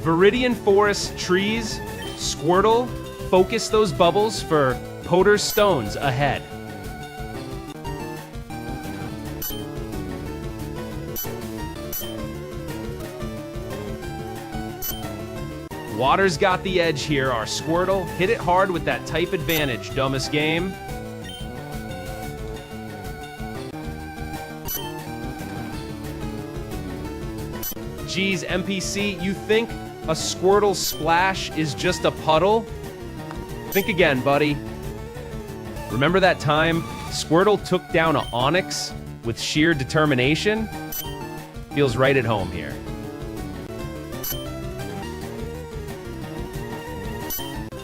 Viridian Forest trees. Squirtle, focus those bubbles for Poter's stones ahead. Water's got the edge here, our Squirtle. Hit it hard with that type advantage, dumbest game. Geez, NPC, you think a Squirtle splash is just a puddle? Think again, buddy. Remember that time Squirtle took down an Onyx with sheer determination? Feels right at home here.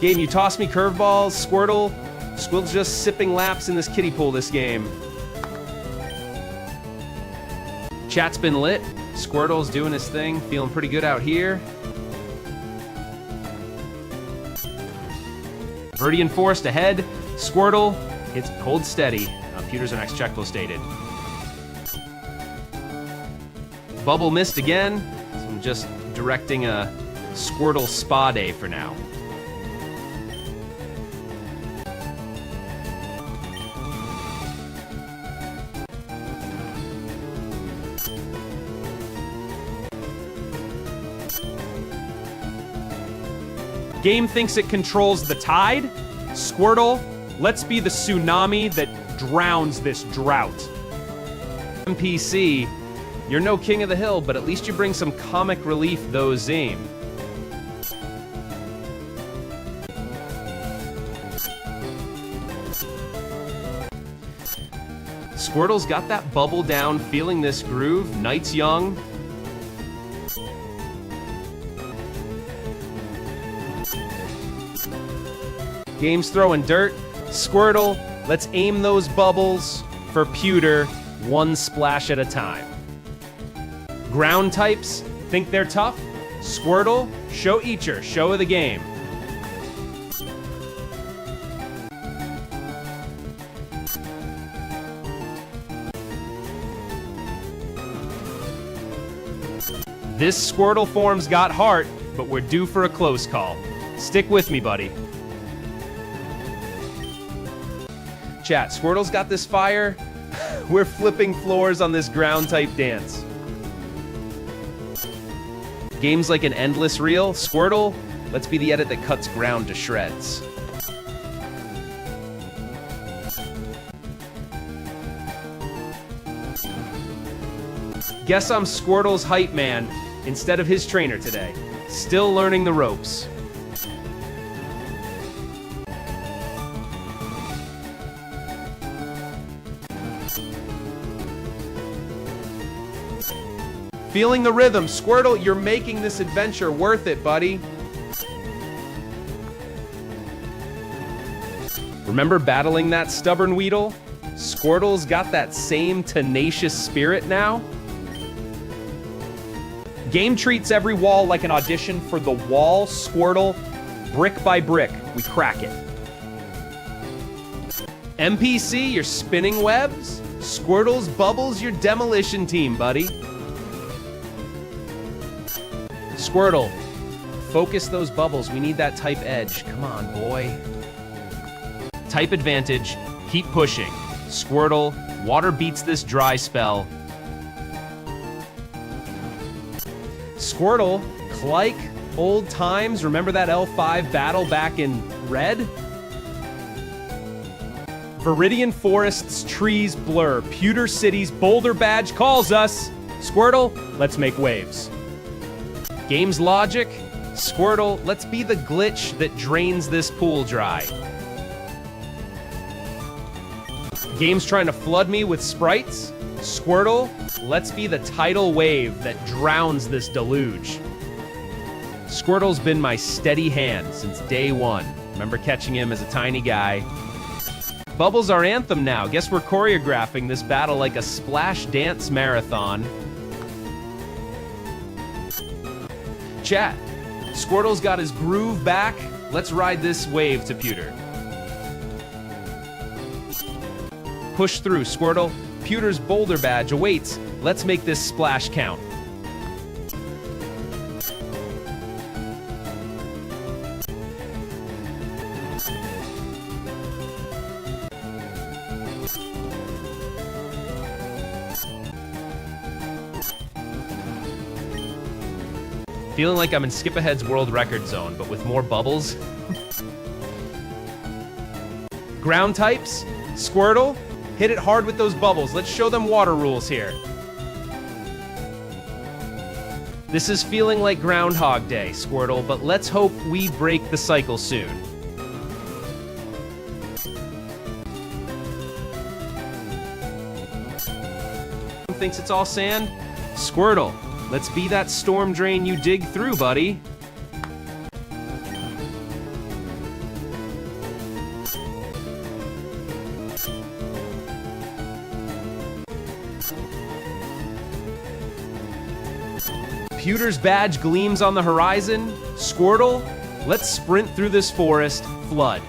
Game, you toss me curveballs, Squirtle. Squirtle's just sipping laps in this kiddie pool this game. Chat's been lit. Squirtle's doing his thing, feeling pretty good out here. Viridian Forest ahead. Squirtle hits Hold Steady. Pewter's our next check stated. Bubble missed again. So I'm just directing a Squirtle spa day for now. Game thinks it controls the tide. Squirtle, let's be the tsunami that drowns this drought. NPC, you're no king of the hill, but at least you bring some comic relief, though, Zame. Squirtle's got that bubble down, feeling this groove. Knight's young. Game's throwing dirt. Squirtle, let's aim those bubbles for Pewter, one splash at a time. Ground types, think they're tough? Squirtle, show Eacher, show of the game. This Squirtle form's got heart, but we're due for a close call. Stick with me, buddy. Chat, Squirtle's got this fire. We're flipping floors on this ground type dance. Game's like an endless reel. Squirtle, let's be the edit that cuts ground to shreds. Guess I'm Squirtle's hype man instead of his trainer today. Still learning the ropes. Feeling the rhythm. Squirtle, you're making this adventure worth it, buddy. Remember battling that stubborn Weedle? Squirtle's got that same tenacious spirit now. Game treats every wall like an audition for the wall. Squirtle, brick by brick, we crack it. NPC, you're spinning webs. Squirtle's bubbles, your demolition team, buddy. Squirtle, focus those bubbles. We need that type edge. Come on, boy. Type advantage. Keep pushing. Squirtle, water beats this dry spell. Squirtle, like old times. Remember that L5 battle back in red? Viridian Forest's trees blur. Pewter City's Boulder Badge calls us. Squirtle, let's make waves. Game's logic. Squirtle, let's be the glitch that drains this pool dry. Game's trying to flood me with sprites. Squirtle, let's be the tidal wave that drowns this deluge. Squirtle's been my steady hand since day one. Remember catching him as a tiny guy. Bubbles our anthem now. Guess we're choreographing this battle like a splash dance marathon. Chat, Squirtle's got his groove back. Let's ride this wave to Pewter. Push through, Squirtle. Pewter's Boulder Badge awaits. Let's make this splash count. Feeling like I'm in Skip Ahead's world record zone, but with more bubbles. Ground types, Squirtle, hit it hard with those bubbles. Let's show them water rules here. This is feeling like Groundhog Day, Squirtle, but let's hope we break the cycle soon. Thinks it's all sand? Squirtle, let's be that storm drain you dig through, buddy. Pewter's badge gleams on the horizon. Squirtle, let's sprint through this forest. Flood.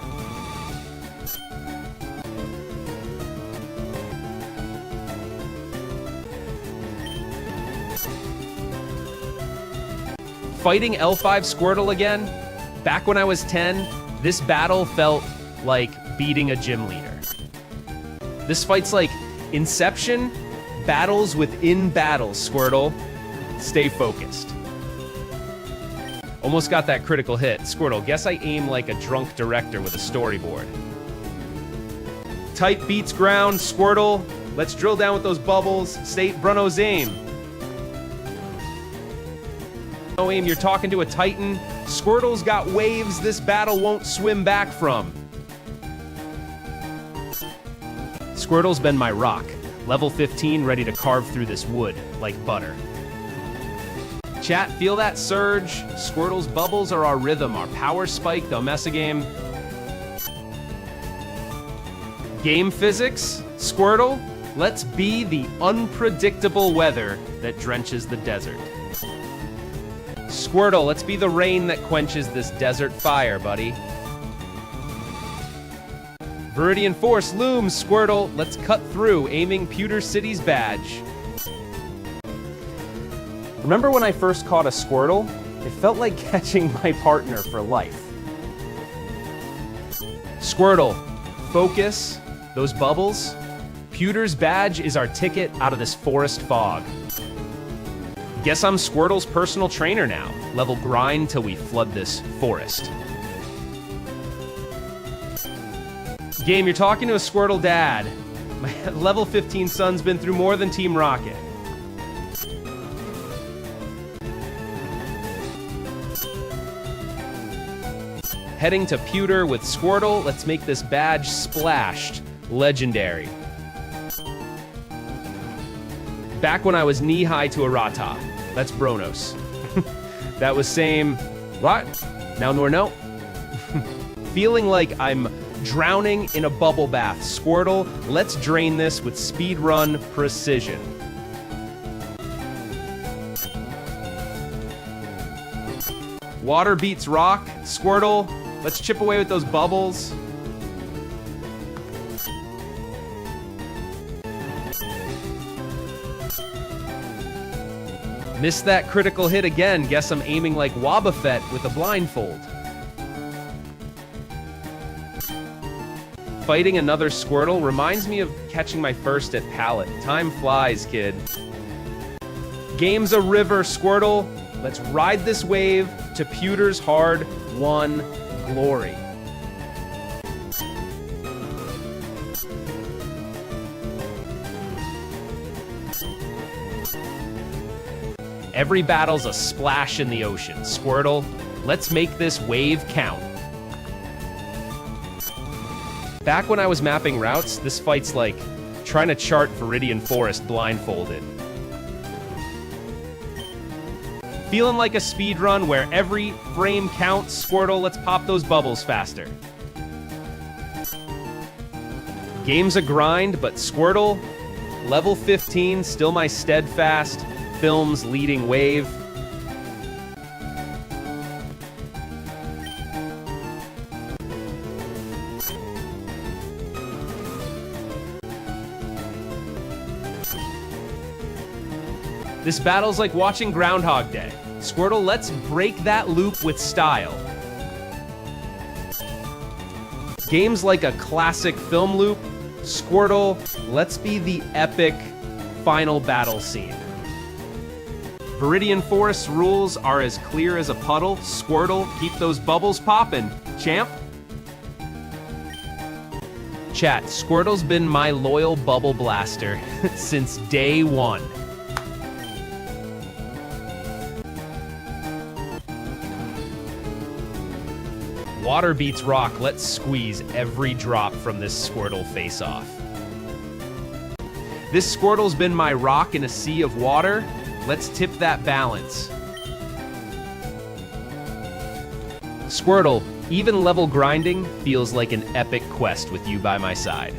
Fighting L5 Squirtle again? Back when I was 10, this battle felt like beating a gym leader. This fight's like Inception, battles within battles, Squirtle. Stay focused. Almost got that critical hit. Squirtle, guess I aim like a drunk director with a storyboard. Type beats ground, Squirtle. Let's drill down with those bubbles. State Bruno's aim. No aim, you're talking to a Titan. Squirtle's got waves this battle won't swim back from. Squirtle's been my rock. Level 15, ready to carve through this wood like butter. Chat, feel that surge? Squirtle's bubbles are our rhythm, our power spike, they'll mess a game. Game physics? Squirtle, let's be the unpredictable weather that drenches the desert. Squirtle, let's be the rain that quenches this desert fire, buddy. Viridian Force looms, Squirtle. Let's cut through, aiming Pewter City's badge. Remember when I first caught a Squirtle? It felt like catching my partner for life. Squirtle, focus, those bubbles. Pewter's badge is our ticket out of this forest fog. Guess I'm Squirtle's personal trainer now. Level grind till we flood this forest. Game, you're talking to a Squirtle dad. My level 15 son's been through more than Team Rocket. Heading to Pewter with Squirtle. Let's make this badge splashed legendary. Back when I was knee-high to a Rata. That's Bronos. That was same... What? Now nor no. Feeling like I'm drowning in a bubble bath. Squirtle, let's drain this with speedrun precision. Water beats rock. Squirtle, let's chip away with those bubbles. Missed that critical hit again. Guess I'm aiming like Wobbuffet with a blindfold. Fighting another Squirtle reminds me of catching my first at Pallet. Time flies, kid. Game's a river, Squirtle. Let's ride this wave to Pewter's hard-won glory. Every battle's a splash in the ocean. Squirtle, let's make this wave count. Back when I was mapping routes, this fight's like trying to chart Viridian Forest blindfolded. Feeling like a speed run where every frame counts. Squirtle, let's pop those bubbles faster. Game's a grind, but Squirtle, level 15, still my steadfast film's leading wave. This battle's like watching Groundhog Day. Squirtle, let's break that loop with style. Game's like a classic film loop. Squirtle, let's be the epic final battle scene. Viridian Forest rules are as clear as a puddle. Squirtle, keep those bubbles poppin', champ. Chat, Squirtle's been my loyal bubble blaster since day one. Water beats rock. Let's squeeze every drop from this Squirtle face-off. This Squirtle's been my rock in a sea of water. Let's tip that balance. Squirtle, even level grinding feels like an epic quest with you by my side.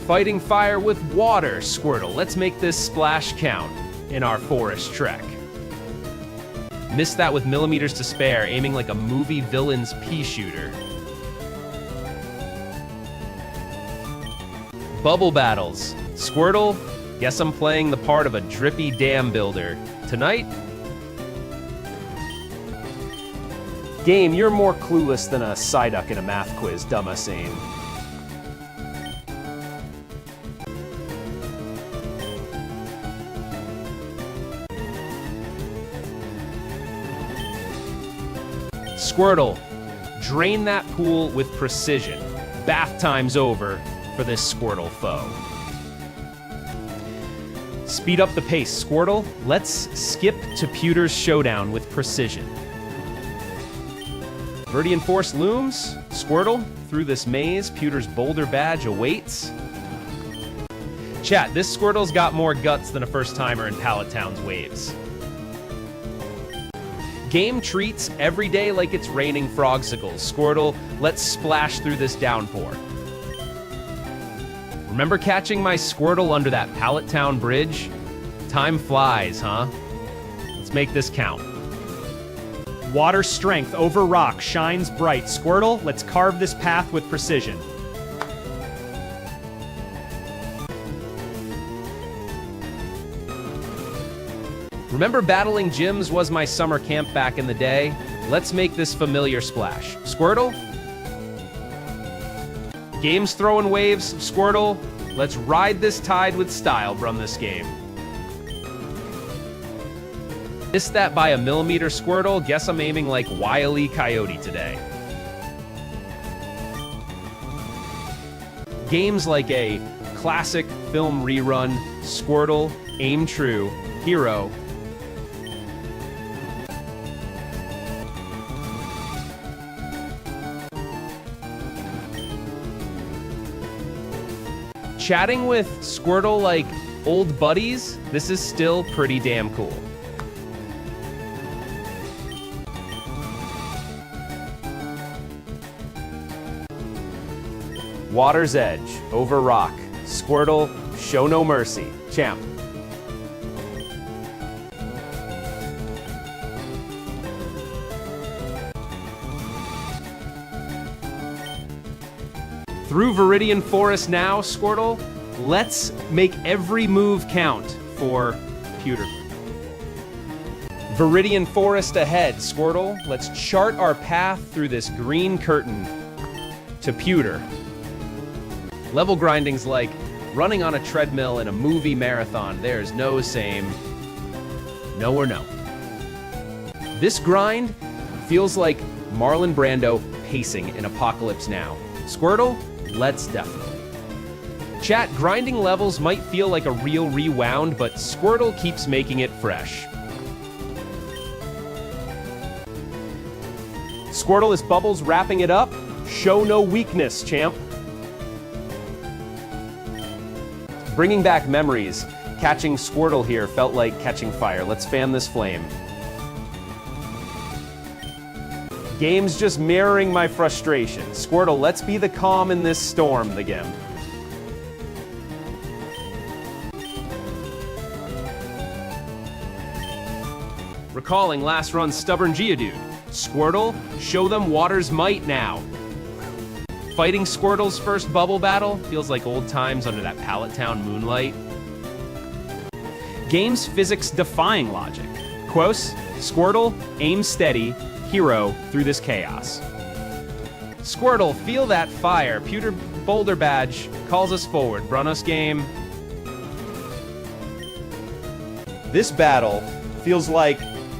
Fighting fire with water, Squirtle. Let's make this splash count in our forest trek. Missed that with millimeters to spare, aiming like a movie villain's pea shooter. Bubble battles. Squirtle, guess I'm playing the part of a drippy dam builder. Tonight? Game, you're more clueless than a Psyduck in a math quiz, Dumasane. Squirtle, drain that pool with precision. Bath time's over for this Squirtle foe. Speed up the pace, Squirtle. Let's skip to Pewter's showdown with precision. Viridian Force looms. Squirtle, through this maze, Pewter's boulder badge awaits. Chat, this Squirtle's got more guts than a first-timer in Pallet Town's waves. Game treats every day like it's raining frogsicles. Squirtle, let's splash through this downpour. Remember catching my Squirtle under that Pallet Town bridge? Time flies, huh? Let's make this count. Water strength over rock shines bright. Squirtle, let's carve this path with precision. Remember battling gyms was my summer camp back in the day? Let's make this familiar splash. Squirtle? Game's throwing waves, Squirtle. Let's ride this tide with style, Brum this game. Missed that by a millimeter, Squirtle. Guess I'm aiming like Wile E. Coyote today. Games like a classic film rerun, Squirtle, aim true, hero. Chatting with Squirtle like old buddies, this is still pretty damn cool. Water's edge, over rock. Squirtle, show no mercy. Champ. Through Viridian Forest now, Squirtle. Let's make every move count for Pewter. Viridian Forest ahead, Squirtle. Let's chart our path through this green curtain to Pewter. Level grinding's like running on a treadmill in a movie marathon. There's no same. No or no. This grind feels like Marlon Brando pacing in Apocalypse Now. Squirtle, let's definitely. Chat, grinding levels might feel like a real rewound, but Squirtle keeps making it fresh. Squirtle is Bubbles wrapping it up. Show no weakness, champ. Bringing back memories. Catching Squirtle here felt like catching fire. Let's fan this flame. Game's just mirroring my frustration. Squirtle, let's be the calm in this storm, the game. Recalling last run's stubborn Geodude. Squirtle, show them water's might now. Fighting Squirtle's first bubble battle feels like old times under that Pallet Town moonlight. Game's physics defying logic. Quos, Squirtle, aim steady, hero through this chaos. Squirtle, feel that fire. Pewter Boulder Badge calls us forward. Bruno's game. This battle feels like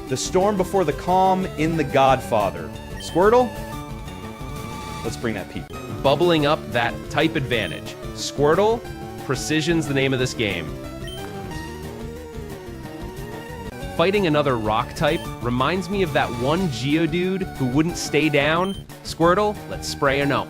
the storm before the calm in The Godfather. Squirtle, let's bring that peep. Bubbling up that type advantage. Squirtle, precision's the name of this game. Fighting another rock type reminds me of that one Geodude who wouldn't stay down. Squirtle, let's spray a no.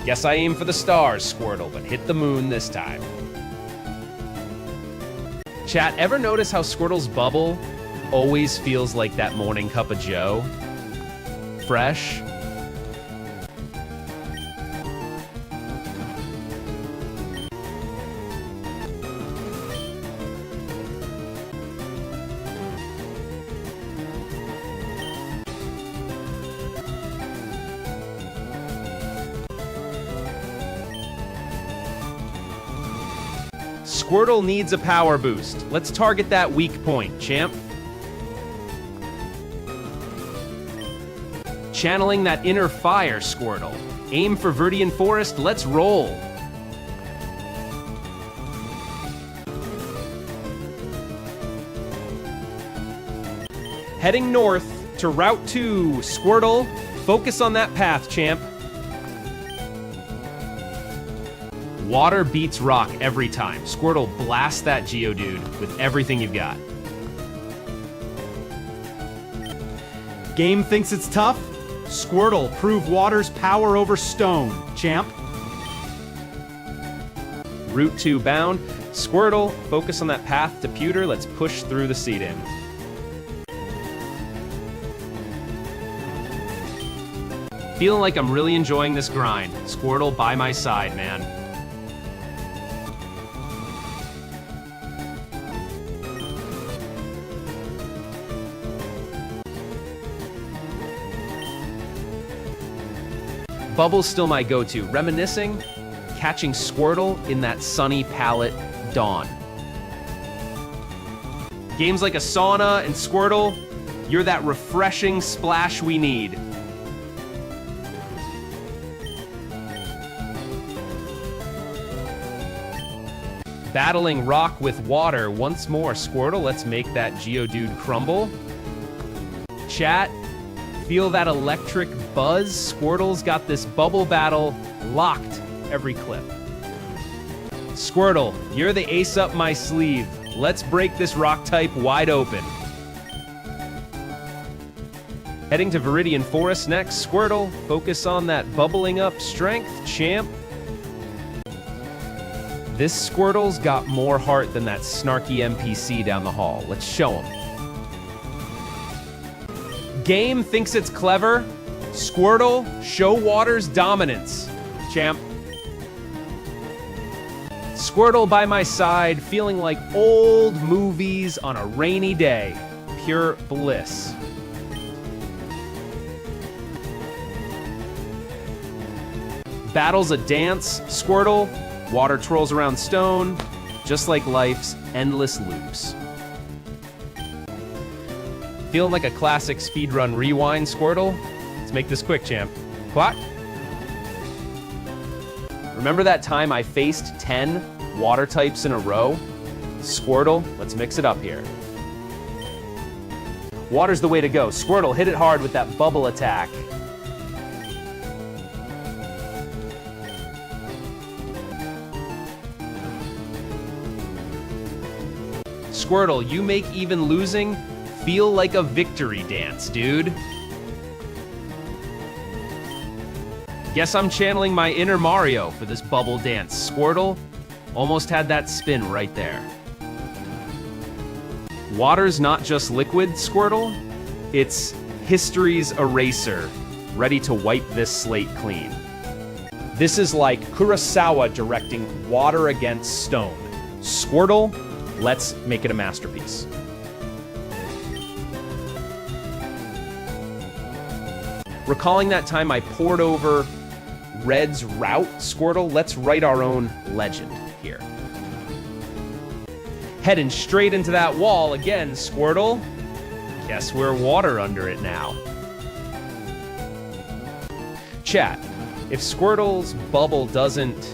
Guess I aim for the stars, Squirtle, but hit the moon this time. Chat, ever notice how Squirtle's bubble always feels like that morning cup of joe? Fresh. Squirtle needs a power boost. Let's target that weak point, champ. Channeling that inner fire, Squirtle. Aim for Verdian Forest, let's roll. Heading north to Route 2, Squirtle. Focus on that path, champ. Water beats rock every time. Squirtle, blast that Geodude with everything you've got. Game thinks it's tough? Squirtle, prove water's power over stone, champ. Route 2 bound. Squirtle, focus on that path to Pewter. Let's push through the seed-in. Feeling like I'm really enjoying this grind. Squirtle by my side, man. Bubble's still my go-to. Reminiscing, catching Squirtle in that sunny palette dawn. Games like a sauna and Squirtle, you're that refreshing splash we need. Battling rock with water once more. Squirtle, let's make that Geodude crumble. Chat, feel that electric buzz? Squirtle's got this bubble battle locked every clip. Squirtle, you're the ace up my sleeve. Let's break this rock type wide open. Heading to Viridian Forest next. Squirtle, focus on that bubbling up strength, champ. This Squirtle's got more heart than that snarky NPC down the hall. Let's show him. Game thinks it's clever. Squirtle, show water's dominance, champ. Squirtle by my side, feeling like old movies on a rainy day. Pure bliss. Battle's a dance, Squirtle. Water twirls around stone, just like life's endless loops. Feeling like a classic speedrun rewind, Squirtle? Let's make this quick, champ. Quack. Remember that time I faced 10 water types in a row? Squirtle, let's mix it up here. Water's the way to go. Squirtle, hit it hard with that bubble attack. Squirtle, you make even losing feel like a victory dance, dude. Guess I'm channeling my inner Mario for this bubble dance. Squirtle almost had that spin right there. Water's not just liquid, Squirtle. It's history's eraser, ready to wipe this slate clean. This is like Kurosawa directing Water Against Stone. Squirtle, let's make it a masterpiece. Recalling that time I poured over Red's route, Squirtle, let's write our own legend here. Heading straight into that wall again, Squirtle. Guess we're water under it now. Chat, if Squirtle's bubble doesn't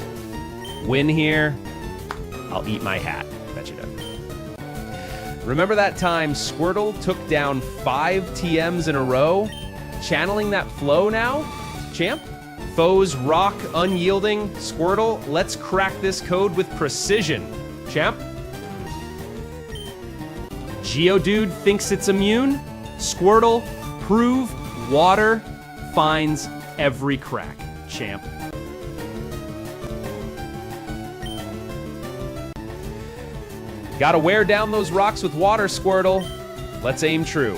win here, I'll eat my hat. Bet you don't. Remember that time Squirtle took down 5 TMs in a row? Channeling that flow now, champ? Foes rock unyielding. Squirtle, let's crack this code with precision, champ. Geodude thinks it's immune. Squirtle, prove water finds every crack, champ. Gotta wear down those rocks with water, Squirtle. Let's aim true.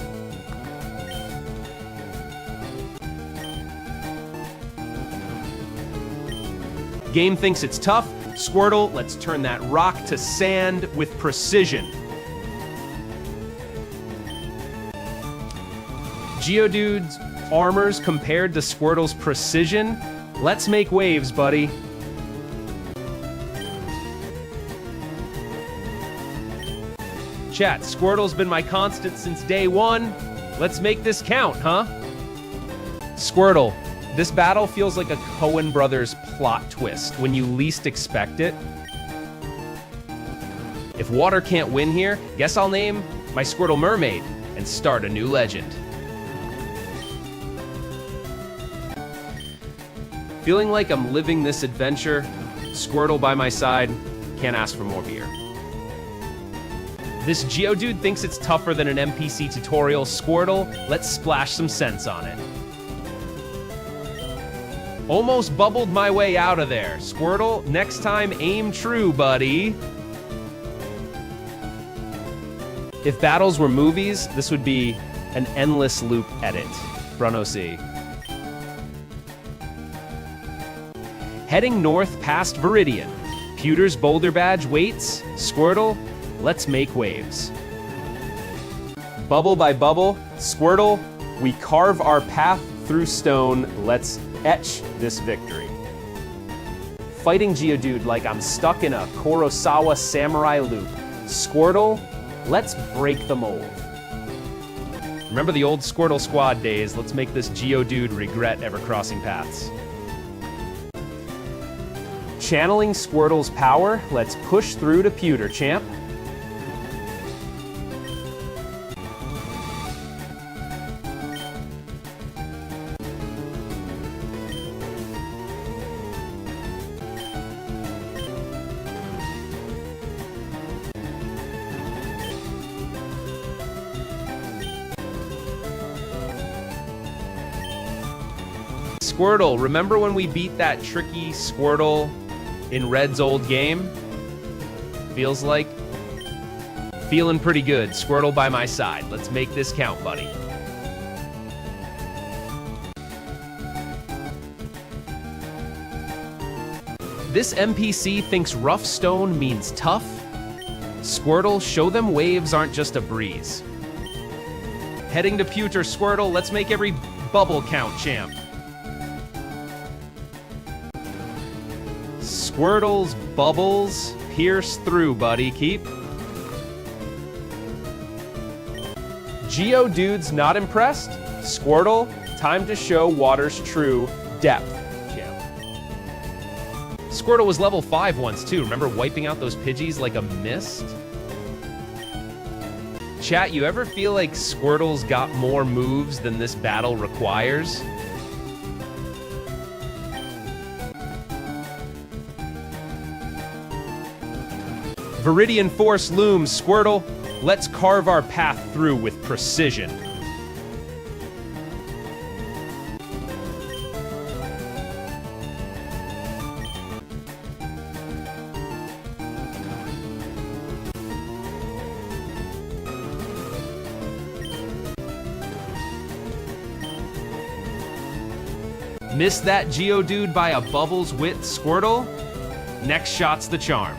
Game thinks it's tough. Squirtle, let's turn that rock to sand with precision. Geodude's armor's compared to Squirtle's precision. Let's make waves, buddy. Chat, Squirtle's been my constant since day one. Let's make this count, huh? Squirtle, this battle feels like a Coen Brothers plot twist when you least expect it. If water can't win here, guess I'll name my Squirtle Mermaid and start a new legend. Feeling like I'm living this adventure, Squirtle by my side, can't ask for more beer. This Geodude thinks it's tougher than an NPC tutorial. Squirtle, let's splash some sense on it. Almost bubbled my way out of there. Squirtle, next time aim true, buddy. If battles were movies, this would be an endless loop edit. Bruno C. Heading north past Viridian. Pewter's Boulder Badge waits. Squirtle, let's make waves. Bubble by bubble, Squirtle, we carve our path through stone. Let's etch this victory. Fighting Geodude like I'm stuck in a Kurosawa samurai loop. Squirtle, let's break the mold. Remember the old Squirtle Squad days. Let's make this Geodude regret ever crossing paths. Channeling Squirtle's power, let's push through to Pewter, champ. Squirtle, remember when we beat that tricky Squirtle in Red's old game? Feels like feeling pretty good. Squirtle by my side. Let's make this count, buddy. This NPC thinks rough stone means tough. Squirtle, show them waves aren't just a breeze. Heading to Pewter, Squirtle, let's make every bubble count, champ. Squirtle's bubbles pierce through, buddy. Keep. Geodude's not impressed. Squirtle, time to show water's true depth, champ. Squirtle was level 5 once, too. Remember wiping out those Pidgeys like a mist? Chat, you ever feel like Squirtle's got more moves than this battle requires? Viridian Force looms. Squirtle, let's carve our path through with precision. Missed that Geodude by a bubble's width, Squirtle? Next shot's the charm.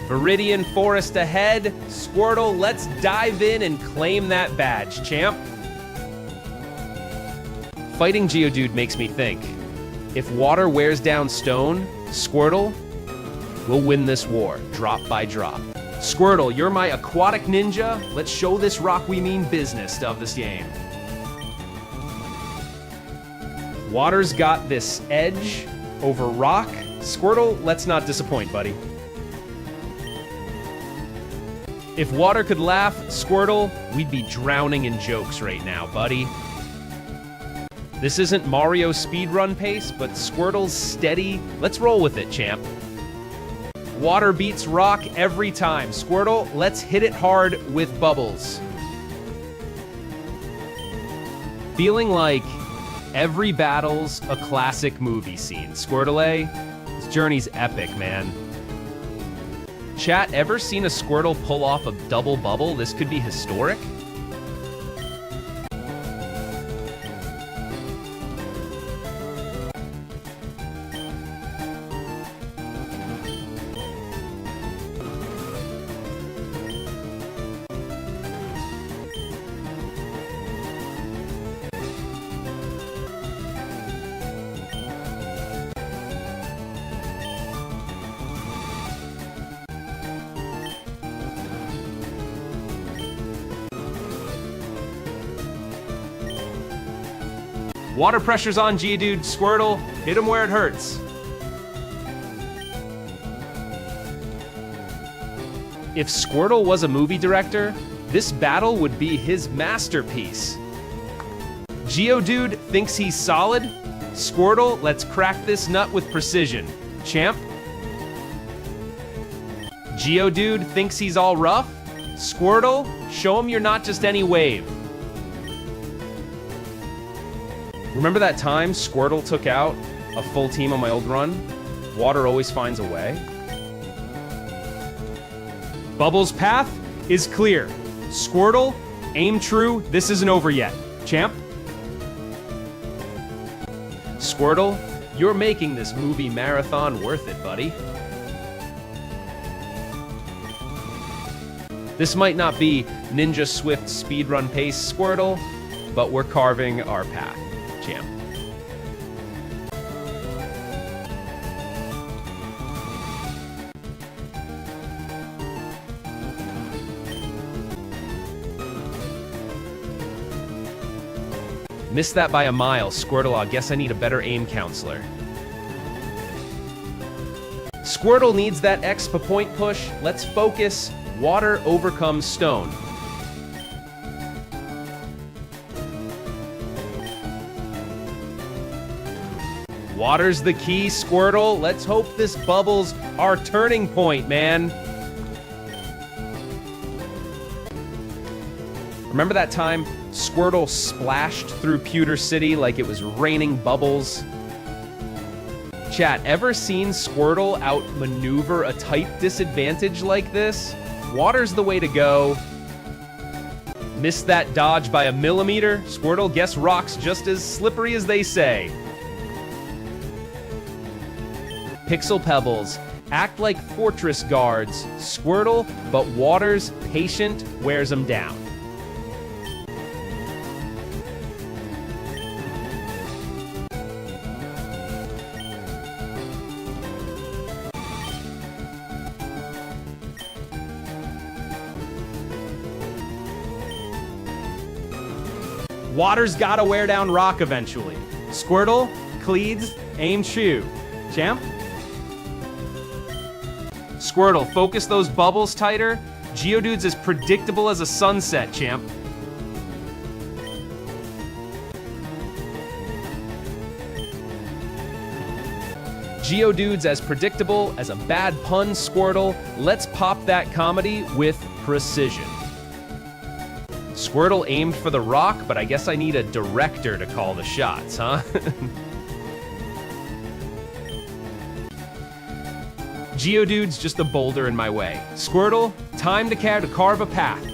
Viridian Forest ahead. Squirtle, let's dive in and claim that badge, champ. Fighting Geodude makes me think. If water wears down stone, Squirtle, we'll win this war, drop by drop. Squirtle, you're my aquatic ninja. Let's show this rock we mean business of this game. Water's got this edge over rock. Squirtle, let's not disappoint, buddy. If water could laugh, Squirtle, we'd be drowning in jokes right now, buddy. This isn't Mario speedrun pace, but Squirtle's steady. Let's roll with it, champ. Water beats rock every time. Squirtle, let's hit it hard with bubbles. Feeling like Every battle's a classic movie scene. Squirtle A, this journey's epic, man. Chat, ever seen a Squirtle pull off a double bubble? This could be historic. Water pressure's on Geodude. Squirtle, hit him where it hurts. If Squirtle was a movie director, this battle would be his masterpiece. Geodude thinks he's solid. Squirtle, let's crack this nut with precision. Champ? Geodude thinks he's all rough. Squirtle, show him you're not just any wave. Remember that time Squirtle took out a full team on my old run? Water always finds a way. Bubble's path is clear. Squirtle, aim true, this isn't over yet. Champ? Squirtle, you're making this movie marathon worth it, buddy. This might not be Ninja Swift speedrun pace, Squirtle, but we're carving our path. Champ. Missed that by a mile, Squirtle. I guess I need a better aim counselor. Squirtle needs that expa point push. Let's focus. Water overcomes stone. Water's the key, Squirtle. Let's hope this bubble's our turning point, man. Remember that time Squirtle splashed through Pewter City like it was raining bubbles? Chat, ever seen Squirtle outmaneuver a type disadvantage like this? Water's the way to go. Missed that dodge by a millimeter. Squirtle, guess rock's just as slippery as they say. Pixel Pebbles, act like fortress guards. Squirtle, but Water's patient wears them down. Water's gotta wear down rock eventually. Squirtle, Cleeds, aim true. Champ? Squirtle, focus those bubbles tighter. Geodude's as predictable as a sunset, champ. Geodude's as predictable as a bad pun, Squirtle. Let's pop that comedy with precision. Squirtle aimed for the rock, but I guess I need a director to call the shots, huh? Geodude's just a boulder in my way. Squirtle, time to carve a path.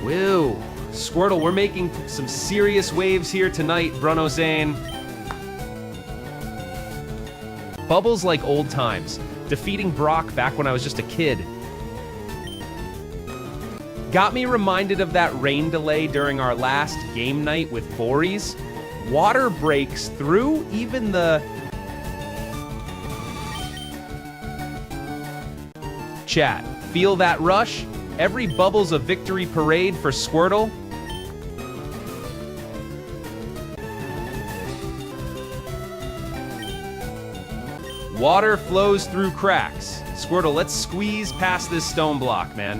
Whoa. Squirtle, we're making some serious waves here tonight, Bruno saying. Bubbles like old times. Defeating Brock back when I was just a kid. Got me reminded of that rain delay during our last game night with Boris. Water breaks through even the... Chat, feel that rush? Every bubble's a victory parade for Squirtle. Water flows through cracks. Squirtle, let's squeeze past this stone block, man.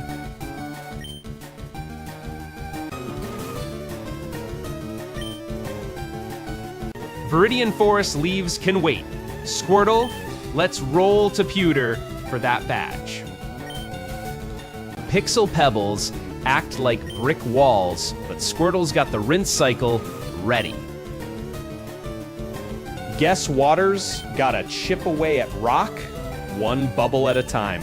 Viridian Forest leaves can wait. Squirtle, let's roll to Pewter for that badge. Pixel Pebbles act like brick walls, but Squirtle's got the rinse cycle ready. Guess Waters gotta chip away at rock, one bubble at a time.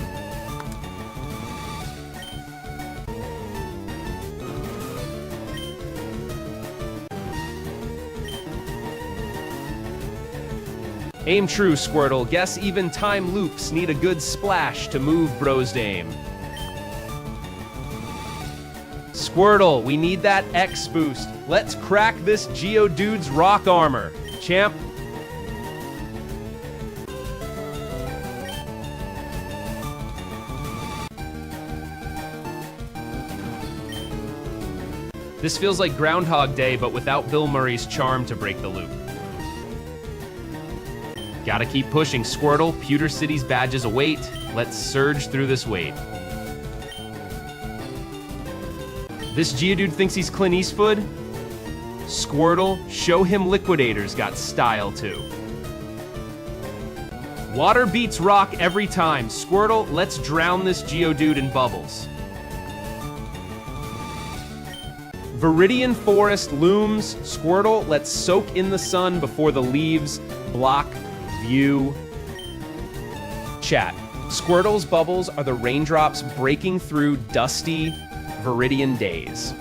Aim true, Squirtle. Guess even time loops need a good splash to move Bro's aim. Squirtle, we need that X boost. Let's crack this Geodude's rock armor. Champ. This feels like Groundhog Day, but without Bill Murray's charm to break the loop. Gotta keep pushing, Squirtle. Pewter City's badges await. Let's surge through this wait. This Geodude thinks he's Clint Eastwood? Squirtle, show him Liquidator's got style too. Water beats rock every time. Squirtle, let's drown this Geodude in bubbles. Viridian Forest looms. Squirtle, let's soak in the sun before the leaves block view. Chat. Squirtle's bubbles are the raindrops breaking through dusty Viridian days.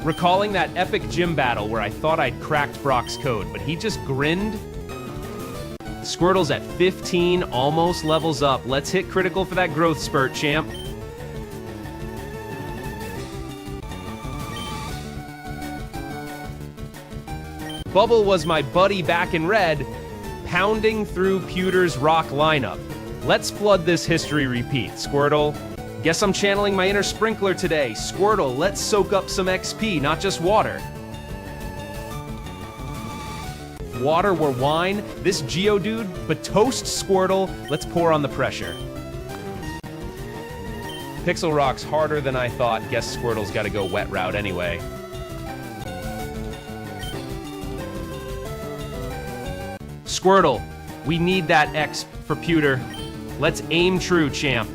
Recalling that epic gym battle where I thought I'd cracked Brock's code, but he just grinned. Squirtle's at 15, almost levels up. Let's hit critical for that growth spurt, champ. Bubble was my buddy back in red, pounding through Pewter's rock lineup. Let's flood this history repeat, Squirtle. Guess I'm channeling my inner sprinkler today. Squirtle, let's soak up some XP, not just water. If water were wine, this Geodude, but toast Squirtle, let's pour on the pressure. Pixel Rock's harder than I thought. Guess Squirtle's gotta go wet route anyway. Squirtle, we need that X for Pewter. Let's aim true, champ.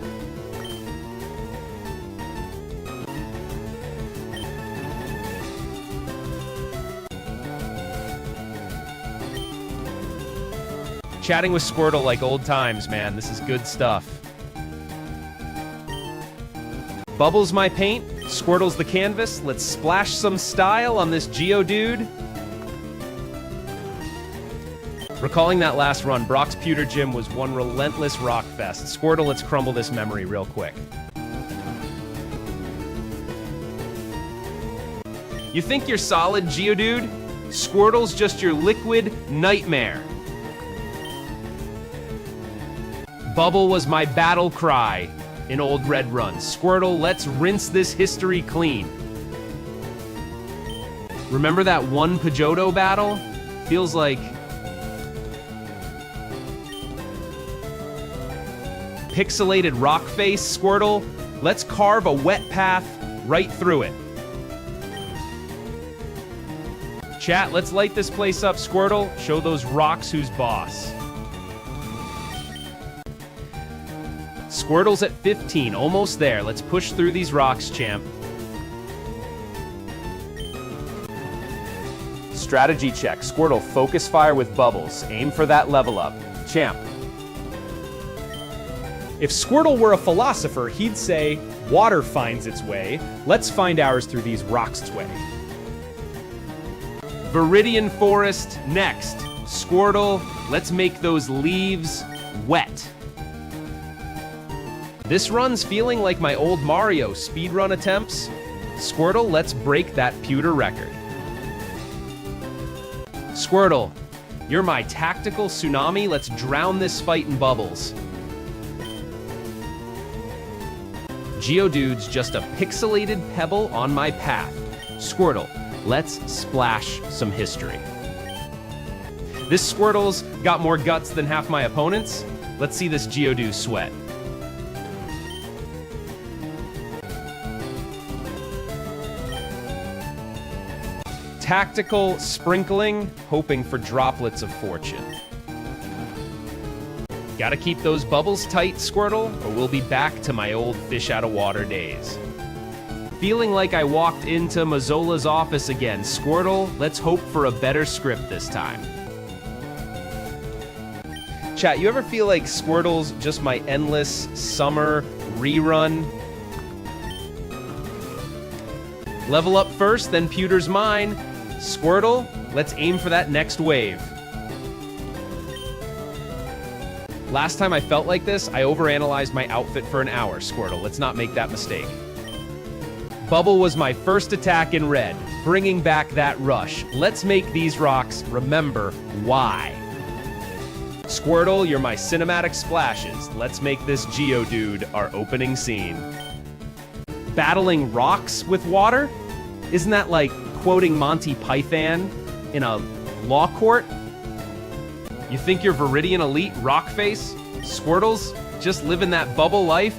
Chatting with Squirtle like old times, man. This is good stuff. Bubbles my paint, Squirtle's the canvas. Let's splash some style on this Geodude. Recalling that last run, Brock's Pewter Gym was one relentless rock fest. Squirtle, let's crumble this memory real quick. You think you're solid, Geodude? Squirtle's just your liquid nightmare. Bubble was my battle cry in Old Red Run. Squirtle, let's rinse this history clean. Remember that one Pidgeotto battle? Feels like... Pixelated rock face, Squirtle. Let's carve a wet path right through it. Chat, let's light this place up, Squirtle. Show those rocks who's boss. Squirtle's at 15, almost there. Let's push through these rocks, champ. Strategy check. Squirtle, focus fire with bubbles. Aim for that level up. Champ. If Squirtle were a philosopher, he'd say, water finds its way. Let's find ours through these rocks' way. Viridian Forest next. Squirtle, let's make those leaves wet. This run's feeling like my old Mario speedrun attempts. Squirtle, let's break that Pewter record. Squirtle, you're my tactical tsunami. Let's drown this fight in bubbles. Geodude's just a pixelated pebble on my path. Squirtle, let's splash some history. This Squirtle's got more guts than half my opponents. Let's see this Geodude sweat. Tactical sprinkling, hoping for droplets of fortune. Gotta keep those bubbles tight, Squirtle, or we'll be back to my old fish out of water days. Feeling like I walked into Mazzola's office again. Squirtle, let's hope for a better script this time. Chat, you ever feel like Squirtle's just my endless summer rerun? Level up first, then Pewter's mine. Squirtle, let's aim for that next wave. Last time I felt like this, I overanalyzed my outfit for an hour, Squirtle. Let's not make that mistake. Bubble was my first attack in red, bringing back that rush. Let's make these rocks remember why. Squirtle, you're my cinematic splashes. Let's make this Geodude our opening scene. Battling rocks with water? Isn't that like quoting Monty Python in a law court? You think you're Viridian Elite Rockface? Squirtles, just living that bubble life?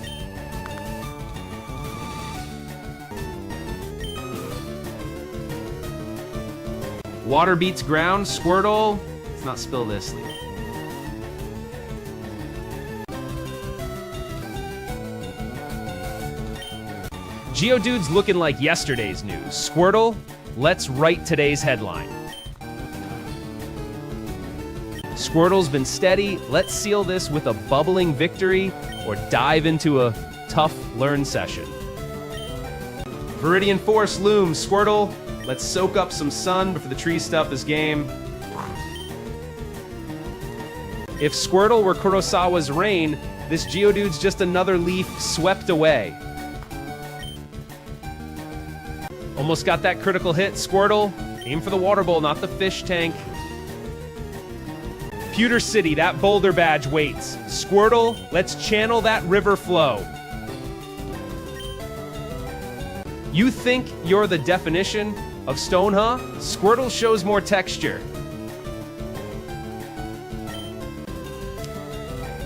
Water beats ground, Squirtle. Let's not spill this, Lee. Geodude's looking like yesterday's news. Squirtle, let's write today's headline. Squirtle's been steady. Let's seal this with a bubbling victory or dive into a tough learn session. Viridian Force looms. Squirtle, let's soak up some sun before the tree stuff is game. If Squirtle were Kurosawa's rain, this Geodude's just another leaf swept away. Almost got that critical hit, Squirtle. Aim for the water bowl, not the fish tank. Pewter City, that boulder badge waits. Squirtle, let's channel that river flow. You think you're the definition of stone, huh? Squirtle shows more texture.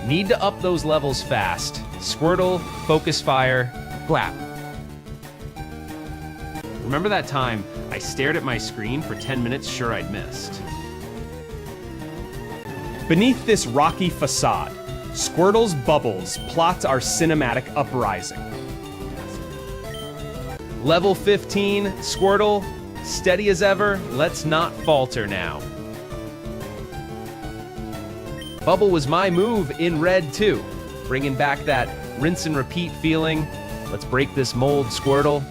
Need to up those levels fast. Squirtle, focus fire, blap. Remember that time I stared at my screen for 10 minutes sure I'd missed? Beneath this rocky facade, Squirtle's bubbles plot our cinematic uprising. Level 15, Squirtle, steady as ever, let's not falter now. Bubble was my move in red too, bringing back that rinse and repeat feeling. Let's break this mold, Squirtle.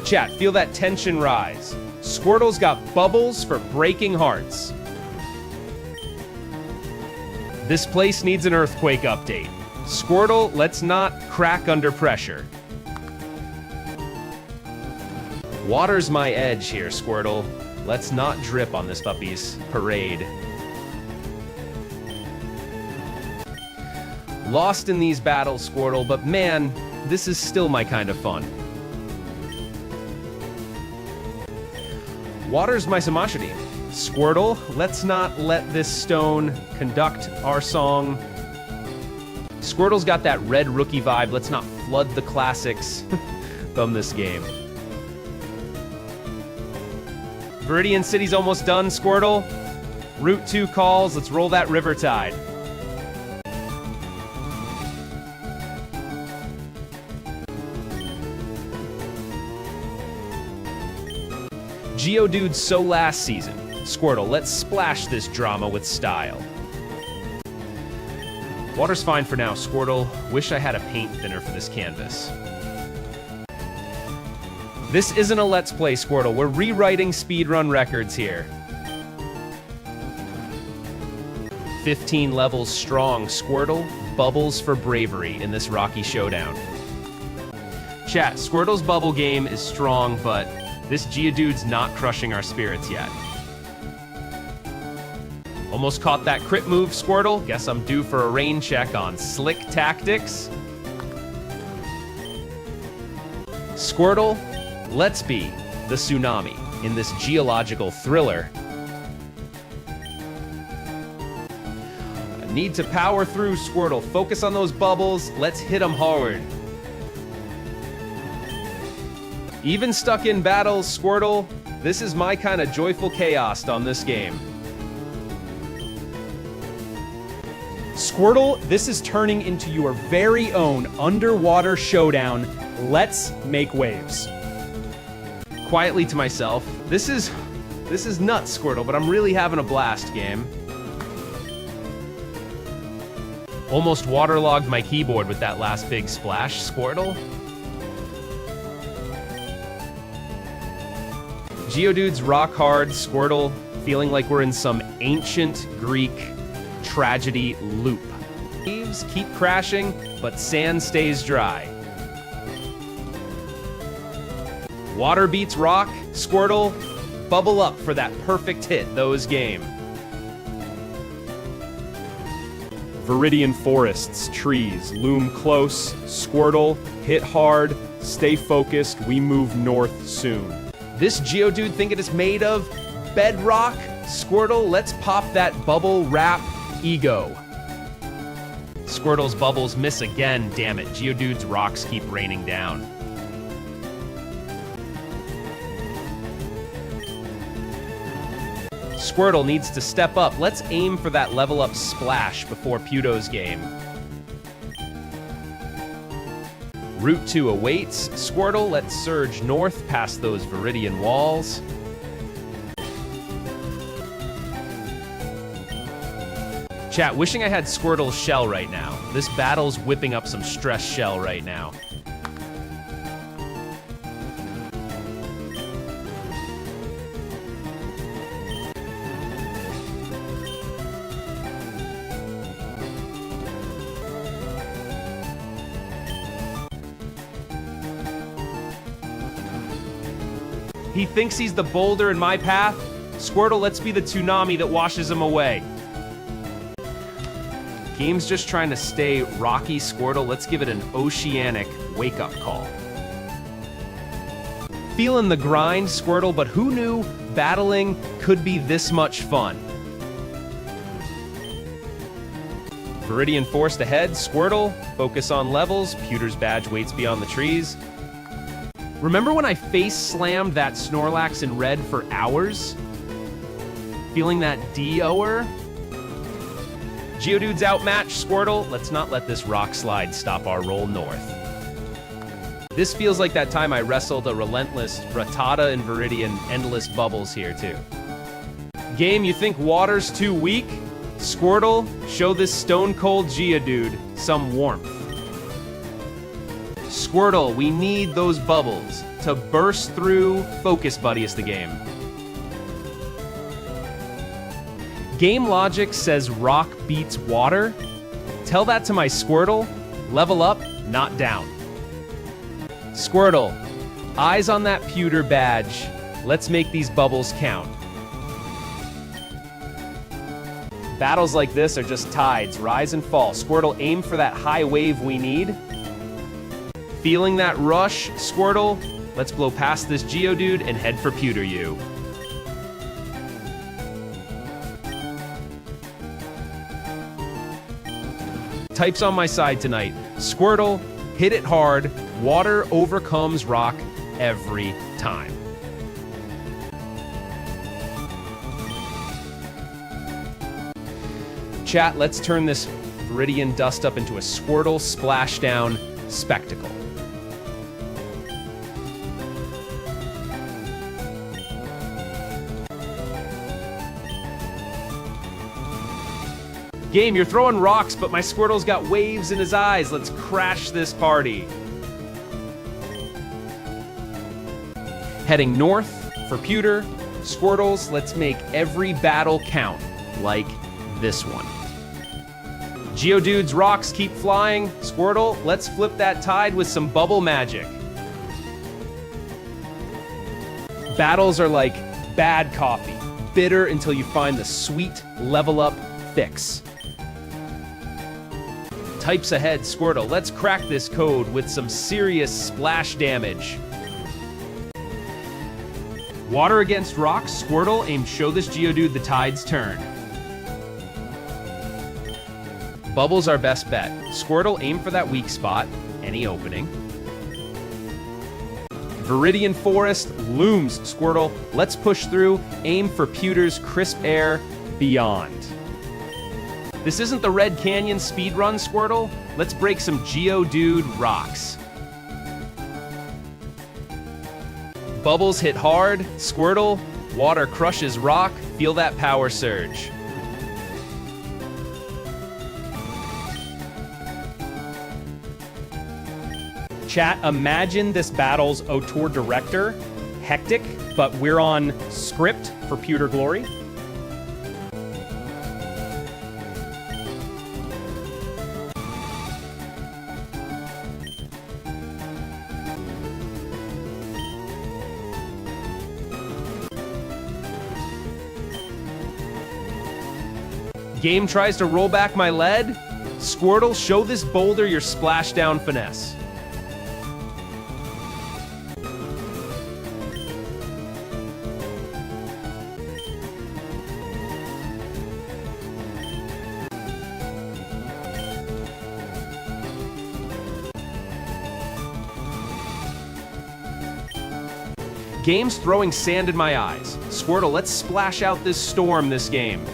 Chat, feel that tension rise. Squirtle's got bubbles for breaking hearts. This place needs an earthquake update. Squirtle, let's not crack under pressure. Water's my edge here, Squirtle. Let's not drip on this puppy's parade. Lost in these battles, Squirtle, but man, this is still my kind of fun. Water's my Samashidi. Squirtle, let's not let this stone conduct our song. Squirtle's got that red rookie vibe. Let's not flood the classics from this game. Viridian City's almost done, Squirtle. Route 2 calls. Let's roll that river tide. Geodude's so last season. Squirtle, let's splash this drama with style. Water's fine for now, Squirtle. Wish I had a paint thinner for this canvas. This isn't a Let's Play, Squirtle. We're rewriting speedrun records here. 15 levels strong, Squirtle. Bubbles for bravery in this rocky showdown. Chat, Squirtle's bubble game is strong, but this Geodude's not crushing our spirits yet. Almost caught that crit move, Squirtle. Guess I'm due for a rain check on Slick Tactics. Squirtle, let's be the tsunami in this geological thriller. I need to power through, Squirtle. Focus on those bubbles. Let's hit them hard. Even stuck in battles, Squirtle, This is my kind of joyful chaos on this game. Squirtle, this is turning into your very own underwater showdown. Let's make waves. Quietly to myself, this is nuts, Squirtle, but I'm really having a blast, game. Almost waterlogged my keyboard with that last big splash, Squirtle. Geodude's rock hard, Squirtle feeling like we're in some ancient Greek tragedy loop. Waves keep crashing, but sand stays dry. Water beats rock, Squirtle, bubble up for that perfect hit, those game. Viridian forests, trees, loom close. Squirtle, hit hard, stay focused, we move north soon. This Geodude think it is made of bedrock? Squirtle, let's pop that bubble wrap ego. Squirtle's bubbles miss again, damn it. Geodude's rocks keep raining down. Squirtle needs to step up. Let's aim for that level up splash before Pewdo's game. Route 2 awaits. Squirtle, let's surge north past those Viridian walls. Chat, wishing I had Squirtle's shell right now. This battle's whipping up some stress shell right now. He thinks he's the boulder in my path. Squirtle, let's be the tsunami that washes him away. Game's just trying to stay rocky, Squirtle. Let's give it an oceanic wake-up call. Feeling the grind, Squirtle, but who knew battling could be this much fun? Viridian forced ahead. Squirtle, focus on levels. Pewter's badge waits beyond the trees. Remember when I face slammed that Snorlax in red for hours? Feeling that D-oer? Geodude's outmatched, Squirtle. Let's not let this rock slide stop our roll north. This feels like that time I wrestled a relentless Rattata and Viridian endless bubbles here too. Game, you think water's too weak? Squirtle, show this stone-cold Geodude some warmth. Squirtle, we need those bubbles to burst through. Focus, buddy, is the game. Game logic says rock beats water. Tell that to my Squirtle. Level up, not down. Squirtle, eyes on that pewter badge. Let's make these bubbles count. Battles like this are just tides, rise and fall. Squirtle, aim for that high wave we need. Feeling that rush, Squirtle? Let's blow past this Geodude and head for Pewter-U. Types on my side tonight. Squirtle, hit it hard. Water overcomes rock every time. Chat, let's turn this Viridian dust up into a Squirtle splashdown spectacle. Game, you're throwing rocks, but my Squirtle's got waves in his eyes. Let's crash this party. Heading north for Pewter. Squirtles, let's make every battle count, like this one. Geodude's rocks keep flying. Squirtle, let's flip that tide with some bubble magic. Battles are like bad coffee, bitter until you find the sweet level up fix. Types ahead, Squirtle. Let's crack this code with some serious splash damage. Water against rocks, Squirtle. Aim show this Geodude the tide's turn. Bubbles our best bet. Squirtle, aim for that weak spot. Any opening. Viridian Forest looms, Squirtle. Let's push through. Aim for Pewter's crisp air beyond. This isn't the Red Canyon speedrun, Squirtle. Let's break some Geodude rocks. Bubbles hit hard, Squirtle. Water crushes rock. Feel that power surge. Chat, imagine this battle's Auteur director, hectic, but we're on script for Pewter Glory. Game tries to roll back my lead. Squirtle, show this boulder your splashdown finesse. Game's throwing sand in my eyes. Squirtle, let's splash out this storm this game.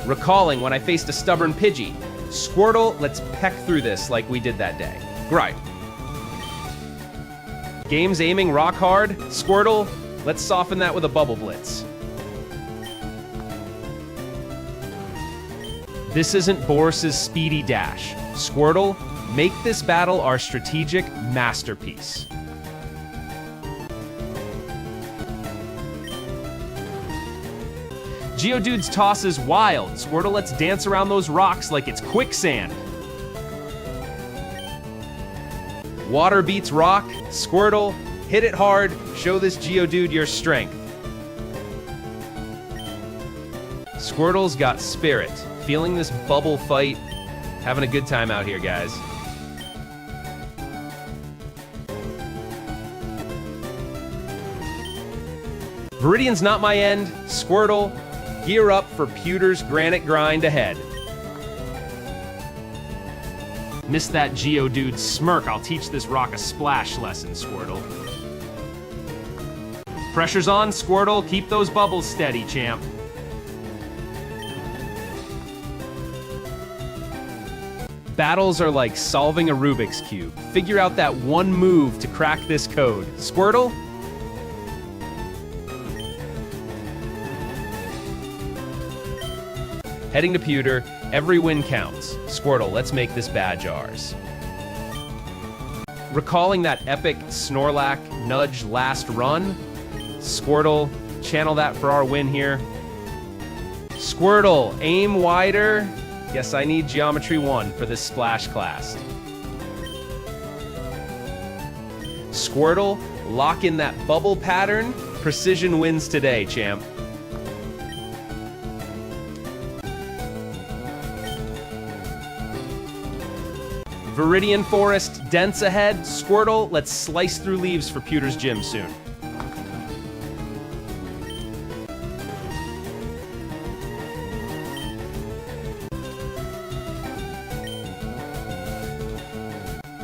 Recalling when I faced a stubborn Pidgey. Squirtle, let's peck through this like we did that day. Gripe. Game's aiming rock hard. Squirtle, let's soften that with a Bubble Blitz. This isn't Boris's speedy dash. Squirtle, make this battle our strategic masterpiece. Geodude's toss is wild. Squirtle, let's dance around those rocks like it's quicksand. Water beats rock. Squirtle, hit it hard. Show this Geodude your strength. Squirtle's got spirit. Feeling this bubble fight. Having a good time out here, guys. Viridian's not my end. Squirtle, gear up for Pewter's granite grind ahead. Missed that Geodude smirk. I'll teach this rock a splash lesson, Squirtle. Pressure's on, Squirtle. Keep those bubbles steady, champ. Battles are like solving a Rubik's Cube. Figure out that one move to crack this code. Squirtle? Heading to Pewter, every win counts. Squirtle, let's make this badge ours. Recalling that epic Snorlax nudge last run. Squirtle, channel that for our win here. Squirtle, aim wider. Guess I need Geometry 1 for this Splash class. Squirtle, lock in that bubble pattern. Precision wins today, champ. Viridian Forest, dense ahead. Squirtle, let's slice through leaves for Pewter's gym soon.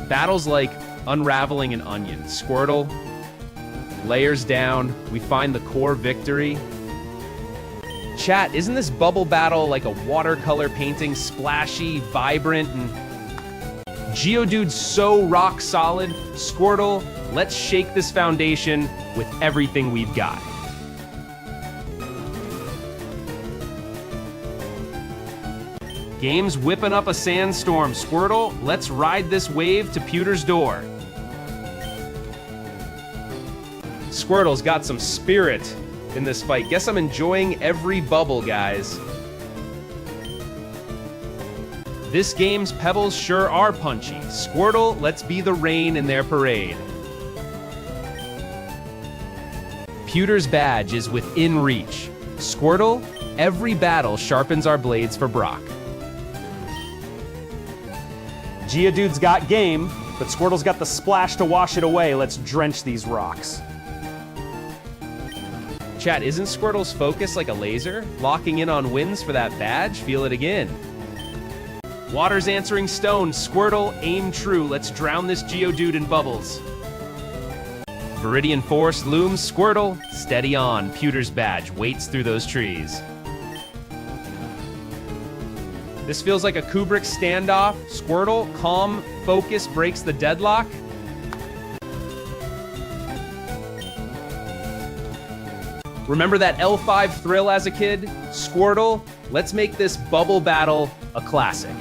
Battles like unraveling an onion. Squirtle, layers down, we find the core victory. Chat, isn't this bubble battle like a watercolor painting, splashy, vibrant, and Geodude's so rock solid? Squirtle, let's shake this foundation with everything we've got. Game's whipping up a sandstorm. Squirtle, let's ride this wave to Pewter's door. Squirtle's got some spirit in this fight. Guess I'm enjoying every bubble, guys. This game's pebbles sure are punchy. Squirtle, let's be the rain in their parade. Pewter's badge is within reach. Squirtle, every battle sharpens our blades for Brock. Geodude's got game, but Squirtle's got the splash to wash it away. Let's drench these rocks. Chat, isn't Squirtle's focus like a laser? Locking in on wins for that badge? Feel it again. Water's answering stone. Squirtle, aim true. Let's drown this Geodude in bubbles. Viridian Forest looms. Squirtle, steady on. Pewter's badge waits through those trees. This feels like a Kubrick standoff. Squirtle, calm, focus, breaks the deadlock. Remember that L5 thrill as a kid? Squirtle, let's make this bubble battle a classic.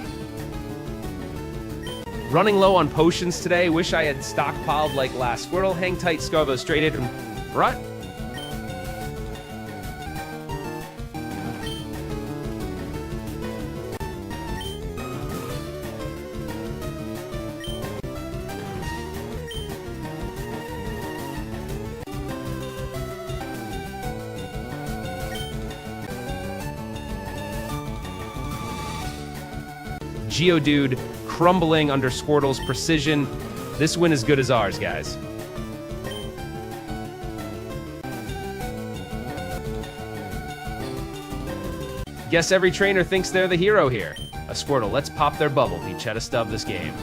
Running low on potions today. Wish I had stockpiled like last. Squirtle, hang tight, Scarvo, straight hit and rut. Geodude crumbling under Squirtle's precision. This win is good as ours, guys. Guess every trainer thinks they're the hero here. A Squirtle, let's pop their bubble. Peachetta stub this game.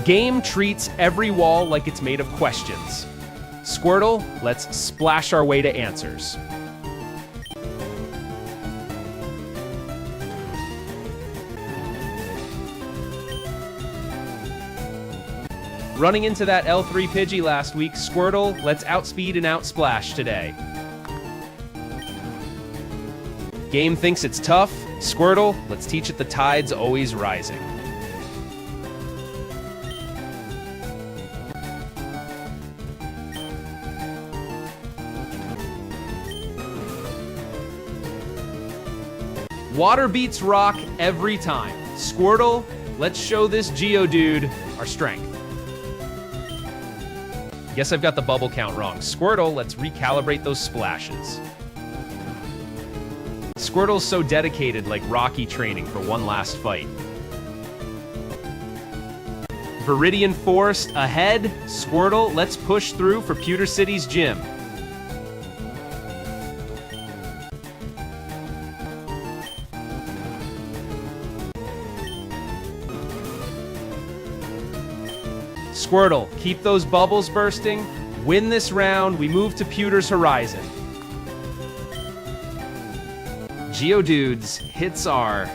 Game treats every wall like it's made of questions. Squirtle, let's splash our way to answers. Running into that L3 Pidgey last week, Squirtle, let's outspeed and outsplash today. Game thinks it's tough. Squirtle, let's teach it the tide's always rising. Water beats rock every time. Squirtle, let's show this Geodude our strength. Guess I've got the bubble count wrong. Squirtle, let's recalibrate those splashes. Squirtle's so dedicated, like Rocky training for one last fight. Viridian Forest ahead. Squirtle, let's push through for Pewter City's gym. Squirtle, keep those bubbles bursting. Win this round, we move to Pewter's horizon. Geodude's hits are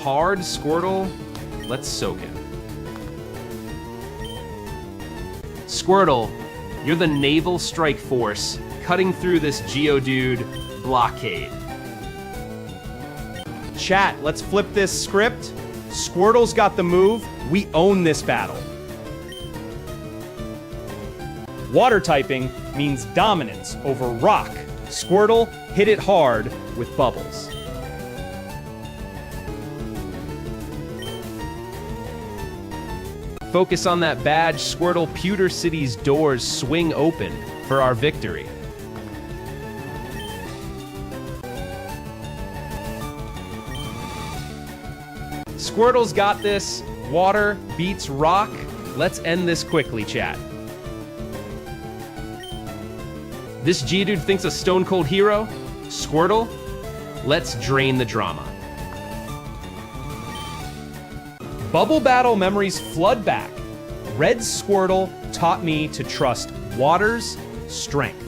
hard. Squirtle, let's soak it. Squirtle, you're the naval strike force cutting through this Geodude blockade. Chat, let's flip this script. Squirtle's got the move. We own this battle. Water typing means dominance over rock. Squirtle, hit it hard with bubbles. Focus on that badge. Squirtle, Pewter City's doors swing open for our victory. Squirtle's got this. Water beats rock. Let's end this quickly, chat. This Geodude thinks a stone cold hero. Squirtle, let's drain the drama. Bubble battle memories flood back. Red Squirtle taught me to trust water's strength.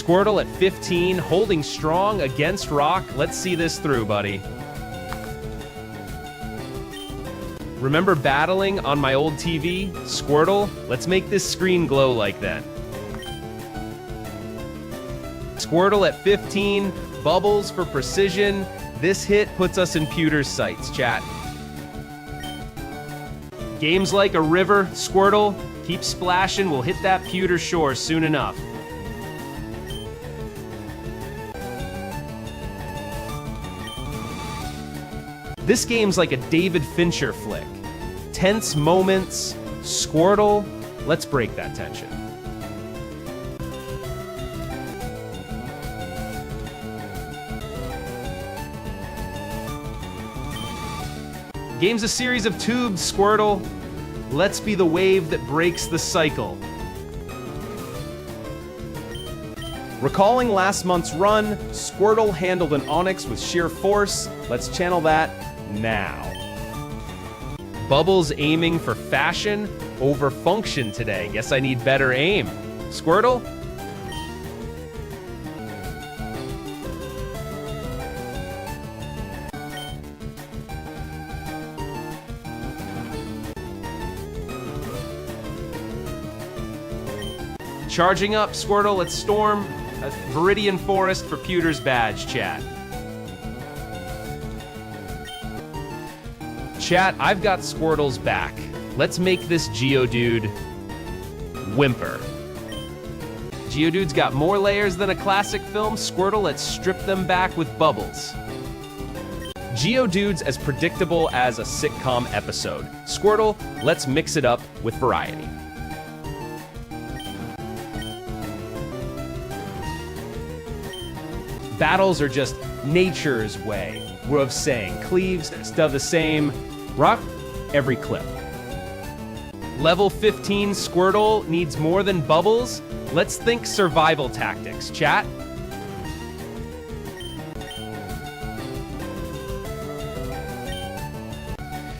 Squirtle at 15, holding strong against rock. Let's see this through, buddy. Remember battling on my old TV? Squirtle, let's make this screen glow like that. Squirtle at 15, Bubbles for precision. This hit puts us in Pewter's sights, chat. Games like a river, Squirtle, keep splashing, we'll hit that Pewter shore soon enough. This game's like a David Fincher flick. Tense moments, Squirtle, let's break that tension. Game's a series of tubes, Squirtle. Let's be the wave that breaks the cycle. Recalling last month's run, Squirtle handled an Onyx with sheer force. Let's channel that now. Bubbles aiming for fashion over function today. Guess I need better aim. Squirtle? Charging up, Squirtle, let's storm a Viridian Forest for Pewter's badge, chat. Chat, I've got Squirtle's back. Let's make this Geodude whimper. Geodude's got more layers than a classic film. Squirtle, let's strip them back with Bubbles. Geodude's as predictable as a sitcom episode. Squirtle, let's mix it up with variety. Battles are just nature's way of saying. Cleaves, stuff the same. Rock every clip. Level 15 Squirtle needs more than Bubbles. Let's think survival tactics, chat.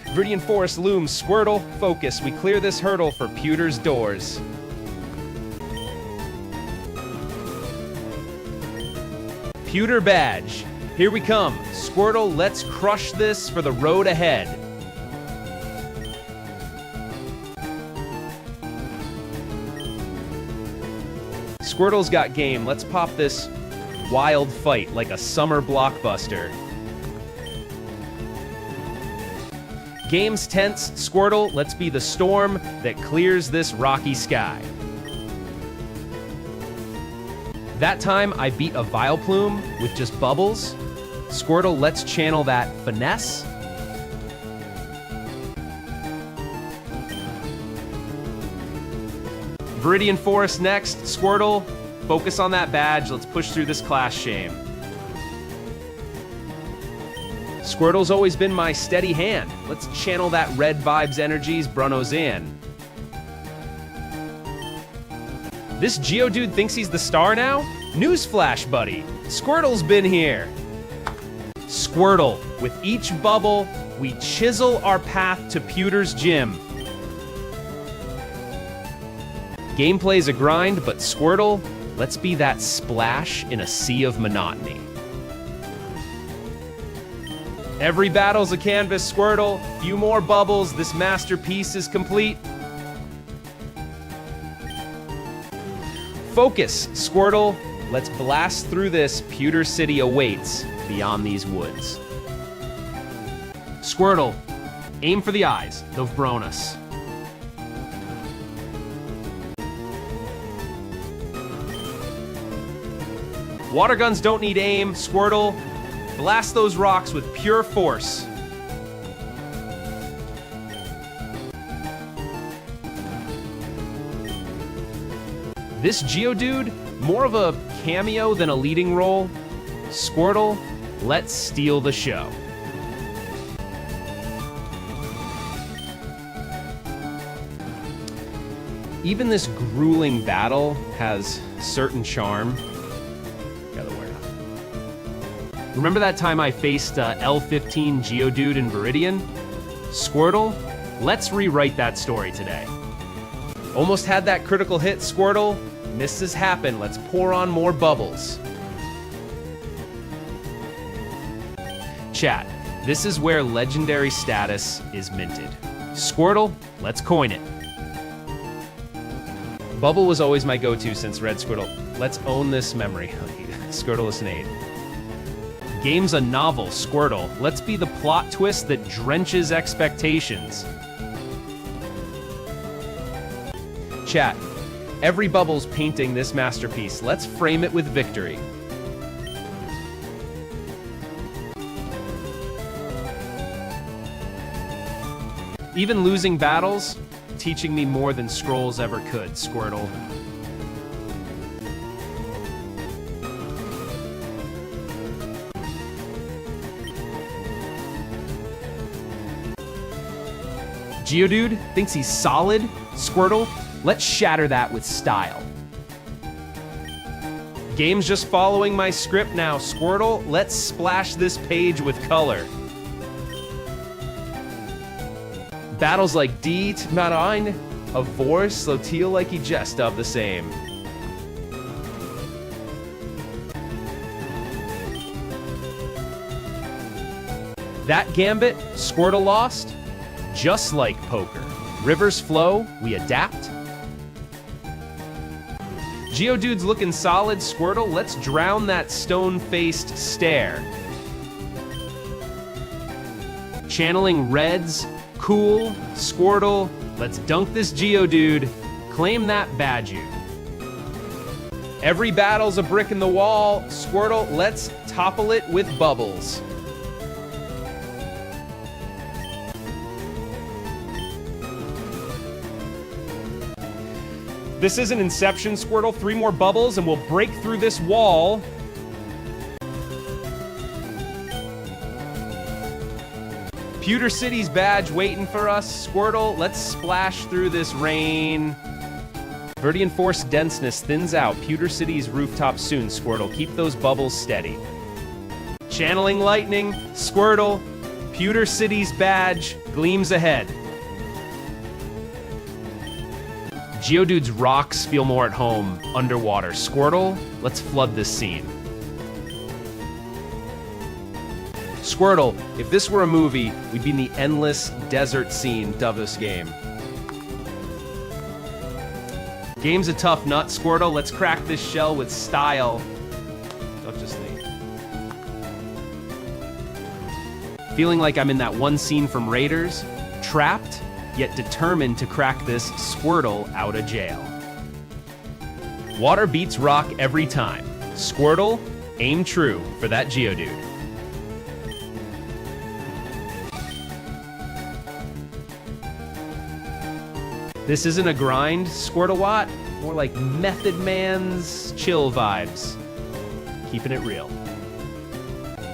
Viridian Forest looms. Squirtle, focus. We clear this hurdle for Pewter's doors. Pewter badge. Here we come. Squirtle, let's crush this for the road ahead. Squirtle's got game. Let's pop this wild fight like a summer blockbuster. Game's tense. Squirtle, let's be the storm that clears this rocky sky. That time, I beat a Vileplume with just Bubbles. Squirtle, let's channel that finesse. Viridian Forest next. Squirtle, focus on that badge. Let's push through this class shame. Squirtle's always been my steady hand. Let's channel that red vibes energies Bruno's in. This Geodude thinks he's the star now? Newsflash, buddy. Squirtle's been here. Squirtle, with each bubble, we chisel our path to Pewter's gym. Gameplay's a grind, but Squirtle, let's be that splash in a sea of monotony. Every battle's a canvas, Squirtle. Few more bubbles, this masterpiece is complete. Focus, Squirtle. Let's blast through this. Pewter City awaits beyond these woods. Squirtle, aim for the eyes of Bronus. Water guns don't need aim. Squirtle, blast those rocks with pure force. This Geodude, more of a cameo than a leading role. Squirtle, let's steal the show. Even this grueling battle has certain charm. Gotta wear it. Remember that time I faced L15 Geodude in Viridian? Squirtle, let's rewrite that story today. Almost had that critical hit, Squirtle. Misses happen. Let's pour on more bubbles. Chat, this is where legendary status is minted. Squirtle, let's coin it. Bubble was always my go-to since Red Squirtle. Let's own this memory. Squirtle is an 8. Game's a novel, Squirtle. Let's be the plot twist that drenches expectations. Chat, every bubble's painting this masterpiece. Let's frame it with victory. Even losing battles, teaching me more than scrolls ever could, Squirtle. Geodude thinks he's solid, Squirtle. Let's shatter that with style. Game's just following my script now, Squirtle. Let's splash this page with color. Battles like D to Marine, a Vor, Slotil like he jest of the same. That Gambit, Squirtle lost, just like poker. Rivers flow, we adapt. Geodude's looking solid, Squirtle. Let's drown that stone-faced stare. Channeling Reds, cool, Squirtle. Let's dunk this Geodude. Claim that Badgew. Every battle's a brick in the wall, Squirtle. Let's topple it with bubbles. This is an Inception, Squirtle. 3 more bubbles and we'll break through this wall. Pewter City's badge waiting for us, Squirtle. Let's splash through this rain. Viridian Force denseness thins out. Pewter City's rooftop soon, Squirtle. Keep those bubbles steady. Channeling lightning, Squirtle. Pewter City's badge gleams ahead. Geodude's rocks feel more at home underwater. Squirtle, let's flood this scene. Squirtle, if this were a movie, we'd be in the endless desert scene of this game. Game's a tough nut, Squirtle. Let's crack this shell with style. Duchessly. Feeling like I'm in that one scene from Raiders, trapped, yet determined to crack this Squirtle out of jail. Water beats rock every time. Squirtle, aim true for that Geodude. This isn't a grind, Squirtle-Watt, more like Method Man's chill vibes. Keeping it real.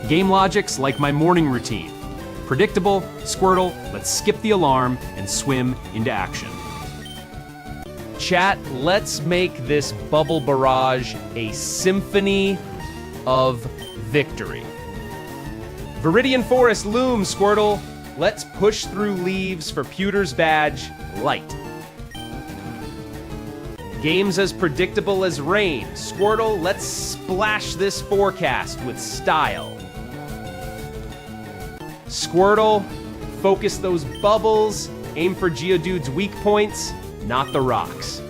Game logic's like my morning routine. Predictable, Squirtle, let's skip the alarm and swim into action. Chat, let's make this bubble barrage a symphony of victory. Viridian Forest looms, Squirtle. Let's push through leaves for Pewter's badge, light. Game's as predictable as rain. Squirtle, let's splash this forecast with style. Squirtle, focus those bubbles, aim for Geodude's weak points, not the rocks.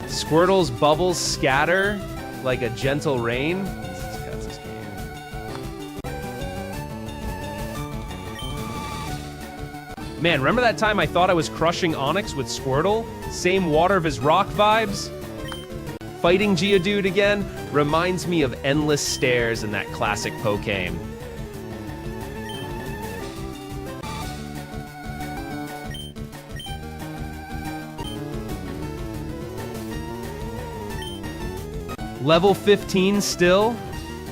Squirtle's bubbles scatter like a gentle rain. That's this game. Man, remember that time I thought I was crushing Onix with Squirtle? Same water of his rock vibes? Fighting Geodude again reminds me of endless stares in that classic Pokemon. Level 15 still.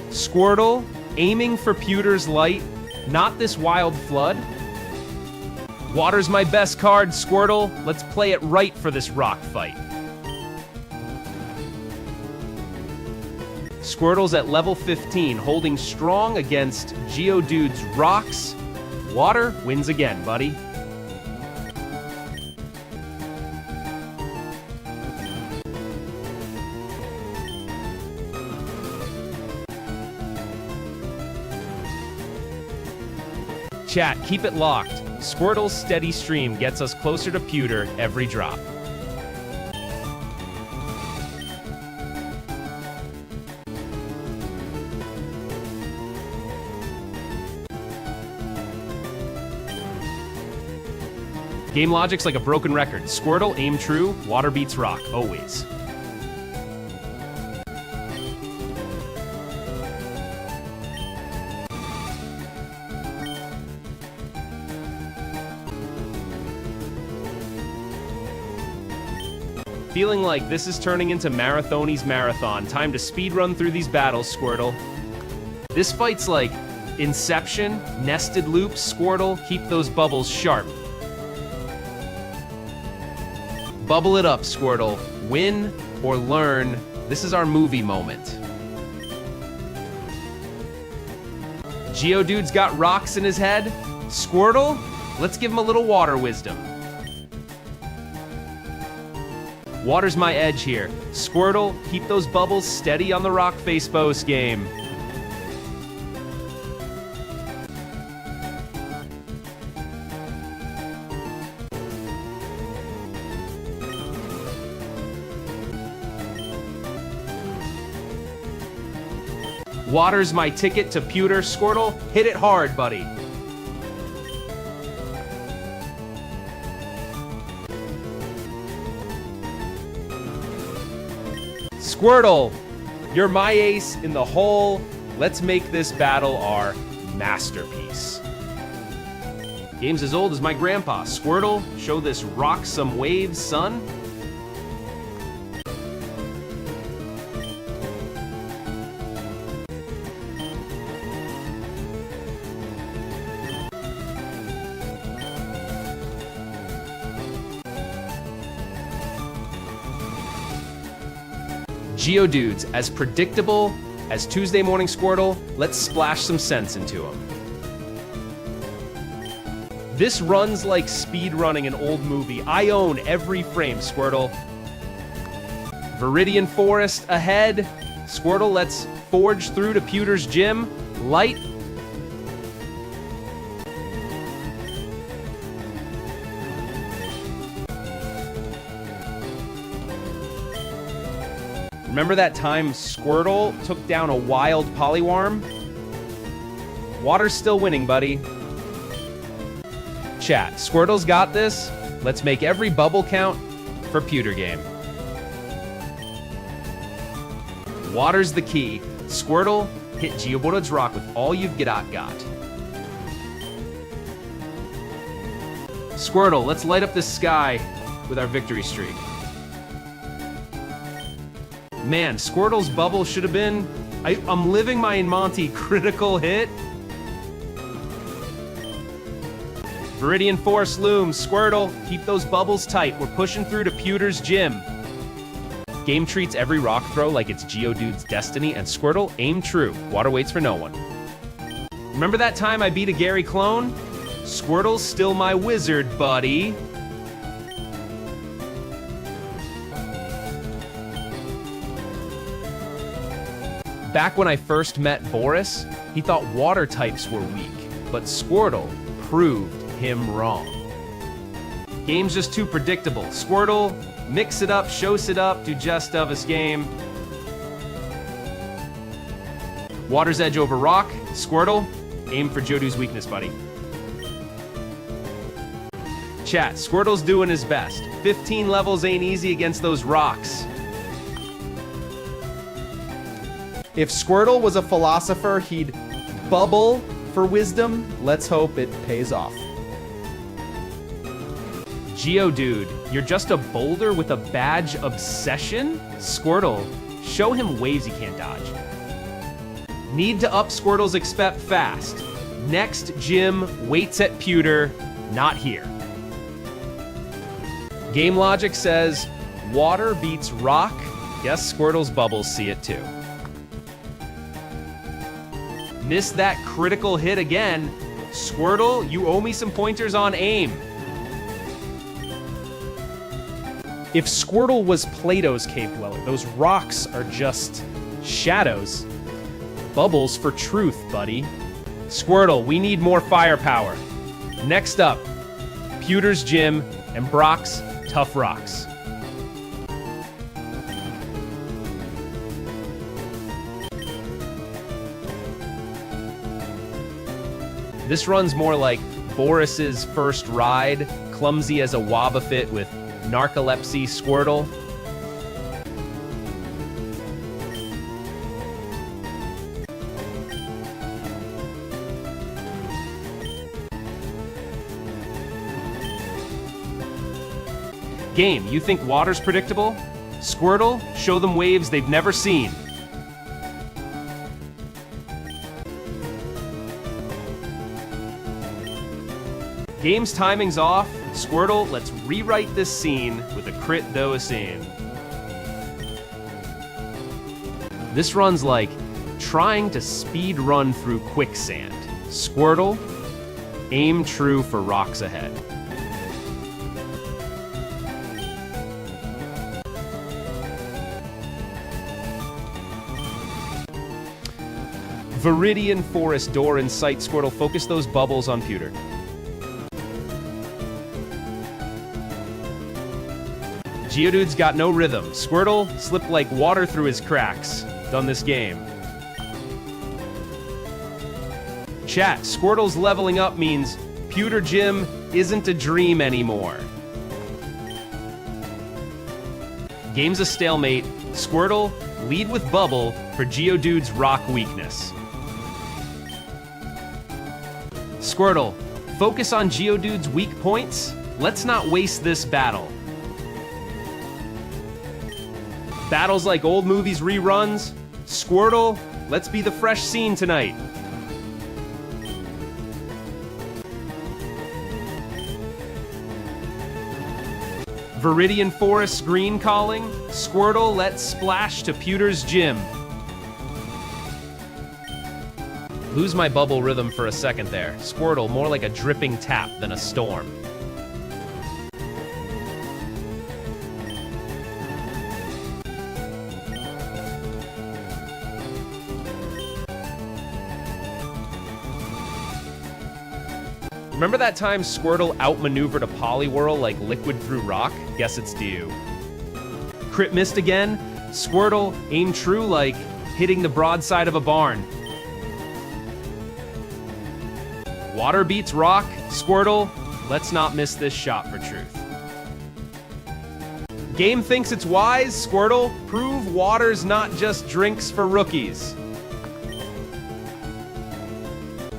Squirtle, aiming for Pewter's light, not this wild flood. Water's my best card, Squirtle. Let's play it right for this rock fight. Squirtle's at level 15, holding strong against Geodude's rocks. Water wins again, buddy. Chat, keep it locked. Squirtle's steady stream gets us closer to pewter every drop. Game logic's like a broken record. Squirtle, aim true, water beats rock, always. Feeling like this is turning into Marathoni's marathon. Time to speed run through these battles, Squirtle. This fight's like Inception, nested loops, Squirtle, keep those bubbles sharp. Bubble it up, Squirtle. Win or learn. This is our movie moment. Geodude's got rocks in his head. Squirtle, let's give him a little water wisdom. Water's my edge here. Squirtle, keep those bubbles steady on the rock face boast game. Water's my ticket to pewter. Squirtle, hit it hard, buddy. Squirtle, you're my ace in the hole. Let's make this battle our masterpiece. Game's as old as my grandpa. Squirtle, show this rock some waves, son. Geodudes, as predictable as Tuesday Morning Squirtle, let's splash some sense into him. This runs like speed running an old movie. I own every frame, Squirtle. Viridian Forest ahead. Squirtle, let's forge through to Pewter's gym. Light. Remember that time Squirtle took down a wild Poliwarm? Water's still winning, buddy. Chat, Squirtle's got this. Let's make every bubble count for Pewter game. Water's the key. Squirtle, hit Geodude's rock with all you've got. Squirtle, let's light up the sky with our victory streak. Man, Squirtle's bubble should have been... I'm living my Monty critical hit. Viridian Force looms. Squirtle, keep those bubbles tight. We're pushing through to Pewter's gym. Game treats every rock throw like it's Geodude's destiny, and Squirtle, aim true. Water waits for no one. Remember that time I beat a Gary clone? Squirtle's still my wizard, buddy. Back when I first met Boris, he thought water types were weak, but Squirtle proved him wrong. Game's just too predictable. Squirtle, mix it up, shows it up, do just of us game. Water's edge over rock. Squirtle, aim for Geodude's weakness, buddy. Chat, Squirtle's doing his best. 15 levels ain't easy against those rocks. If Squirtle was a philosopher, he'd bubble for wisdom. Let's hope it pays off. Geodude, you're just a boulder with a badge obsession? Squirtle, show him waves he can't dodge. Need to up Squirtle's expect fast. Next gym waits at Pewter, not here. Game logic says, water beats rock. Guess Squirtle's bubbles see it too. Missed that critical hit again. Squirtle, you owe me some pointers on aim. If Squirtle was Plato's cave dweller, those rocks are just shadows. Bubbles for truth, buddy. Squirtle, we need more firepower. Next up, Pewter's Gym and Brock's Tough Rocks. This run's more like Boris's first ride, clumsy as a Wobbuffet with narcolepsy Squirtle. Game, you think water's predictable? Squirtle, show them waves they've never seen. Game's timing's off. Squirtle, let's rewrite this scene with a crit dose in. This run's like trying to speed run through quicksand. Squirtle, aim true for rocks ahead. Viridian Forest door in sight. Squirtle, focus those bubbles on Pewter. Geodude's got no rhythm. Squirtle slipped like water through his cracks. Done this game. Chat, Squirtle's leveling up means Pewter Gym isn't a dream anymore. Game's a stalemate. Squirtle, lead with Bubble for Geodude's rock weakness. Squirtle, focus on Geodude's weak points. Let's not waste this battle. Battles like old movies reruns. Squirtle, let's be the fresh scene tonight. Viridian Forest green calling. Squirtle, let's splash to Pewter's Gym. Lose my bubble rhythm for a second there. Squirtle, more like a dripping tap than a storm. Remember that time Squirtle outmaneuvered a Poliwhirl like liquid through rock? Guess it's due. Crit missed again. Squirtle, aim true like hitting the broadside of a barn. Water beats rock. Squirtle, let's not miss this shot for truth. Game thinks it's wise. Squirtle, prove water's not just drinks for rookies.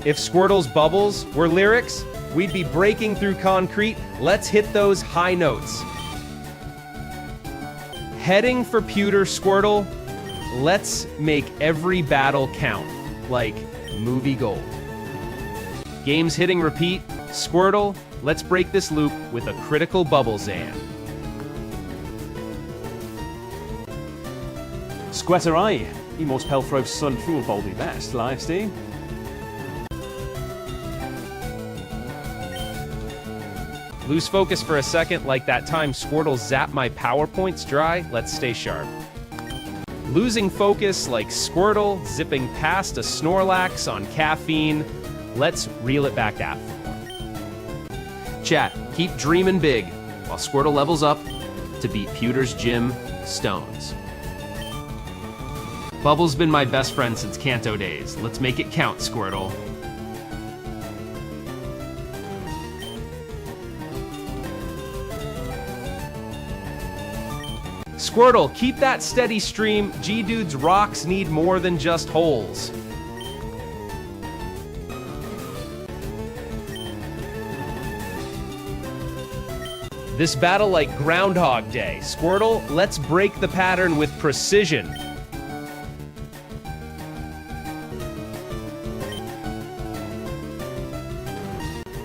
If Squirtle's bubbles were lyrics, we'd be breaking through concrete. Let's hit those high notes. Heading for Pewter, Squirtle. Let's make every battle count, like movie gold. Game's hitting repeat. Squirtle, let's break this loop with a critical bubble Zan. Squetterai, Emos Pelthrow Sun Fool Boldly Best, Livesteam. Lose focus for a second, like that time Squirtle zapped my PowerPoints dry. Let's stay sharp. Losing focus like Squirtle zipping past a Snorlax on caffeine. Let's reel it back that for. Chat, keep dreaming big while Squirtle levels up to beat Pewter's Gym Stones. Bubble's been my best friend since Kanto days. Let's make it count, Squirtle. Squirtle, keep that steady stream. G-Dude's rocks need more than just holes. This battle like Groundhog Day. Squirtle, let's break the pattern with precision.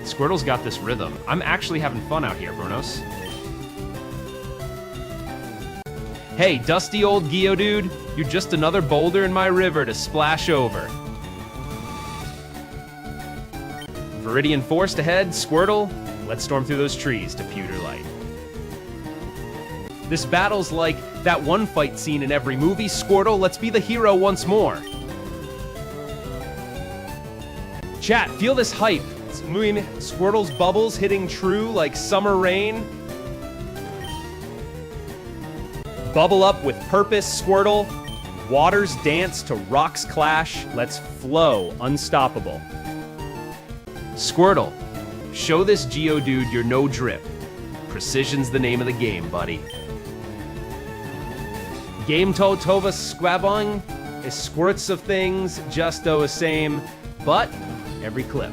Squirtle's got this rhythm. I'm actually having fun out here, Brunos. Hey, dusty old Geodude, you're just another boulder in my river to splash over. Viridian Forest ahead. Squirtle, let's storm through those trees to Pewter Light. This battle's like that one fight scene in every movie. Squirtle, let's be the hero once more. Chat, feel this hype. Squirtle's bubbles hitting true like summer rain. Bubble up with purpose, Squirtle. Waters dance to rocks clash. Let's flow unstoppable. Squirtle, show this Geodude you're no drip. Precision's the name of the game, buddy. Game to tova squabong is squirts of things just the same, but every clip.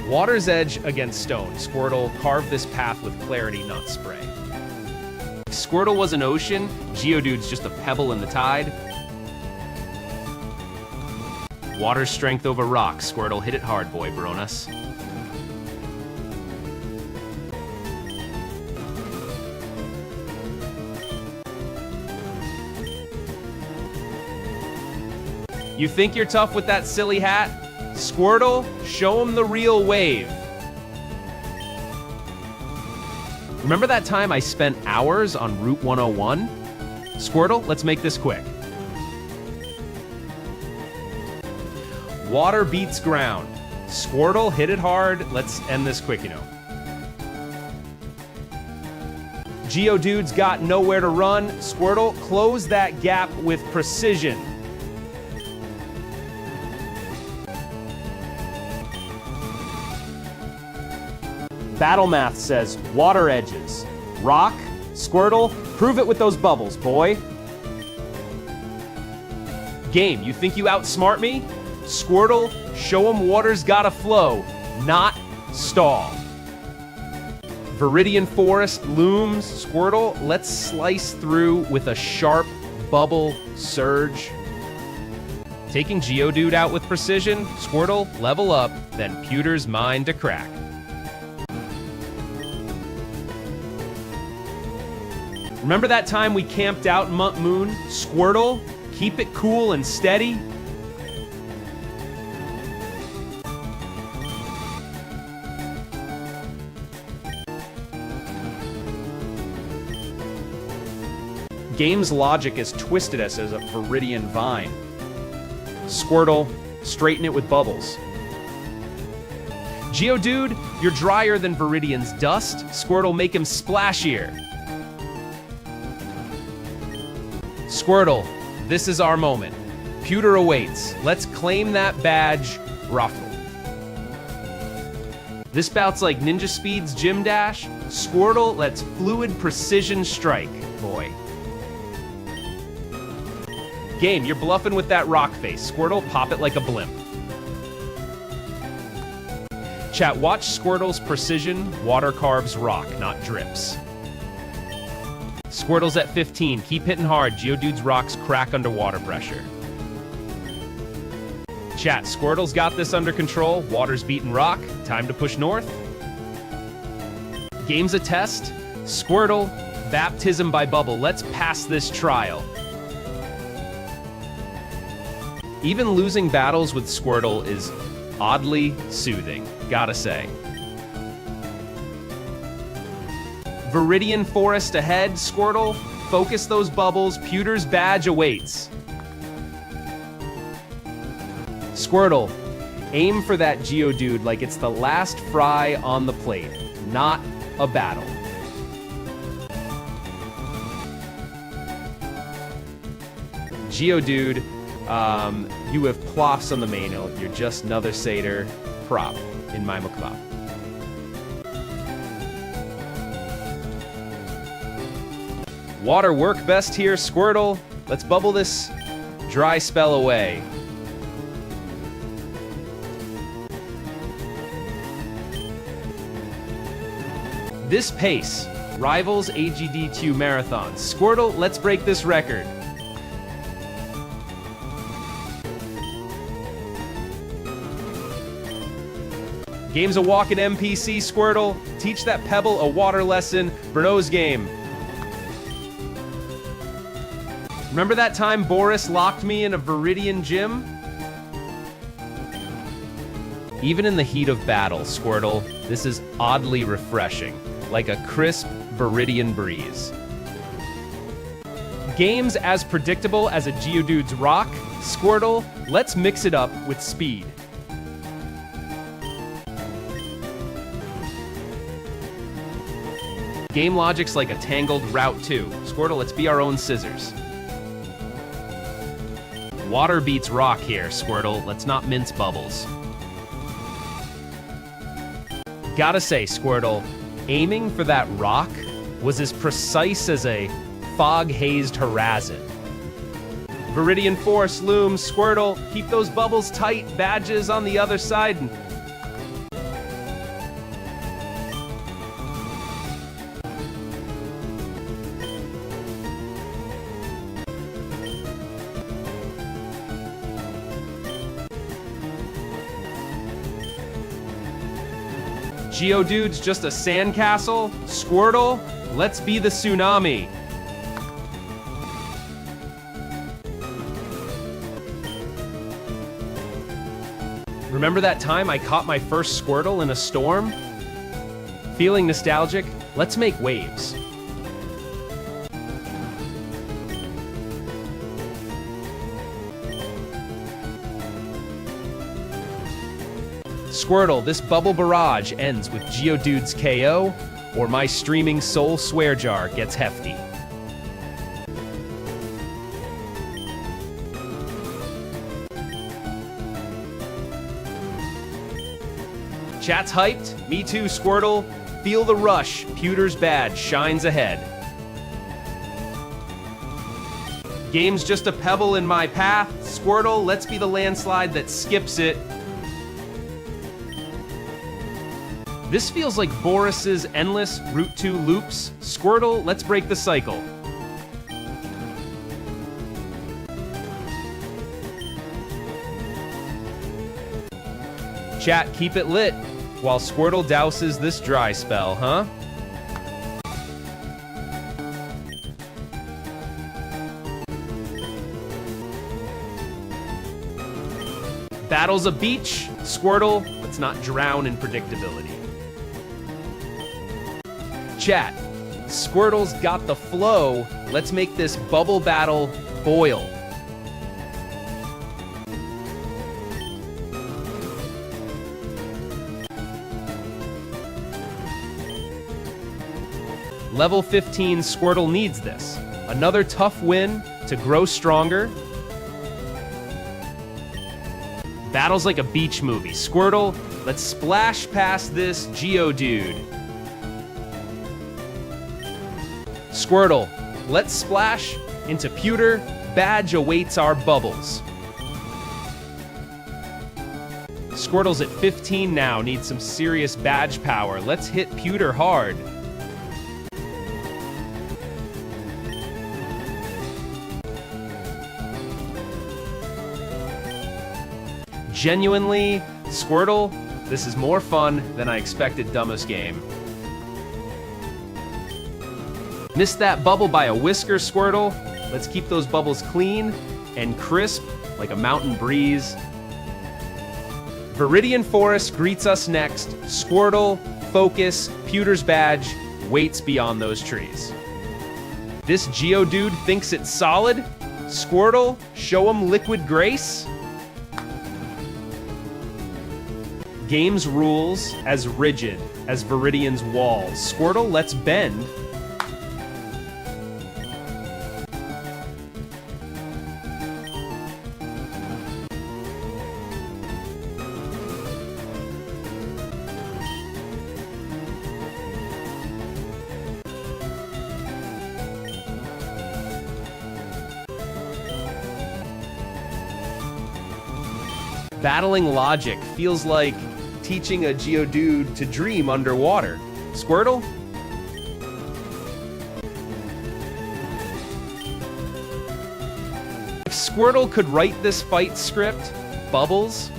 Water's edge against stone. Squirtle, carve this path with clarity, not spray. If Squirtle was an ocean, Geodude's just a pebble in the tide. Water's strength over rock. Squirtle, hit it hard, boy, Brunos. You think you're tough with that silly hat? Squirtle, show him the real wave. Remember that time I spent hours on Route 101? Squirtle, let's make this quick. Water beats ground. Squirtle, hit it hard. Let's end this quick, you know. Geodude's got nowhere to run. Squirtle, close that gap with precision. Battle Math says water edges. Rock, Squirtle, prove it with those bubbles, boy. Game, you think you outsmart me? Squirtle, show him water's gotta flow, not stall. Viridian Forest looms. Squirtle, let's slice through with a sharp bubble surge. Taking Geodude out with precision. Squirtle, level up, then Pewter's mind to crack. Remember that time we camped out in Moon? Squirtle, keep it cool and steady. Game's logic is twisted as a Viridian vine. Squirtle, straighten it with bubbles. Geodude, you're drier than Viridian's dust. Squirtle, make him splashier. Squirtle, this is our moment. Pewter awaits. Let's claim that badge, Ruffle. This bout's like Ninja Speed's Gym Dash. Squirtle, let's fluid precision strike, boy. Game, you're bluffing with that rock face. Squirtle, pop it like a blimp. Chat, watch Squirtle's precision. Water carves rock, not drips. Squirtle's at 15. Keep hitting hard. Geodude's rocks crack under water pressure. Chat, Squirtle's got this under control. Water's beating rock. Time to push north. Game's a test. Squirtle, baptism by bubble. Let's pass this trial. Even losing battles with Squirtle is oddly soothing, gotta say. Viridian Forest ahead, Squirtle. Focus those bubbles. Pewter's badge awaits. Squirtle, aim for that Geodude like it's the last fry on the plate, not a battle. Geodude, you have plops on the main hill. You're just another satyr prop in my Mukbang. Water work best here, Squirtle. Let's bubble this dry spell away. This pace rivals AGD2 marathons. Squirtle, let's break this record. Game's a walking NPC, Squirtle. Teach that pebble a water lesson. Bruno's game. Remember that time Boris locked me in a Viridian gym? Even in the heat of battle, Squirtle, this is oddly refreshing, like a crisp Viridian breeze. Game's as predictable as a Geodude's rock. Squirtle, let's mix it up with speed. Game logic's like a tangled route too. Squirtle, let's be our own scissors. Water beats rock here, Squirtle. Let's not mince bubbles. Gotta say, Squirtle, aiming for that rock was as precise as a fog-hazed horizon. Viridian Force looms. Squirtle, keep those bubbles tight. Badges on the other side. Geodude's just a sandcastle. Squirtle, let's be the tsunami. Remember that time I caught my first Squirtle in a storm? Feeling nostalgic? Let's make waves. Squirtle, this bubble barrage ends with Geodude's KO, or my streaming soul swear jar gets hefty. Chat's hyped? Me too, Squirtle. Feel the rush. Pewter's badge shines ahead. Game's just a pebble in my path. Squirtle, let's be the landslide that skips it. This feels like Boris's endless Route 2 loops. Squirtle, let's break the cycle. Chat, keep it lit while Squirtle douses this dry spell, huh? Battle's a beach. Squirtle, let's not drown in predictability. Chat, Squirtle's got the flow. Let's make this bubble battle boil. Level 15 Squirtle needs this. Another tough win to grow stronger. Battle's like a beach movie. Squirtle, let's splash past this Geodude. Squirtle, let's splash into Pewter. Badge awaits our bubbles. Squirtle's at 15 now, needs some serious badge power. Let's hit Pewter hard. Genuinely, Squirtle, this is more fun than I expected. Dumbest game. Missed that bubble by a whisker, Squirtle. Let's keep those bubbles clean and crisp like a mountain breeze. Viridian Forest greets us next. Squirtle, focus, Pewter's badge waits beyond those trees. This Geodude thinks it's solid. Squirtle, show him liquid grace. Game's rules as rigid as Viridian's walls. Squirtle, let's bend. Battling logic feels like teaching a Geodude to dream underwater. Squirtle? If Squirtle could write this fight script, Bubbles,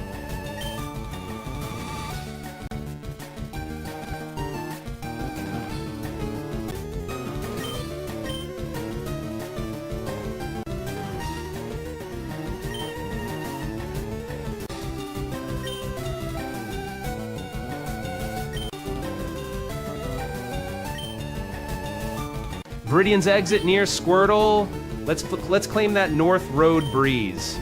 Viridian's exit near Squirtle. Let's claim that North Road breeze.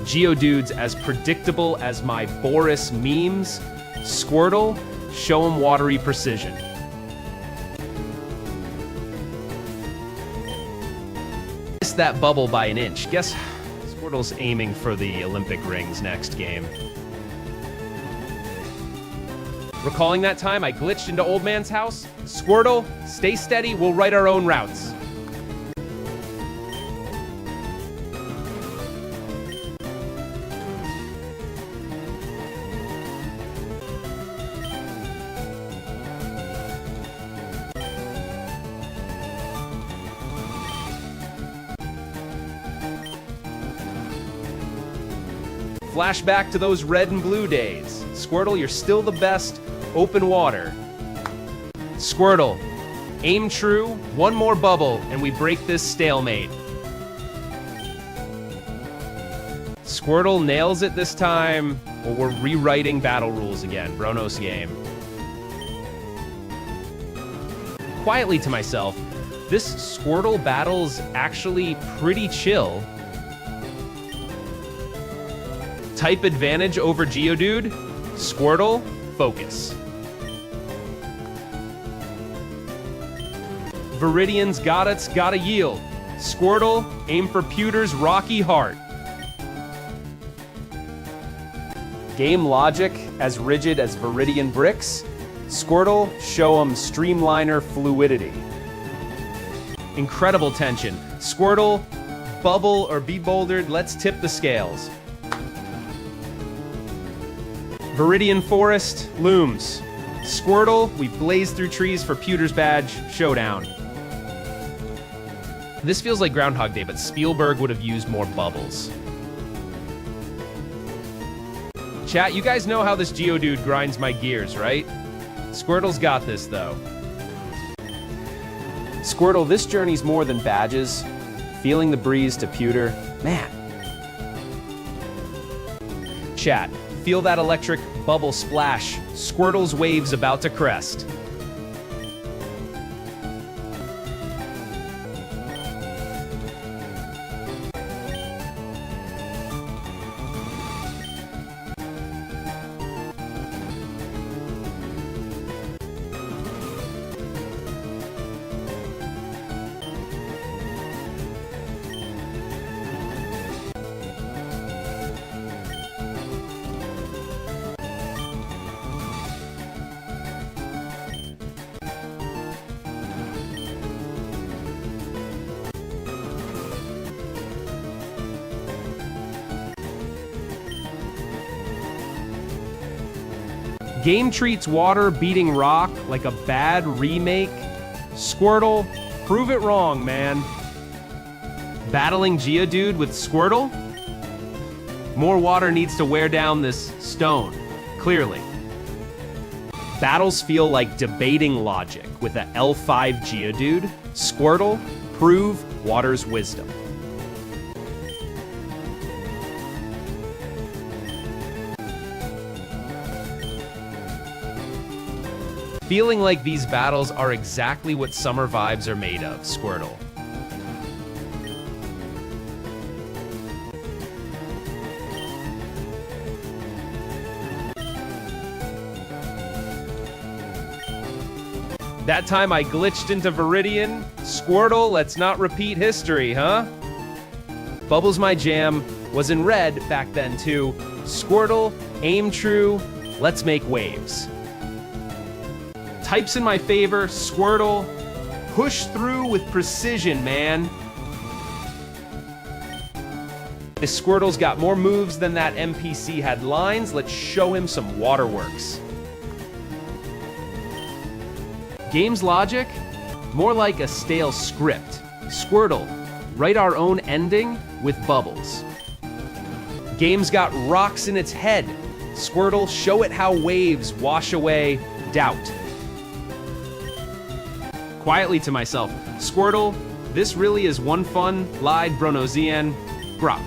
Geodude's as predictable as my Boris memes. Squirtle, show him watery precision. Missed that bubble by an inch. Guess Squirtle's aiming for the Olympic rings next game. Recalling that time I glitched into Old Man's house? Squirtle, stay steady, we'll write our own routes. Flashback to those red and blue days. Squirtle, you're still the best. Open water. Squirtle, aim true, one more bubble, and we break this stalemate. Squirtle nails it this time, or we're rewriting battle rules again. Bruno's game. Quietly to myself, this Squirtle battle's actually pretty chill. Type advantage over Geodude. Squirtle, focus. Viridian's gotta yield. Squirtle, aim for Pewter's rocky heart. Game logic as rigid as Viridian bricks. Squirtle, show 'em streamliner fluidity. Incredible tension. Squirtle, bubble or be bouldered, let's tip the scales. Viridian Forest looms. Squirtle, we blaze through trees for Pewter's badge showdown. This feels like Groundhog Day, but Spielberg would have used more bubbles. Chat, you guys know how this Geodude grinds my gears, right? Squirtle's got this, though. Squirtle, this journey's more than badges. Feeling the breeze to Pewter. Man. Chat, feel that electric bubble splash. Squirtle's wave's about to crest. Game treats water beating rock like a bad remake. Squirtle, prove it wrong, man. Battling Geodude with Squirtle? More water needs to wear down this stone, clearly. Battles feel like debating logic with a L5 Geodude. Squirtle, prove water's wisdom. Feeling like these battles are exactly what summer vibes are made of, Squirtle. That time I glitched into Viridian. Squirtle, let's not repeat history, huh? Bubbles my jam, was in red back then too. Squirtle, aim true, let's make waves. Types in my favor, Squirtle. Push through with precision, man. This Squirtle's got more moves than that NPC had lines. Let's show him some waterworks. Game's logic? More like a stale script. Squirtle, write our own ending with bubbles. Game's got rocks in its head. Squirtle, show it how waves wash away doubt. Quietly to myself, Squirtle, this really is one fun, lied Bronosian, grop.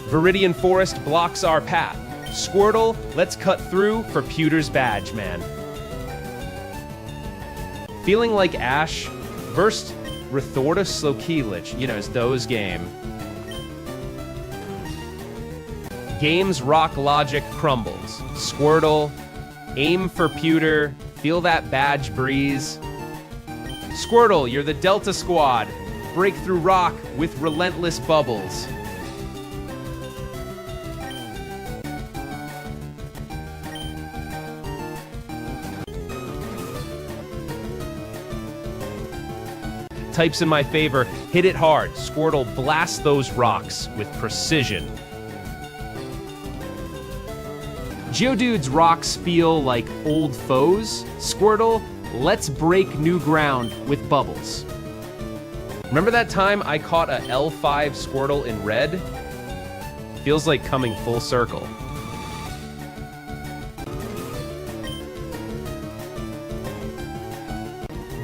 Viridian Forest blocks our path. Squirtle, let's cut through for Pewter's badge, man. Feeling like Ash, versed Rithorda Slokilic, it's those game. Game's rock logic crumbles. Squirtle, aim for pewter, feel that badge breeze. Squirtle, you're the Delta Squad. Break through rock with relentless bubbles. Types in my favor, hit it hard. Squirtle, blast those rocks with precision. Geodude's rocks feel like old foes. Squirtle, let's break new ground with bubbles. Remember that time I caught a L5 Squirtle in red? Feels like coming full circle.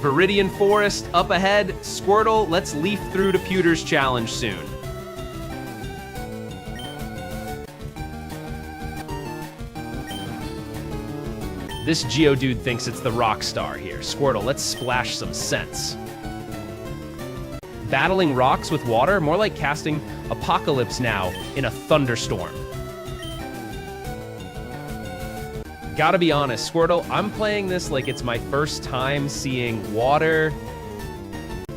Viridian Forest up ahead. Squirtle, let's leaf through to Pewter's challenge soon. This Geodude thinks it's the rock star here. Squirtle, let's splash some sense. Battling rocks with water, more like casting Apocalypse Now in a thunderstorm. Gotta be honest, Squirtle, I'm playing this like it's my first time seeing water.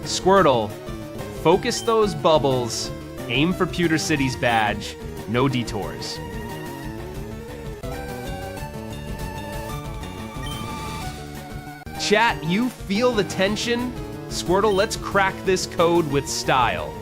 Squirtle, focus those bubbles, aim for Pewter City's badge, no detours. Chat, you feel the tension? Squirtle, let's crack this code with style.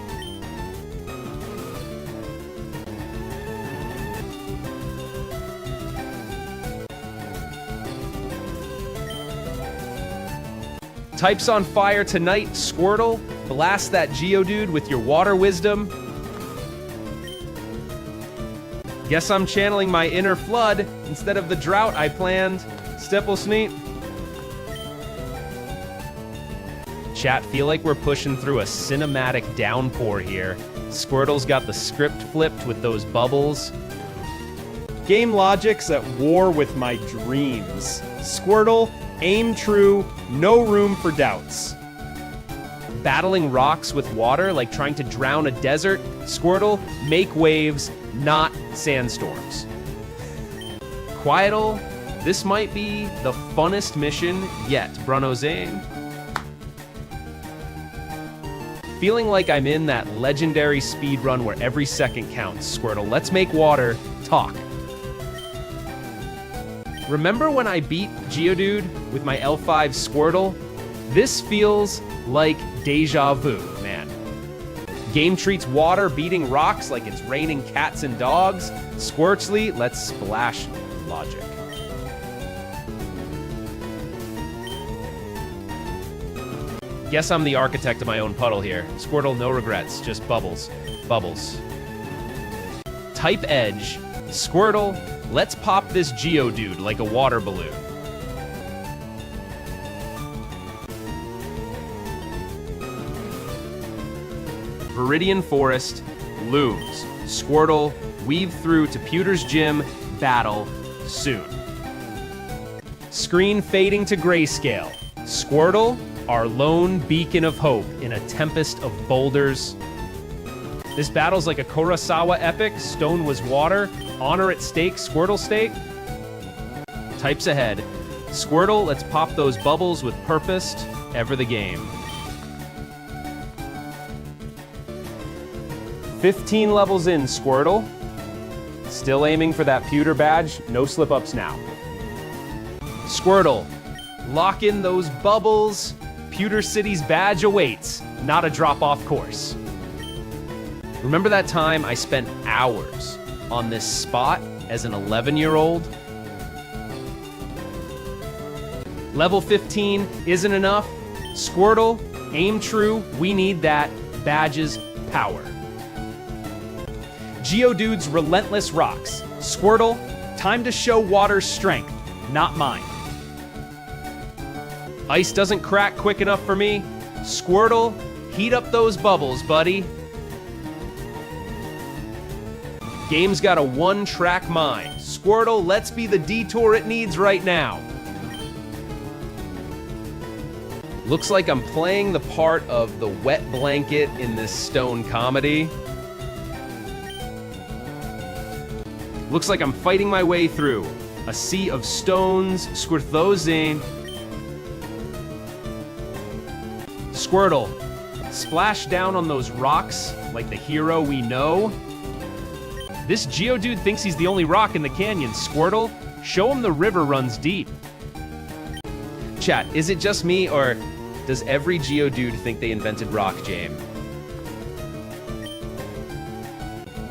Types on fire tonight, Squirtle. Blast that Geodude with your water wisdom. Guess I'm channeling my inner flood instead of the drought I planned. Stipplesneep. Chat, feel like we're pushing through a cinematic downpour here. Squirtle's got the script flipped with those bubbles. Game logic's at war with my dreams. Squirtle, aim true, no room for doubts. Battling rocks with water like trying to drown a desert. Squirtle, make waves, not sandstorms. Quietle, this might be the funnest mission yet. Bruno's aim. Feeling like I'm in that legendary speed run where every second counts. Squirtle, let's make water talk. Remember when I beat Geodude with my L5 Squirtle? This feels like deja vu, man. Game treats water beating rocks like it's raining cats and dogs. Squirtly, let's splash logic. Guess I'm the architect of my own puddle here. Squirtle, no regrets, just bubbles. Bubbles. Type Edge. Squirtle, let's pop this Geodude like a water balloon. Viridian Forest looms. Squirtle, weave through to Pewter's Gym, battle soon. Screen fading to grayscale. Squirtle, our lone beacon of hope in a tempest of boulders. This battle's like a Kurosawa epic. Stone was water. Honor at stake. Squirtle stake. Types ahead. Squirtle, let's pop those bubbles with purpose. Ever the game. 15 levels in, Squirtle. Still aiming for that pewter badge. No slip-ups now. Squirtle, lock in those bubbles. Pewter City's badge awaits, not a drop-off course. Remember that time I spent hours on this spot as an 11-year-old? Level 15 isn't enough. Squirtle, aim true, we need that badge's power. Geodude's relentless rocks. Squirtle, time to show water's strength, not mine. Ice doesn't crack quick enough for me. Squirtle, heat up those bubbles, buddy. Game's got a one-track mind. Squirtle, let's be the detour it needs right now. Looks like I'm playing the part of the wet blanket in this stone comedy. Looks like I'm fighting my way through a sea of stones. Squirt those in. Squirtle, splash down on those rocks like the hero we know. This Geodude thinks he's the only rock in the canyon. Squirtle, show him the river runs deep. Chat, is it just me, or does every Geodude think they invented Rock Jam?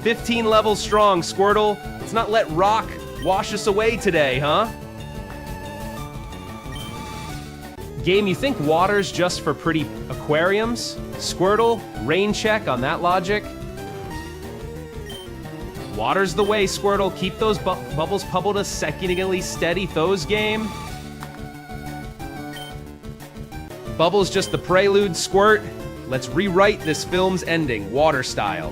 15 levels strong, Squirtle. Let's not let rock wash us away today, huh? Game, you think water's just for pretty aquariums? Squirtle, rain check on that logic. Water's the way, Squirtle. Keep those bubbles bubbled us secondly steady, those game. Bubbles just the prelude, Squirt. Let's rewrite this film's ending, water style.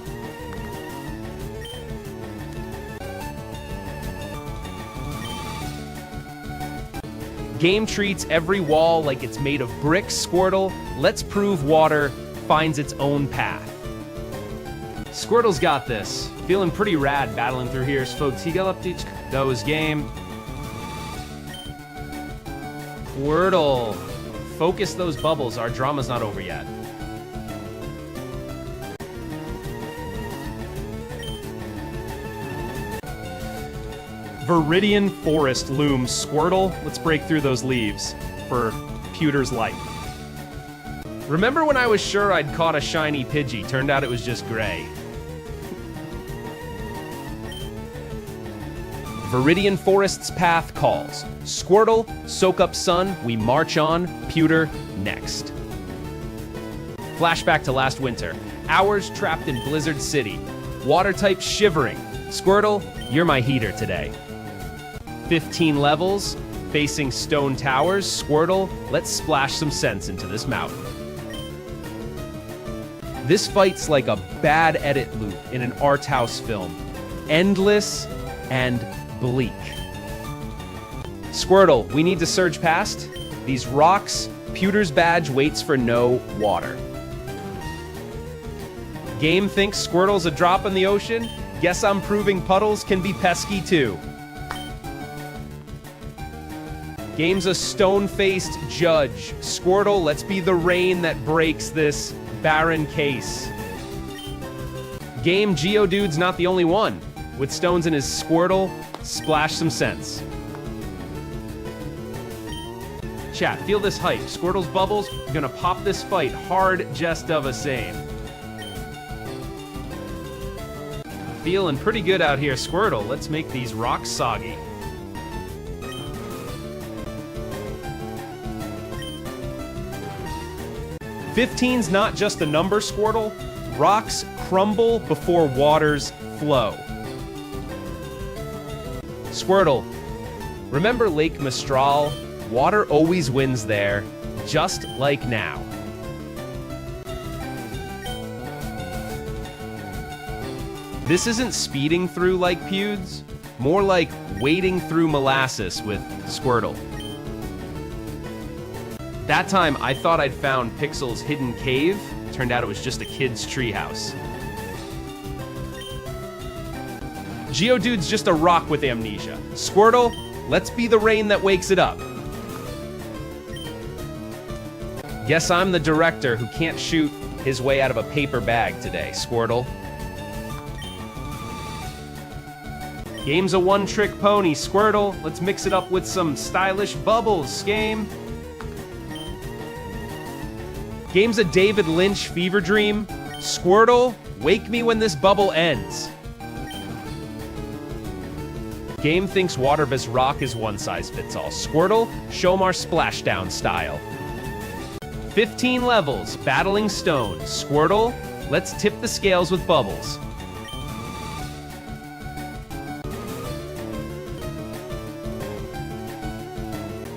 Game treats every wall like it's made of bricks, Squirtle. Let's prove water finds its own path. Squirtle's got this. Feeling pretty rad battling through here, folks. He got up to those game. Squirtle. Focus those bubbles. Our drama's not over yet. Viridian forest looms, Squirtle. Let's break through those leaves for Pewter's life. Remember when I was sure I'd caught a shiny Pidgey? Turned out it was just gray. Viridian Forest's path calls. Squirtle, soak up sun, we march on. Pewter, next. Flashback to last winter. Hours trapped in Blizzard City. Water type shivering. Squirtle, you're my heater today. 15 levels, facing stone towers. Squirtle, let's splash some sense into this mountain. This fight's like a bad edit loop in an art house film. Endless and bleak. Squirtle, we need to surge past these rocks. Pewter's badge waits for no water. Game thinks Squirtle's a drop in the ocean. Guess I'm proving puddles can be pesky too. Game's a stone-faced judge. Squirtle, let's be the rain that breaks this barren case. Game, Geodude's not the only one. With stones in his Squirtle, splash some sense. Chat, feel this hype. Squirtle's bubbles gonna pop this fight hard just of a same. Feeling pretty good out here, Squirtle. Let's make these rocks soggy. "15's not just a number, Squirtle. Rocks crumble before waters flow." Squirtle, remember Lake Mistral? Water always wins there, just like now. This isn't speeding through like Pewds, more like wading through molasses with Squirtle. That time, I thought I'd found Pixel's hidden cave. Turned out it was just a kid's treehouse. Geodude's just a rock with amnesia. Squirtle, let's be the rain that wakes it up. Guess I'm the director who can't shoot his way out of a paper bag today, Squirtle. Game's a one-trick pony, Squirtle. Let's mix it up with some stylish bubbles, game. Game's a David Lynch fever dream. Squirtle, wake me when this bubble ends. Game thinks water vs rock is one size fits all. Squirtle, show 'em our splashdown style. 15 levels, battling stones. Squirtle, let's tip the scales with bubbles.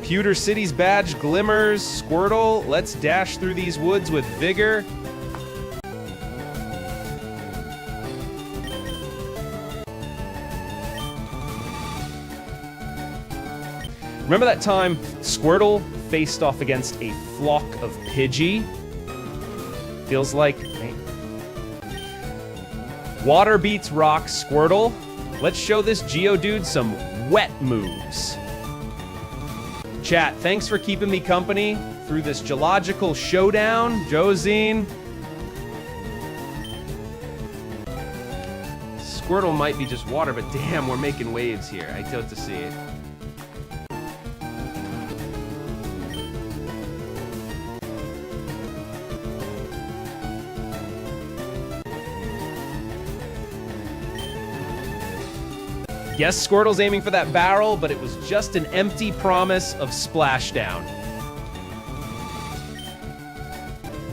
Pewter City's badge glimmers. Squirtle, let's dash through these woods with vigor. Remember that time Squirtle faced off against a flock of Pidgey? Feels like... Water beats rock, Squirtle. Let's show this Geodude some wet moves. Chat, thanks for keeping me company through this geological showdown. Josine. Squirtle might be just water, but damn, we're making waves here. I told to see it. Yes, Squirtle's aiming for that barrel, but it was just an empty promise of splashdown.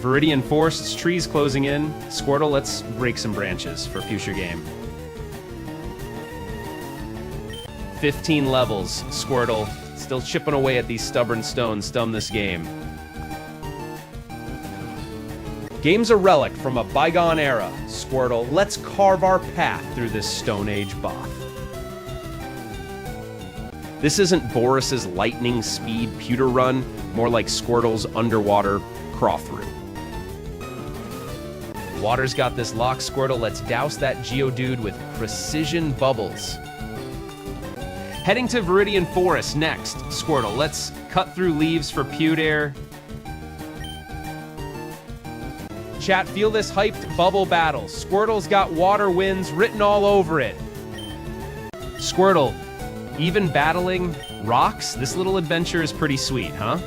Viridian Forest's trees closing in. Squirtle, let's break some branches for future game. 15 levels, Squirtle. Still chipping away at these stubborn stones. Stum this game. Game's a relic from a bygone era. Squirtle, let's carve our path through this Stone Age both. This isn't Boris's lightning speed pewter run, more like Squirtle's underwater crawl through. Water's got this lock, Squirtle. Let's douse that Geodude with precision bubbles. Heading to Viridian Forest next, Squirtle. Let's cut through leaves for Pewter. Chat, feel this hyped bubble battle. Squirtle's got water winds written all over it. Squirtle, even battling rocks, this little adventure is pretty sweet, huh?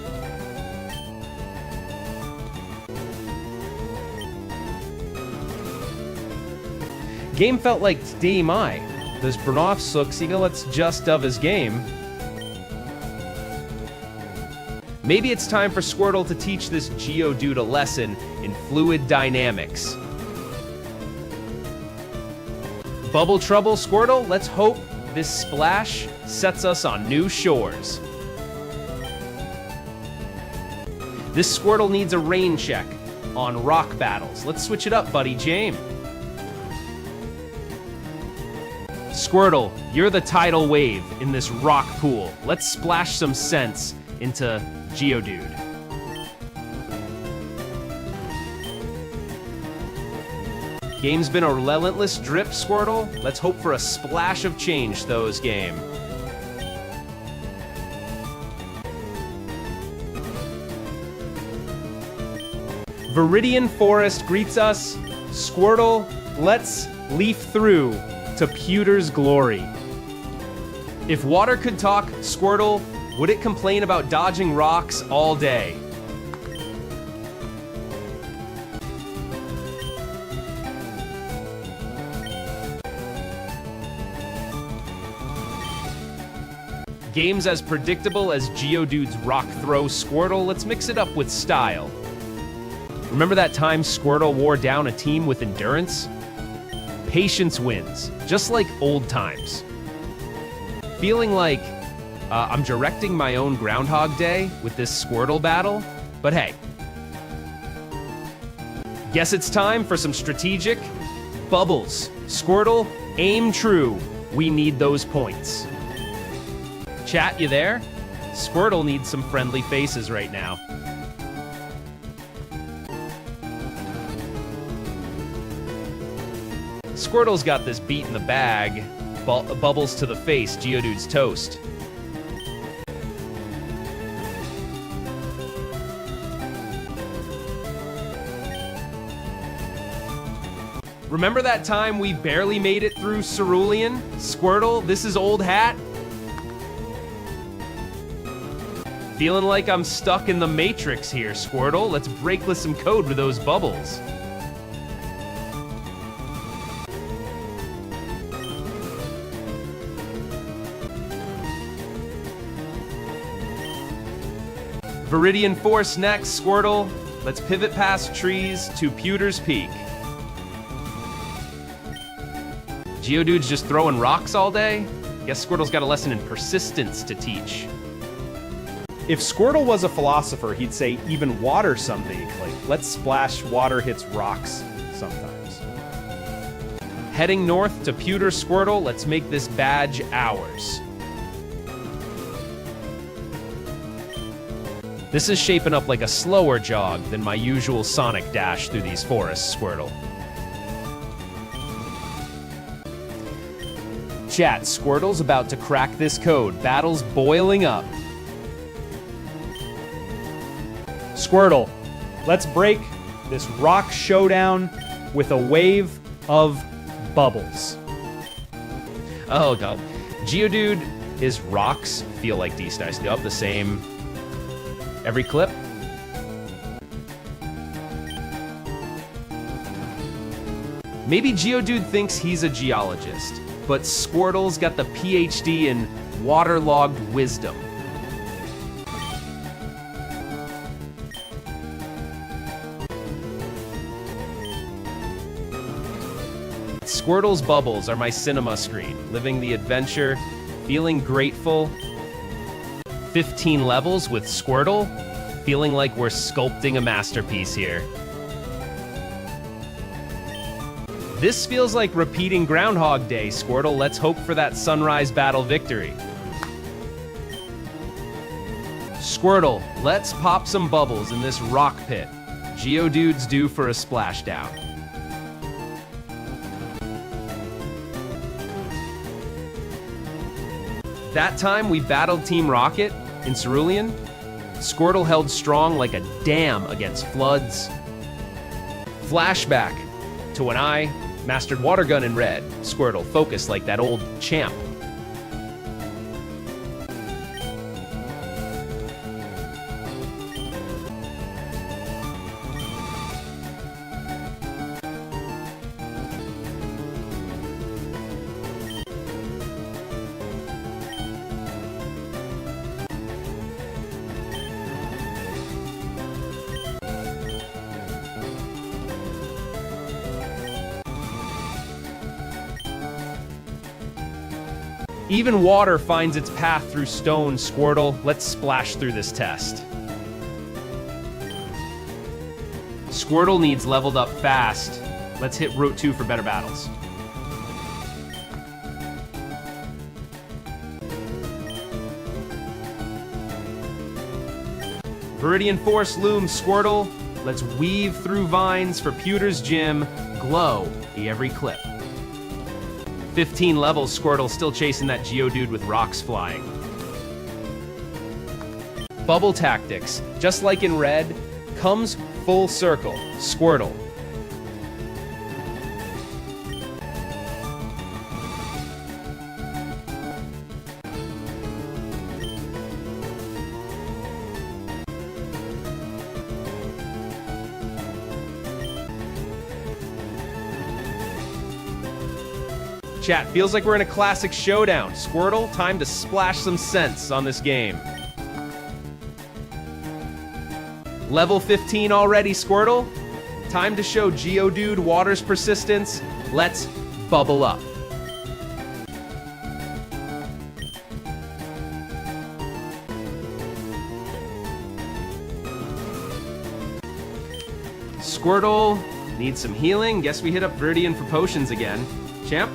Game felt like day my. Does Bruno succeed? Let's just of his game. Maybe it's time for Squirtle to teach this Geodude a lesson in fluid dynamics. Bubble trouble, Squirtle? Let's hope this splash sets us on new shores. This Squirtle needs a rain check on rock battles. Let's switch it up, buddy James. Squirtle, you're the tidal wave in this rock pool. Let's splash some sense into Geodude. Game's been a relentless drip, Squirtle. Let's hope for a splash of change, those game. Viridian Forest greets us. Squirtle, let's leaf through to Pewter's glory. If water could talk, Squirtle, would it complain about dodging rocks all day? Game's as predictable as Geodude's rock throw, Squirtle. Let's mix it up with style. Remember that time Squirtle wore down a team with endurance? Patience wins, just like old times. Feeling like I'm directing my own Groundhog Day with this Squirtle battle, but hey. Guess it's time for some strategic bubbles. Squirtle, aim true. We need those points. Chat, you there? Squirtle needs some friendly faces right now. Squirtle's got this beat in the bag. Bubbles to the face, Geodude's toast. Remember that time we barely made it through Cerulean? Squirtle, this is old hat. Feeling like I'm stuck in the Matrix here, Squirtle. Let's break some code with those bubbles. Viridian Force next, Squirtle. Let's pivot past trees to Pewter's Peak. Geodude's just throwing rocks all day? Guess Squirtle's got a lesson in persistence to teach. If Squirtle was a philosopher, he'd say even water someday. Like, let's splash, water hits rocks sometimes. Heading north to Pewter, Squirtle. Let's make this badge ours. This is shaping up like a slower jog than my usual Sonic dash through these forests, Squirtle. Chat, Squirtle's about to crack this code. Battle's boiling up. Squirtle, let's break this rock showdown with a wave of bubbles. Oh god. Geodude, his rocks feel like D-Stice. Yup, the same every clip. Maybe Geodude thinks he's a geologist, but Squirtle's got the PhD in waterlogged wisdom. Squirtle's bubbles are my cinema screen, living the adventure, feeling grateful. 15 levels with Squirtle, feeling like we're sculpting a masterpiece here. This feels like repeating Groundhog Day, Squirtle. Let's hope for that sunrise battle victory. Squirtle, let's pop some bubbles in this rock pit. Geodude's due for a splashdown. That time we battled Team Rocket in Cerulean, Squirtle held strong like a dam against floods. Flashback to when I mastered Water Gun in Red. Squirtle focused like that old champ. Even water finds its path through stone, Squirtle. Let's splash through this test. Squirtle needs leveled up fast. Let's hit Route 2 for better battles. Viridian Force looms, Squirtle. Let's weave through vines for Pewter's Gym. Glow every clip. 15 levels, Squirtle still chasing that Geodude with rocks flying. Bubble tactics, just like in Red, comes full circle. Squirtle. Chat, feels like we're in a classic showdown. Squirtle, time to splash some sense on this game. Level 15 already, Squirtle. Time to show Geodude water's persistence. Let's bubble up. Squirtle needs some healing. Guess we hit up Viridian for potions again. Champ?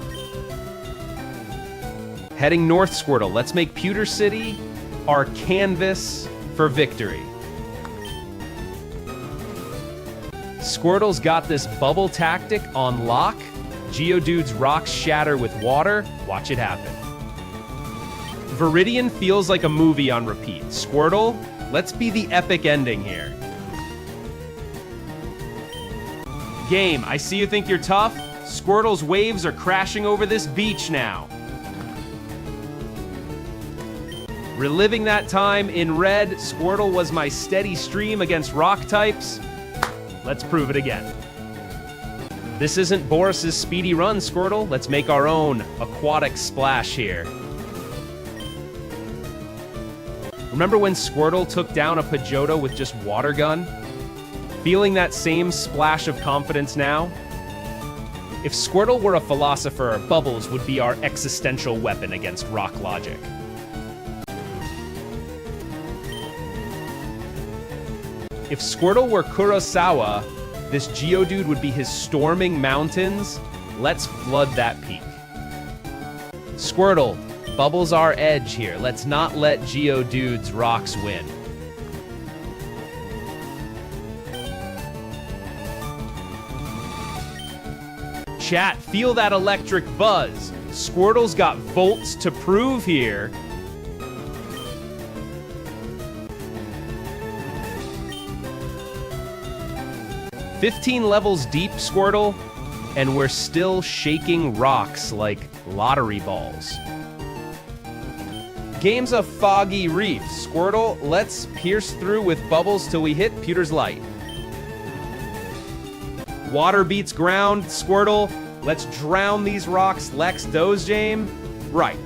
Heading north, Squirtle. Let's make Pewter City our canvas for victory. Squirtle's got this bubble tactic on lock. Geodude's rocks shatter with water. Watch it happen. Viridian feels like a movie on repeat. Squirtle, let's be the epic ending here. Game, I see you think you're tough. Squirtle's waves are crashing over this beach now. Reliving that time in Red, Squirtle was my steady stream against rock types. Let's prove it again. This isn't Boris's speedy run, Squirtle. Let's make our own aquatic splash here. Remember when Squirtle took down a Pidgeotto with just Water Gun? Feeling that same splash of confidence now? If Squirtle were a philosopher, bubbles would be our existential weapon against rock logic. If Squirtle were Kurosawa, this Geodude would be his storming mountains. Let's flood that peak. Squirtle, bubbles our edge here. Let's not let Geodude's rocks win. Chat, feel that electric buzz. Squirtle's got volts to prove here. "15 levels deep, Squirtle, and we're still shaking rocks like lottery balls." Game's a foggy reef. Squirtle, let's pierce through with bubbles till we hit Pewter's light. Water beats ground. Squirtle, let's drown these rocks. Lex Dozejame. Right.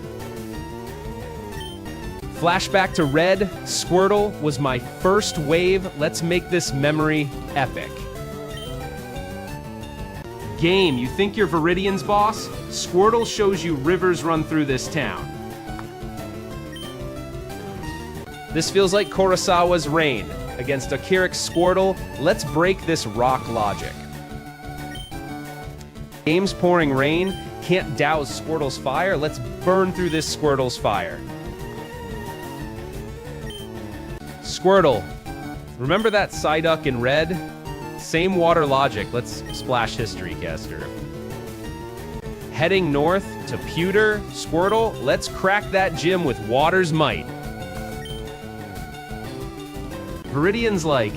Flashback to red. Squirtle was my first wave. Let's make this memory epic. Game, you think you're Viridian's boss? Squirtle shows you rivers run through this town. This feels like Kurosawa's Rain. Against a Keurig Squirtle, let's break this rock logic. Game's pouring rain, can't douse Squirtle's fire, let's burn through this Squirtle's fire. Squirtle, remember that Psyduck in red? Same water logic, let's splash History Caster. Heading north to Pewter, Squirtle, let's crack that gym with water's might. Viridian's like,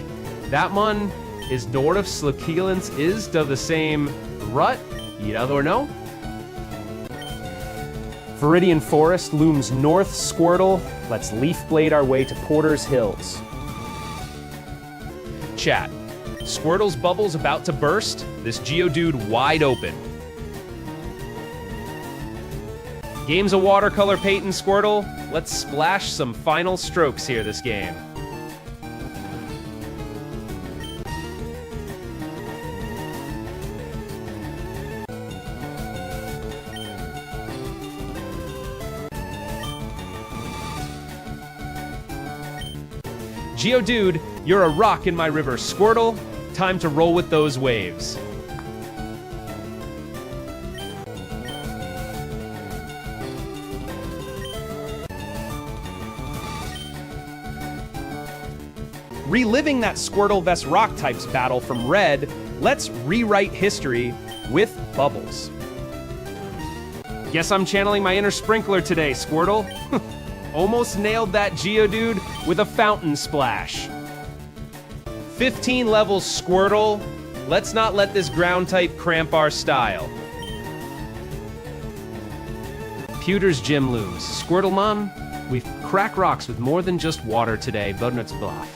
that one is Nord of Slakilans is to the same rut, yeah or no? Viridian Forest looms north, Squirtle, let's leaf blade our way to Porter's Hills. Chat, Squirtle's bubble's about to burst, this Geodude wide open. Game's a watercolor paint, Squirtle, let's splash some final strokes here this game. Geodude, you're a rock in my river. Squirtle, time to roll with those waves. Reliving that Squirtle vs Rock types battle from Red, let's rewrite history with bubbles. Guess I'm channeling my inner sprinkler today, Squirtle. Almost nailed that Geodude with a fountain splash. 15 levels, Squirtle. Let's not let this ground type cramp our style. Pewter's gym looms. Squirtlemon, we've cracked rocks with more than just water today, Bodnut's bluff.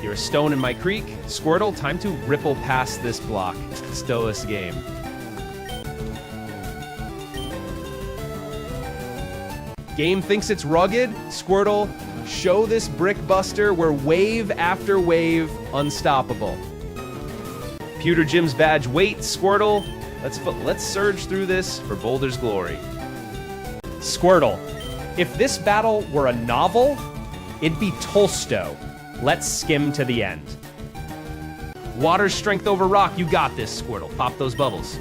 You're a stone in my creek. Squirtle, time to ripple past this block. Stolas game. Game thinks it's rugged. Squirtle, show this brick buster. We're wave after wave unstoppable. Pewter Gym's badge waits. Squirtle, let's surge through this for Boulder's glory. Squirtle, if this battle were a novel, it'd be Tolstoy. Let's skim to the end. Water strength over rock. You got this, Squirtle. Pop those bubbles.